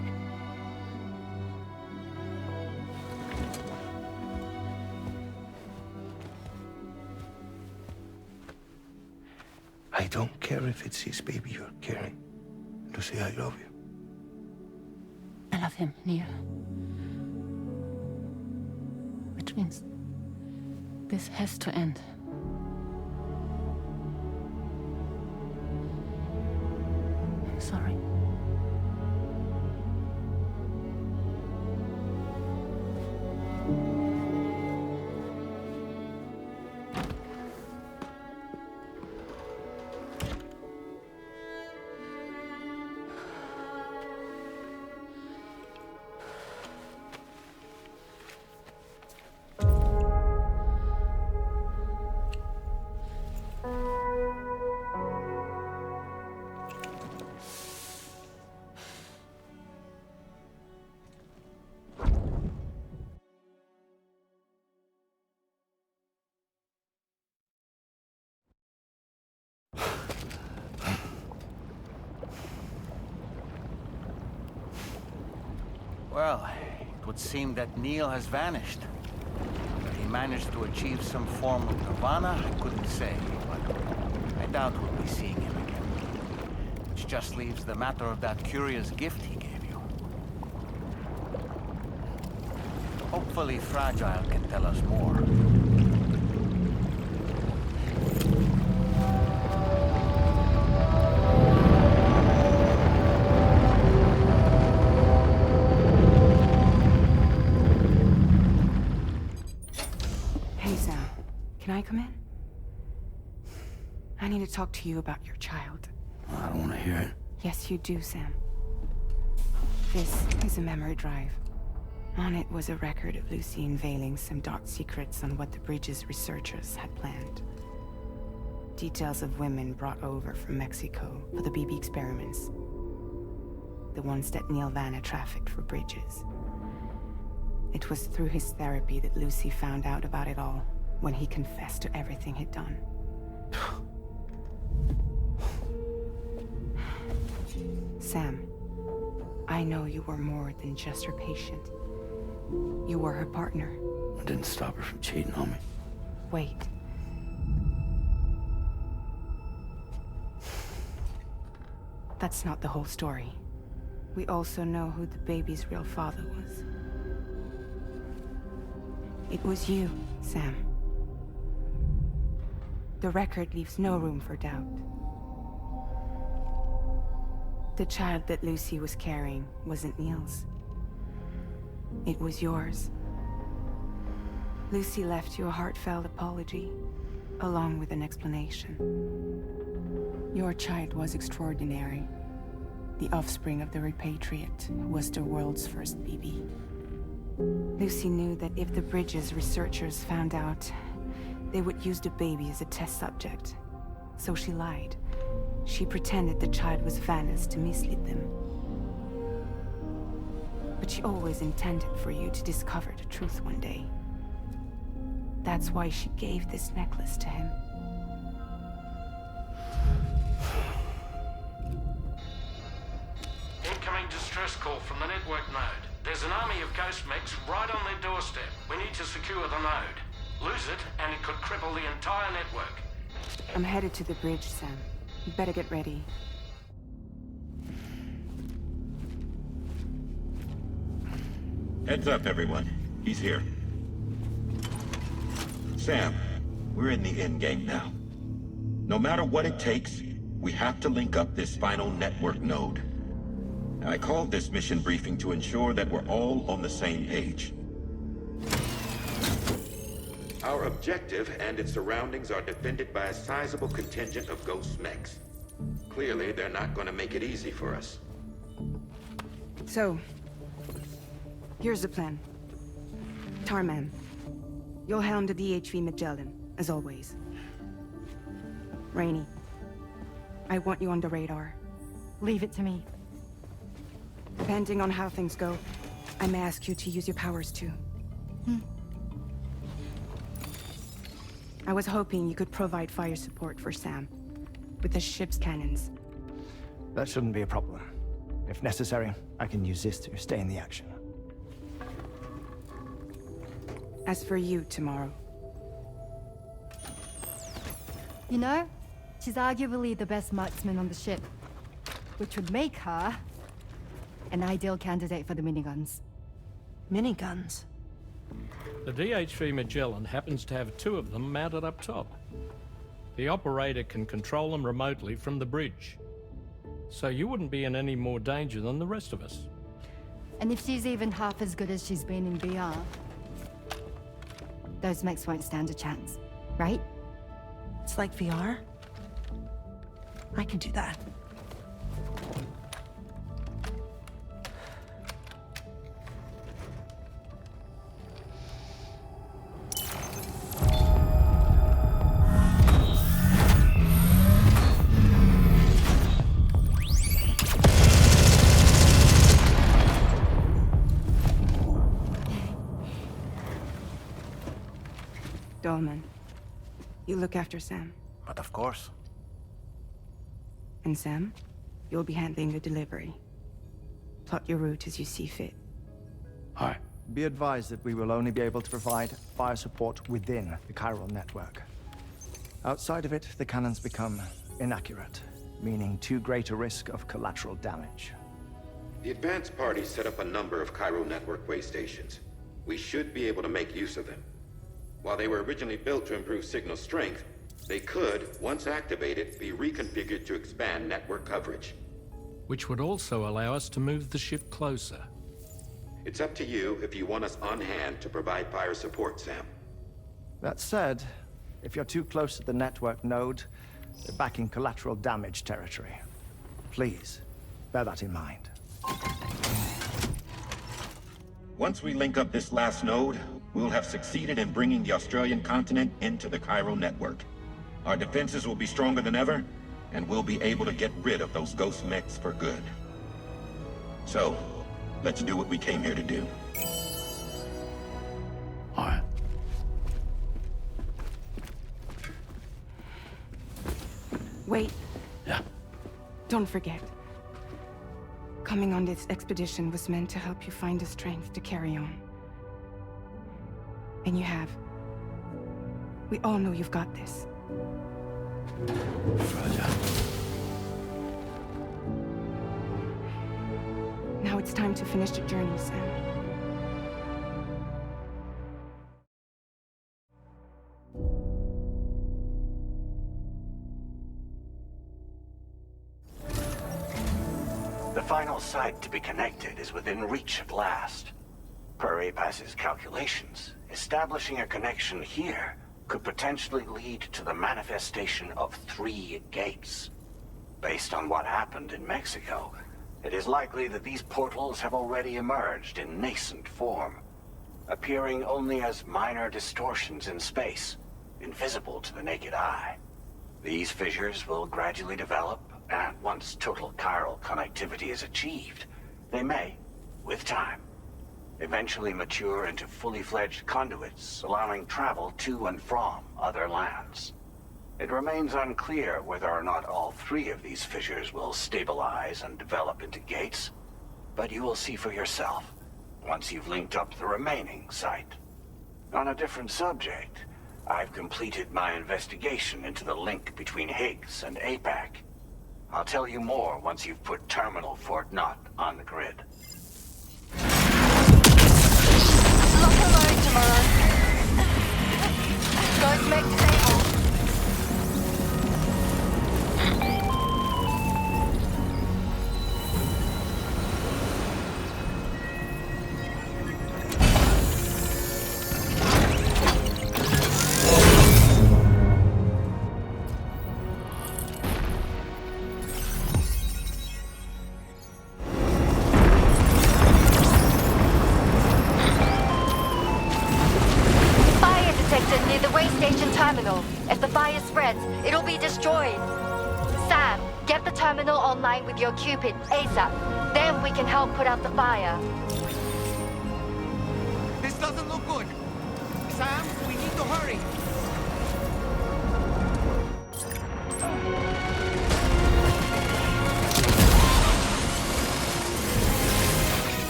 I don't care if it's his baby you're carrying. Lucy, I love you. I love him, Neil. Which means this has to end. I'm sorry. Well, it would seem that Neil has vanished. Whether he managed to achieve some form of nirvana, I couldn't say, but I doubt we'll be seeing him again. Which just leaves the matter of that curious gift he gave you. Hopefully Fragile can tell us more. Can I come in? I need to talk to you about your child. I don't want to hear it. Yes, you do, Sam. This is a memory drive. On it was a record of Lucy unveiling some dark secrets on what the Bridges researchers had planned. Details of women brought over from Mexico for the BB experiments. The ones that Neil Vanna trafficked for Bridges. It was through his therapy that Lucy found out about it all, when he confessed to everything he'd done. Sam, I know you were more than just her patient. You were her partner. I didn't stop her from cheating on me. Wait. That's not the whole story. We also know who the baby's real father was. It was you, Sam. The record leaves no room for doubt. The child that Lucy was carrying wasn't Neil's. It was yours. Lucy left you a heartfelt apology, along with an explanation. Your child was extraordinary. The offspring of the repatriate who was the world's first BB. Lucy knew that if the Bridges researchers found out, they would use the baby as a test subject. So she lied. She pretended the child was Vanna's to mislead them. But she always intended for you to discover the truth one day. That's why she gave this necklace to him. distress call from the network node. There's an army of ghost mechs right on their doorstep. We need to secure the node. Lose it, and it could cripple the entire network. I'm headed to the bridge, Sam. You better get ready. Heads up, everyone. He's here. Sam, we're in the endgame now. No matter what it takes, we have to link up this final network node. I called this mission briefing to ensure that we're all on the same page. Our objective and its surroundings are defended by a sizable contingent of ghost mechs. Clearly, they're not going to make it easy for us. So, here's the plan. Tarman, you'll helm the DHV Magellan, as always. Rainey, I want you on the radar. Leave it to me. Depending on how things go, I may ask you to use your powers too. I was hoping you could provide fire support for Sam, with the ship's cannons. That shouldn't be a problem. If necessary, I can use this to stay in the action. As for you, tomorrow. You know, she's arguably the best marksman on the ship, which would make her an ideal candidate for the miniguns. Miniguns? The DHV Magellan happens to have 2 of them mounted up top. The operator can control them remotely from the bridge. So you wouldn't be in any more danger than the rest of us. And if she's even half as good as she's been in VR, those mechs won't stand a chance, right? It's like VR? I can do that. Dolman, you look after Sam. But of course. And Sam, you'll be handling the delivery. Plot your route as you see fit. Alright. Be advised that we will only be able to provide fire support within the chiral network. Outside of it, the cannons become inaccurate, meaning too great a risk of collateral damage. The advanced party set up a number of chiral network way stations. We should be able to make use of them. While they were originally built to improve signal strength, they could, once activated, be reconfigured to expand network coverage. Which would also allow us to move the ship closer. It's up to you if you want us on hand to provide fire support, Sam. That said, if you're too close to the network node, you're back in collateral damage territory. Please, bear that in mind. Once we link up this last node, we'll have succeeded in bringing the Australian continent into the chiral network. Our defenses will be stronger than ever, and we'll be able to get rid of those ghost mechs for good. So, let's do what we came here to do. Alright. Wait. Yeah. Don't forget. Coming on this expedition was meant to help you find the strength to carry on. And you have. We all know you've got this. Roger. Now it's time to finish the journey, Sam. The final site to be connected is within reach at last. Per APAS's calculations, establishing a connection here could potentially lead to the manifestation of 3 gates. Based on what happened in Mexico, it is likely that these portals have already emerged in nascent form, appearing only as minor distortions in space, invisible to the naked eye. These fissures will gradually develop, and once total chiral connectivity is achieved, they may, with time, eventually mature into fully fledged conduits, allowing travel to and from other lands. It remains unclear whether or not all 3 of these fissures will stabilize and develop into gates, but you will see for yourself once you've linked up the remaining site. On a different subject, I've completed my investigation into the link between Higgs and APAC. I'll tell you more once you've put Terminal Fort Knott on the grid. Lock and load tomorrow. Ghost mech disabled. If the fire spreads, it'll be destroyed. Sam, get the terminal online with your Cupid ASAP. Then we can help put out the fire. This doesn't look good. Sam, we need to hurry.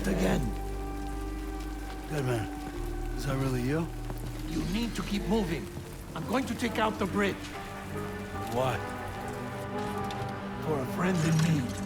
Again. Good man. Is that really you? You need to keep moving. I'm going to take out the bridge. Why? For a friend in need.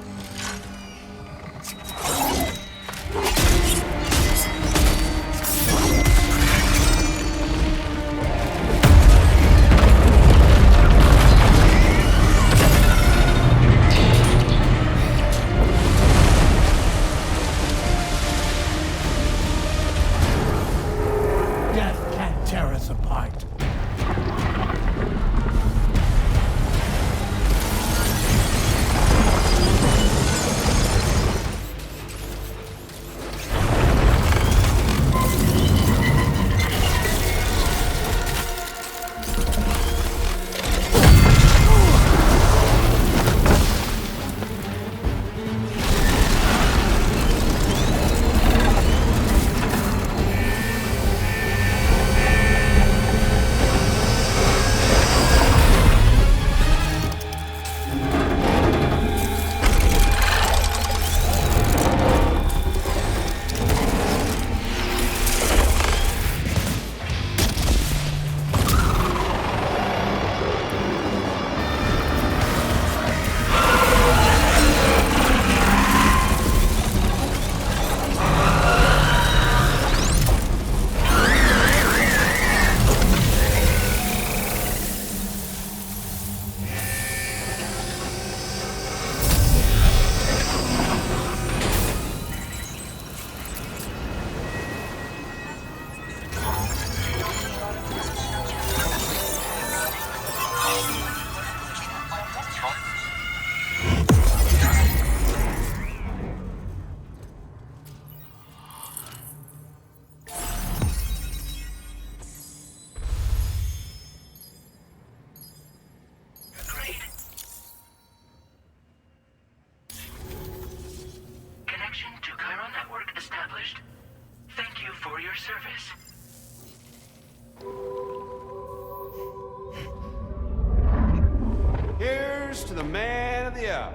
man of the hour.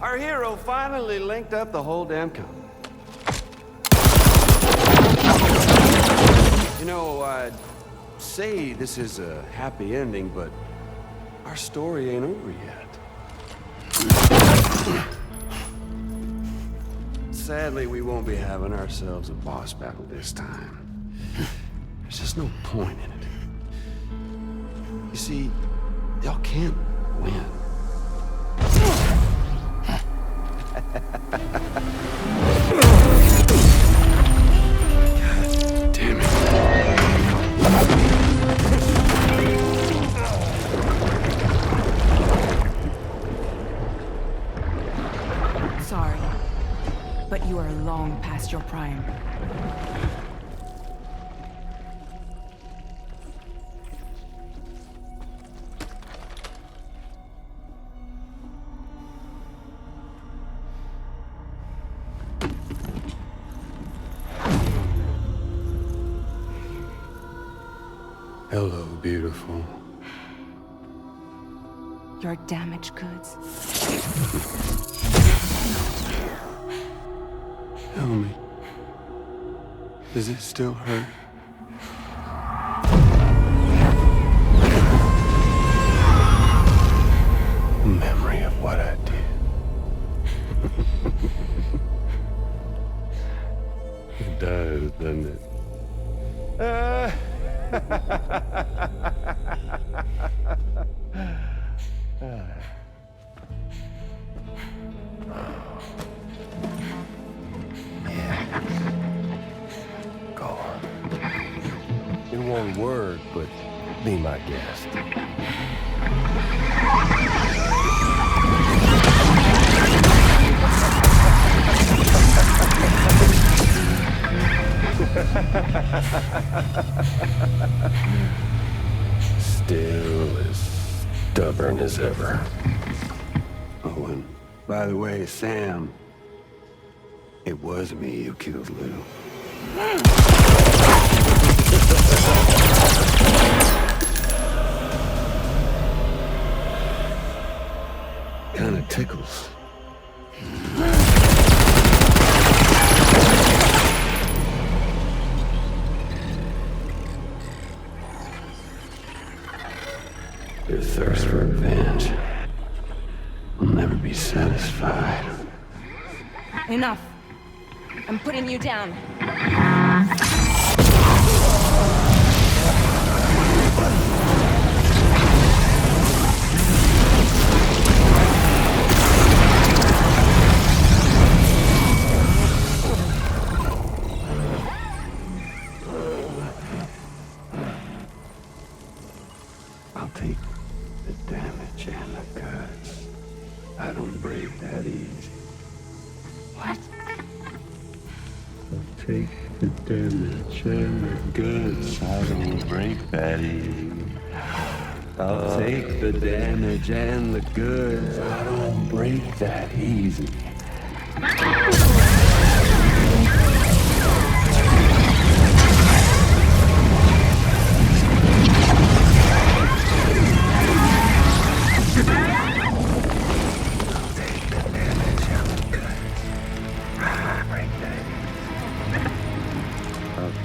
Our hero finally linked up the whole damn company. You know, I'd say this is a happy ending, but our story ain't over yet. Sadly, we won't be having ourselves a boss battle this time. There's just no point in it. You see, y'all can't win. God damn it. Sorry, but you are long past your prime. Hello, beautiful. Your damaged goods. Tell me, does it still hurt? Memory of what I did. It does, doesn't it? Go on. In one word, but be my guest. Still as stubborn as ever. Oh, and by the way, Sam, it was me who killed Lou. Kinda tickles. Your thirst for revenge will never be satisfied. Enough. I'm putting you down. I'll take the damage and the goods. I don't break that easy. What? I'll take the damage and the goods. I don't break that easy. I'll take the damage and the goods. I don't break that easy.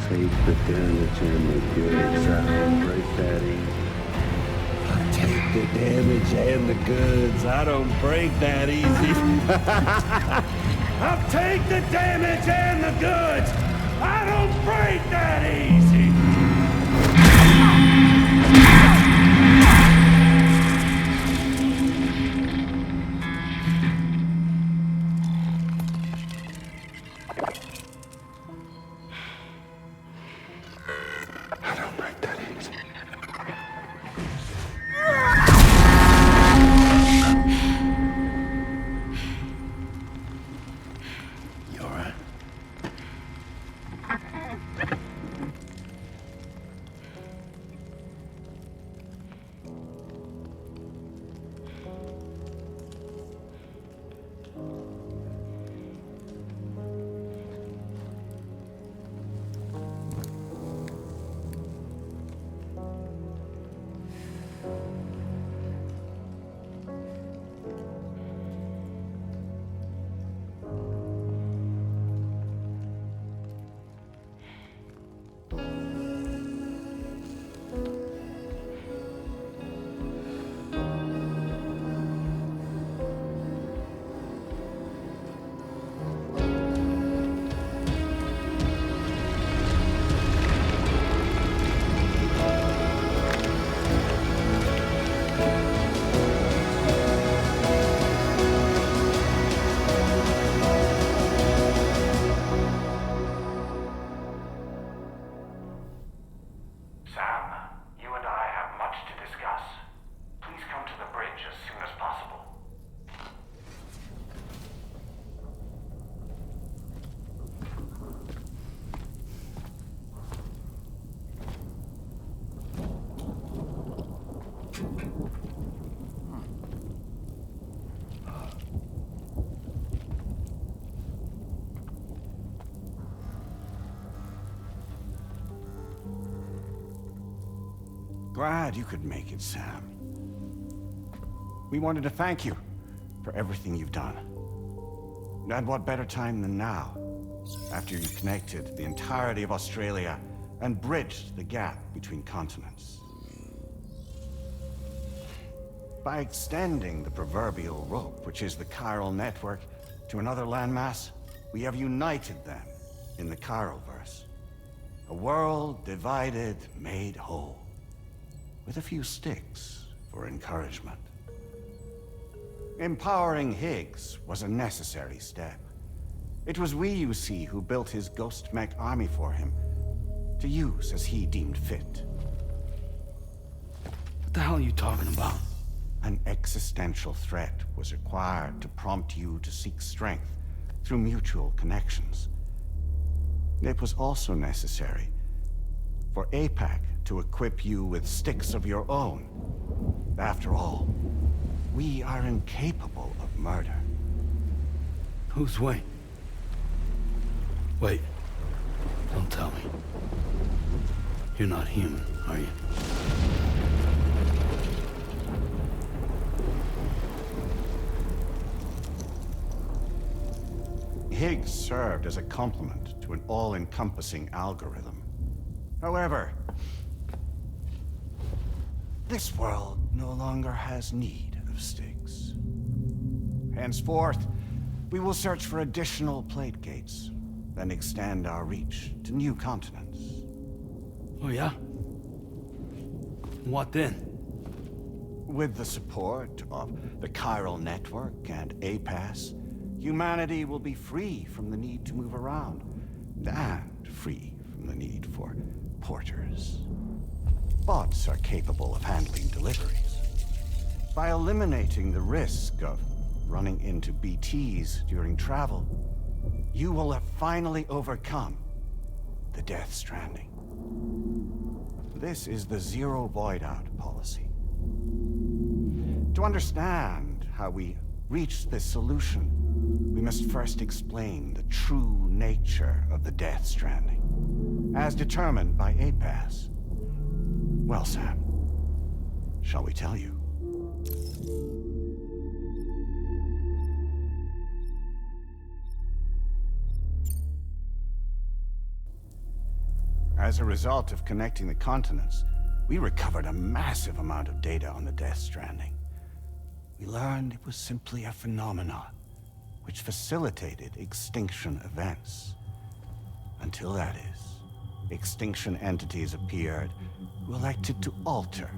Take the damage and the goods. I don't break that easy. I'll take the damage and the goods. I don't break that easy. I'll take the damage and the goods. I don't break that easy. Glad you could make it, Sam. We wanted to thank you for everything you've done. And what better time than now, after you connected the entirety of Australia and bridged the gap between continents. By extending the proverbial rope, which is the chiral network, to another landmass, we have united them in the Chiralverse. A world divided, made whole, with a few sticks for encouragement. Empowering Higgs was a necessary step. It was we, you see, who built his ghost mech army for him, to use as he deemed fit. What the hell are you talking about? An existential threat was required to prompt you to seek strength through mutual connections. It was also necessary for APAC to equip you with sticks of your own. After all, we are incapable of murder. Who's we? Wait. Don't tell me. You're not human, are you? Higgs served as a complement to an all-encompassing algorithm. However, this world no longer has need of sticks. Henceforth, we will search for additional plate gates, then extend our reach to new continents. Oh yeah? What then? With the support of the chiral network and APAS, humanity will be free from the need to move around, and free from the need for porters. Bots are capable of handling deliveries. By eliminating the risk of running into BTs during travel, you will have finally overcome the Death Stranding. This is the zero void-out policy. To understand how we reached this solution, we must first explain the true nature of the Death Stranding, as determined by APAS. Well, Sam, shall we tell you? As a result of connecting the continents, we recovered a massive amount of data on the Death Stranding. We learned it was simply a phenomenon which facilitated extinction events. Until that is, extinction entities appeared who elected to alter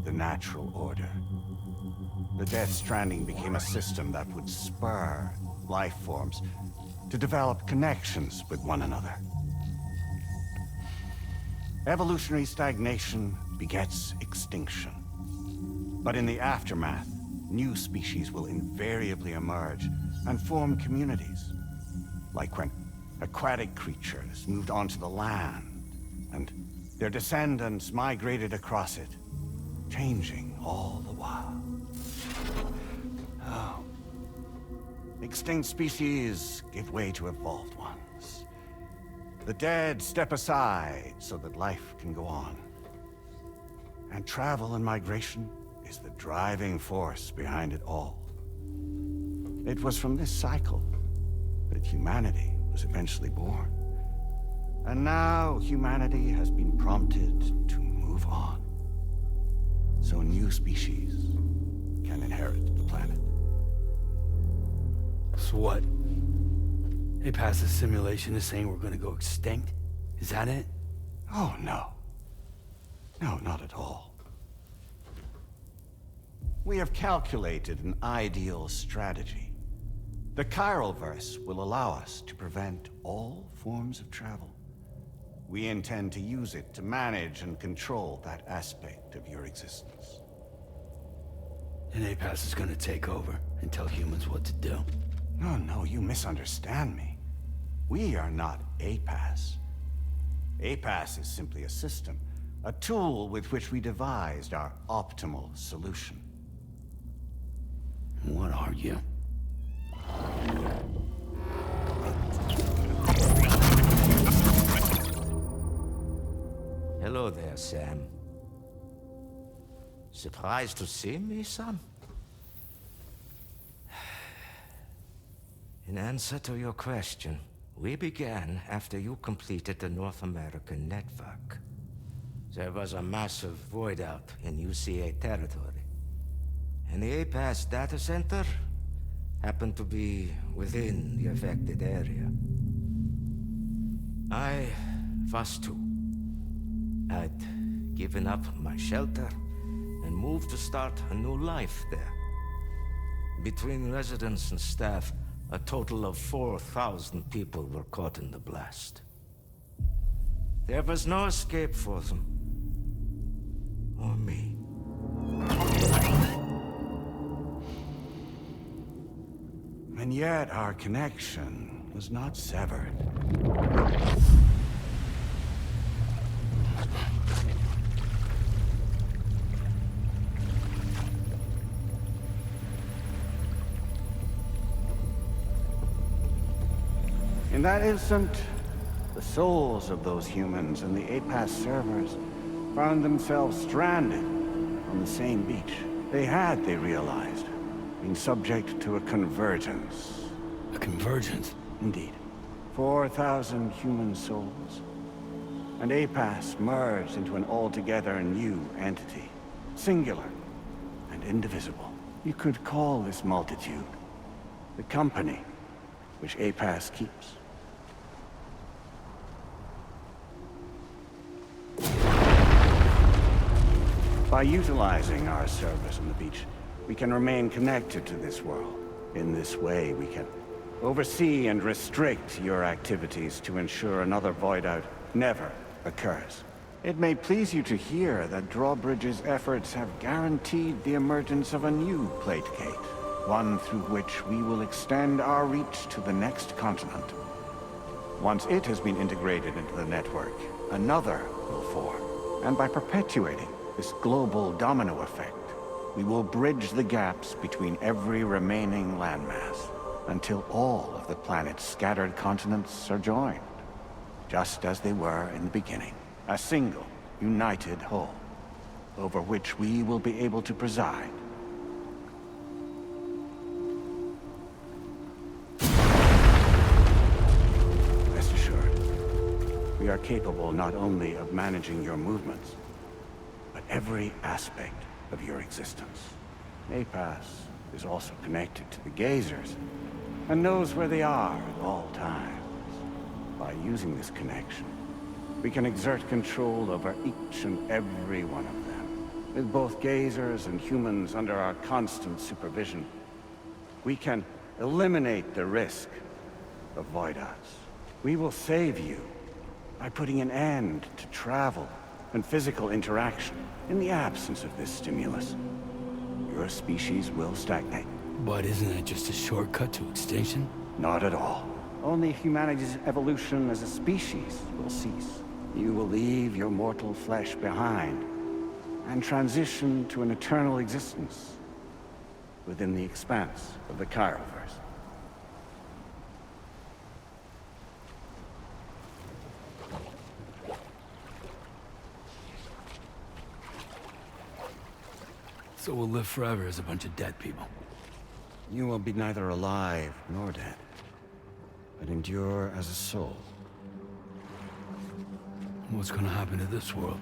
the natural order. The Death Stranding became a system that would spur life forms to develop connections with one another. Evolutionary stagnation begets extinction. But in the aftermath, new species will invariably emerge and form communities. Like when aquatic creatures moved onto the land, and their descendants migrated across it, changing all the while. Oh. Extinct species give way to evolved ones. The dead step aside so that life can go on. And travel and migration is the driving force behind it all. It was from this cycle that humanity was eventually born. And now humanity has been prompted to move on, so new species can inherit the planet. So what? APAS's simulation is saying we're gonna go extinct? Is that it? Oh, no. No, not at all. We have calculated an ideal strategy. The Chiralverse will allow us to prevent all forms of travel. We intend to use it to manage and control that aspect of your existence. And APAS is gonna take over and tell humans what to do. No, you misunderstand me. We are not APAS. APAS is simply a system, a tool with which we devised our optimal solution. What are you? Hello there, Sam. Surprised to see me, son? In answer to your question, we began after you completed the North American network. There was a massive void out in UCA territory, and the APAS data center happened to be within the affected area. I was too. I'd given up my shelter and moved to start a new life there. Between residents and staff, a total of 4,000 people were caught in the blast. There was no escape for them. Or me. And yet our connection was not severed. In that instant, the souls of those humans and the APAS servers found themselves stranded on the same beach. They realized, being subject to a convergence. A convergence? Indeed. 4,000 human souls. And APAS merged into an altogether new entity. Singular and indivisible. You could call this multitude the company which APAS keeps. By utilizing our servers on the beach, we can remain connected to this world. In this way, we can oversee and restrict your activities to ensure another void out never occurs. It may please you to hear that Drawbridge's efforts have guaranteed the emergence of a new plate gate, one through which we will extend our reach to the next continent. Once it has been integrated into the network, another will form. And by perpetuating this global domino effect, we will bridge the gaps between every remaining landmass until all of the planet's scattered continents are joined, just as they were in the beginning. A single, united whole, over which we will be able to preside. Rest assured, we are capable not only of managing your movements, but every aspect of your existence. APAS is also connected to the Gazers, and knows where they are at all times. By using this connection, we can exert control over each and every one of them. With both Gazers and humans under our constant supervision, we can eliminate the risk of void-outs. We will save you by putting an end to travel and physical interaction. In the absence of this stimulus, your species will stagnate. But isn't that just a shortcut to extinction? Not at all. Only humanity's evolution as a species will cease. You will leave your mortal flesh behind and transition to an eternal existence within the expanse of the Chiroverse. So we'll live forever as a bunch of dead people. You will be neither alive nor dead, but endure as a soul. What's gonna happen to this world?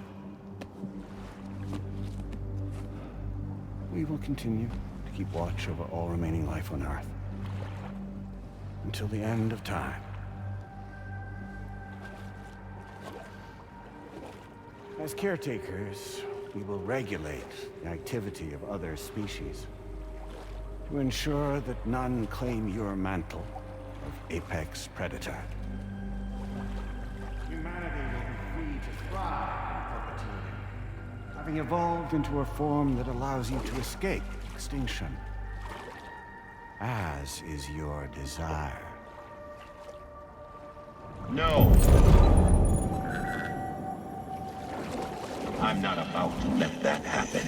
We will continue to keep watch over all remaining life on Earth until the end of time. As caretakers, we will regulate the activity of other species to ensure that none claim your mantle of apex predator. Humanity will be free to thrive in perpetuity, having evolved into a form that allows you to escape extinction, as is your desire. No! I'm not about to let that happen.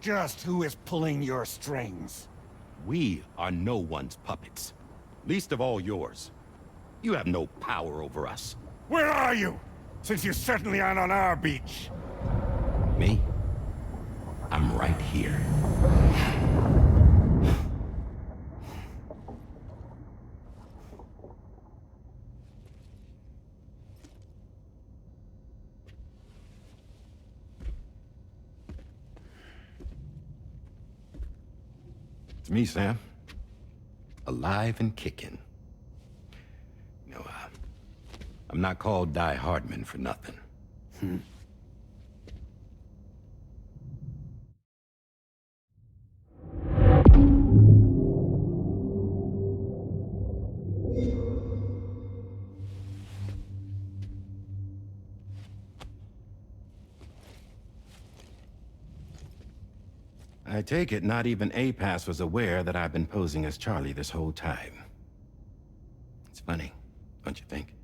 Just who is pulling your strings? We are no one's puppets. Least of all yours. You have no power over us. Where are you? Since you certainly aren't on our beach. Me? I'm right here. It's me, Sam. Alive and kicking. No, I'm not called Die Hardman for nothing. I take it not even APAS was aware that I've been posing as Charlie this whole time. It's funny, don't you think?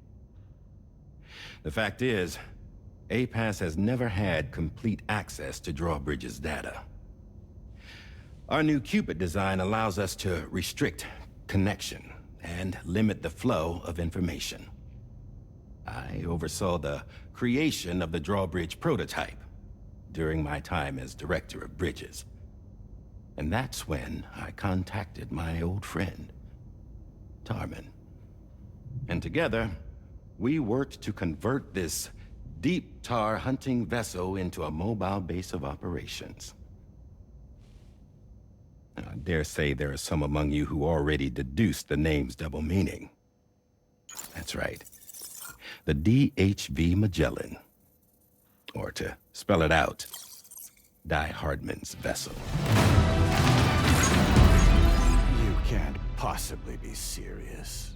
The fact is, APAS has never had complete access to Drawbridge's data. Our new Cupid design allows us to restrict connection and limit the flow of information. I oversaw the creation of the Drawbridge prototype during my time as Director of Bridges. And that's when I contacted my old friend, Tarman. And together, we worked to convert this deep tar hunting vessel into a mobile base of operations. I dare say there are some among you who already deduced the name's double meaning. That's right. The DHV Magellan. Or to spell it out, Die Hardman's vessel. You can't possibly be serious.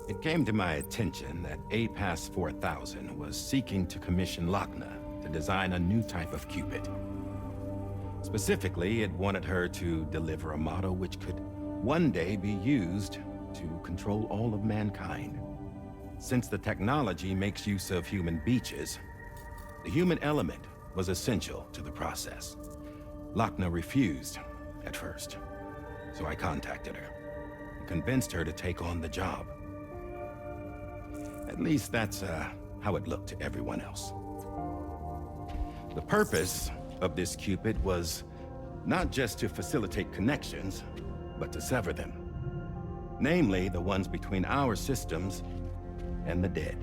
It came to my attention that APAS 4000 was seeking to commission Lochner to design a new type of Cupid. Specifically, it wanted her to deliver a model which could one day be used to control all of mankind. Since the technology makes use of human beaches, the human element was essential to the process. Lochner refused at first, so I contacted her and convinced her to take on the job. At least that's how it looked to everyone else. The purpose of this Cupid was not just to facilitate connections, but to sever them. Namely, the ones between our systems and the dead.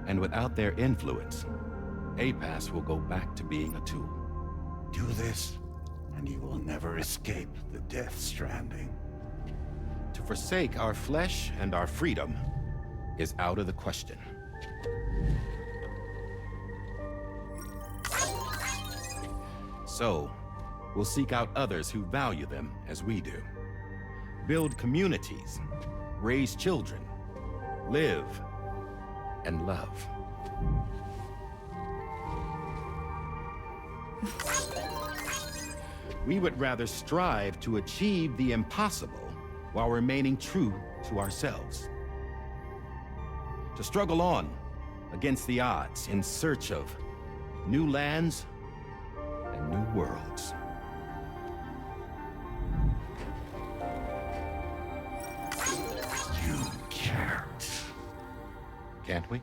And without their influence, APAS will go back to being a tool. Do this, and you will never escape the Death Stranding. To forsake our flesh and our freedom is out of the question. So, we'll seek out others who value them as we do. Build communities, raise children, live, and love. We would rather strive to achieve the impossible while remaining true to ourselves. To struggle on against the odds in search of new lands and new worlds. You can't we?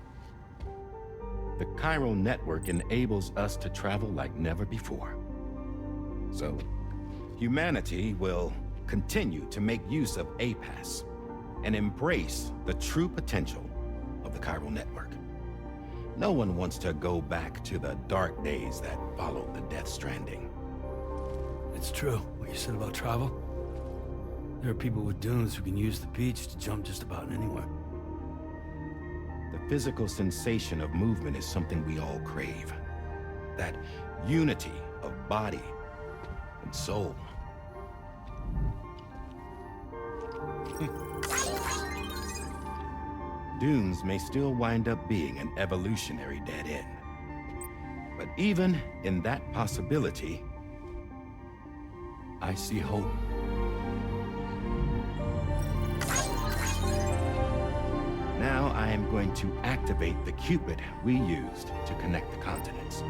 The chiral network enables us to travel like never before. So, humanity will continue to make use of APAS and embrace the true potential of the chiral network. No one wants to go back to the dark days that followed the Death Stranding. It's true, what you said about travel. There are people with dunes who can use the beach to jump just about anywhere. The physical sensation of movement is something we all crave. That unity of body and soul. Dunes may still wind up being an evolutionary dead end. But even in that possibility, I see hope. Now I am going to activate the Cupid we used to connect the continents.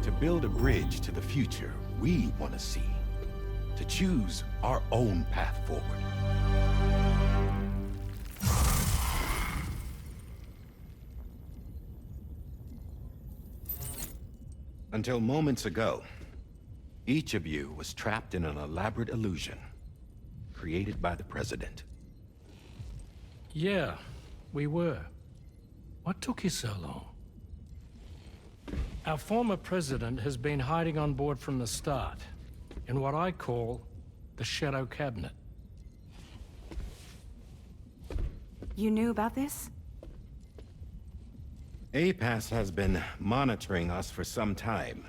To build a bridge to the future we want to see, to choose our own path forward. Until moments ago, each of you was trapped in an elaborate illusion created by the President. Yeah, we were. What took you so long? Our former president has been hiding on board from the start, in what I call the Shadow Cabinet. You knew about this? APAS has been monitoring us for some time.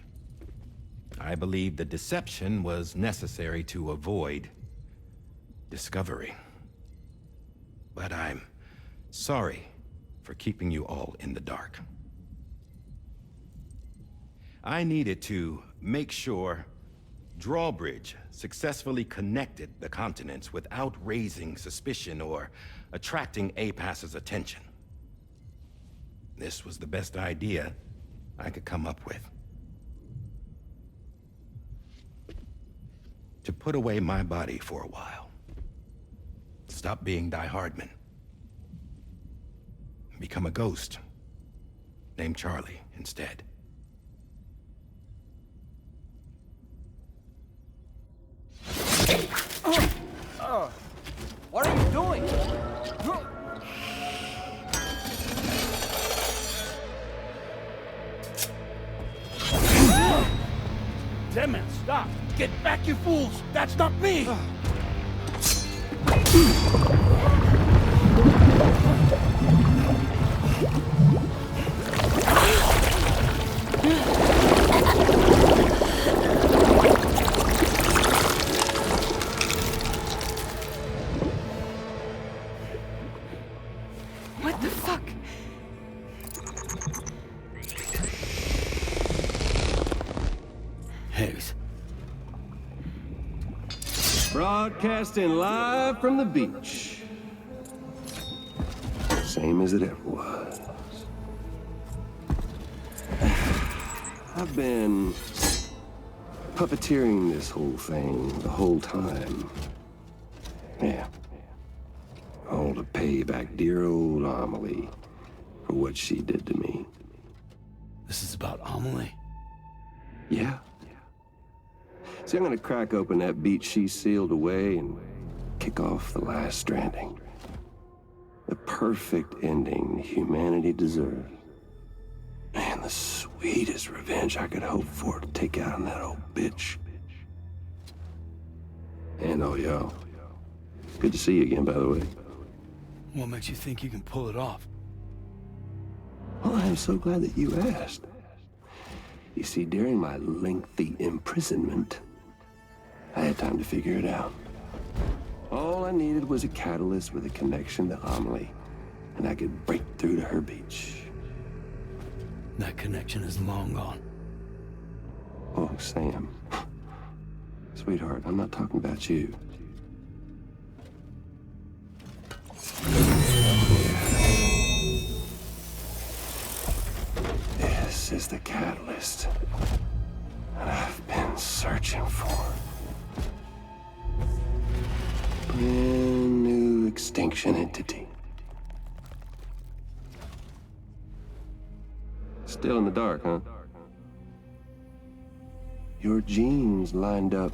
I believe the deception was necessary to avoid discovery. But I'm sorry for keeping you all in the dark. I needed to make sure Drawbridge successfully connected the continents without raising suspicion or attracting APAS's attention. This was the best idea I could come up with. To put away my body for a while. Stop being Die Hardman. Become a ghost. Named Charlie instead. What are you doing? Deadman, stop! Get back, you fools! That's not me! What the fuck? Higgs. Broadcasting live from the beach. Same as it ever was. I've been puppeteering this whole thing the whole time. Yeah. All to pay back dear old Amelie for what she did to me. This is about Amelie? Yeah. See, I'm gonna crack open that beach she sealed away and kick off the last stranding. The perfect ending humanity deserves. Man, the sweetest revenge I could hope for to take out on that old bitch. And all y'all. Good to see you again, by the way. What makes you think you can pull it off? Well, I'm so glad that you asked. You see, during my lengthy imprisonment, I had time to figure it out. All I needed was a catalyst with a connection to Amelie, and I could break through to her beach. That connection is long gone. Oh, Sam. Sweetheart, I'm not talking about you. This is the catalyst that I've been searching for. Brand new extinction entity. Still in the dark, huh? Your genes lined up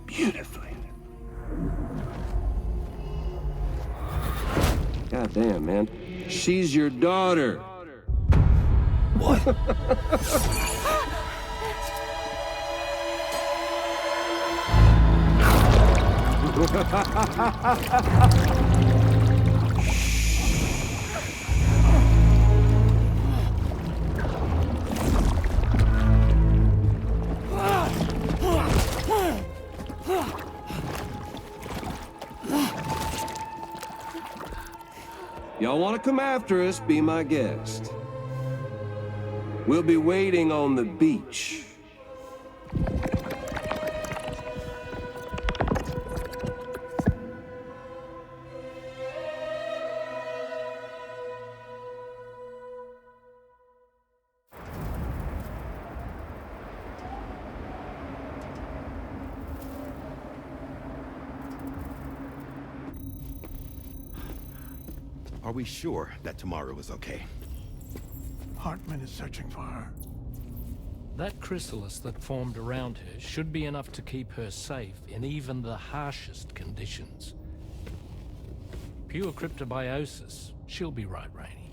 beautifully. God damn, man. She's your daughter. What? Y'all want to come after us, be my guest. We'll be waiting on the beach. Are we sure that tomorrow is okay? Hartman is searching for her. That chrysalis that formed around her should be enough to keep her safe in even the harshest conditions. Pure cryptobiosis. She'll be right, Rainey.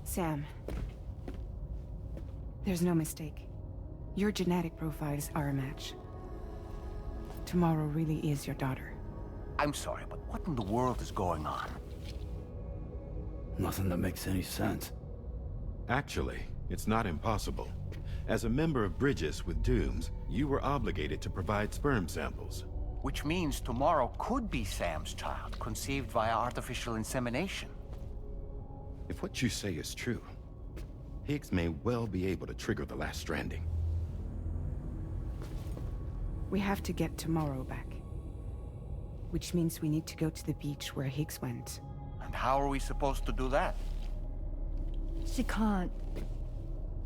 Sam. There's no mistake. Your genetic profiles are a match. Tomorrow really is your daughter. I'm sorry, but what in the world is going on? Nothing that makes any sense. Actually, it's not impossible. As a member of Bridges with Dooms, you were obligated to provide sperm samples. Which means tomorrow could be Sam's child, conceived via artificial insemination. If what you say is true, Higgs may well be able to trigger the last stranding. We have to get Tomorrow back. Which means we need to go to the beach where Higgs went. And how are we supposed to do that? She can't.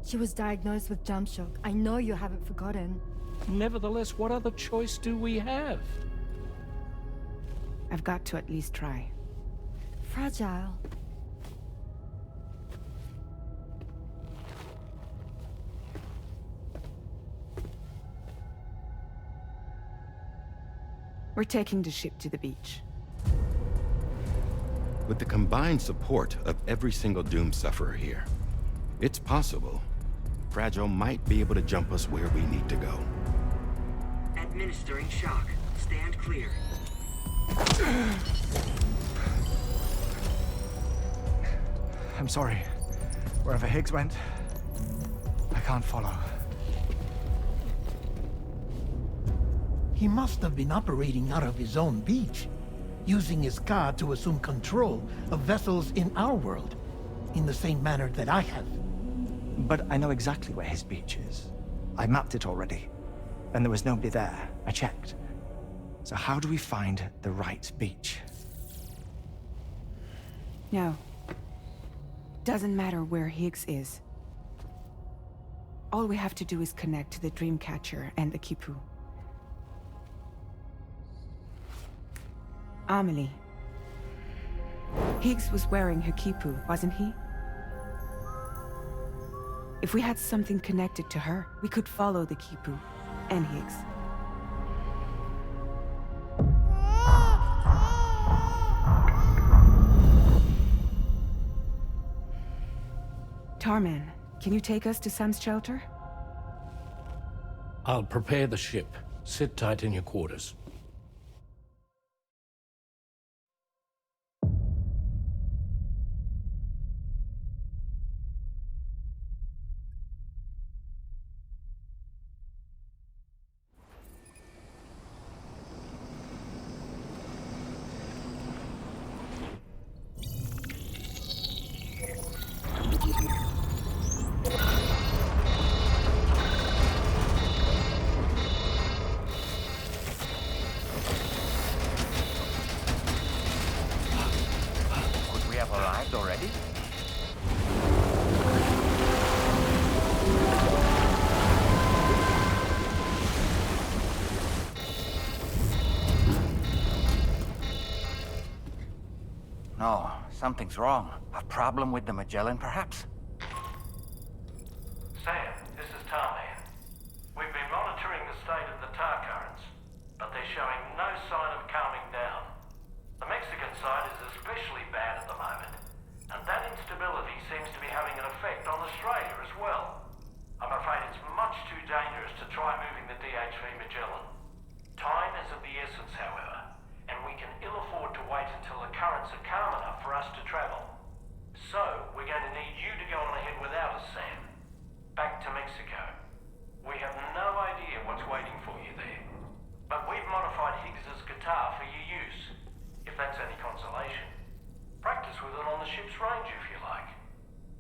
She was diagnosed with jump shock. I know you haven't forgotten. Nevertheless, what other choice do we have? I've got to at least try. Fragile. We're taking the ship to the beach. With the combined support of every single Doom sufferer here, it's possible Fragile might be able to jump us where we need to go. Administering shock. Stand clear. I'm sorry. Wherever Higgs went, I can't follow. He must have been operating out of his own beach, using his car to assume control of vessels in our world, in the same manner that I have. But I know exactly where his beach is. I mapped it already, and there was nobody there. I checked. So how do we find the right beach? No. Doesn't matter where Higgs is. All we have to do is connect to the Dreamcatcher and the Kipu. Amelie. Higgs was wearing her Kipu, wasn't he? If we had something connected to her, we could follow the Kipu and Higgs. Tarman, can you take us to Sam's shelter? I'll prepare the ship. Sit tight in your quarters. have arrived already? No, something's wrong. A problem with the Magellan, perhaps? Sam, this is Tarman. We've been monitoring the state of the tar currents, but they're showing no sign of calming down. The Mexican side is especially bad at the moment, and that instability seems to be having an effect on Australia as well. I'm afraid it's much too dangerous to try moving the DHV Magellan. Time is of the essence, however, and we can ill afford to wait until the currents are calm enough for us to travel. So, we're going to need you to go on ahead without us, Sam. Back to Mexico. We have no idea what's waiting for you there, but we've modified Higgs's guitar for your use, if that's any consolation. Practice with it on the ship's range if you like.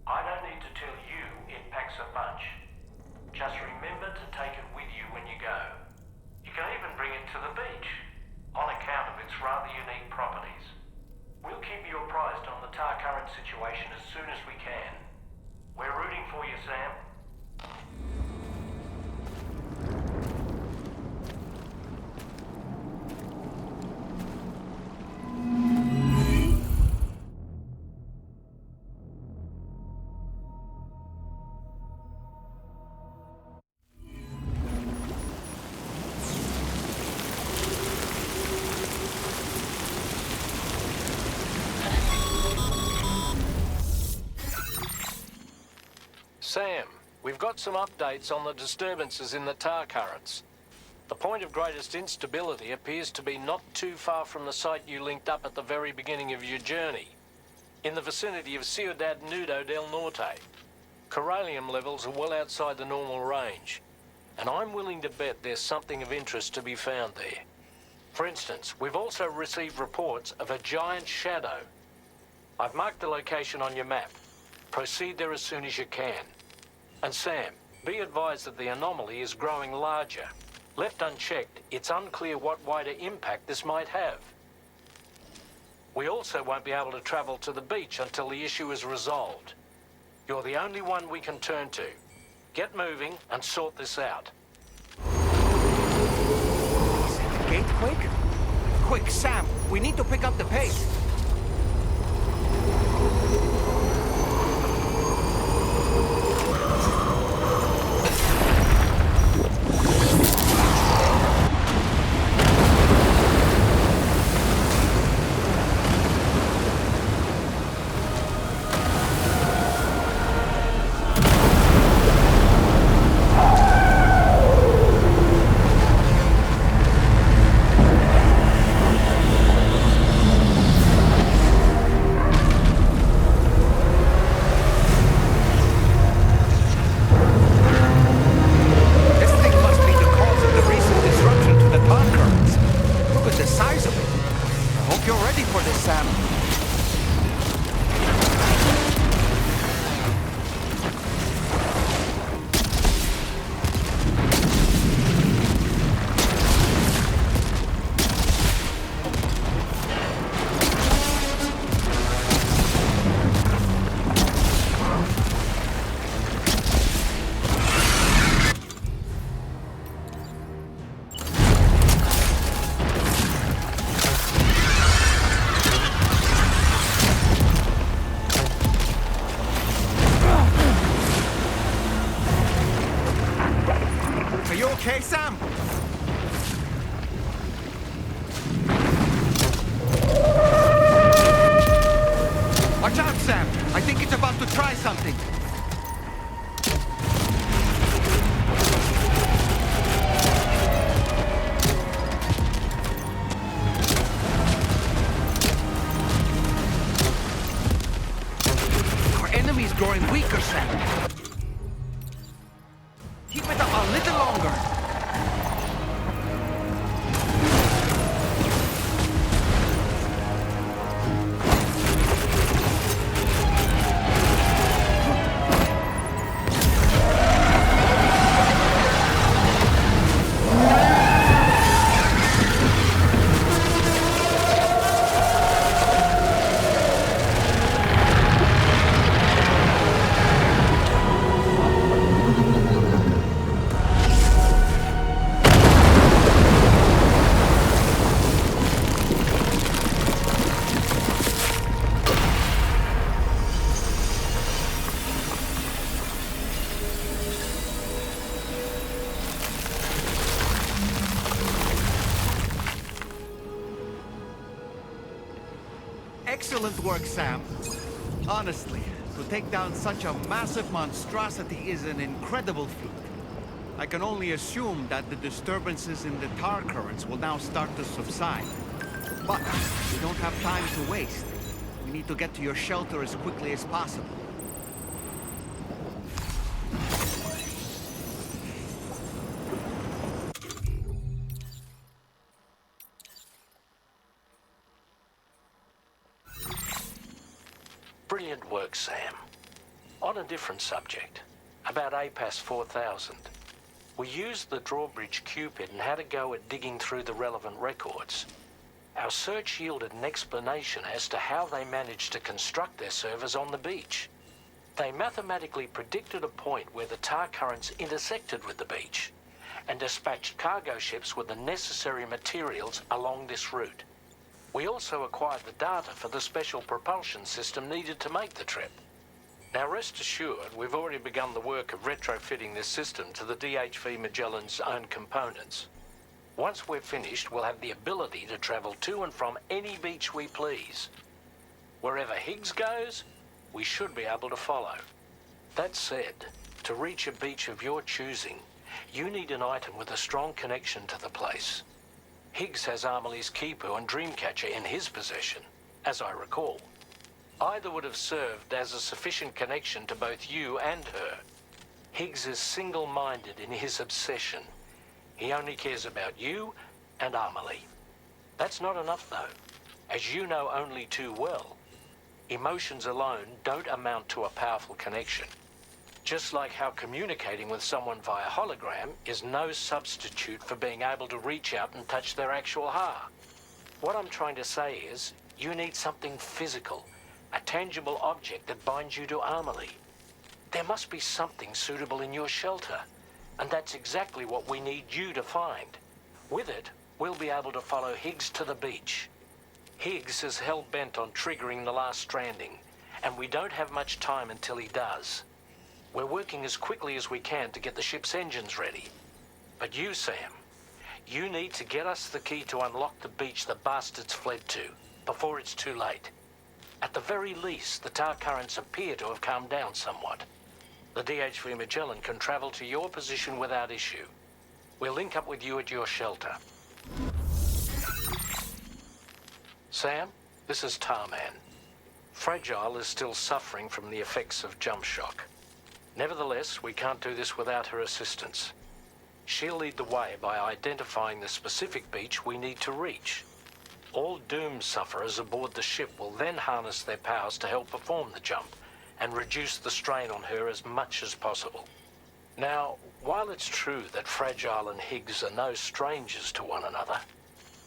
I don't need to tell you it packs a punch. Just remember to take it with you when you go. You can even bring it to the beach, on account of its rather unique properties. We'll keep you apprised on the tar current situation as soon as we can. We're rooting for you, Sam. Sam, we've got some updates on the disturbances in the tar currents. The point of greatest instability appears to be not too far from the site you linked up at the very beginning of your journey, in the vicinity of Ciudad Nudo del Norte. Corallium levels are well outside the normal range, and I'm willing to bet there's something of interest to be found there. For instance, we've also received reports of a giant shadow. I've marked the location on your map. Proceed there as soon as you can. And Sam, be advised that the anomaly is growing larger. Left unchecked, it's unclear what wider impact this might have. We also won't be able to travel to the beach until the issue is resolved. You're the only one we can turn to. Get moving and sort this out. Is it the gate quake? Quick, Sam, we need to pick up the pace. Okay, Sam? Watch out, Sam! I think it's about to try something. Our enemy is growing weaker, Sam. Keep it up a little longer. Excellent work, Sam. Honestly, to take down such a massive monstrosity is an incredible feat. I can only assume that the disturbances in the tar currents will now start to subside. But we don't have time to waste. We need to get to your shelter as quickly as possible. Brilliant work, Sam. On a different subject, about APAS 4000. We used the drawbridge Cupid and had a go at digging through the relevant records. Our search yielded an explanation as to how they managed to construct their servers on the beach. They mathematically predicted a point where the tar currents intersected with the beach and dispatched cargo ships with the necessary materials along this route. We also acquired the data for the special propulsion system needed to make the trip. Now rest assured, we've already begun the work of retrofitting this system to the DHV Magellan's own components. Once we're finished, we'll have the ability to travel to and from any beach we please. Wherever Higgs goes, we should be able to follow. That said, to reach a beach of your choosing, you need an item with a strong connection to the place. Higgs has Amelie's Kipu and Dreamcatcher in his possession, as I recall. Either would have served as a sufficient connection to both you and her. Higgs is single-minded in his obsession. He only cares about you and Amelie. That's not enough, though. As you know only too well, emotions alone don't amount to a powerful connection. Just like how communicating with someone via hologram is no substitute for being able to reach out and touch their actual heart. What I'm trying to say is, you need something physical, a tangible object that binds you to Amelie. There must be something suitable in your shelter, and that's exactly what we need you to find. With it, we'll be able to follow Higgs to the beach. Higgs is hell-bent on triggering the last stranding, and we don't have much time until he does. We're working as quickly as we can to get the ship's engines ready. But you, Sam, you need to get us the key to unlock the beach the bastards fled to, before it's too late. At the very least, the tar currents appear to have calmed down somewhat. The DHV Magellan can travel to your position without issue. We'll link up with you at your shelter. Sam, this is Tarman. Fragile is still suffering from the effects of jump shock. Nevertheless, we can't do this without her assistance. She'll lead the way by identifying the specific beach we need to reach. All doom sufferers aboard the ship will then harness their powers to help perform the jump and reduce the strain on her as much as possible. Now, while it's true that Fragile and Higgs are no strangers to one another,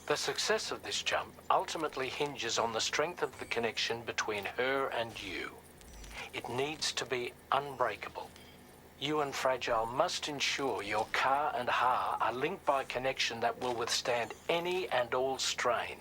the success of this jump ultimately hinges on the strength of the connection between her and you. It needs to be unbreakable. You and Fragile must ensure your Ka and Ha are linked by a connection that will withstand any and all strain.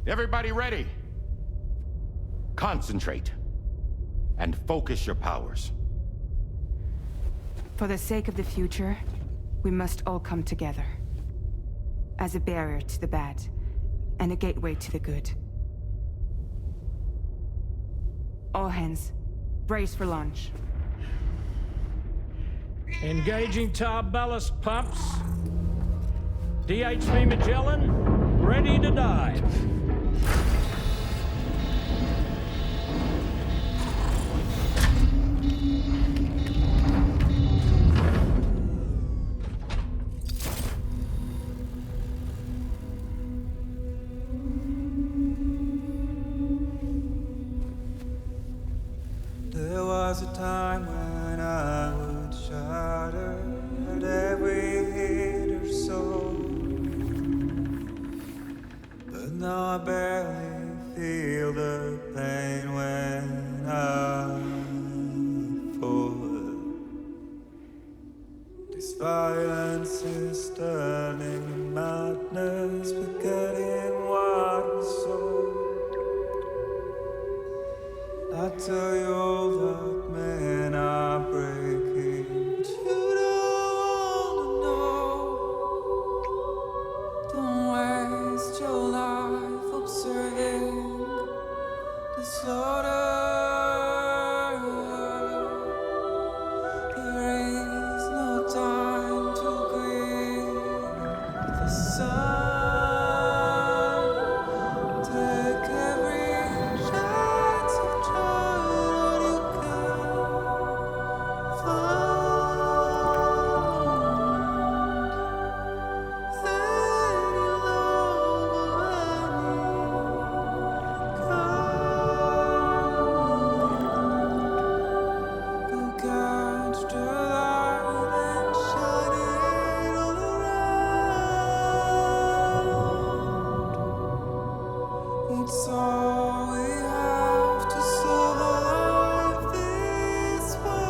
Everybody ready? Concentrate. And focus your powers. For the sake of the future, we must all come together. As a barrier to the bad, and a gateway to the good. All hands, brace for launch. Engaging tar ballast pumps. DHV Magellan, ready to dive. There was a time when I would shatter at every hit or so, but now I barely feel the pain when I fall. This violence is turning madness, forgetting what was so. I tell you all that men are breaking, but you don't wanna know. Don't waste your life observing the slaughter. There is no time to grieve the sun. Take every chance of trying what you can find. Then you go catch the light and shine it all around. It's all we have to survive this world.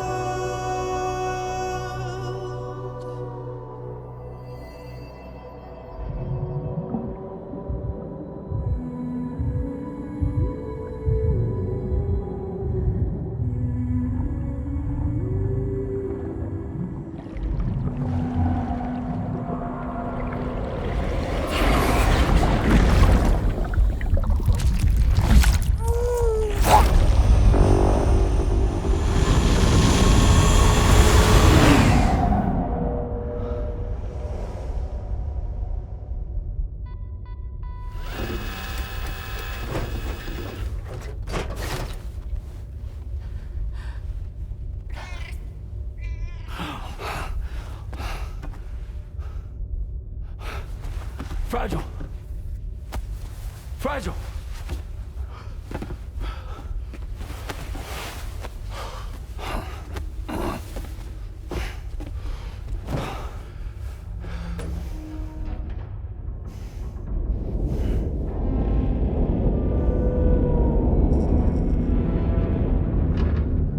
Fragile. Fragile.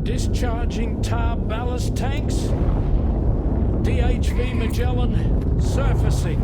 Discharging tar ballast tanks. DHV Magellan surfacing.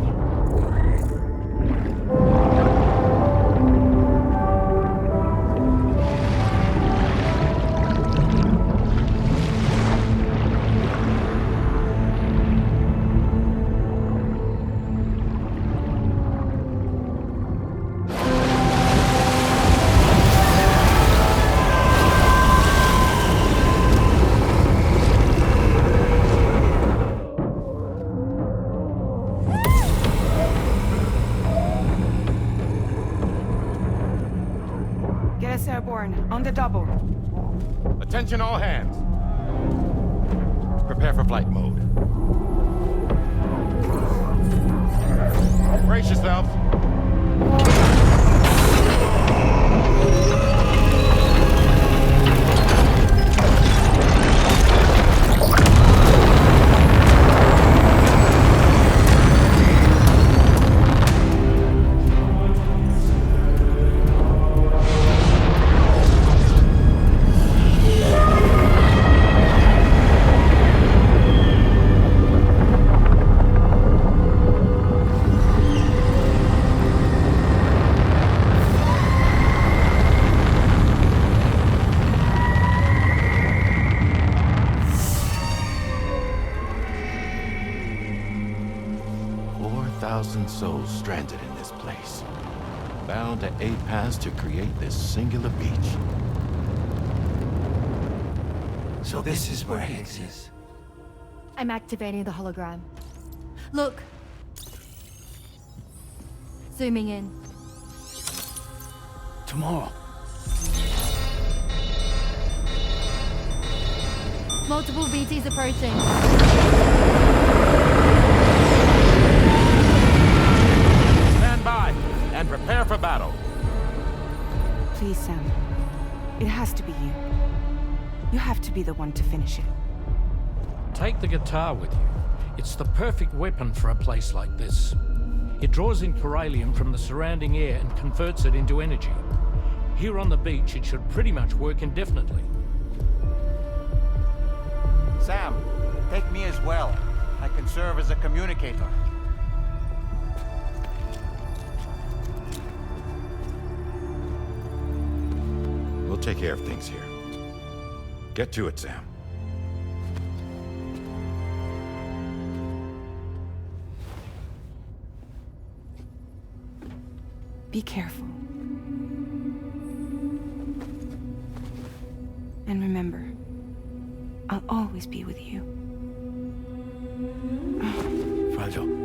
Get us airborne, on the double. Attention all hands. Prepare for flight mode. Brace yourselves. human souls stranded in this place, bound to a pass to create this singular beach. So this is where Higgs is. I'm activating the hologram. Look. Zooming in. Tomorrow. Multiple BTs approaching. Stand by and prepare for battle. Please, Sam. It has to be you. You have to be the one to finish it. Take the guitar with you. It's the perfect weapon for a place like this. It draws in chiralium from the surrounding air and converts it into energy. Here on the beach, it should pretty much work indefinitely. Sam, take me as well. I can serve as a communicator. We'll take care of things here. Get to it, Sam. Be careful. And remember, I'll always be with you. Fragile.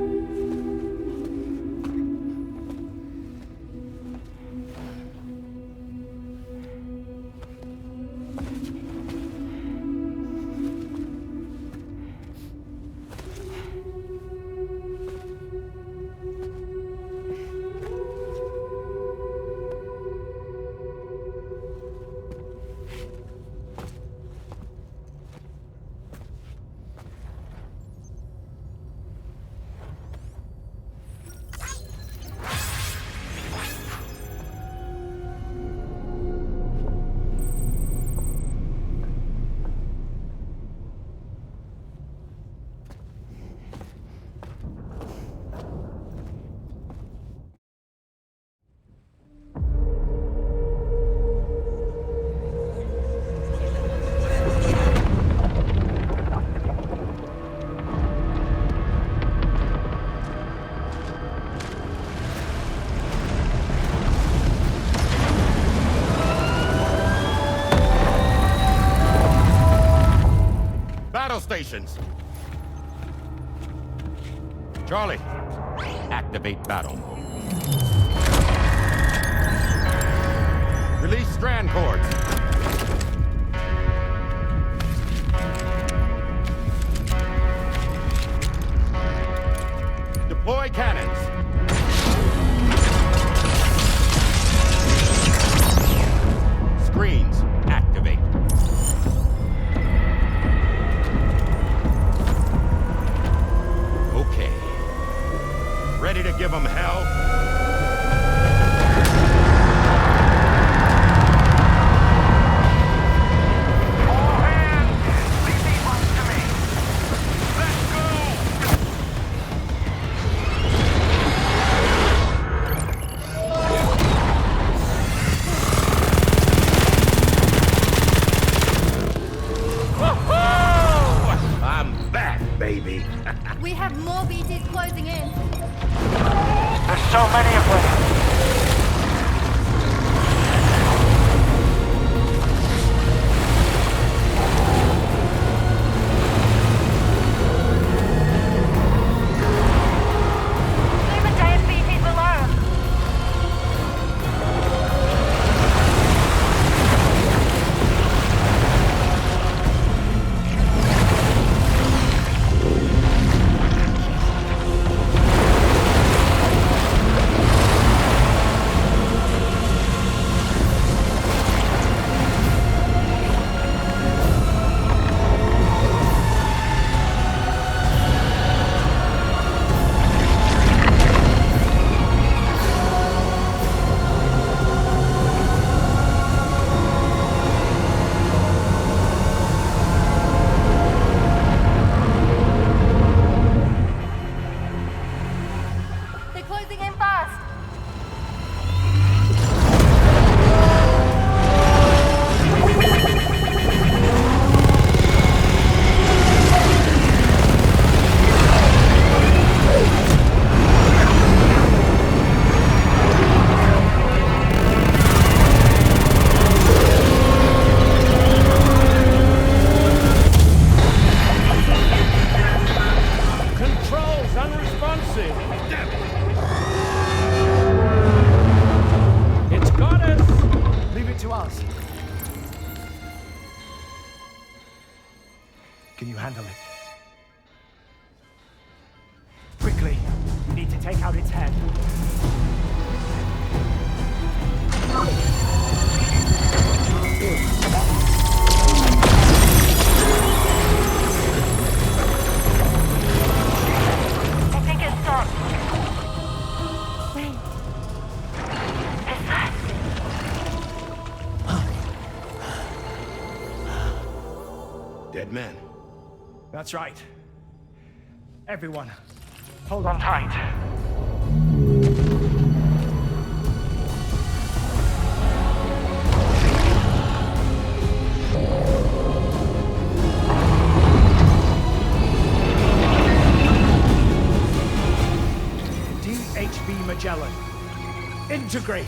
Stations. Charlie, activate battle mode. Release strand cords. Deploy cannons. Screens, activate. Ready to give them hell? Dead men. That's right. Everyone, hold on tight. DHV Magellan, integrate!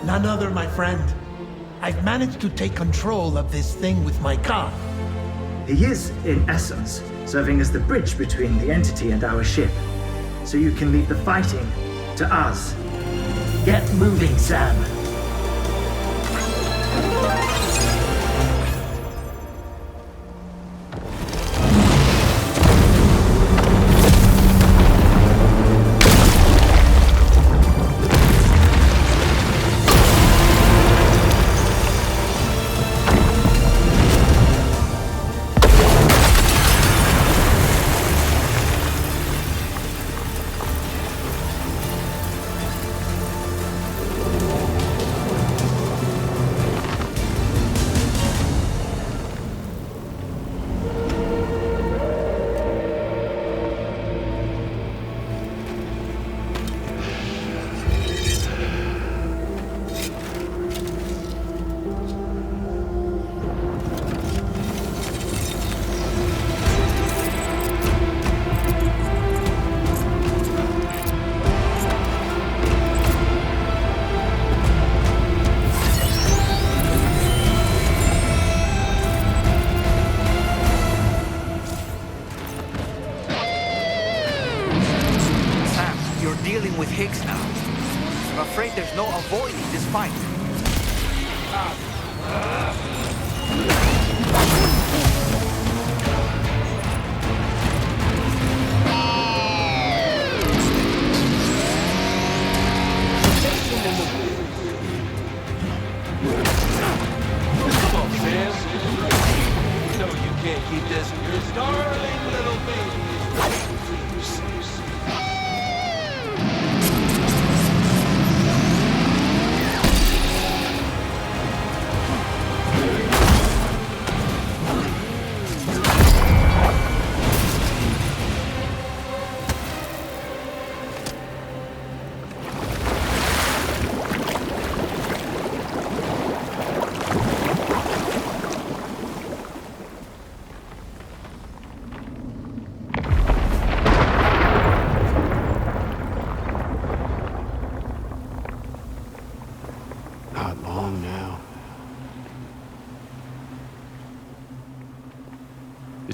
None other, my friend. I've managed to take control of this thing with my car. He is, in essence, serving as the bridge between the entity and our ship. So you can leave the fighting to us. Get moving, Sam.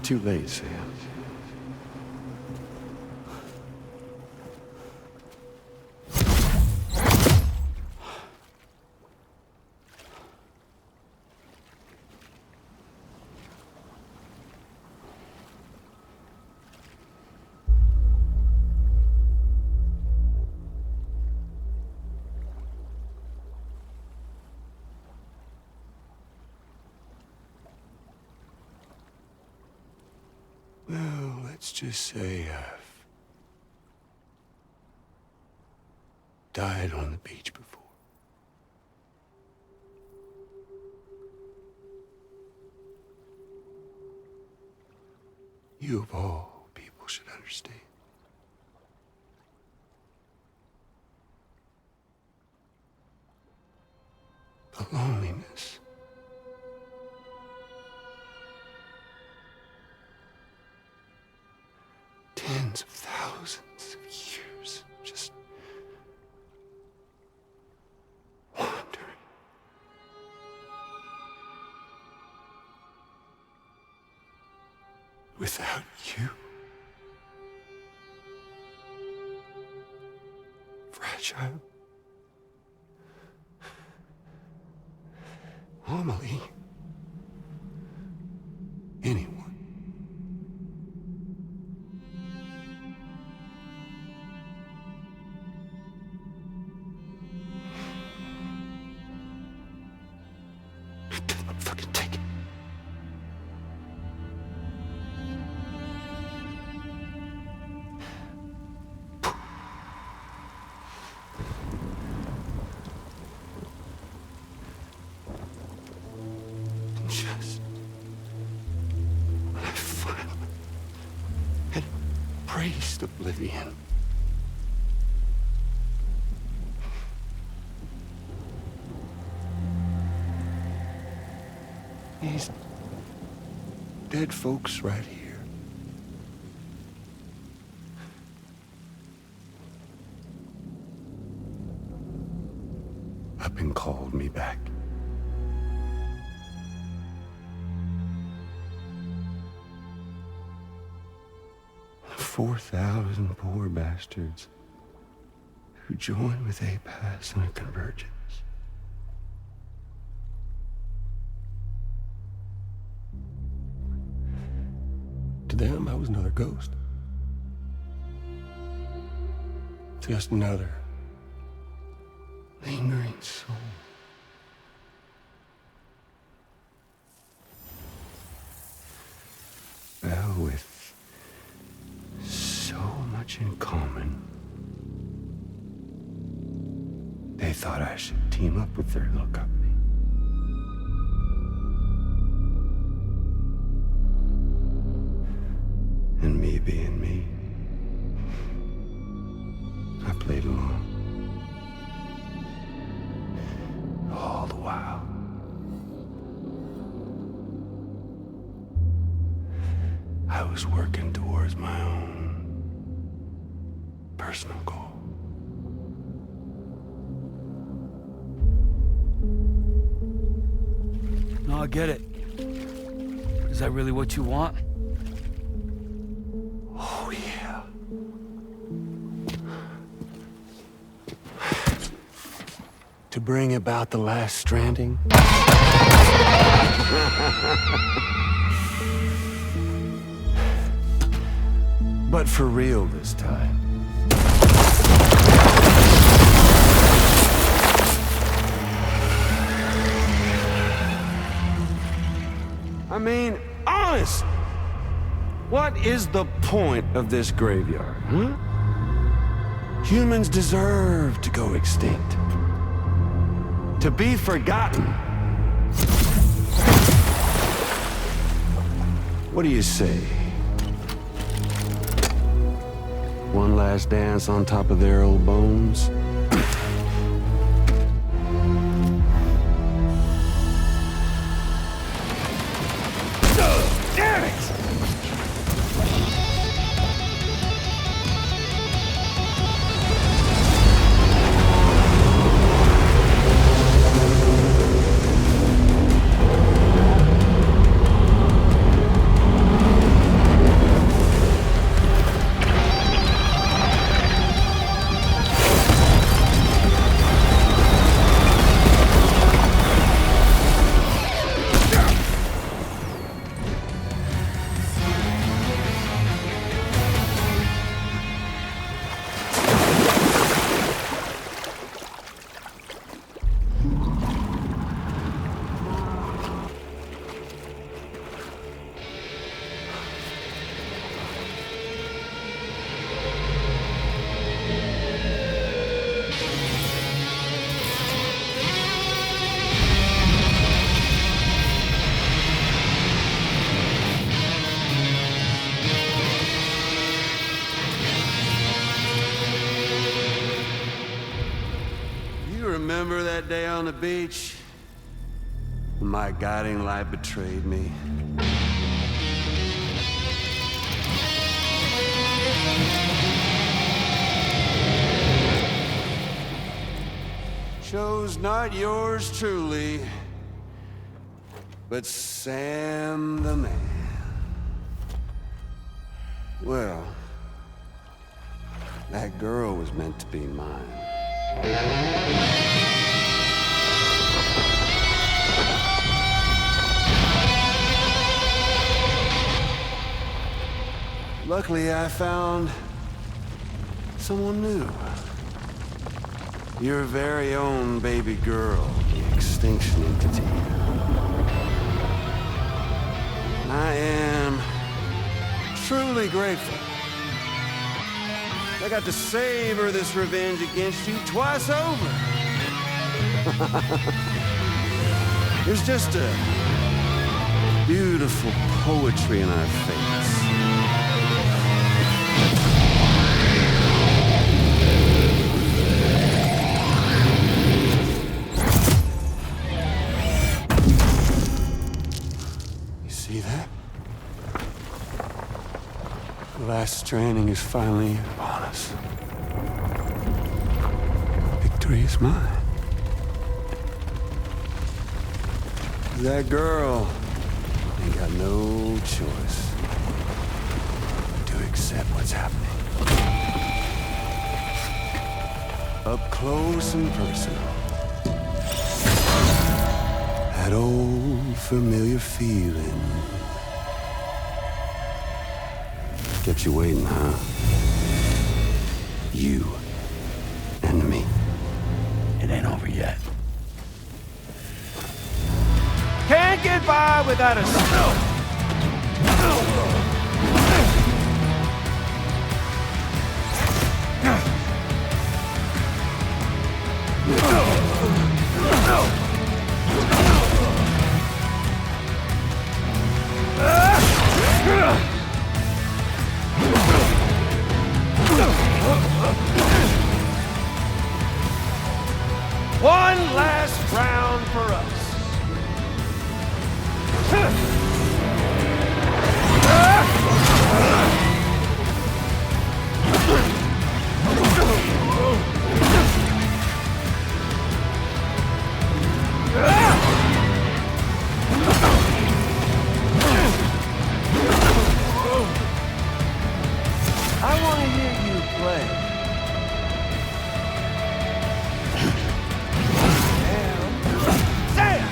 Too late, Sam. Well, let's just say I've died on the beach before. You of all people should understand. The loneliness of thousands of years just wandering. Without you, fragile Amelie, anyone. Fucking take it. Just when I finally had embraced oblivion, these dead folks right here up and called me back. The 4,000 poor bastards who joined with APAS in a convergence. To them, I was another ghost. Just another lingering soul. Well, with so much in common, they thought I should team up with their little company. And me being me, I played along. All the while. I was working towards my own personal goal. No, I get it. Is that really what you want? Oh, yeah. To bring about the last stranding? But for real this time. I mean, honest! What is the point of this graveyard, huh? Humans deserve to go extinct. To be forgotten. What do you say? One last dance on top of their old bones? Damn it! Remember that day on the beach? My guiding light betrayed me. chose not yours truly, but Sam the man. Well, that girl was meant to be mine. Luckily, I found someone new. Your very own baby girl, the Extinction Entity. I am truly grateful. I got to savor this revenge against you twice over. There's just a beautiful poetry in our fates. See that? The last stranding is finally upon us. Victory is mine. That girl ain't got no choice to accept what's happening. Up close and personal. That old familiar feeling. Kept you waiting, huh? You and me. It ain't over yet. Can't get by without a snow. One last round for us. I want to hear you play. Sam!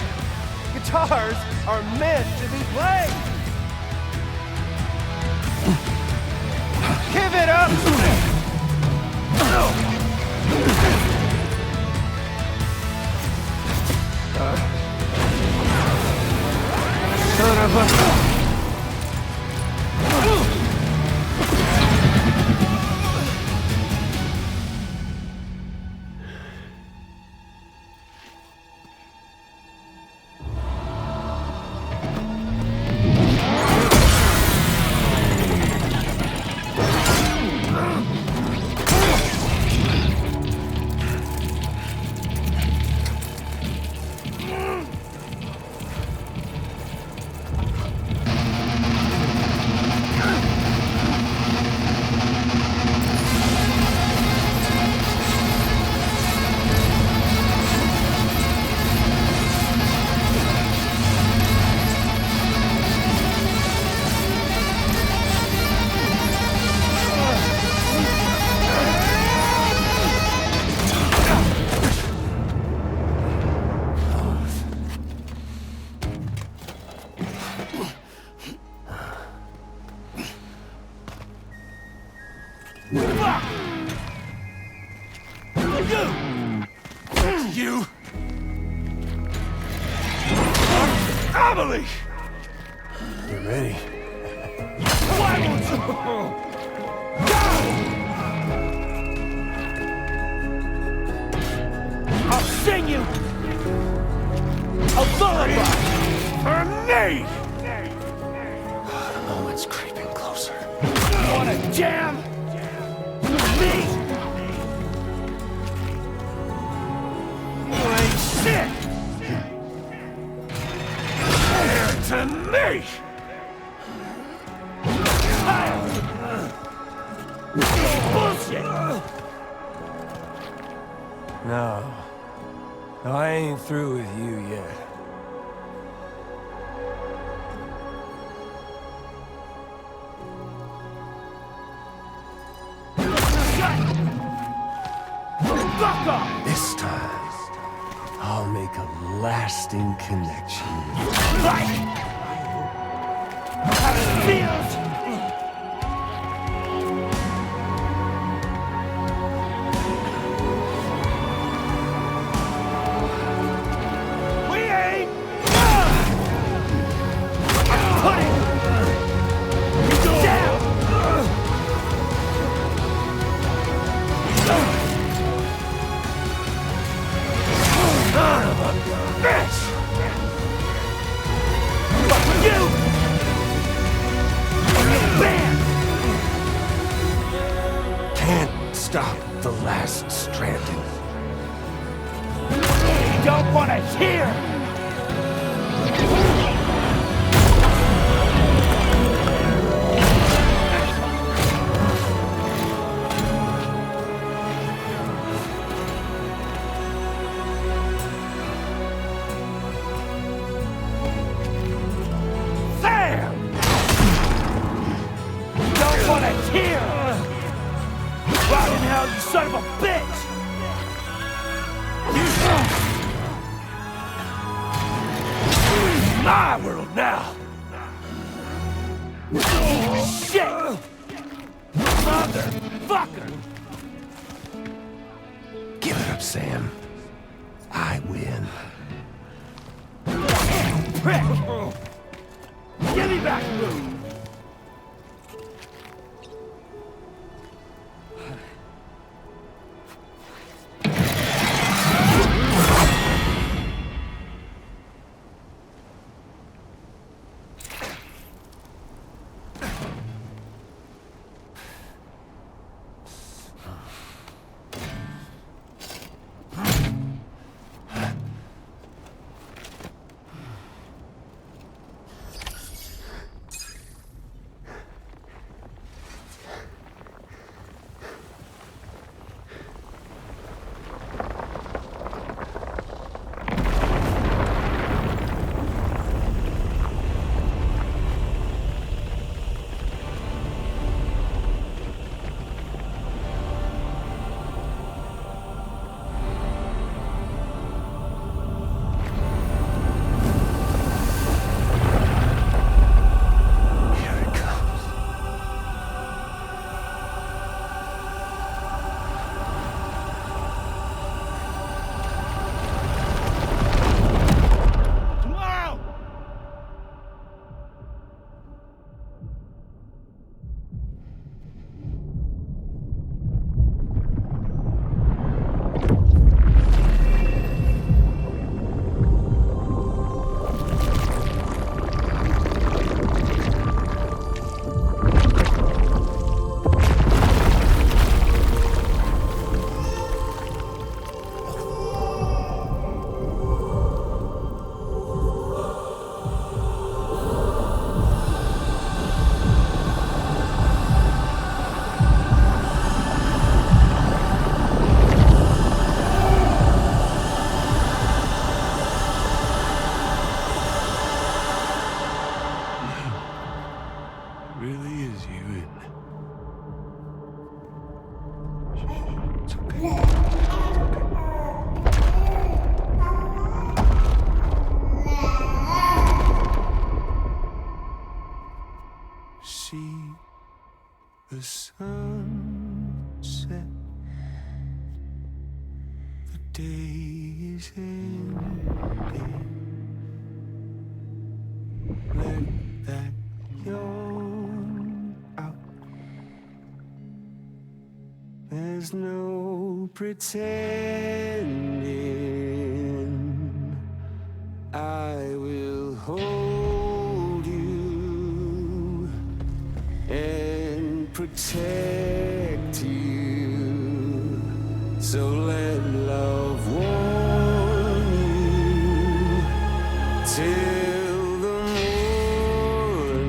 Guitars are meant to be played. Give it up! Son of a... You! Amelie! You ready? Why won't you? I'll sing you a lullaby for me! The moment's creeping closer. Wanna jam? Me? You ain't shit! To me! Bullshit! No. I ain't through with you yet. This time, I'll make a lasting connection with you. Stop the last stranding. You don't want to hear! Sam! You don't want to hear! Rot in hell, you son of a bitch! My world now! Shit! Motherfucker! Give it up, Sam. I win. Prick! Give me back the room! See the sun set, the day is ending. Let that yawn out. There's no pretending. I will hold you and protect you. So let love warm you till the morning.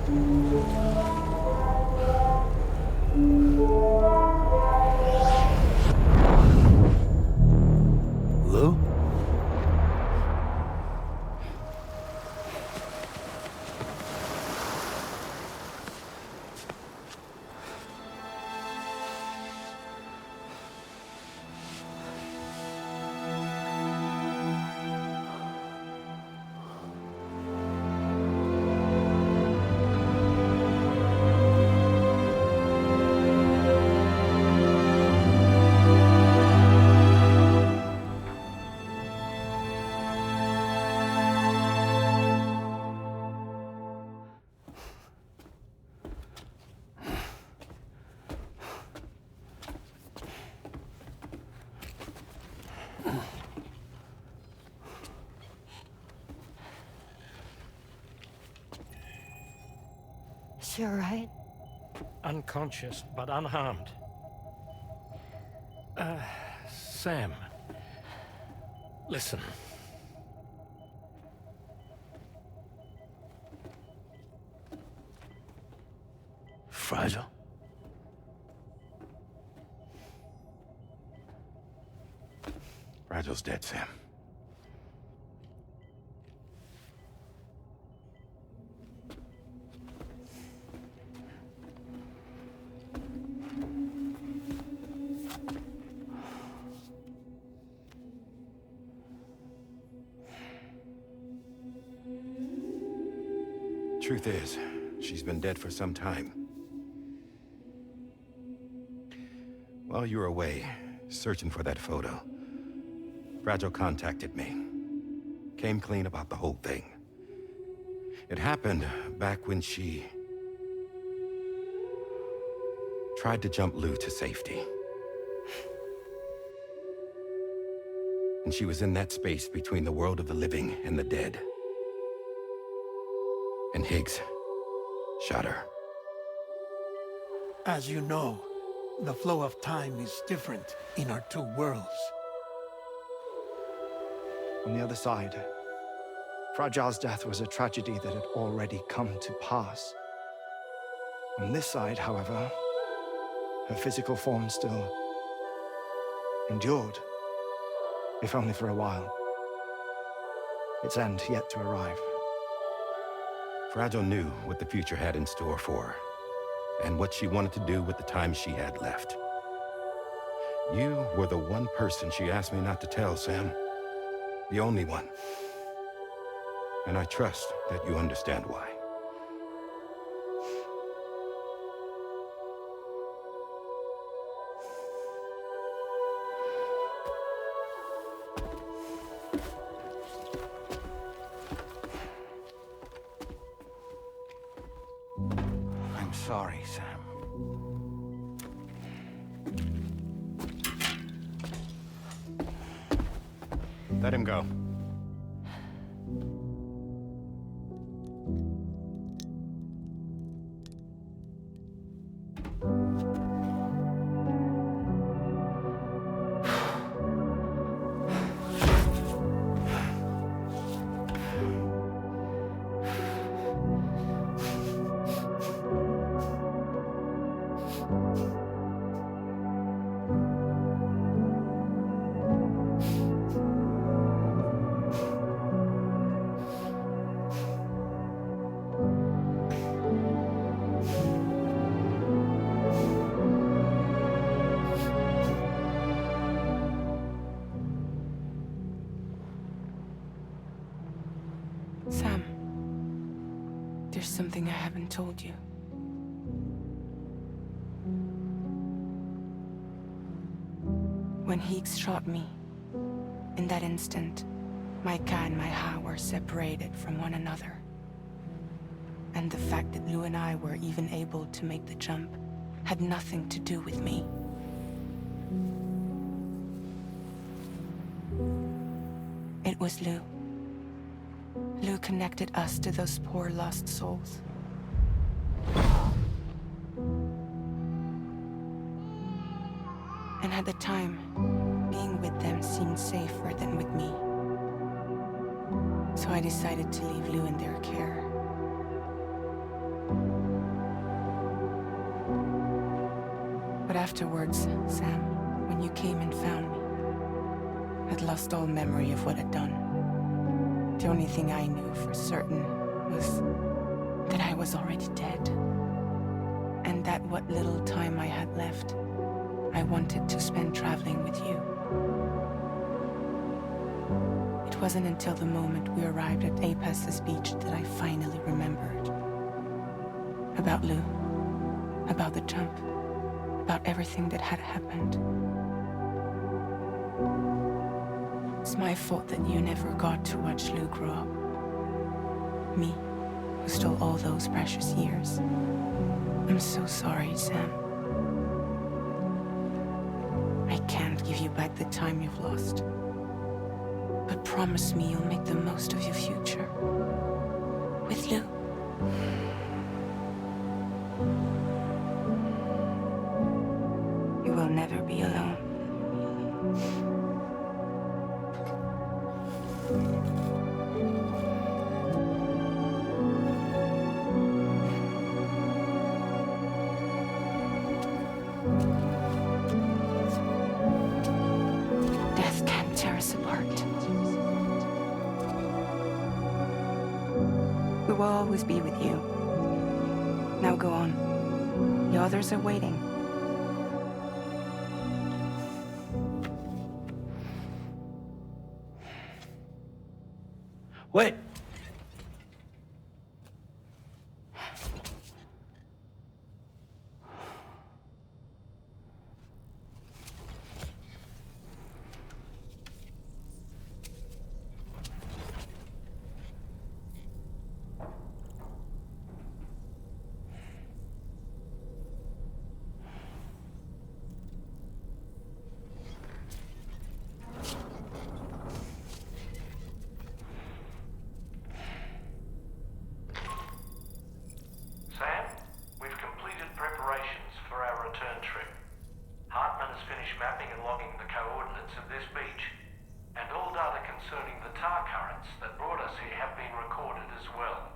Lou? Is she all right? Unconscious, but unharmed. Sam. Listen. Fragile? Fragile's dead, Sam. Truth is, she's been dead for some time. While you were away, searching for that photo, Fragile contacted me. Came clean about the whole thing. It happened back when she tried to jump Lou to safety. And she was in that space between the world of the living and the dead. And Higgs shot her. As you know, the flow of time is different in our two worlds. On the other side, Fragile's death was a tragedy that had already come to pass. On this side, however, her physical form still endured, if only for a while. Its end yet to arrive. Fragile knew what the future had in store for her, and what she wanted to do with the time she had left. You were the one person she asked me not to tell, Sam. The only one. And I trust that you understand why. I'm sorry, Sam. Let him go. Sam, there's something I haven't told you. When Higgs shot me, in that instant, my Ka and my Ha were separated from one another. And the fact that Lou and I were even able to make the jump had nothing to do with me. It was Lou. Lou connected us to those poor lost souls. And at the time, being with them seemed safer than with me. So I decided to leave Lou in their care. But afterwards, Sam, when you came and found me, I'd lost all memory of what I'd done. The only thing I knew for certain was that I was already dead. And that what little time I had left, I wanted to spend traveling with you. It wasn't until the moment we arrived at Apas's beach that I finally remembered. About Lou, about the jump, about everything that had happened. It's my fault that you never got to watch Lou grow up. Me, who stole all those precious years. I'm so sorry, Sam. I can't give you back the time you've lost. But promise me you'll make the most of your future. With Lou. You will never be alone. Death can't tear us apart. We will always be with you. Now go on. The others are waiting. Wait! Sam, we've completed preparations for our return trip. Hartman has finished mapping and logging the coordinates of this beach, and all data concerning the tar currents that brought us here have been recorded as well.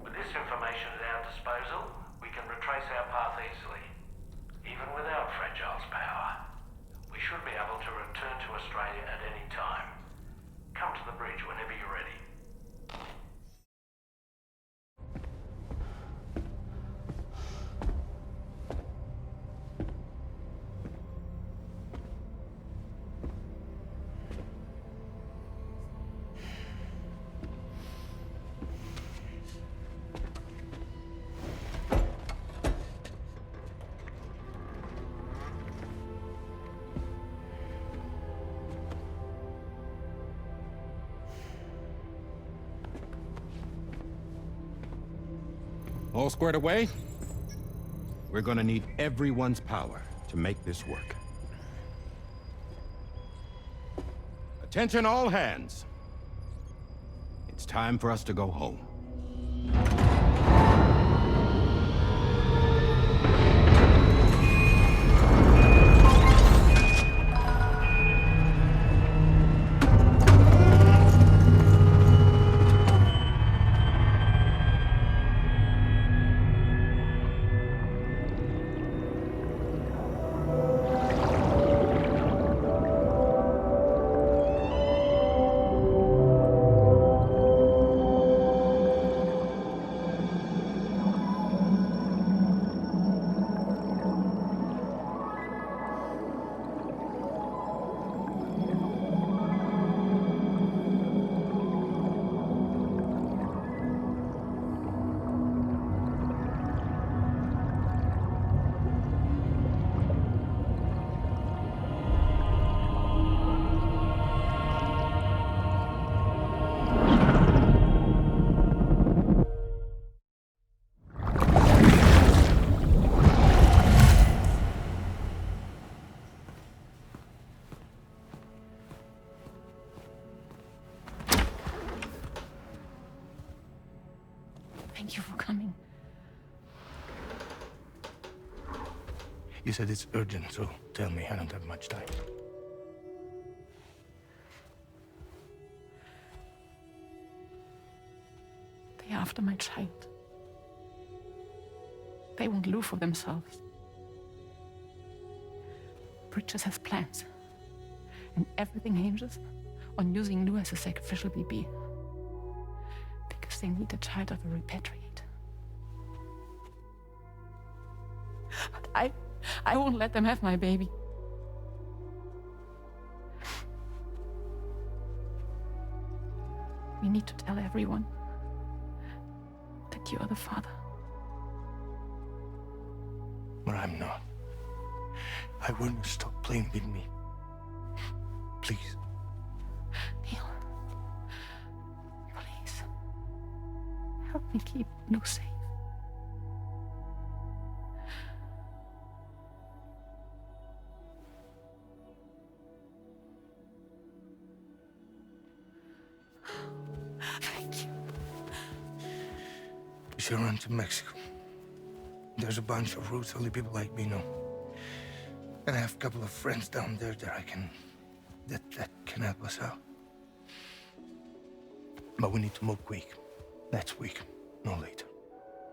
With this information at our disposal, we can retrace our path easily. Even without Fragile's power, we should be able to return to Australia at any time. Come to the bridge whenever you're ready. All squared away? We're gonna need everyone's power to make this work. Attention all hands. It's time for us to go home. Thank you for coming. You said it's urgent, so tell me. I don't have much time. They're after my child. They want Lou for themselves. Bridges has plans. And everything hinges on using Lou as a sacrificial BB. Because they need a child of a repatriate. But I won't let them have my baby. We need to tell everyone that you are the father. But I'm not. I want you to stop playing with me. Please. Neil. Please. Help me keep Lou safe. Thank you. We should run to Mexico. There's a bunch of routes only people like me know. And I have a couple of friends down there that can help us out. But we need to move quick. Next week, no later.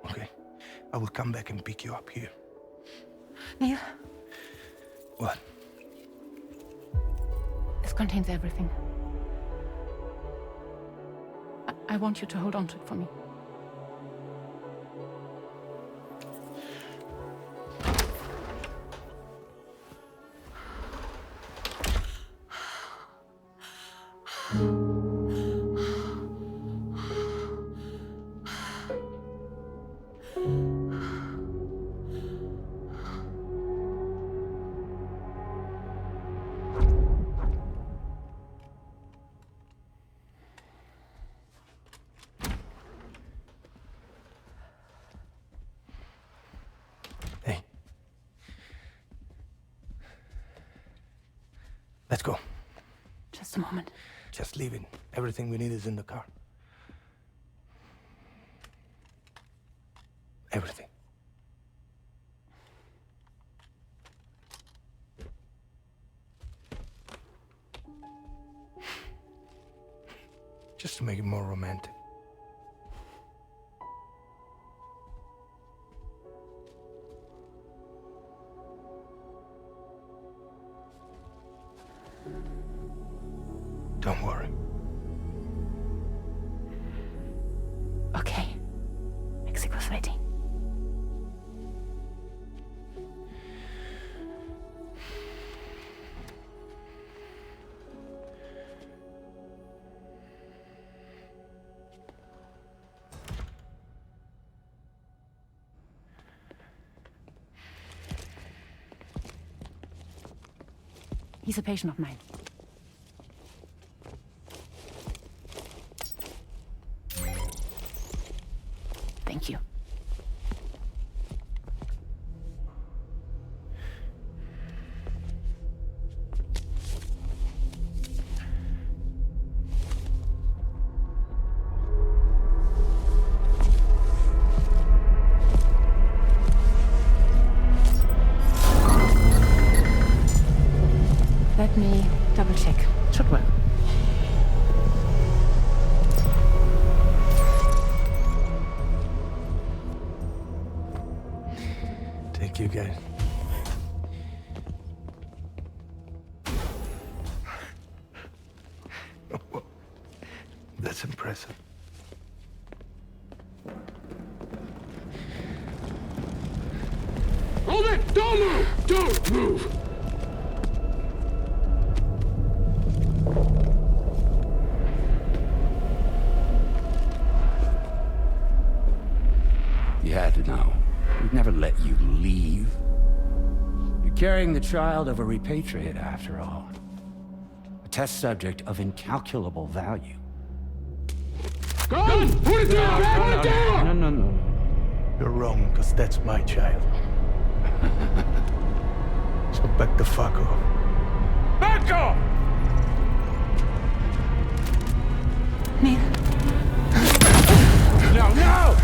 Okay? I will come back and pick you up here. Neil. What? This contains everything. I want you to hold on to it for me. Let's go. Just a moment. Just leave it. Everything we need is in the car. Everything. Just to make it more romantic. Don't worry. Okay. Mexico's ready. He's a patient of mine. Thank you. Let me double check. Should work. Thank you, guys. That's impressive. Hold it! Don't move! Don't move! You had to know. We'd never let you leave. You're carrying the child of a repatriate, after all. A test subject of incalculable value. Gun! Put it down! Put it down! No. You're wrong, because that's my child. So back the fuck off. Back off! Neil. No!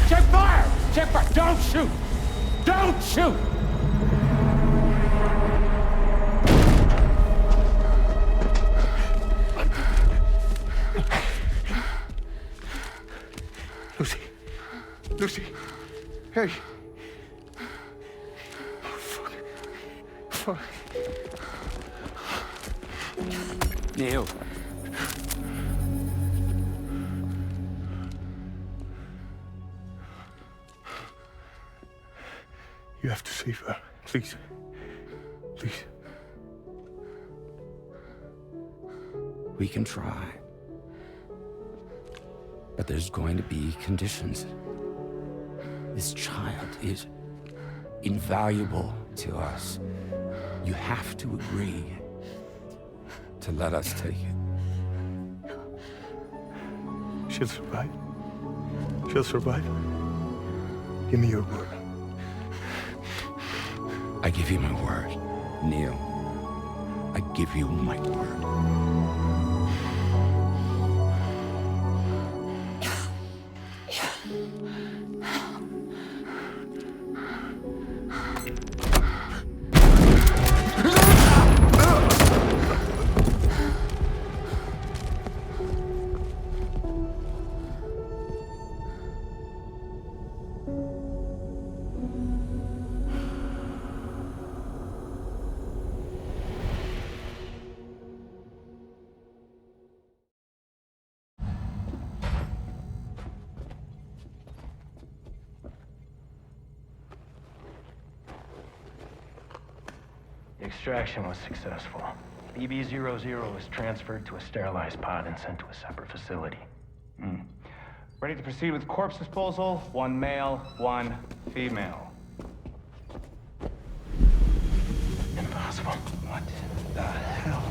Check fire! Check fire! Don't shoot! Don't shoot! Lucy. Hey. Oh, fuck. Neil. You have to save her. Please. Please. We can try. But there's going to be conditions. This child is invaluable to us. You have to agree to let us take it. She'll survive. She'll survive. Give me your word. I give you my word, Neil. I give you my word. The extraction was successful. BB-00 was transferred to a sterilized pod and sent to a separate facility. Ready to proceed with corpse disposal. 1 male, 1 female. Impossible. What the hell?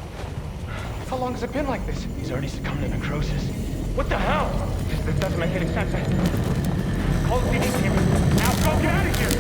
How long has it been like this? He's already succumbed to necrosis. What the hell? This doesn't make any sense. Call the CD team. Now go, get out of here!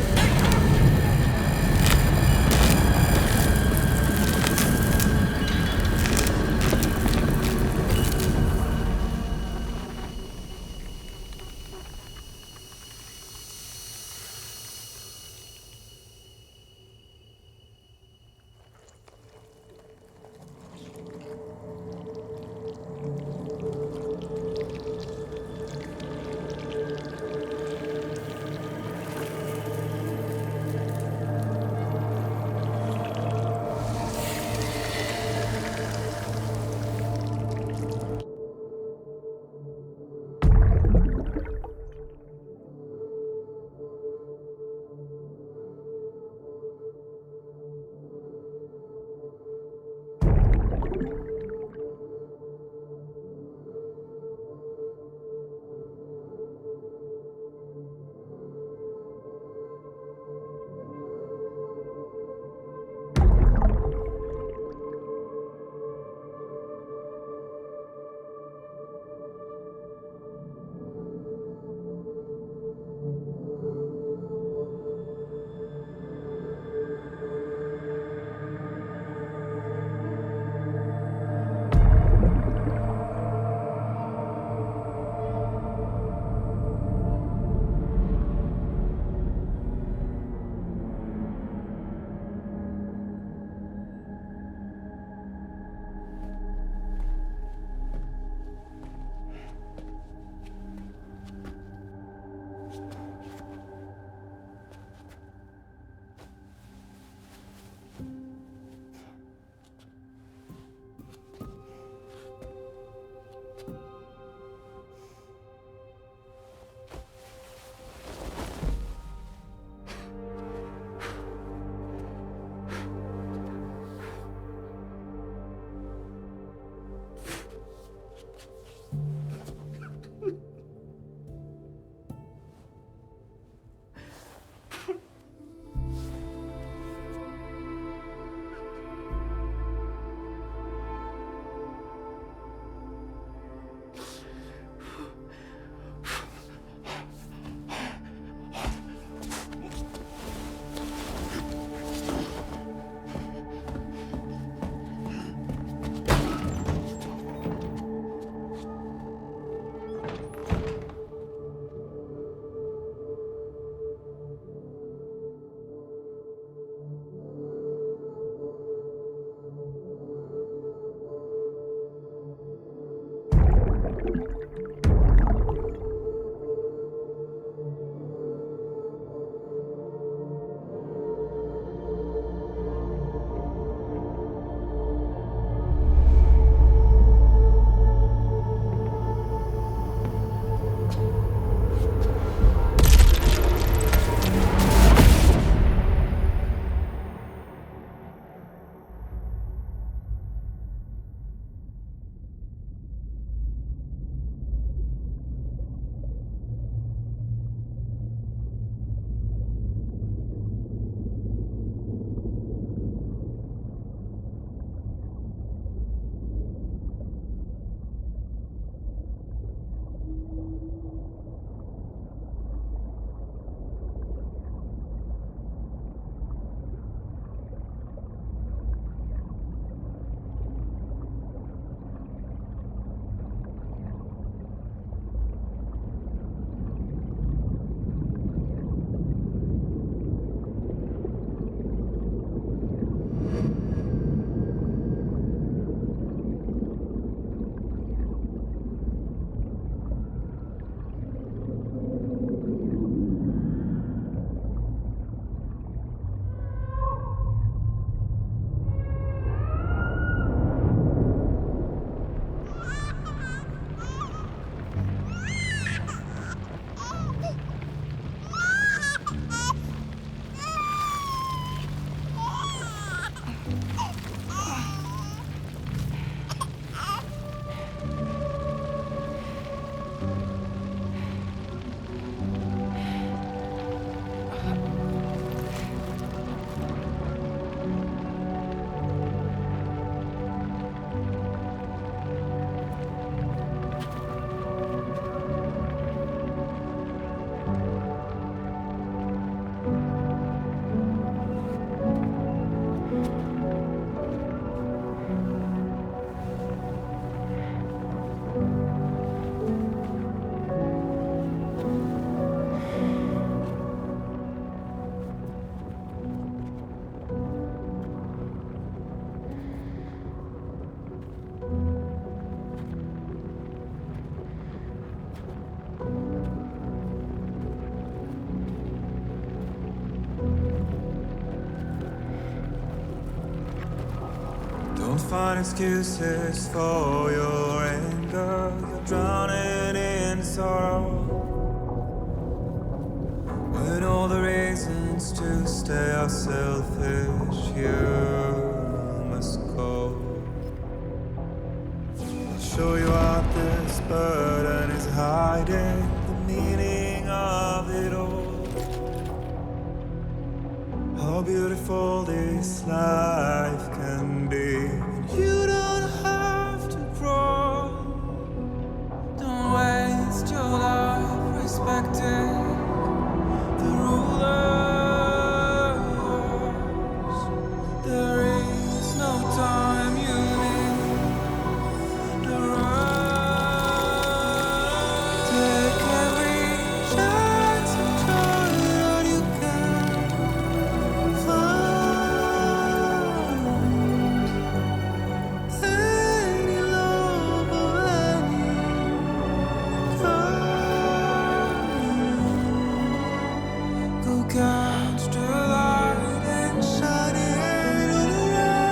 Don't find excuses for your anger. You're drowning in sorrow. When all the reasons to stay are selfish, you must go. I'll show you out this burden is hiding the meaning of it all. How beautiful this life can be. You don't have to grow. Don't waste your life respecting the rulers. There is no time you need to run. Take every chance and try what you can find. Any love or any kind. Go catch the light and shine it all around.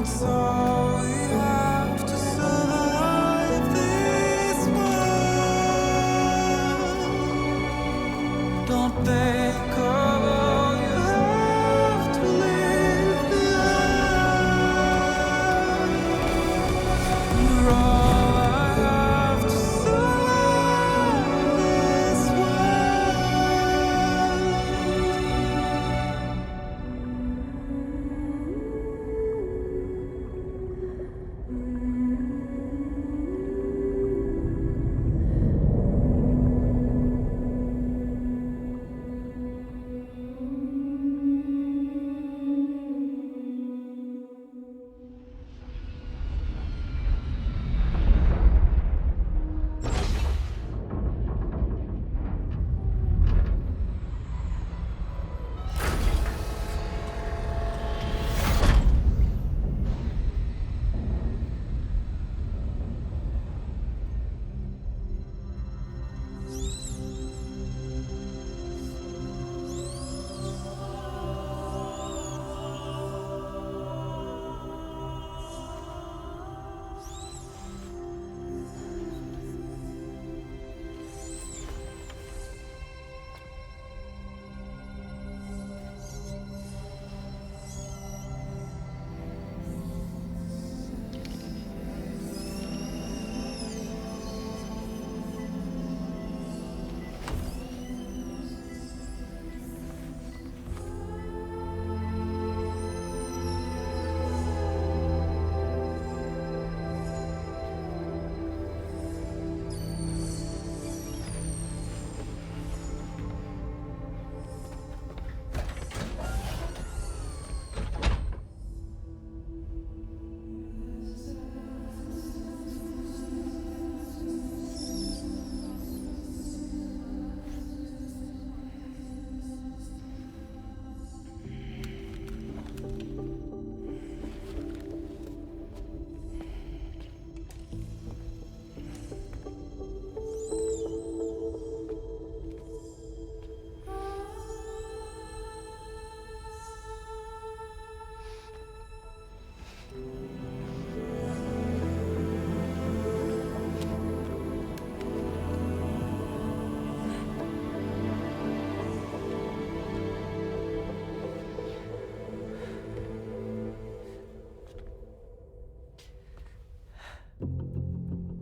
It's all we have to survive this world. Don't think of all you have to leave behind. You're all I have to survive this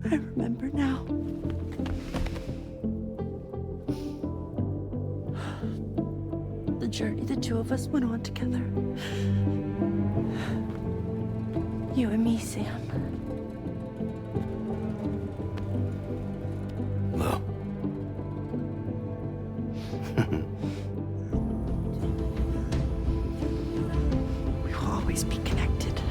I remember now. The journey the two of us went on together. You and me, Sam. No. We will always be connected.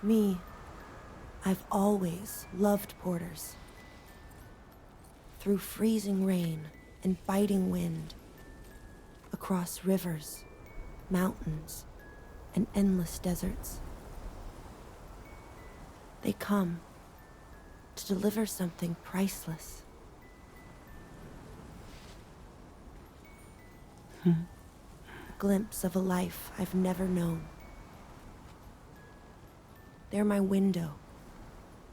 Me, I've always loved porters. Through freezing rain and biting wind, across rivers, mountains, and endless deserts. They come to deliver something priceless. A glimpse of a life I've never known. They're my window,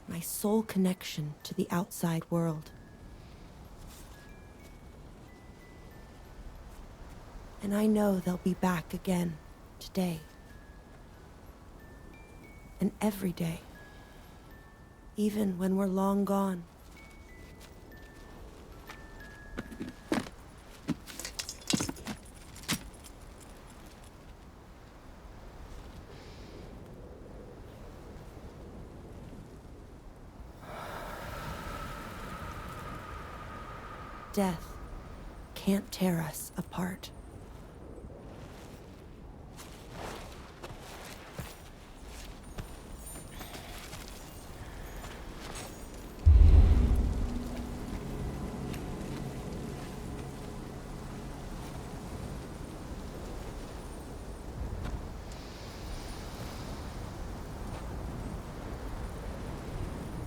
my sole connection to the outside world. And I know they'll be back again today. And every day. Even when we're long gone. Death can't tear us apart.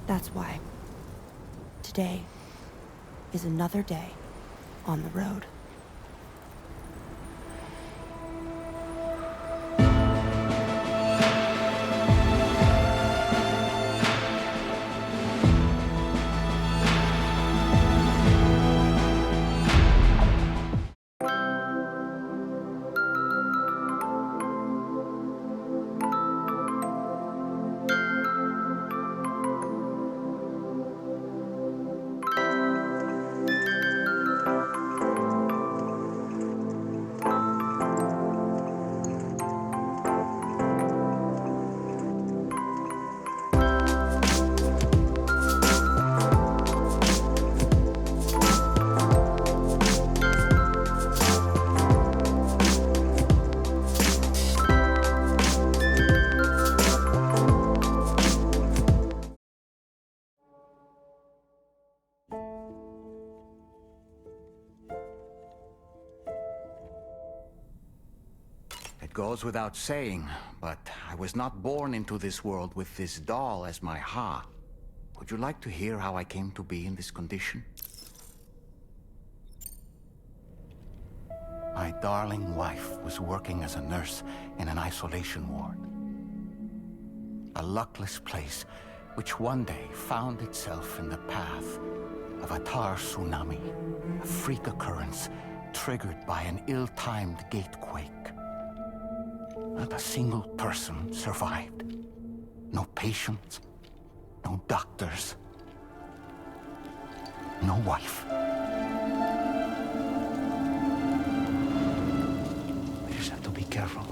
That's why today is another day on the road. It goes without saying, but I was not born into this world with this doll as my heart. Would you like to hear how I came to be in this condition? My darling wife was working as a nurse in an isolation ward. A luckless place which one day found itself in the path of a tar tsunami, a freak occurrence triggered by an ill-timed gatequake. Not a single person survived. No patients, no doctors, no wife. We just have to be careful.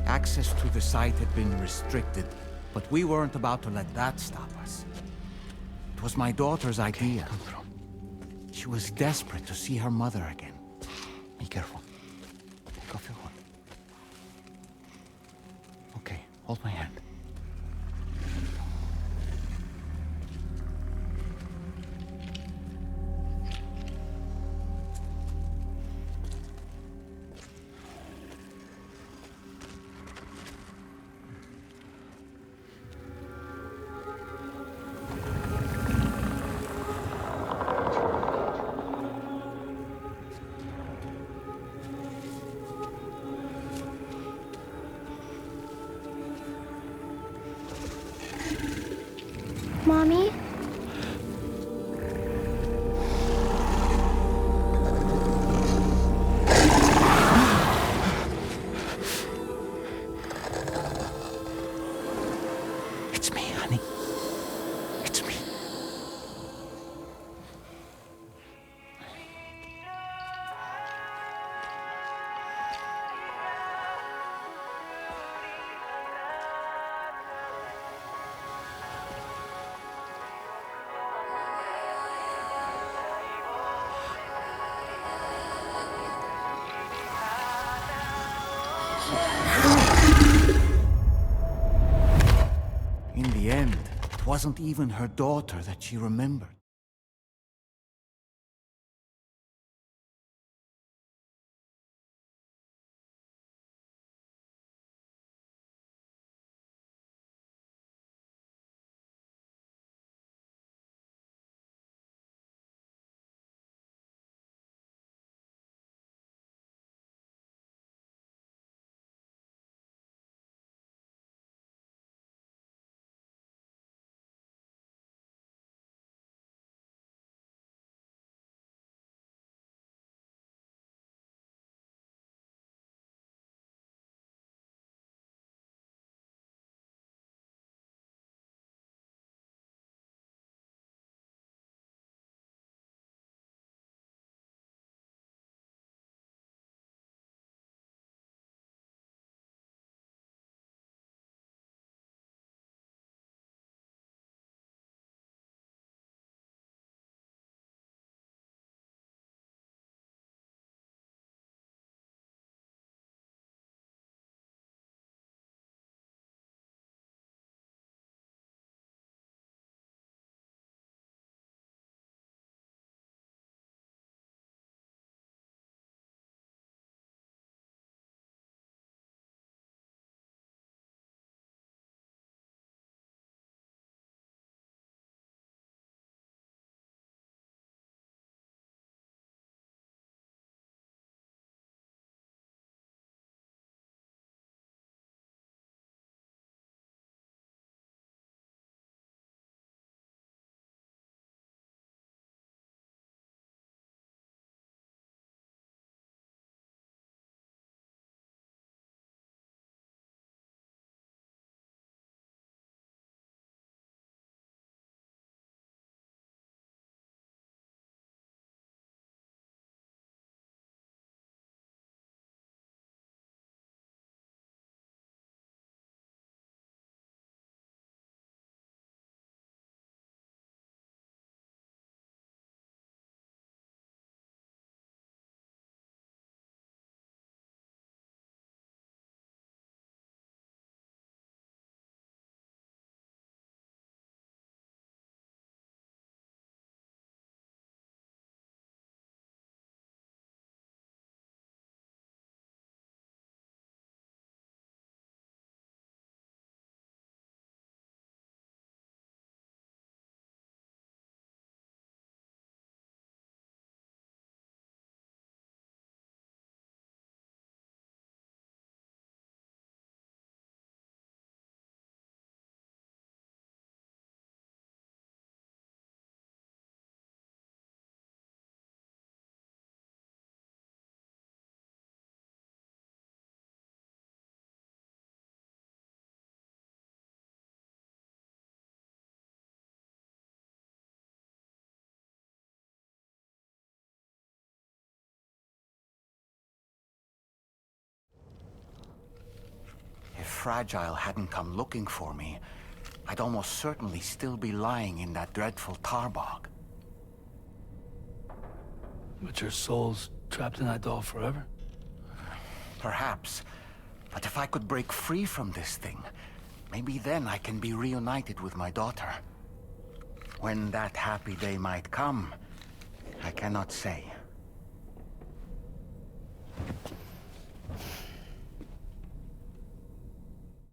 Access to the site had been restricted, but we weren't about to let that stop us. It was my daughter's idea. She was desperate to see her mother again. Be careful. Take off your hood. Okay, hold my hand. wasn't even her daughter that she remembered. If Fragile hadn't come looking for me, I'd almost certainly still be lying in that dreadful tar bog. But your soul's trapped in that doll forever? Perhaps. But if I could break free from this thing, maybe then I can be reunited with my daughter. When that happy day might come, I cannot say.